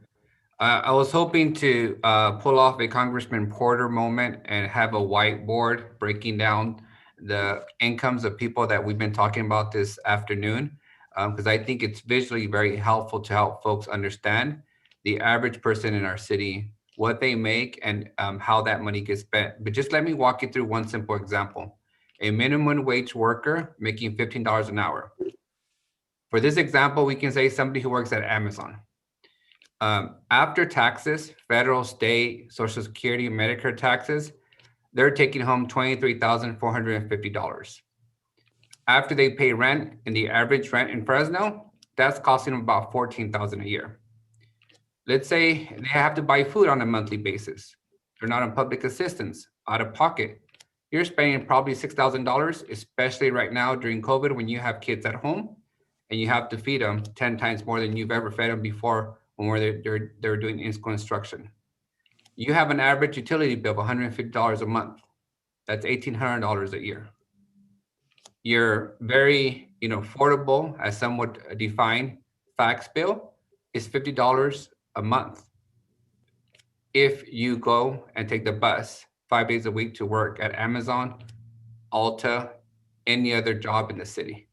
I was hoping to pull off a Congressman Porter moment and have a whiteboard breaking down the incomes of people that we've been talking about this afternoon, because I think it's visually very helpful to help folks understand the average person in our city, what they make, and how that money gets spent. But just let me walk you through one simple example. A minimum wage worker making $15 an hour. For this example, we can say somebody who works at Amazon. After taxes, federal, state, Social Security, Medicare taxes, they're taking home $23,450. After they pay rent, and the average rent in Fresno, that's costing them about $14,000 a year. Let's say they have to buy food on a monthly basis. They're not on public assistance, out of pocket. You're spending probably $6,000, especially right now during COVID when you have kids at home and you have to feed them 10 times more than you've ever fed them before when they're doing in-school instruction. You have an average utility bill of $150 a month. That's $1,800 a year. Your very affordable, as some would define, fax bill is $50 a month. If you go and take the bus 5 days a week to work at Amazon, Ulta, any other job in the city,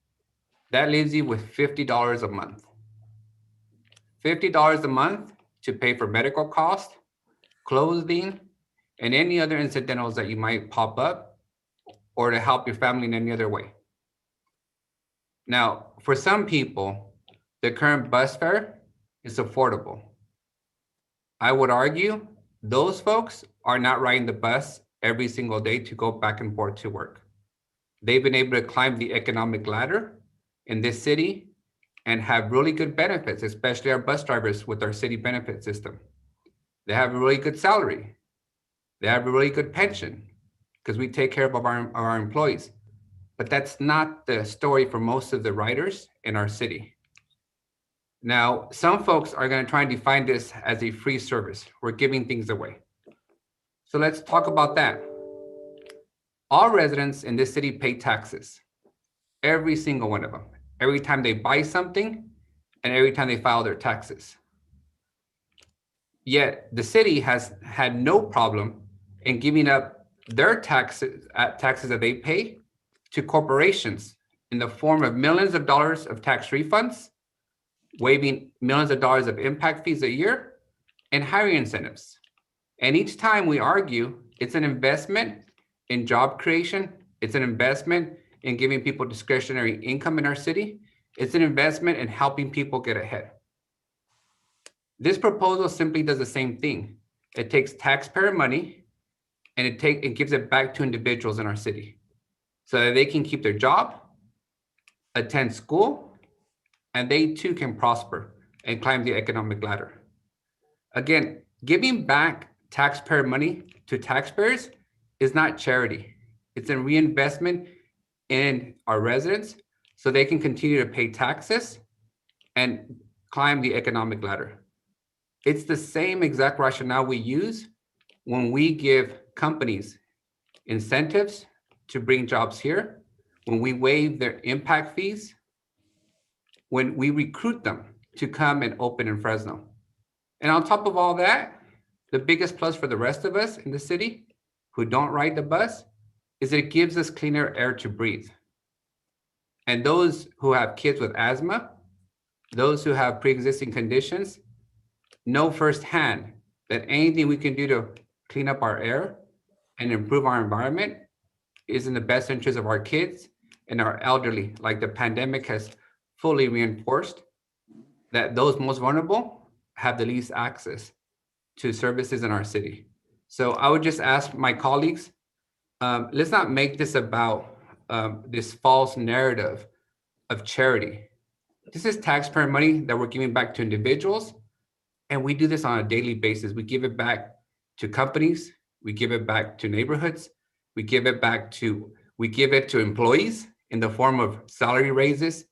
that leaves you with $50 a month. $50 a month to pay for medical costs, clothing, and any other incidentals that you might pop up, or to help your family in any other way. Now, for some people, the current bus fare is affordable. I would argue those folks are not riding the bus every single day to go back and forth to work. They've been able to climb the economic ladder in this city and have really good benefits, especially our bus drivers with our city benefit system. They have a really good salary. They have a really good pension because we take care of our employees. But that's not the story for most of the riders in our city. Now, some folks are going to try and define this as a free service. We're giving things away. So let's talk about that. All residents in this city pay taxes, every single one of them, every time they buy something and every time they file their taxes. Yet the city has had no problem in giving up their taxes that they pay to corporations in the form of millions of dollars of tax refunds, waiving millions of dollars of impact fees a year, and hiring incentives. And each time we argue, it's an investment in job creation. It's an investment in giving people discretionary income in our city. It's an investment in helping people get ahead. This proposal simply does the same thing. It takes taxpayer money and it gives it back to individuals in our city so that they can keep their job, attend school, and they too can prosper and climb the economic ladder. Again, giving back taxpayer money to taxpayers is not charity. It's a reinvestment in our residents so they can continue to pay taxes and climb the economic ladder. It's the same exact rationale we use when we give companies incentives to bring jobs here, when we waive their impact fees, when we recruit them to come and open in Fresno. And on top of all that, the biggest plus for the rest of us in the city who don't ride the bus is that it gives us cleaner air to breathe. And those who have kids with asthma, those who have pre-existing conditions, know firsthand that anything we can do to clean up our air and improve our environment is in the best interest of our kids and our elderly. Like the pandemic has fully reinforced that those most vulnerable have the least access to services in our city. So I would just ask my colleagues, let's not make this about this false narrative of charity. This is taxpayer money that we're giving back to individuals. And we do this on a daily basis. We give it back to companies. We give it back to neighborhoods. We give it to employees in the form of salary raises,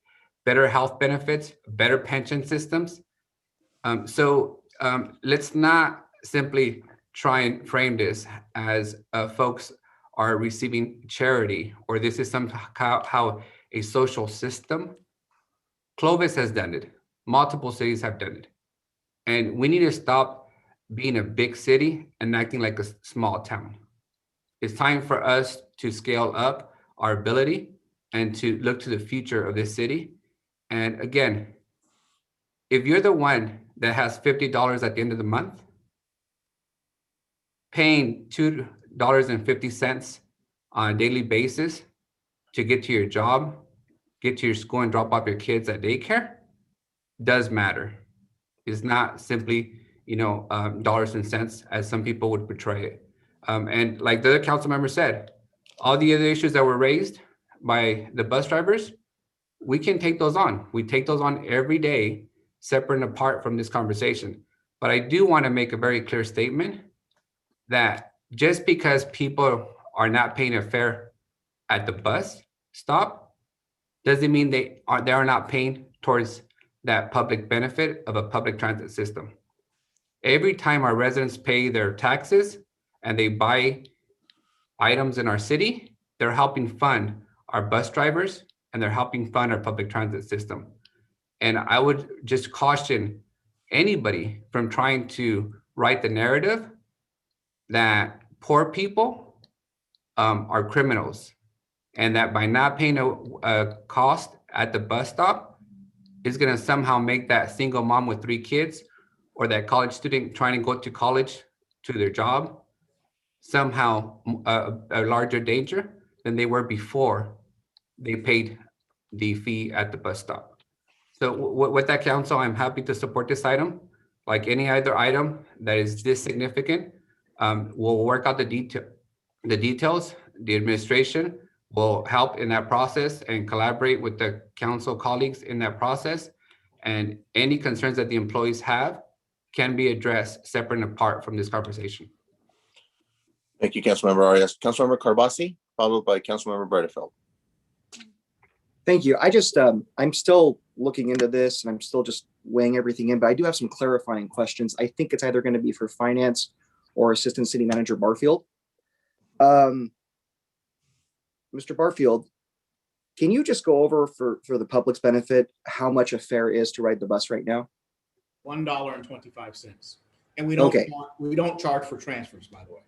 better health benefits, better pension systems. Let's not simply try and frame this as folks are receiving charity, or this is somehow a social system. Clovis has done it. Multiple cities have done it. And we need to stop being a big city and acting like a small town. It's time for us to scale up our ability and to look to the future of this city. And again, if you're the one that has $50 at the end of the month, paying $2.50 on a daily basis to get to your job, get to your school and drop off your kids at daycare does matter. It's not simply, dollars and cents as some people would portray it. And like the other council member said, all the other issues that were raised by the bus drivers, we can take those on. We take those on every day, separate and apart from this conversation. But I do want to make a very clear statement that just because people are not paying a fare at the bus stop doesn't mean they are not paying towards that public benefit of a public transit system. Every time our residents pay their taxes and they buy items in our city, they're helping fund our bus drivers and they're helping fund our public transit system. And I would just caution anybody from trying to write the narrative that poor people are criminals and that by not paying a cost at the bus stop is going to somehow make that single mom with 3 kids or that college student trying to go to college to their job somehow a larger danger than they were before they paid the fee at the bus stop. So with that, council, I'm happy to support this item. Like any other item that is this significant, we'll work out the details. The administration will help in that process and collaborate with the council colleagues in that process. And any concerns that the employees have can be addressed separate and apart from this conversation. Thank you, Councilmember Arias. Councilmember Carbasi, followed by Councilmember Bredefeld. Thank you. I'm still looking into this and I'm still just weighing everything in, but I do have some clarifying questions. I think it's either going to be for finance or Assistant City Manager Barfield. Mr. Barfield, can you just go over for the public's benefit how much a fare is to ride the bus right now? $1.25. And we don't Okay. we don't charge for transfers, by the way.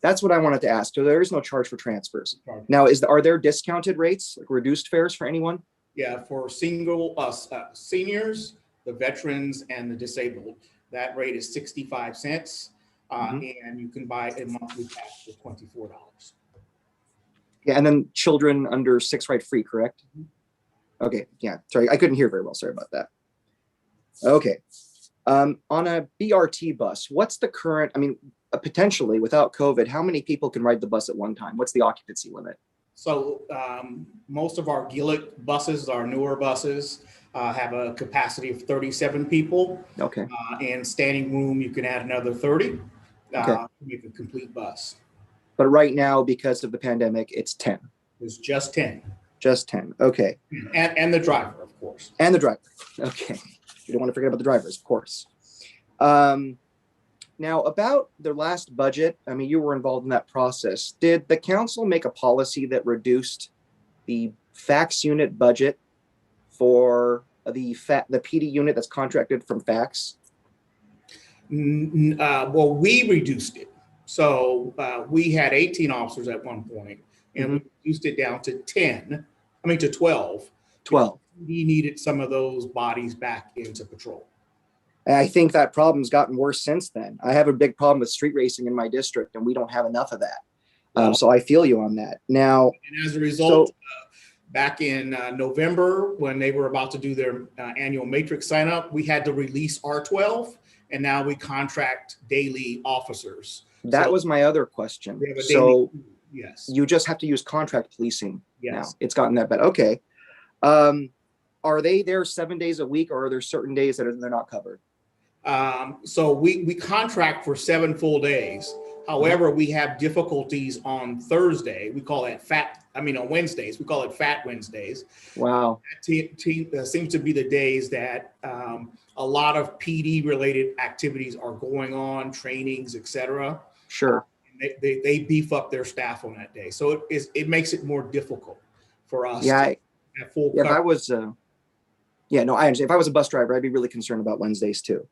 That's what I wanted to ask. So there is no charge for transfers. Now, are there discounted rates, like reduced fares for anyone? Yeah, for seniors, the veterans, and the disabled, that rate is 65 cents. And you can buy a monthly pass for $24. Yeah, and then children under 6 ride free, correct? Okay, yeah, sorry, I couldn't hear very well. Sorry about that. Okay. On a BRT bus, what's the current, potentially without COVID, how many people can ride the bus at one time? What's the occupancy limit? So most of our Gillick buses, our newer buses, have a capacity of 37 people. Okay. And standing room, you can add another 30 Okay. to make a complete bus. But right now, because of the pandemic, it's 10. It's just 10. Just 10, okay. And the driver, of course. And the driver, okay. You don't want to forget about the drivers, of course. Now, about the last budget, you were involved in that process. Did the council make a policy that reduced the fax unit budget for the PD unit that's contracted from fax? Well, we reduced it. So we had 18 officers at one point, and we reduced it down to 12. 12. We needed some of those bodies back into patrol. And I think that problem's gotten worse since then. I have a big problem with street racing in my district, and we don't have enough of that. So I feel you on that. Now, and as a result, back in November, when they were about to do their annual matrix sign up, we had to release R12, and now we contract daily officers. That was my other question. So yes, you just have to use contract policing now. Yes. It's gotten that bad. Okay. Are they there 7 days a week, or are there certain days that they're not covered? So we contract for 7 full days. However, we have difficulties on Thursday. We call that on Wednesdays. We call it Fat Wednesdays. Wow. That seems to be the days that a lot of PD related activities are going on, trainings, etc. Sure. They beef up their staff on that day. So it makes it more difficult for us. Yeah. to have full If I coverage. was, Yeah, no, I understand. If I was a bus driver, I'd be really concerned about Wednesdays too.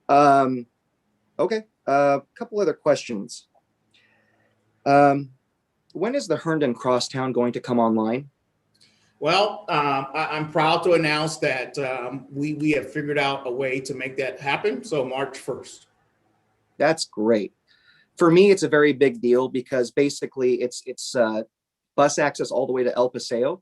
Okay, a couple other questions. When is the Herndon Crosstown going to come online? Well, I'm proud to announce that we have figured out a way to make that happen. So March 1st. That's great. For me, it's a very big deal because basically it's bus access all the way to El Paseo.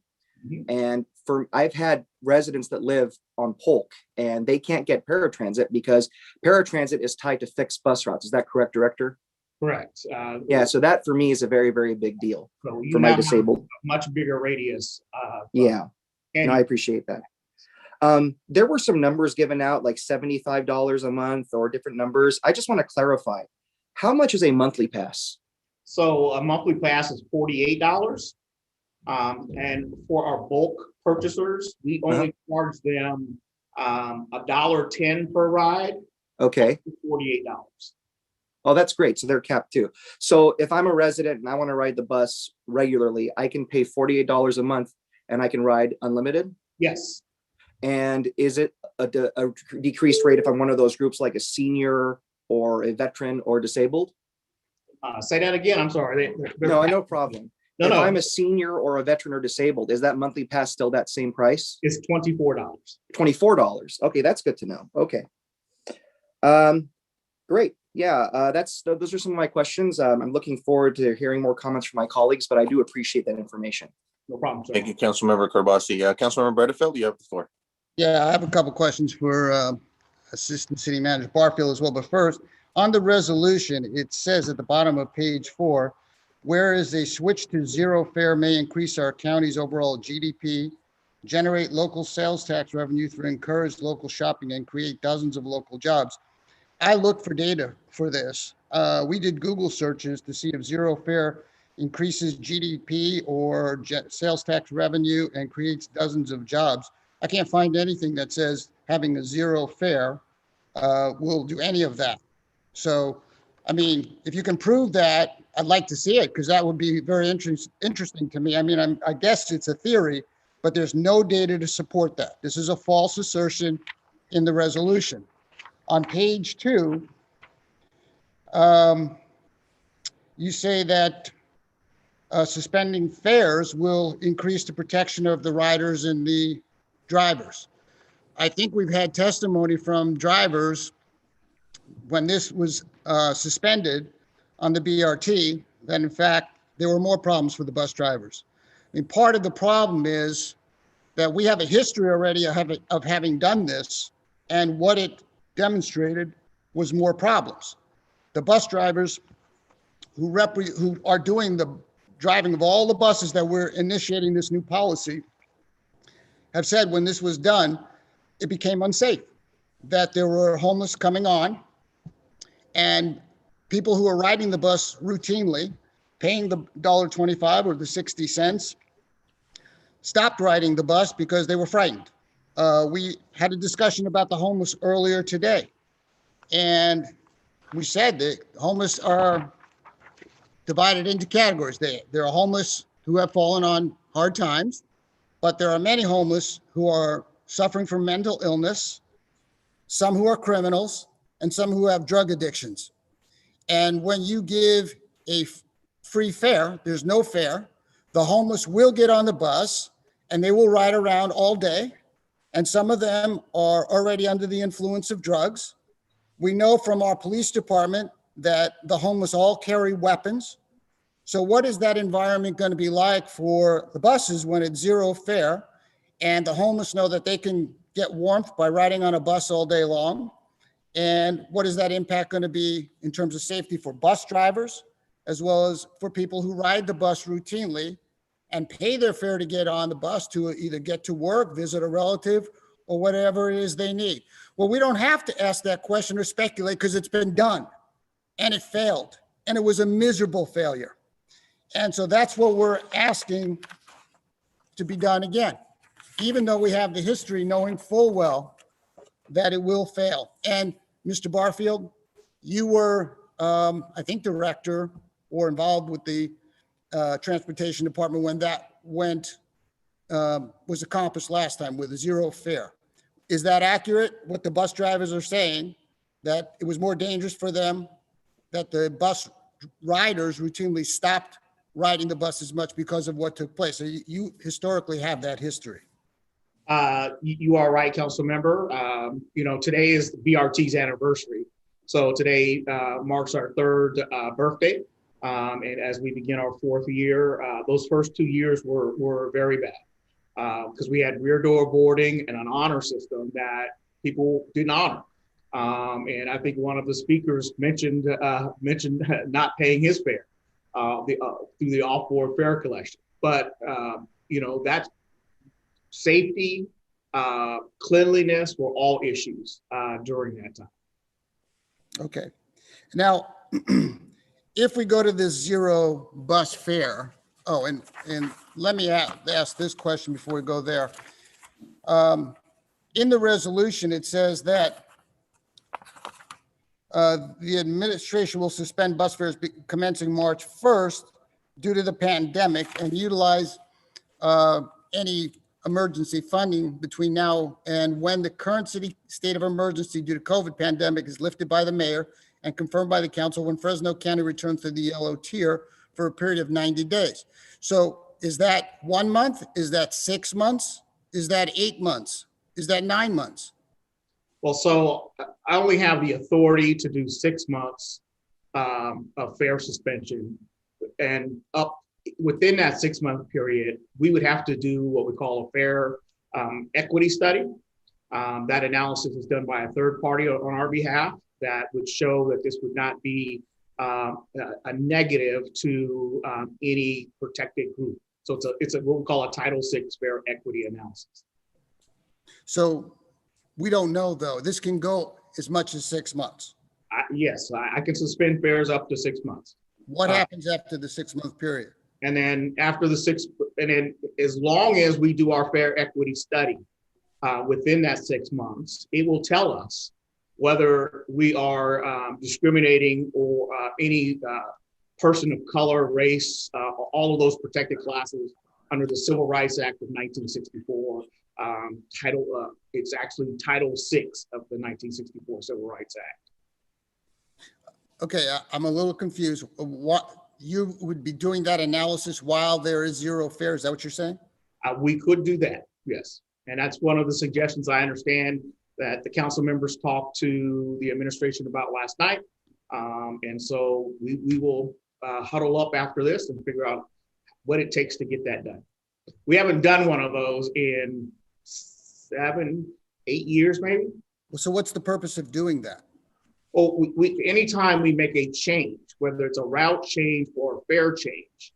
And I've had residents that live on Polk and they can't get paratransit because paratransit is tied to fixed bus routes. Is that correct, Director? Correct. Yeah, so that for me is a very, very big deal So you for now my have disabled. a much bigger radius. Yeah, and I appreciate that. There were some numbers given out like $75 a month or different numbers. I just want to clarify, how much is a monthly pass? So a monthly pass is $48. And for our bulk purchasers, we only charge them $1.10 per ride. Okay. $48. Oh, that's great. So they're capped too. So if I'm a resident and I want to ride the bus regularly, I can pay $48 a month and I can ride unlimited? Yes. And is it a decreased rate if I'm one of those groups like a senior or a veteran or disabled? Say that again. I'm sorry. No, no problem. No, if no. I'm a senior or a veteran or disabled, is that monthly pass still that same price? It's $24. $24. Okay, that's good to know. Okay. Great. Yeah, those are some of my questions. I'm looking forward to hearing more comments from my colleagues, but I do appreciate that information. No problem, sir. Thank you, Councilmember Kurbasi. Councilmember Bredefeld, you have the floor. Yeah, I have a couple questions for Assistant City Manager Barfield as well. But first, on the resolution, it says at the bottom of page 4, whereas a switch to zero fare may increase our county's overall GDP, generate local sales tax revenue through encouraged local shopping, and create dozens of local jobs. I looked for data for this. We did Google searches to see if zero fare increases GDP or sales tax revenue and creates dozens of jobs. I can't find anything that says having a zero fare will do any of that. So, I mean, if you can prove that, I'd like to see it because that would be very interesting to me. I mean, I guess it's a theory, but there's no data to support that. This is a false assertion in the resolution. On page 2, you say that suspending fares will increase the protection of the riders and the drivers. I think we've had testimony from drivers when this was suspended on the BRT that in fact there were more problems for the bus drivers. I mean, part of the problem is that we have a history already of having done this, and what it demonstrated was more problems. The bus drivers who are doing the driving of all the buses that we're initiating this new policy have said when this was done, it became unsafe, that there were homeless coming on and people who are riding the bus routinely, paying the $1.25 or the 60 cents, stopped riding the bus because they were frightened. We had a discussion about the homeless earlier today, and we said that homeless are divided into categories. There are homeless who have fallen on hard times, but there are many homeless who are suffering from mental illness, some who are criminals, and some who have drug addictions. And when you give a free fare, there's no fare, the homeless will get on the bus and they will ride around all day. And some of them are already under the influence of drugs. We know from our police department that the homeless all carry weapons. So what is that environment going to be like for the buses when it's zero fare and the homeless know that they can get warmth by riding on a bus all day long? And what is that impact going to be in terms of safety for bus drivers, as well as for people who ride the bus routinely and pay their fare to get on the bus to either get to work, visit a relative, or whatever it is they need? Well, we don't have to ask that question or speculate because it's been done and it failed and it was a miserable failure. And so that's what we're asking to be done again, even though we have the history knowing full well that it will fail. And Mr. Barfield, you were, I think, director or involved with the transportation department when that was accomplished last time with a zero fare. Is that accurate, what the bus drivers are saying, that it was more dangerous for them, that the bus riders routinely stopped riding the bus as much because of what took place? So you historically have that history. You are right, council member. Today is BRT's anniversary. So today marks our third birthday. And as we begin our fourth year, those first 2 years were very bad because we had rear door boarding and an honor system that people didn't honor. And I think one of the speakers mentioned not paying his fare through the off-board fare collection. But that's safety, cleanliness were all issues during that time. Okay. Now, if we go to this zero bus fare, and let me ask this question before we go there. In the resolution, it says that the administration will suspend bus fares commencing March 1st due to the pandemic and utilize any emergency funding between now and when the current state of emergency due to COVID pandemic is lifted by the mayor and confirmed by the council when Fresno County returns to the yellow tier for a period of 90 days. So is that 1 month? Is that 6 months? Is that 8 months? Is that 9 months? Well, so I only have the authority to do 6 months of fare suspension, and up within that 6 month period, we would have to do what we call a fare equity study. That analysis is done by a third party on our behalf that would show that this would not be a negative to any protected group. So it's what we call a Title VI fare equity analysis. So we don't know though. This can go as much as 6 months. Yes, I can suspend fares up to 6 months. What happens after the 6 month period? And then after as long as we do our fare equity study within that 6 months, it will tell us whether we are discriminating or any person of color, race, all of those protected classes under the Civil Rights Act of 1964. It's actually Title VI of the 1964 Civil Rights Act. Okay, I'm a little confused. What you would be doing that analysis while there is zero fare? Is that what you're saying? We could do that, yes. And that's one of the suggestions I understand that the council members talked to the administration about last night. And so we will huddle up after this and figure out what it takes to get that done. We haven't done one of those in 7, 8 years, maybe. So what's the purpose of doing that? Well, anytime we make a change, whether it's a route change or a fare change.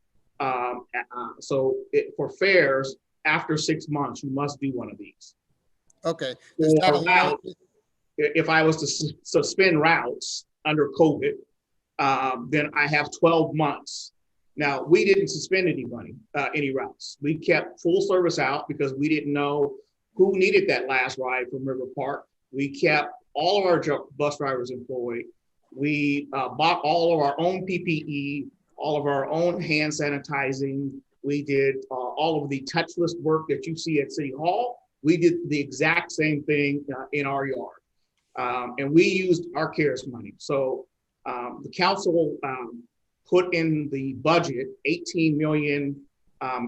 For fares, after 6 months, you must do one of these. Okay. If I was to suspend routes under COVID, then I have 12 months. Now, we didn't suspend any routes. We kept full service out because we didn't know who needed that last ride from River Park. We kept all of our bus drivers employed. We bought all of our own PPE, all of our own hand sanitizing. We did all of the touchless work that you see at City Hall. We did the exact same thing in our yard. And we used our CARES money. So the council put in the budget 18 million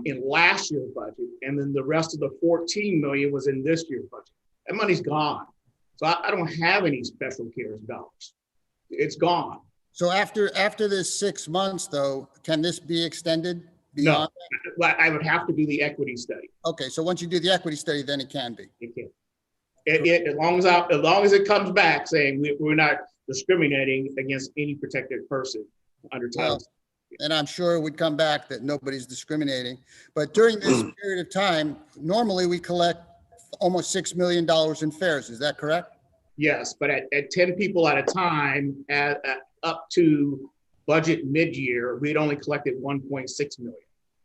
in last year's budget, and then the rest of the 14 million was in this year's budget. That money's gone. So I don't have any special CARES dollars. It's gone. So after this 6 months, though, can this be extended beyond? No, I would have to do the equity study. Okay, so once you do the equity study, then it can be. It can. As long as it comes back saying we're not discriminating against any protected person under Title. And I'm sure it would come back that nobody's discriminating. But during this period of time, normally we collect almost $6 million in fares. Is that correct? Yes, but at 10 people at a time, up to budget mid-year, we'd only collected 1.6 million.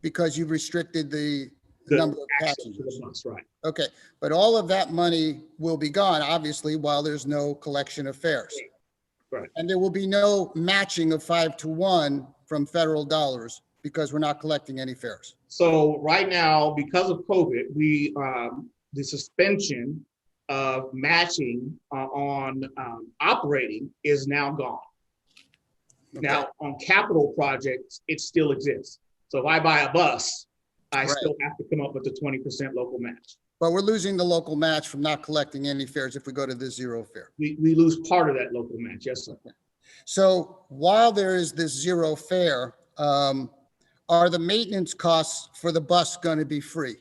Because you've restricted the number of passengers. Months, right. Okay, but all of that money will be gone, obviously, while there's no collection of fares. Right. And there will be no matching of 5-to-1 from federal dollars because we're not collecting any fares. So right now, because of COVID, the suspension of matching on operating is now gone. Now, on capital projects, it still exists. So if I buy a bus, I still have to come up with the 20% local match. But we're losing the local match from not collecting any fares if we go to the zero fare. We lose part of that local match, yes, sir. So while there is this zero fare, are the maintenance costs for the bus going to be free?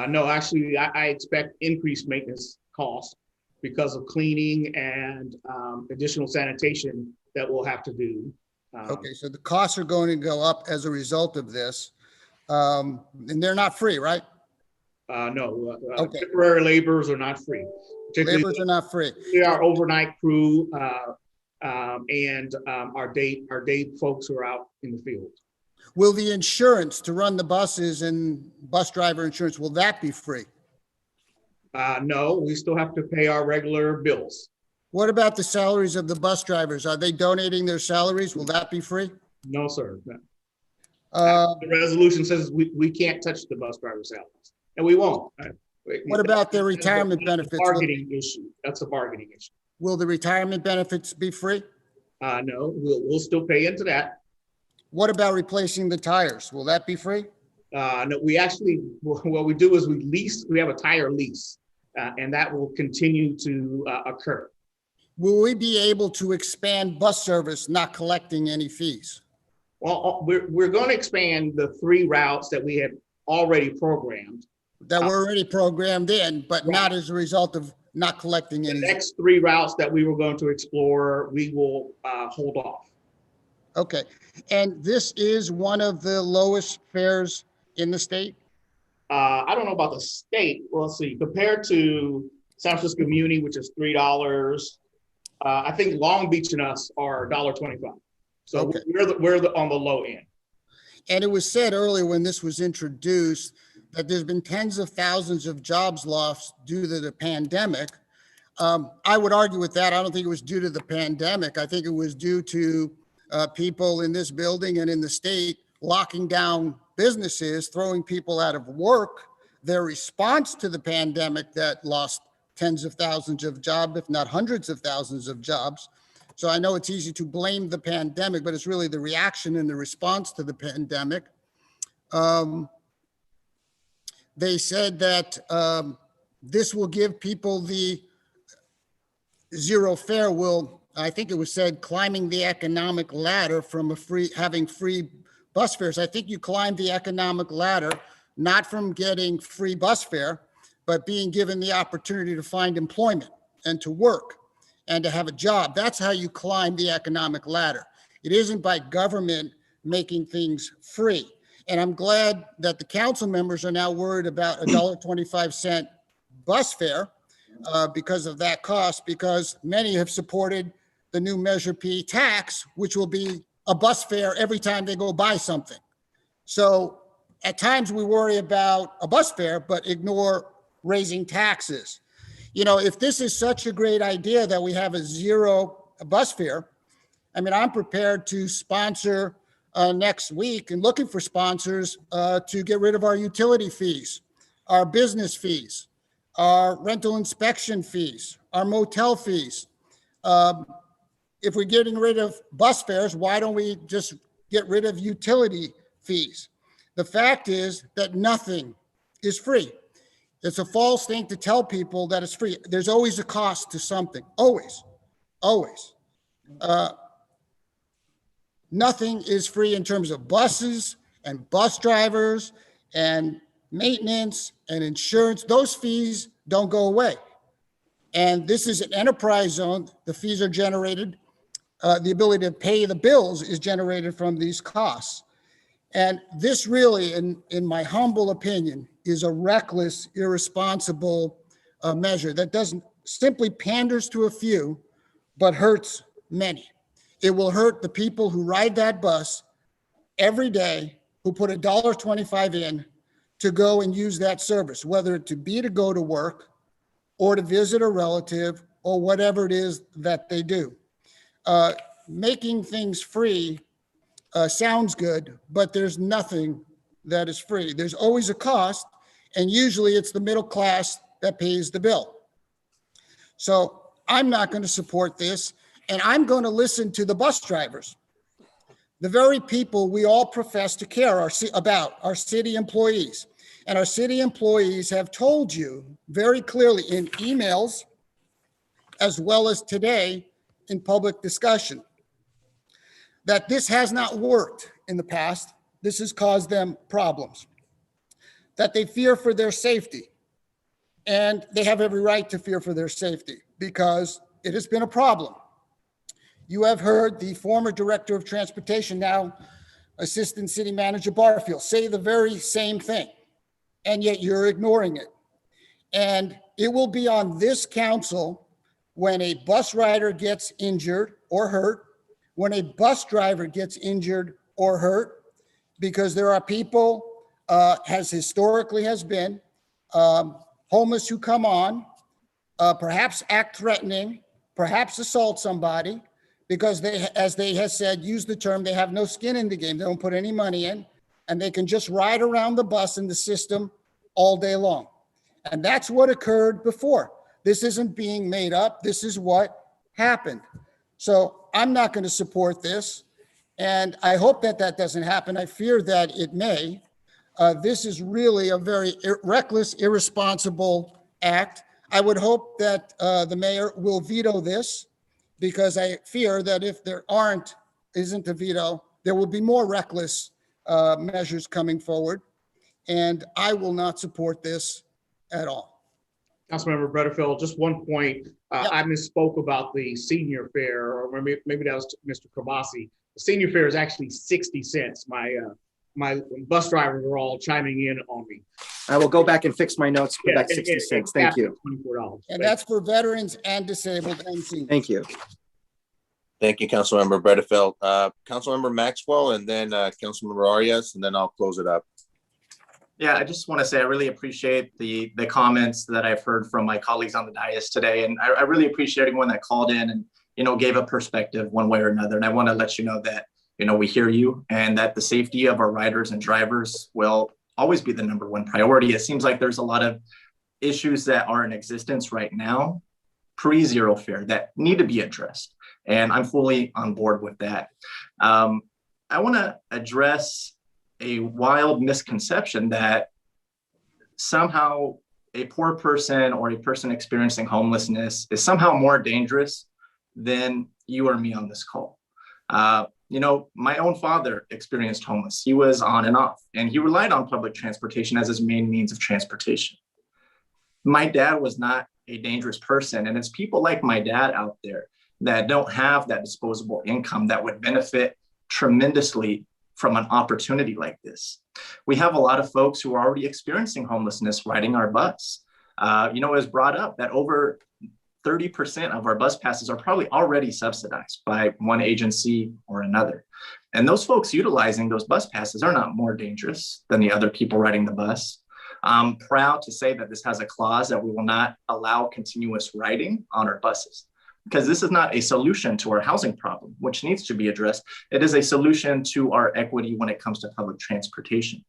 No, actually, I expect increased maintenance costs because of cleaning and additional sanitation that we'll have to do. Okay, so the costs are going to go up as a result of this, and they're not free, right? No, temporary laborers are not free. Laborers are not free. Our overnight crew and our day folks who are out in the field. Will the insurance to run the buses and bus driver insurance, will that be free? No, we still have to pay our regular bills. What about the salaries of the bus drivers? Are they donating their salaries? Will that be free? No, sir. No. The resolution says we can't touch the bus driver salaries, and we won't. What about their retirement benefits? Bargaining issue. That's a bargaining issue. Will the retirement benefits be free? No, we'll still pay into that. What about replacing the tires? Will that be free? No, we actually, what we do is we have a tire lease, and that will continue to occur. Will we be able to expand bus service, not collecting any fees? Well, we're going to expand the 3 routes that we had already programmed. That were already programmed in, but not as a result of not collecting any. The next 3 routes that we were going to explore, we will hold off. Okay, and this is one of the lowest fares in the state? I don't know about the state. Well, let's see, compared to San Francisco Muni, which is $3, I think Long Beach and us are $1.25. So okay. we're on the low end. And it was said earlier when this was introduced that there's been tens of thousands of jobs lost due to the pandemic. I would argue with that. I don't think it was due to the pandemic. I think it was due to people in this building and in the state locking down businesses, throwing people out of work. Their response to the pandemic that lost tens of thousands of jobs, if not hundreds of thousands of jobs. So I know it's easy to blame the pandemic, but it's really the reaction and the response to the pandemic. They said that this will give people the zero fare will, I think it was said, climbing the economic ladder from having free bus fares. I think you climb the economic ladder, not from getting free bus fare, but being given the opportunity to find employment and to work and to have a job. That's how you climb the economic ladder. It isn't by government making things free. And I'm glad that the council members are now worried about $1.25 bus fare because of that cost, because many have supported the new Measure P tax, which will be a bus fare every time they go buy something. So at times we worry about a bus fare, but ignore raising taxes. You know, if this is such a great idea that we have a zero bus fare, I mean, I'm prepared to sponsor next week and looking for sponsors to get rid of our utility fees, our business fees, our rental inspection fees, our motel fees. If we're getting rid of bus fares, why don't we just get rid of utility fees? The fact is that nothing is free. It's a false thing to tell people that it's free. There's always a cost to something, always, always. Nothing is free in terms of buses and bus drivers and maintenance and insurance. Those fees don't go away. And this is an enterprise zone. The fees are generated. The ability to pay the bills is generated from these costs. And this really, in my humble opinion, is a reckless, irresponsible measure that doesn't simply panders to a few, but hurts many. It will hurt the people who ride that bus every day, who put $1.25 in to go and use that service, whether it to go to work or to visit a relative or whatever it is that they do. Making things free sounds good, but there's nothing that is free. There's always a cost, and usually it's the middle class that pays the bill. So I'm not going to support this, and I'm going to listen to the bus drivers, the very people we all profess to care about, our city employees. And our city employees have told you very clearly in emails, as well as today in public discussion, that this has not worked in the past. This has caused them problems, that they fear for their safety. And they have every right to fear for their safety because it has been a problem. You have heard the former Director of Transportation, now Assistant City Manager Barfield, say the very same thing, and yet you're ignoring it. And it will be on this council when a bus rider gets injured or hurt, when a bus driver gets injured or hurt, because there are people, as historically has been, homeless who come on, perhaps act threatening, perhaps assault somebody, because they, as they have said, use the term, they have no skin in the game. They don't put any money in, and they can just ride around the bus in the system all day long. And that's what occurred before. This isn't being made up. This is what happened. So I'm not going to support this. And I hope that that doesn't happen. I fear that it may. This is really a very reckless, irresponsible act. I would hope that the mayor will veto this, because I fear that if there isn't a veto, there will be more reckless measures coming forward. And I will not support this at all. Councilmember Butterfield, just one point. I misspoke about the senior fare, or maybe that was Mr. Kabasi. The senior fare is actually 60 cents. My bus drivers are all chiming in on me. I will go back and fix my notes, put back 60 cents. Thank you. $24. And that's for veterans and disabled and seniors. Thank you. Thank you, Councilmember Bredefeld. Councilmember Maxwell, and then Councilmember Arias, and then I'll close it up. Yeah, I just want to say I really appreciate the comments that I've heard from my colleagues on the dais today. And I really appreciate everyone that called in and, gave a perspective one way or another. And I want to let you know that, we hear you and that the safety of our riders and drivers will always be the #1 priority. It seems like there's a lot of issues that are in existence right now, pre-zero fare, that need to be addressed. And I'm fully on board with that. I want to address a wild misconception that somehow a poor person or a person experiencing homelessness is somehow more dangerous than you or me on this call. My own father experienced homeless. He was on and off, and he relied on public transportation as his main means of transportation. My dad was not a dangerous person, and it's people like my dad out there that don't have that disposable income that would benefit tremendously from an opportunity like this. We have a lot of folks who are already experiencing homelessness riding our bus. It was brought up that over 30% of our bus passes are probably already subsidized by one agency or another. And those folks utilizing those bus passes are not more dangerous than the other people riding the bus. I'm proud to say that this has a clause that we will not allow continuous riding on our buses, because this is not a solution to our housing problem, which needs to be addressed. It is a solution to our equity when it comes to public transportation.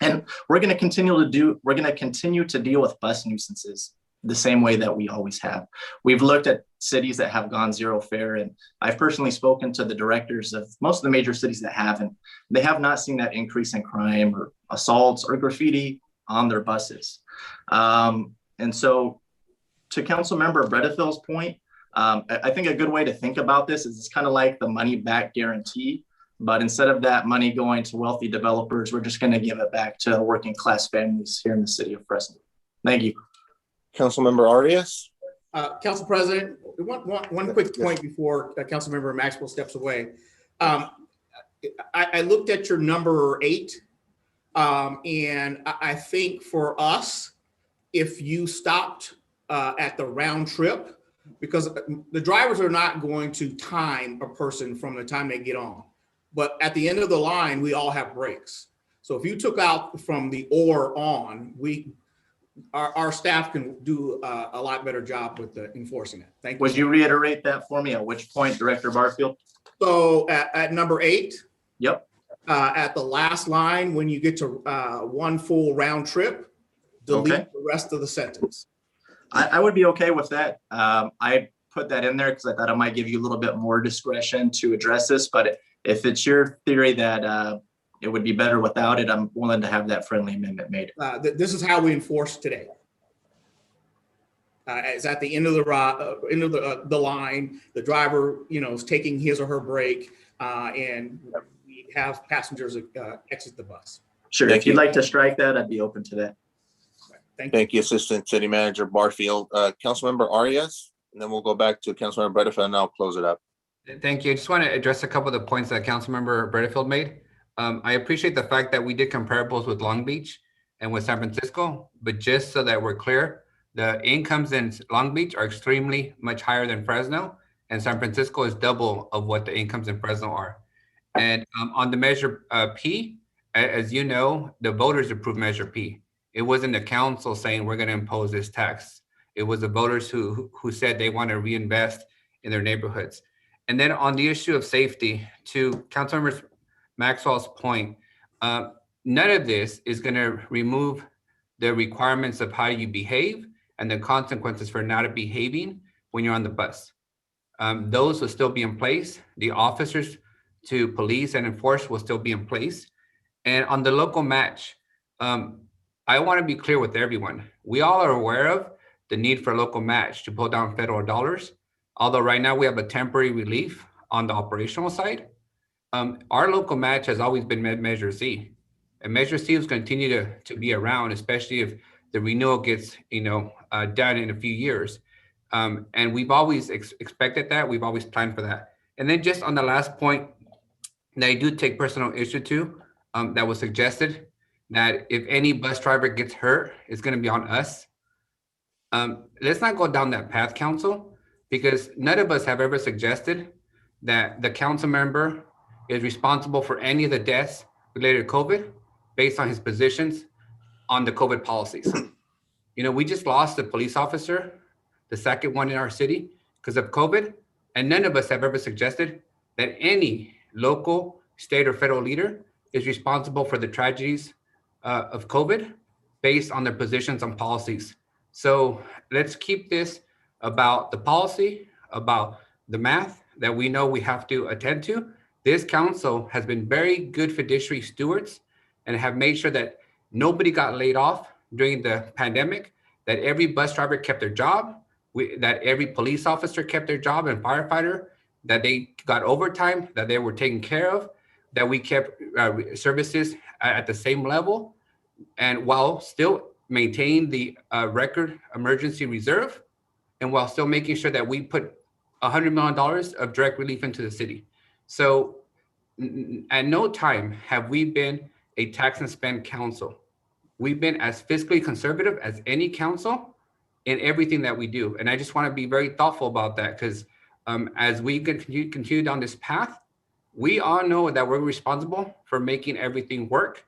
And we're going to continue to deal with bus nuisances the same way that we always have. We've looked at cities that have gone zero fare, and I've personally spoken to the directors of most of the major cities that have, and they have not seen that increase in crime or assaults or graffiti on their buses. And so to Councilmember Bredefield's point, I think a good way to think about this is it's kind of like the money back guarantee, but instead of that money going to wealthy developers, we're just going to give it back to working class families here in the city of Fresno. Thank you. Councilmember Arias. Council President, one quick point before Councilmember Maxwell steps away. I looked at your number 8, and I think for us, if you stopped at the round trip, because the drivers are not going to time a person from the time they get on, but at the end of the line, we all have breaks. So if you took out from the or on, our staff can do a lot better job with enforcing it. Thank you. Would you reiterate that for me? At which point, Director Barfield? So at number 8. Yep. At the last line, when you get to one full round trip, delete the rest of the sentence. I would be okay with that. I put that in there because I thought it might give you a little bit more discretion to address this. But if it's your theory that it would be better without it, I'm willing to have that friendly amendment made. This is how we enforce today. It's at the end of the line. The driver, is taking his or her break, and we have passengers exit the bus. Sure. Thank If you'd you. like to strike that, I'd be open to that. Thank you, Assistant City Manager Barfield. Councilmember Arias, and then we'll go back to Councilmember Bredefeld, and I'll close it up. Thank you. I just want to address a couple of the points that Councilmember Bredefeld made. I appreciate the fact that we did comparables with Long Beach and with San Francisco, but just so that we're clear, the incomes in Long Beach are extremely much higher than Fresno, and San Francisco is double of what the incomes in Fresno are. And on the measure P, as you know, the voters approved measure P. It wasn't the council saying we're going to impose this tax. It was the voters who said they want to reinvest in their neighborhoods. And then on the issue of safety, to Councilmember Maxwell's point, none of this is going to remove the requirements of how you behave and the consequences for not behaving when you're on the bus. Those will still be in place. The officers to police and enforce will still be in place. And on the local match, I want to be clear with everyone. We all are aware of the need for local match to pull down federal dollars. Although right now we have a temporary relief on the operational side. Our local match has always been Measure C. And Measure C is going to continue to be around, especially if the renewal gets done in a few years. And we've always expected that. We've always planned for that. And then just on the last point that I do take personal issue to, that was suggested, that if any bus driver gets hurt, it's going to be on us. Let's not go down that path, council, because none of us have ever suggested that the council member is responsible for any of the deaths related to COVID based on his positions on the COVID policies. We just lost a police officer, the second one in our city, because of COVID, and none of us have ever suggested that any local, state, or federal leader is responsible for the tragedies of COVID based on their positions on policies. So let's keep this about the policy, about the math that we know we have to attend to. This council has been very good fiduciary stewards and have made sure that nobody got laid off during the pandemic, that every bus driver kept their job, that every police officer kept their job and firefighter, that they got overtime, that they were taken care of, that we kept services at the same level, and while still maintaining the record emergency reserve, and while still making sure that we put $100 million of direct relief into the city. So at no time have we been a tax and spend council. We've been as fiscally conservative as any council in everything that we do. And I just want to be very thoughtful about that, because as we continue down this path, we all know that we're responsible for making everything work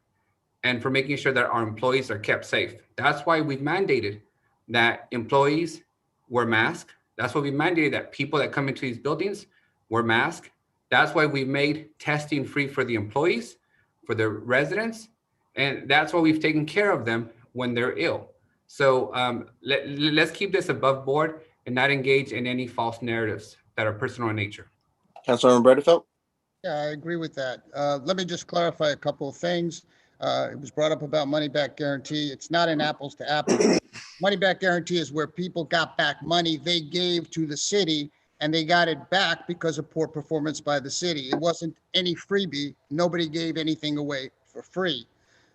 and for making sure that our employees are kept safe. That's why we've mandated that employees wear masks. That's why we mandated that people that come into these buildings wear masks. That's why we made testing free for the employees, for the residents, and that's why we've taken care of them when they're ill. So let's keep this above board and not engage in any false narratives that are personal in nature. Councilmember Bredefeld? Yeah, I agree with that. Let me just clarify a couple of things. It was brought up about money back guarantee. It's not an apples to apples. Money back guarantee is where people got back money they gave to the city, and they got it back because of poor performance by the city. It wasn't any freebie. Nobody gave anything away for free.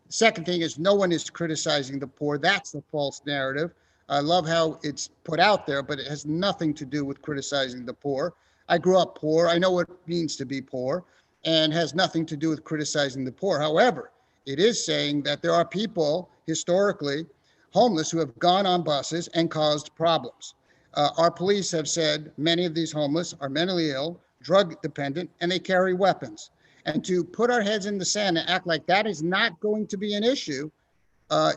The second thing is no one is criticizing the poor. That's the false narrative. I love how it's put out there, but it has nothing to do with criticizing the poor. I grew up poor. I know what it means to be poor, and has nothing to do with criticizing the poor. However, it is saying that there are people historically homeless who have gone on buses and caused problems. Our police have said many of these homeless are mentally ill, drug dependent, and they carry weapons. And to put our heads in the sand and act like that is not going to be an issue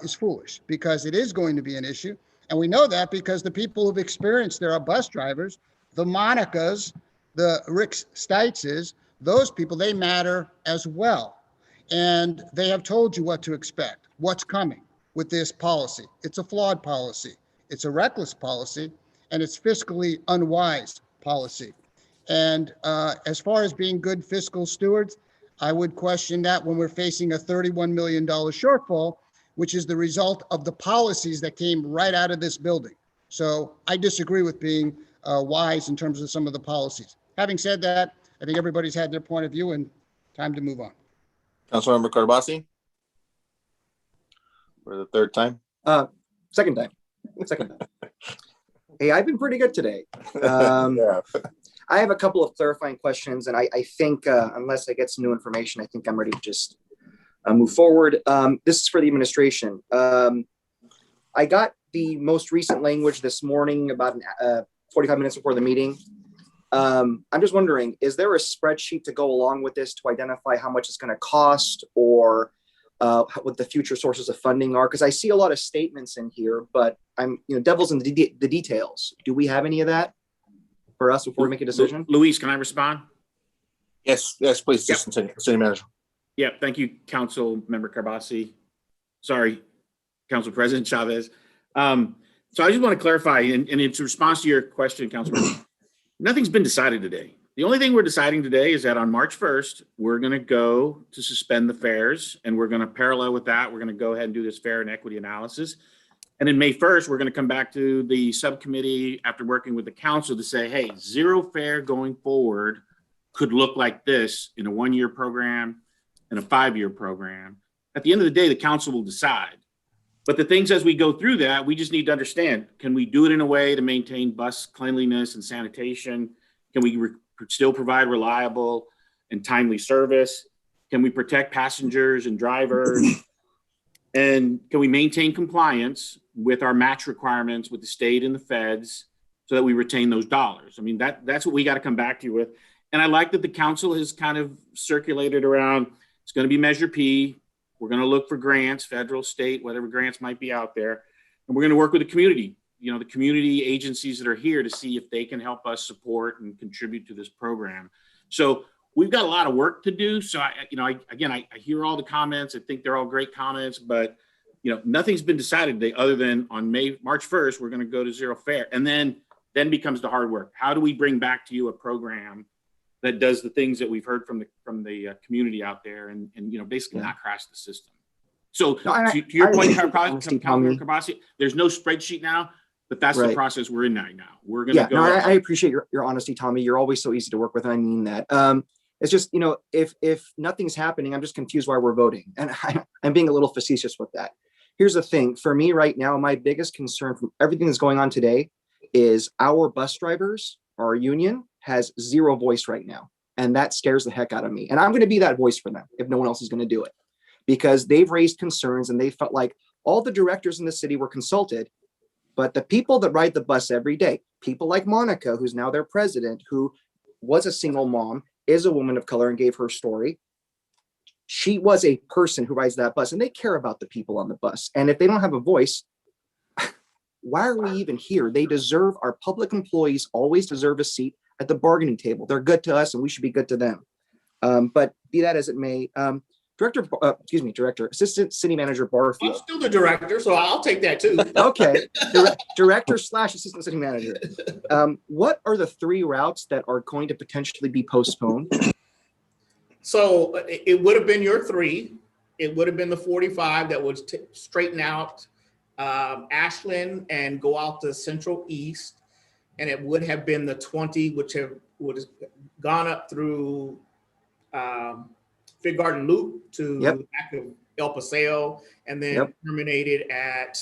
is foolish, because it is going to be an issue. And we know that because the people who've experienced there are bus drivers, the Monicas, the Rick Steitzes, those people, they matter as well. And they have told you what to expect, what's coming with this policy. It's a flawed policy. It's a reckless policy, and it's fiscally unwise policy. And as far as being good fiscal stewards, I would question that when we're facing a $31 million shortfall, which is the result of the policies that came right out of this building. So I disagree with being wise in terms of some of the policies. Having said that, I think everybody's had their point of view and time to move on. Councilmember Carbasi? For the third time? Second time. Hey, I've been pretty good today. Yeah. I have a couple of clarifying questions, and I think unless I get some new information, I think I'm ready to just move forward. This is for the administration. I got the most recent language this morning about 45 minutes before the meeting. I'm just wondering, is there a spreadsheet to go along with this to identify how much it's going to cost, or what the future sources of funding are? Because I see a lot of statements in here, but I'm, devil's in the details. Do we have any of that for us before we make a decision? Luis, can I respond? Yes, please. Yep. City Manager. Yeah, thank you, Council Member Carbasi. Sorry, Council President Chavez. So I just want to clarify, and in response to your question, Councilman, nothing's been decided today. The only thing we're deciding today is that on March 1st, we're going to go to suspend the fares, and we're going to parallel with that. We're going to go ahead and do this fare and equity analysis. And then May 1st, we're going to come back to the subcommittee after working with the council to say, hey, zero fare going forward could look like this in a 1-year program and a 5-year program. At the end of the day, the council will decide. But the things as we go through that, we just need to understand, can we do it in a way to maintain bus cleanliness and sanitation? Can we still provide reliable and timely service? Can we protect passengers and drivers? And can we maintain compliance with our match requirements with the state and the feds so that we retain those dollars? I mean, that's what we got to come back to you with. And I like that the council has kind of circulated around, it's going to be Measure P. We're going to look for grants, federal, state, whatever grants might be out there. And we're going to work with the community, the community agencies that are here to see if they can help us support and contribute to this program. So we've got a lot of work to do. So I hear all the comments. I think they're all great comments, but nothing's been decided today other than on March 1st, we're going to go to zero fare. And then becomes the hard work. How do we bring back to you a program that does the things that we've heard from the community out there and basically not crash the system? So to your point, Councilman Carbasi, there's no spreadsheet now, but that's the process we're in now. We're going to go. I appreciate your honesty, Tommy. You're always so easy to work with, and I mean that. It's just, if nothing's happening, I'm just confused why we're voting. And I'm being a little facetious with that. Here's the thing. For me right now, my biggest concern from everything that's going on today is our bus drivers, our union, has zero voice right now. And that scares the heck out of me. And I'm going to be that voice for them if no one else is going to do it. Because they've raised concerns and they felt like all the directors in the city were consulted, but the people that ride the bus every day, people like Monica, who's now their president, who was a single mom, is a woman of color and gave her story. She was a person who rides that bus and they care about the people on the bus. And if they don't have a voice, why are we even here? They deserve, our public employees always deserve a seat at the bargaining table. They're good to us and we should be good to them. But be that as it may, Assistant City Manager Barfield. I'm still the director, so I'll take that too. Okay, Director/Assistant City Manager. What are the 3 routes that are going to potentially be postponed? So it would have been your 3. It would have been the 45 that would straighten out Ashland and go out to Central East. And it would have been the 20, would have gone up through Fig Garden Loop to the back of El Paseo, and then terminated at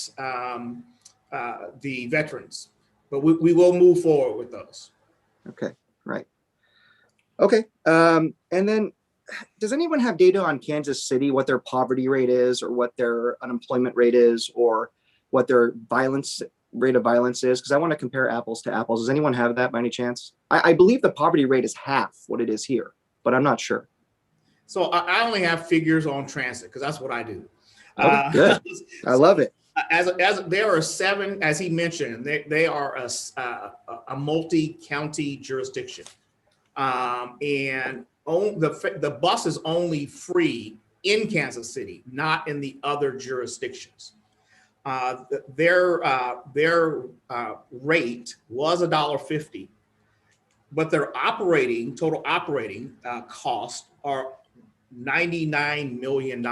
the Veterans. But we will move forward with those. Okay, right. Okay, and then does anyone have data on Kansas City, what their poverty rate is, or what their unemployment rate is, or what their rate of violence is? Because I want to compare apples to apples. Does anyone have that by any chance? I believe the poverty rate is half what it is here, but I'm not sure. So I only have figures on transit because that's what I do. Good. I love it. As there are 7, as he mentioned, they are a multi-county jurisdiction, and the bus is only free in Kansas City, not in the other jurisdictions. their rate was $1.50, but their total operating costs are $99 million.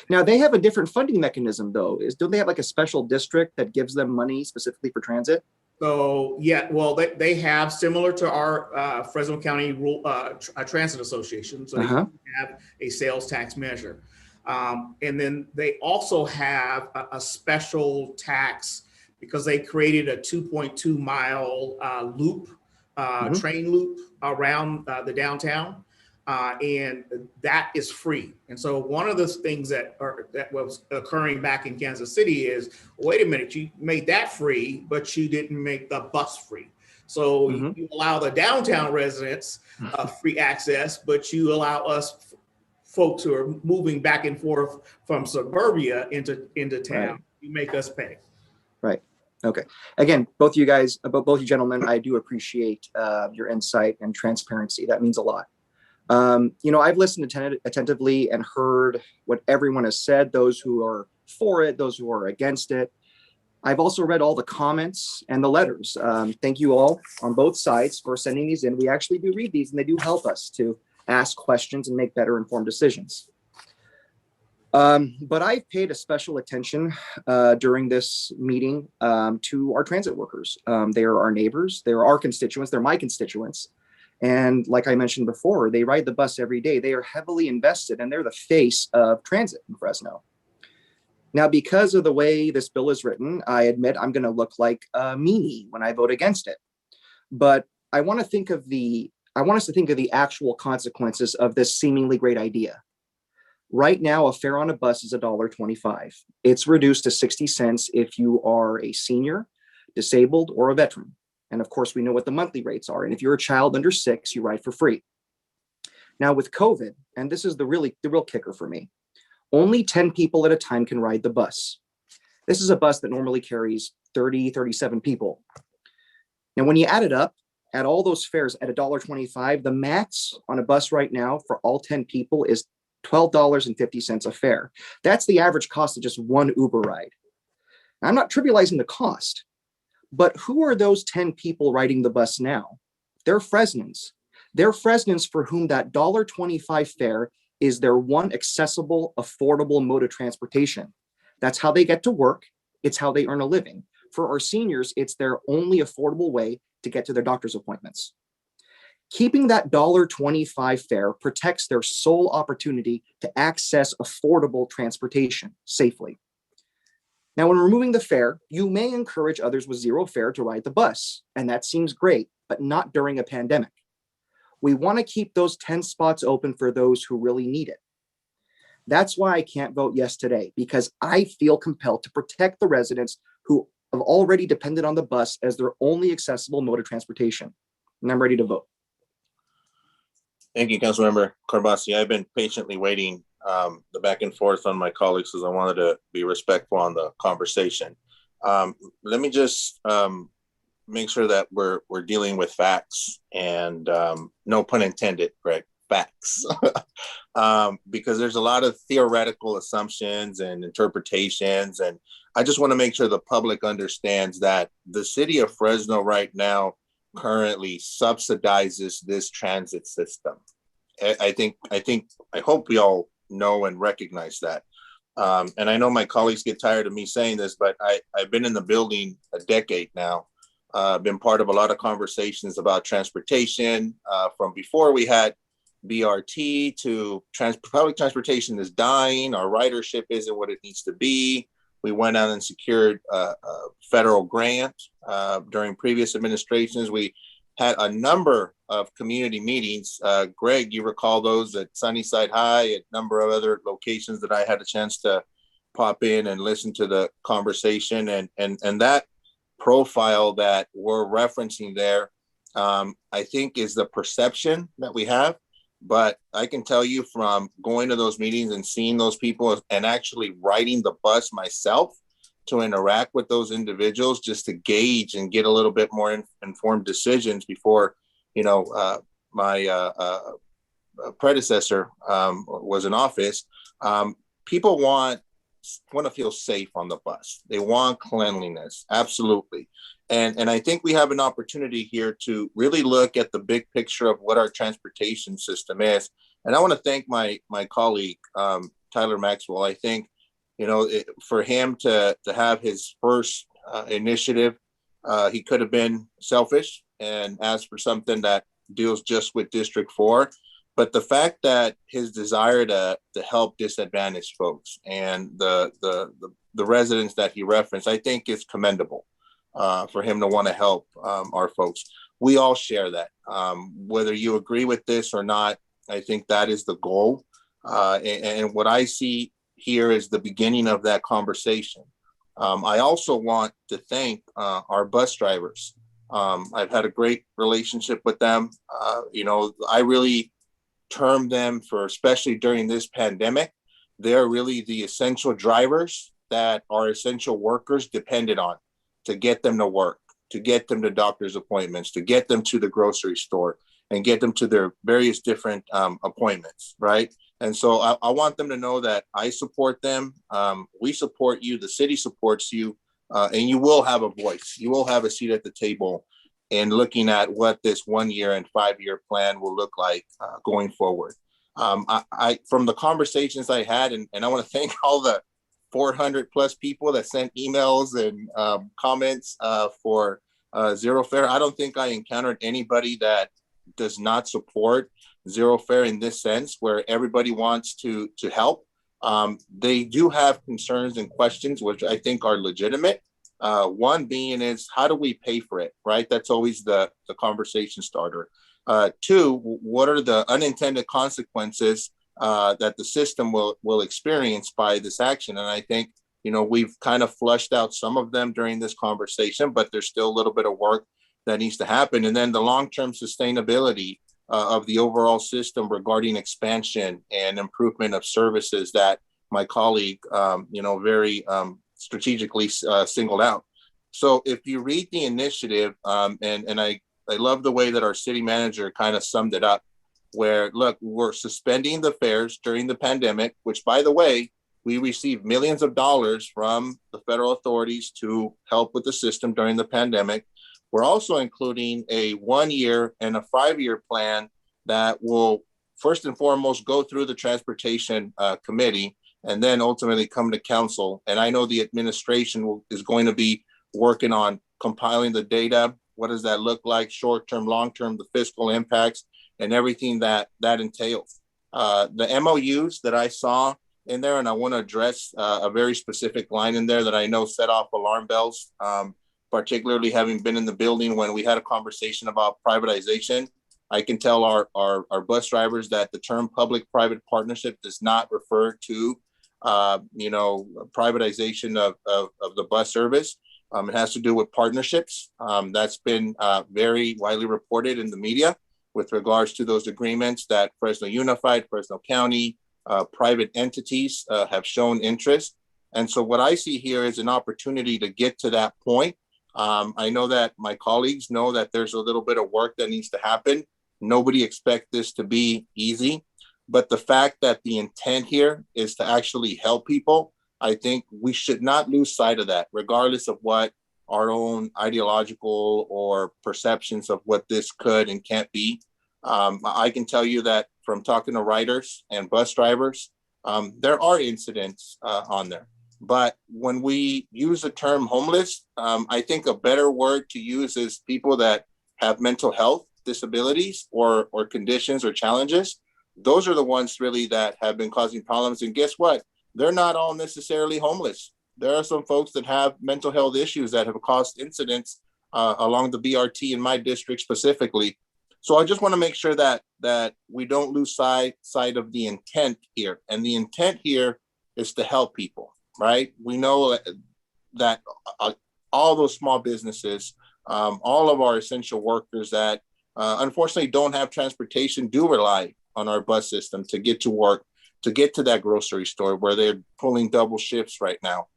Now they have a different funding mechanism though. Don't they have like a special district that gives them money specifically for transit? So yeah, well, they have, similar to our Fresno County Transit Association. So they have a sales tax measure. And then they also have a special tax because they created a 2.2 mile loop, train loop around the downtown. And that is free. And so one of the things that was occurring back in Kansas City is, wait a minute, you made that free, but you didn't make the bus free. So you allow the downtown residents free access, but you allow us folks who are moving back and forth from suburbia into town, right. You make us pay. Right. Okay. Again, both you guys, both you gentlemen, I do appreciate your insight and transparency. That means a lot. I've listened attentively and heard what everyone has said, those who are for it, those who are against it. I've also read all the comments and the letters. Thank you all on both sides for sending these in. We actually do read these and they do help us to ask questions and make better informed decisions. But I've paid a special attention during this meeting to our transit workers. They are our neighbors, they're our constituents, they're my constituents. And like I mentioned before, they ride the bus every day. They are heavily invested and they're the face of transit in Fresno. Now, because of the way this bill is written, I admit I'm going to look like a meanie when I vote against it. But I want us to think of the actual consequences of this seemingly great idea. Right now, a fare on a bus is $1.25. It's reduced to 60 cents if you are a senior, disabled, or a veteran. And of course, we know what the monthly rates are. And if you're a child under 6, you ride for free. Now with COVID, and this is the real kicker for me, only 10 people at a time can ride the bus. This is a bus that normally carries 30, 37 people. Now, when you add it up, at all those fares at $1.25, the max on a bus right now for all 10 people is $12.50 a fare. That's the average cost of just one Uber ride. Now, I'm not trivializing the cost. But who are those 10 people riding the bus now? They're Fresnans. They're Fresnans for whom that $1.25 fare is their one accessible, affordable mode of transportation. That's how they get to work. It's how they earn a living. For our seniors, it's their only affordable way to get to their doctor's appointments. Keeping that $1.25 fare protects their sole opportunity to access affordable transportation safely. Now, when removing the fare, you may encourage others with zero fare to ride the bus, and that seems great, but not during a pandemic. We want to keep those 10 spots open for those who really need it. That's why I can't vote yes today, because I feel compelled to protect the residents who have already depended on the bus as their only accessible mode of transportation. And I'm ready to vote. Thank you, Councilmember Carbasi. I've been patiently waiting the back and forth on my colleagues because I wanted to be respectful on the conversation. Let me just make sure that we're dealing with facts and no pun intended, Greg, facts. Because there's a lot of theoretical assumptions and interpretations. And I just want to make sure the public understands that the city of Fresno right now currently subsidizes this transit system. I hope we all know and recognize that. And I know my colleagues get tired of me saying this, but I've been in the building a decade now. Been part of a lot of conversations about transportation from before we had BRT to public transportation is dying. Our ridership isn't what it needs to be. We went out and secured a federal grant during previous administrations. We had a number of community meetings. Greg, you recall those at Sunnyside High, a number of other locations that I had a chance to pop in and listen to the conversation. And that profile that we're referencing there, I think is the perception that we have. But I can tell you from going to those meetings and seeing those people and actually riding the bus myself to interact with those individuals just to gauge and get a little bit more informed decisions before, my predecessor was in office. People want want to feel safe on the bus. They want cleanliness, absolutely. And I think we have an opportunity here to really look at the big picture of what our transportation system is. And I want to thank my colleague, Tyler Maxwell. I think, for him to have his first initiative, he could have been selfish and asked for something that deals just with District 4. But the fact that his desire to help disadvantaged folks and the residents that he referenced, I think is commendable. For him to want to help our folks. We all share that. Whether you agree with this or not, I think that is the goal. And what I see here is the beginning of that conversation. I also want to thank our bus drivers. I've had a great relationship with them. I really term them for, especially during this pandemic, they're really the essential drivers that our essential workers depended on to get them to work, to get them to doctor's appointments, to get them to the grocery store, and get them to their various different appointments, right? And so I want them to know that I support them. We support you. The city supports you, and you will have a voice. You will have a seat at the table in looking at what this 1 year and 5 year plan will look like going forward. I from the conversations I had, and I want to thank all the 400 plus people that sent emails and comments for Zero Fare. I don't think I encountered anybody that does not support Zero Fare in this sense, where everybody wants to help. They do have concerns and questions, which I think are legitimate. One being is, how do we pay for it, right? That's always the conversation starter. Two, what are the unintended consequences that the system will experience by this action? And I think, we've kind of flushed out some of them during this conversation, but there's still a little bit of work that needs to happen. And then the long-term sustainability of the overall system regarding expansion and improvement of services that my colleague, very strategically singled out. So if you read the initiative, and I love the way that our city manager kind of summed it up, where, look, we're suspending the fares during the pandemic, which, by the way, we received millions of dollars from the federal authorities to help with the system during the pandemic. We're also including a 1 year and a 5 year plan that will first and foremost go through the transportation committee and then ultimately come to council. And I know the administration is going to be working on compiling the data. What does that look like? Short-term, long-term, the fiscal impacts, and everything that entails. The MOUs that I saw in there, and I want to address a very specific line in there that I know set off alarm bells, particularly having been in the building when we had a conversation about privatization. I can tell our bus drivers that the term public-private partnership does not refer to, privatization of the bus service. It has to do with partnerships. That's been very widely reported in the media with regards to those agreements that Fresno Unified, Fresno County, private entities have shown interest. And so what I see here is an opportunity to get to that point. I know that my colleagues know that there's a little bit of work that needs to happen. Nobody expects this to be easy, but the fact that the intent here is to actually help people, I think we should not lose sight of that, regardless of what our own ideological or perceptions of what this could and can't be. I can tell you that from talking to riders and bus drivers, there are incidents on there. But when we use the term homeless, I think a better word to use is people that have mental health disabilities or conditions or challenges. Those are the ones really that have been causing problems. And guess what? They're not all necessarily homeless. There are some folks that have mental health issues that have caused incidents along the BRT in my district specifically. So I just want to make sure that we don't lose sight of the intent here. And the intent here is to help people, right? We know that all those small businesses, all of our essential workers that unfortunately don't have transportation do rely on our bus system to get to work, to get to that grocery store where they're pulling double shifts right now.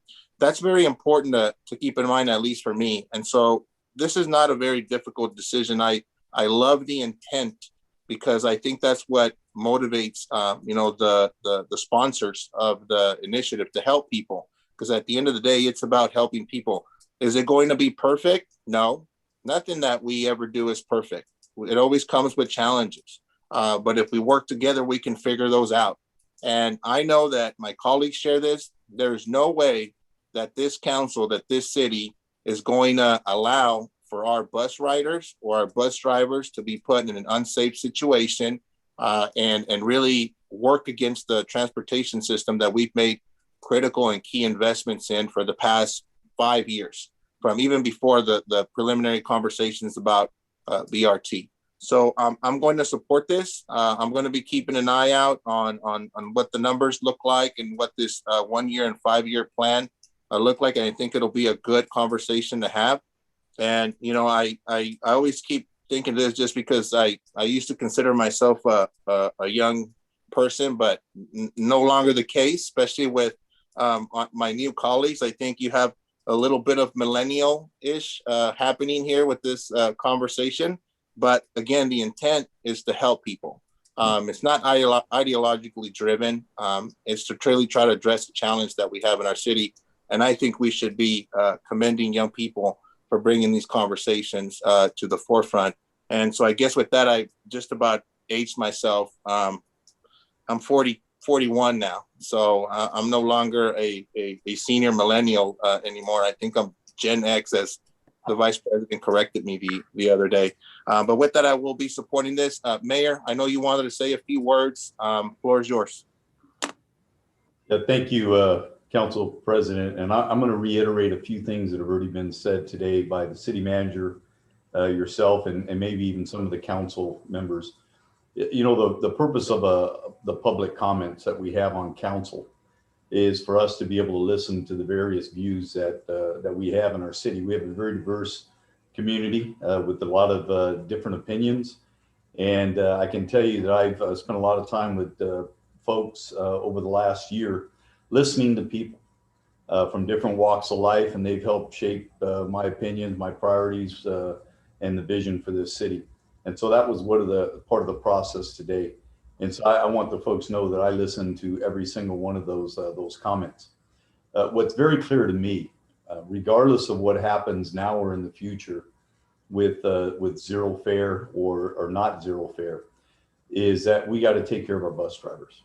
That's very important to keep in mind, at least for me. And so this is not a very difficult decision. I love the intent because I think that's what motivates, the sponsors of the initiative to help people. Because at the end of the day, it's about helping people. Is it going to be perfect? No, nothing that we ever do is perfect. It always comes with challenges. But if we work together, we can figure those out. And I know that my colleagues share this. There's no way that this council, that this city is going to allow for our bus riders or our bus drivers to be put in an unsafe situation and really work against the transportation system that we've made critical and key investments in for the past 5 years, from even before the preliminary conversations about BRT. So I'm going to support this. I'm going to be keeping an eye out on what the numbers look like and what this 1 year and 5 year plan look like. And I think it'll be a good conversation to have. And, I always keep thinking this just because I used to consider myself a young person, but no longer the case, especially with my new colleagues. I think you have a little bit of millennial-ish happening here with this conversation. But again, the intent is to help people. It's not ideologically driven. It's to truly try to address the challenge that we have in our city. And I think we should be commending young people for bringing these conversations to the forefront. And so I guess with that, I just about aged myself. I'm 41 now. So I'm no longer a senior millennial anymore. I think I'm Gen X, as the vice president corrected me the other day. But with that, I will be supporting this. Mayor, I know you wanted to say a few words. Floor is yours. Yeah, thank you, Council President. And I'm going to reiterate a few things that have already been said today by the city manager, yourself, and maybe even some of the council members. The purpose of the public comments that we have on council is for us to be able to listen to the various views that we have in our city. We have a very diverse community with a lot of different opinions. And I can tell you that I've spent a lot of time with folks over the last year listening to people from different walks of life, and they've helped shape my opinions, my priorities, and the vision for this city. And so that was part of the process today. And so I want the folks to know that I listen to every single one of those comments. What's very clear to me, regardless of what happens now or in the future with zero fare or not zero fare, is that we got to take care of our bus drivers.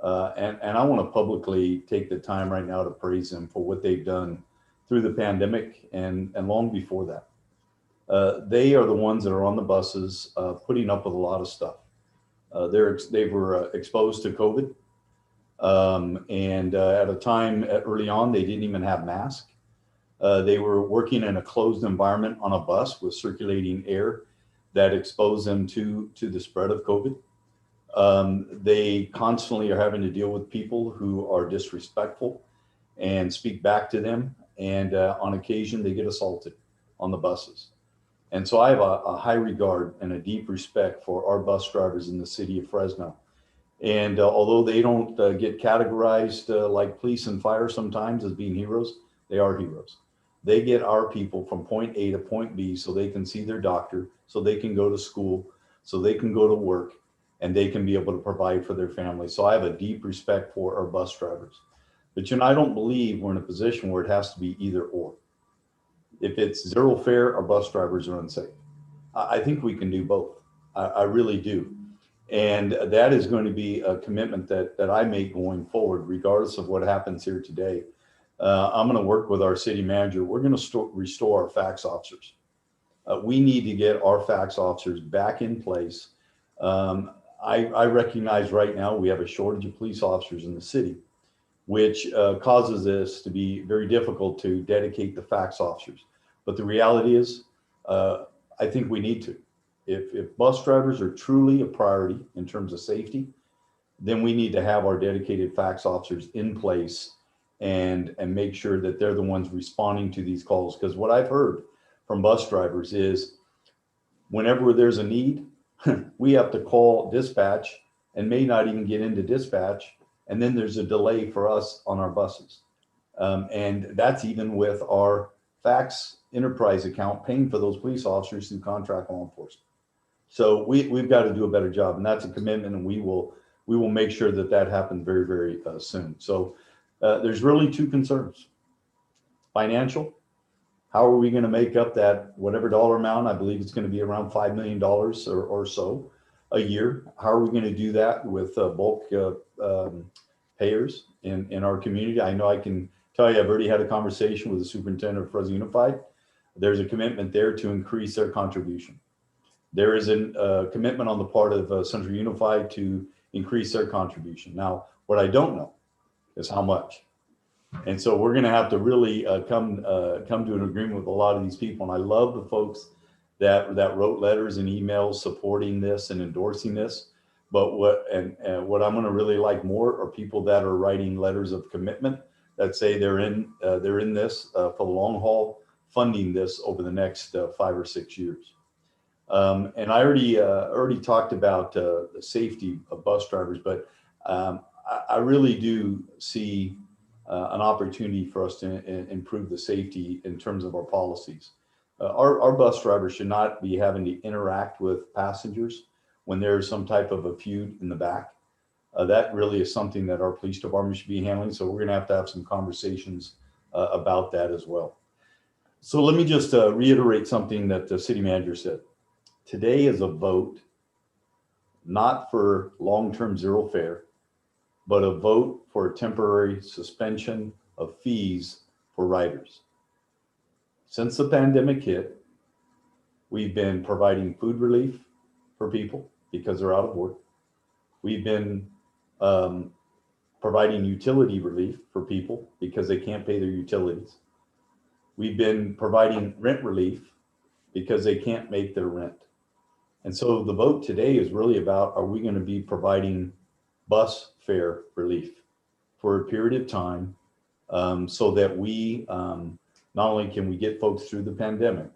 And I want to publicly take the time right now to praise them for what they've done through the pandemic and long before that. They are the ones that are on the buses, putting up with a lot of stuff. They were exposed to COVID. And at a time early on, they didn't even have masks. They were working in a closed environment on a bus with circulating air that exposed them to the spread of COVID. They constantly are having to deal with people who are disrespectful and speak back to them. And on occasion, they get assaulted on the buses. And so I have a high regard and a deep respect for our bus drivers in the city of Fresno. And although they don't get categorized like police and fire sometimes as being heroes, they are heroes. They get our people from point A to point B so they can see their doctor, so they can go to school, so they can go to work, and they can be able to provide for their family. So I have a deep respect for our bus drivers. But I don't believe we're in a position where it has to be either or. If it's zero fare, our bus drivers are unsafe. I think we can do both. I really do. And that is going to be a commitment that I make going forward, regardless of what happens here today. I'm going to work with our city manager. We're going to restore our fax officers. We need to get our fax officers back in place. I recognize right now we have a shortage of police officers in the city, which causes this to be very difficult to dedicate the fax officers. But the reality is, I think we need to. If bus drivers are truly a priority in terms of safety, then we need to have our dedicated fax officers in place and make sure that they're the ones responding to these calls. Because what I've heard from bus drivers is whenever there's a need, we have to call dispatch and may not even get into dispatch. And then there's a delay for us on our buses. And that's even with our fax enterprise account paying for those police officers through contract law enforcement. So we've got to do a better job, and that's a commitment, and we will make sure that that happens very, very soon. So there's really two concerns. Financial, how are we going to make up that whatever dollar amount? I believe it's going to be around $5 million or so a year. How are we going to do that with bulk payers in our community? I know I can tell you, I've already had a conversation with the superintendent of Fresno Unified. There's a commitment there to increase their contribution. There is a commitment on the part of Central Unified to increase their contribution. Now, what I don't know is how much. And so we're going to have to really come to an agreement with a lot of these people. And I love the folks that wrote letters and emails supporting this and endorsing this. But what I'm going to really like more are people that are writing letters of commitment that say they're in this for the long haul, funding this over the next 5 or 6 years. And I already talked about the safety of bus drivers, but I really do see an opportunity for us to improve the safety in terms of our policies. Our bus drivers should not be having to interact with passengers when there's some type of a feud in the back. That really is something that our police department should be handling. So we're going to have some conversations about that as well. So let me just reiterate something that the city manager said. Today is a vote, not for long-term zero fare, but a vote for a temporary suspension of fees for riders. Since the pandemic hit, we've been providing food relief for people because they're out of work. We've been providing utility relief for people because they can't pay their utilities. We've been providing rent relief because they can't make their rent. And so the vote today is really about, are we going to be providing bus fare relief for a period of time so that we not only can we get folks through the pandemic,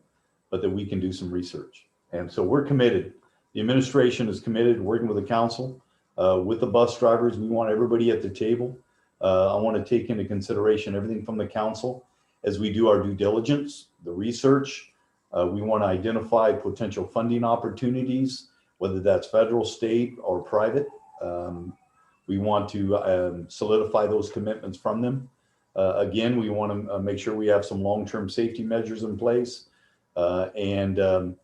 but that we can do some research. And so we're committed. The administration is committed, working with the council, with the bus drivers. We want everybody at the table. I want to take into consideration everything from the council as we do our due diligence, the research. We want to identify potential funding opportunities, whether that's federal, state, or private. We want to solidify those commitments from them. Again, we want to make sure we have some long-term safety measures in place. And I'm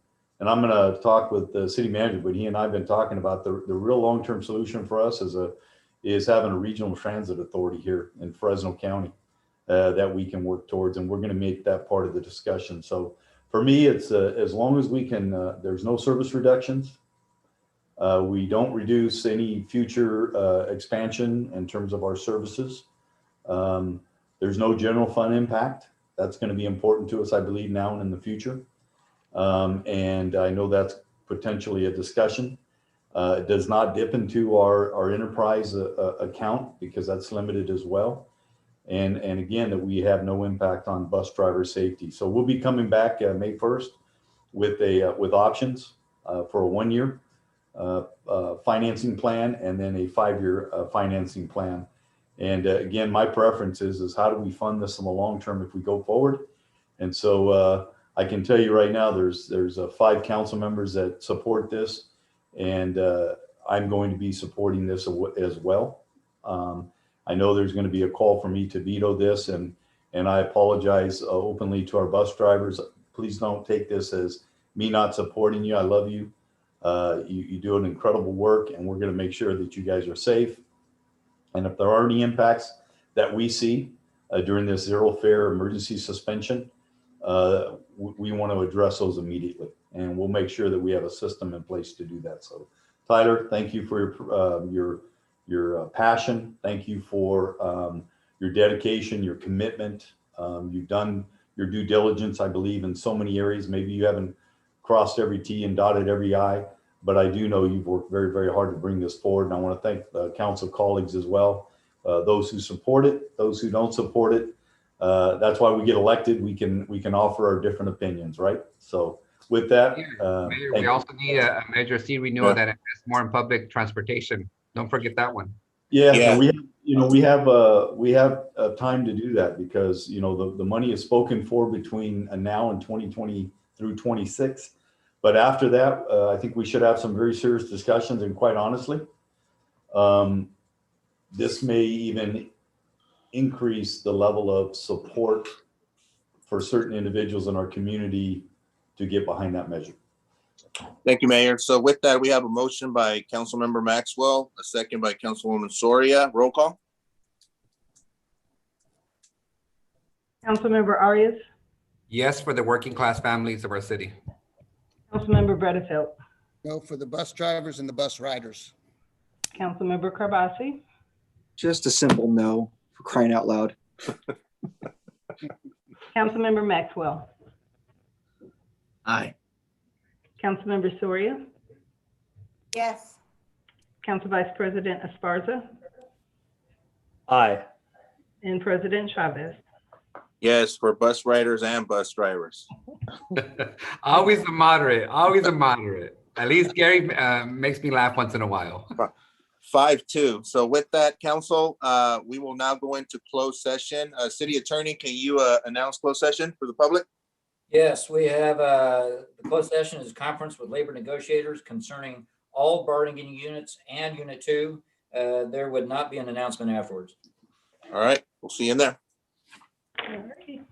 going to talk with the city manager, but he and I have been talking about the real long-term solution for us is having a regional transit authority here in Fresno County that we can work towards, and we're going to make that part of the discussion. So for me, it's as long as we can, there's no service reductions. We don't reduce any future expansion in terms of our services. There's no general fund impact. That's going to be important to us, I believe, now and in the future. And I know that's potentially a discussion. It does not dip into our enterprise account because that's limited as well. And again, that we have no impact on bus driver safety. So we'll be coming back May 1st with options for a 1-year financing plan and then a 5-year financing plan. And again, my preference is how do we fund this in the long term if we go forward? And so I can tell you right now, there's 5 council members that support this, and I'm going to be supporting this as well. I know there's going to be a call for me to veto this, and I apologize openly to our bus drivers. Please don't take this as me not supporting you. I love you. You do an incredible work, and we're going to make sure that you guys are safe. And if there are any impacts that we see during this zero fare emergency suspension, we want to address those immediately, and we'll make sure that we have a system in place to do that. So Tyler, thank you for your passion. Thank you for your dedication, your commitment. You've done your due diligence, I believe, in so many areas. Maybe you haven't crossed every T and dotted every I, but I do know you've worked very, very hard to bring this forward. And I want to thank the council colleagues as well, those who support it, those who don't support it. That's why we get elected. We can offer our different opinions, right? So with that, Mayor, we also need a Measure C renewal that invests more in public transportation. Don't forget that one. Yeah. We have time to do that because the money is spoken for between now and 2020 through 26. But after that, I think we should have some very serious discussions, and quite honestly, this may even increase the level of support for certain individuals in our community to get behind that measure. Thank you, Mayor. So with that, we have a motion by Councilmember Maxwell, a second by Councilwoman Soria. Roll call. Councilmember Arias, Yes, for the working class families of our city. Councilmember Bredefield, No, for the bus drivers and the bus riders. Councilmember Carbasi, Just a simple no, for crying out loud. Councilmember Maxwell, Aye. Councilmember Soria, Yes. Council Vice President Esparza, Aye. and President Chavez. Yes, for bus riders and bus drivers. Always a moderate, always a moderate. At least Gary makes me laugh once in a while. 5-2. So with that, council, we will now go into closed session. City Attorney, can you announce closed session for the public? Yes, we have, the closed session is a conference with labor negotiators concerning all bargaining units and Unit 2. There would not be an announcement afterwards. All right, we'll see you in there. All right.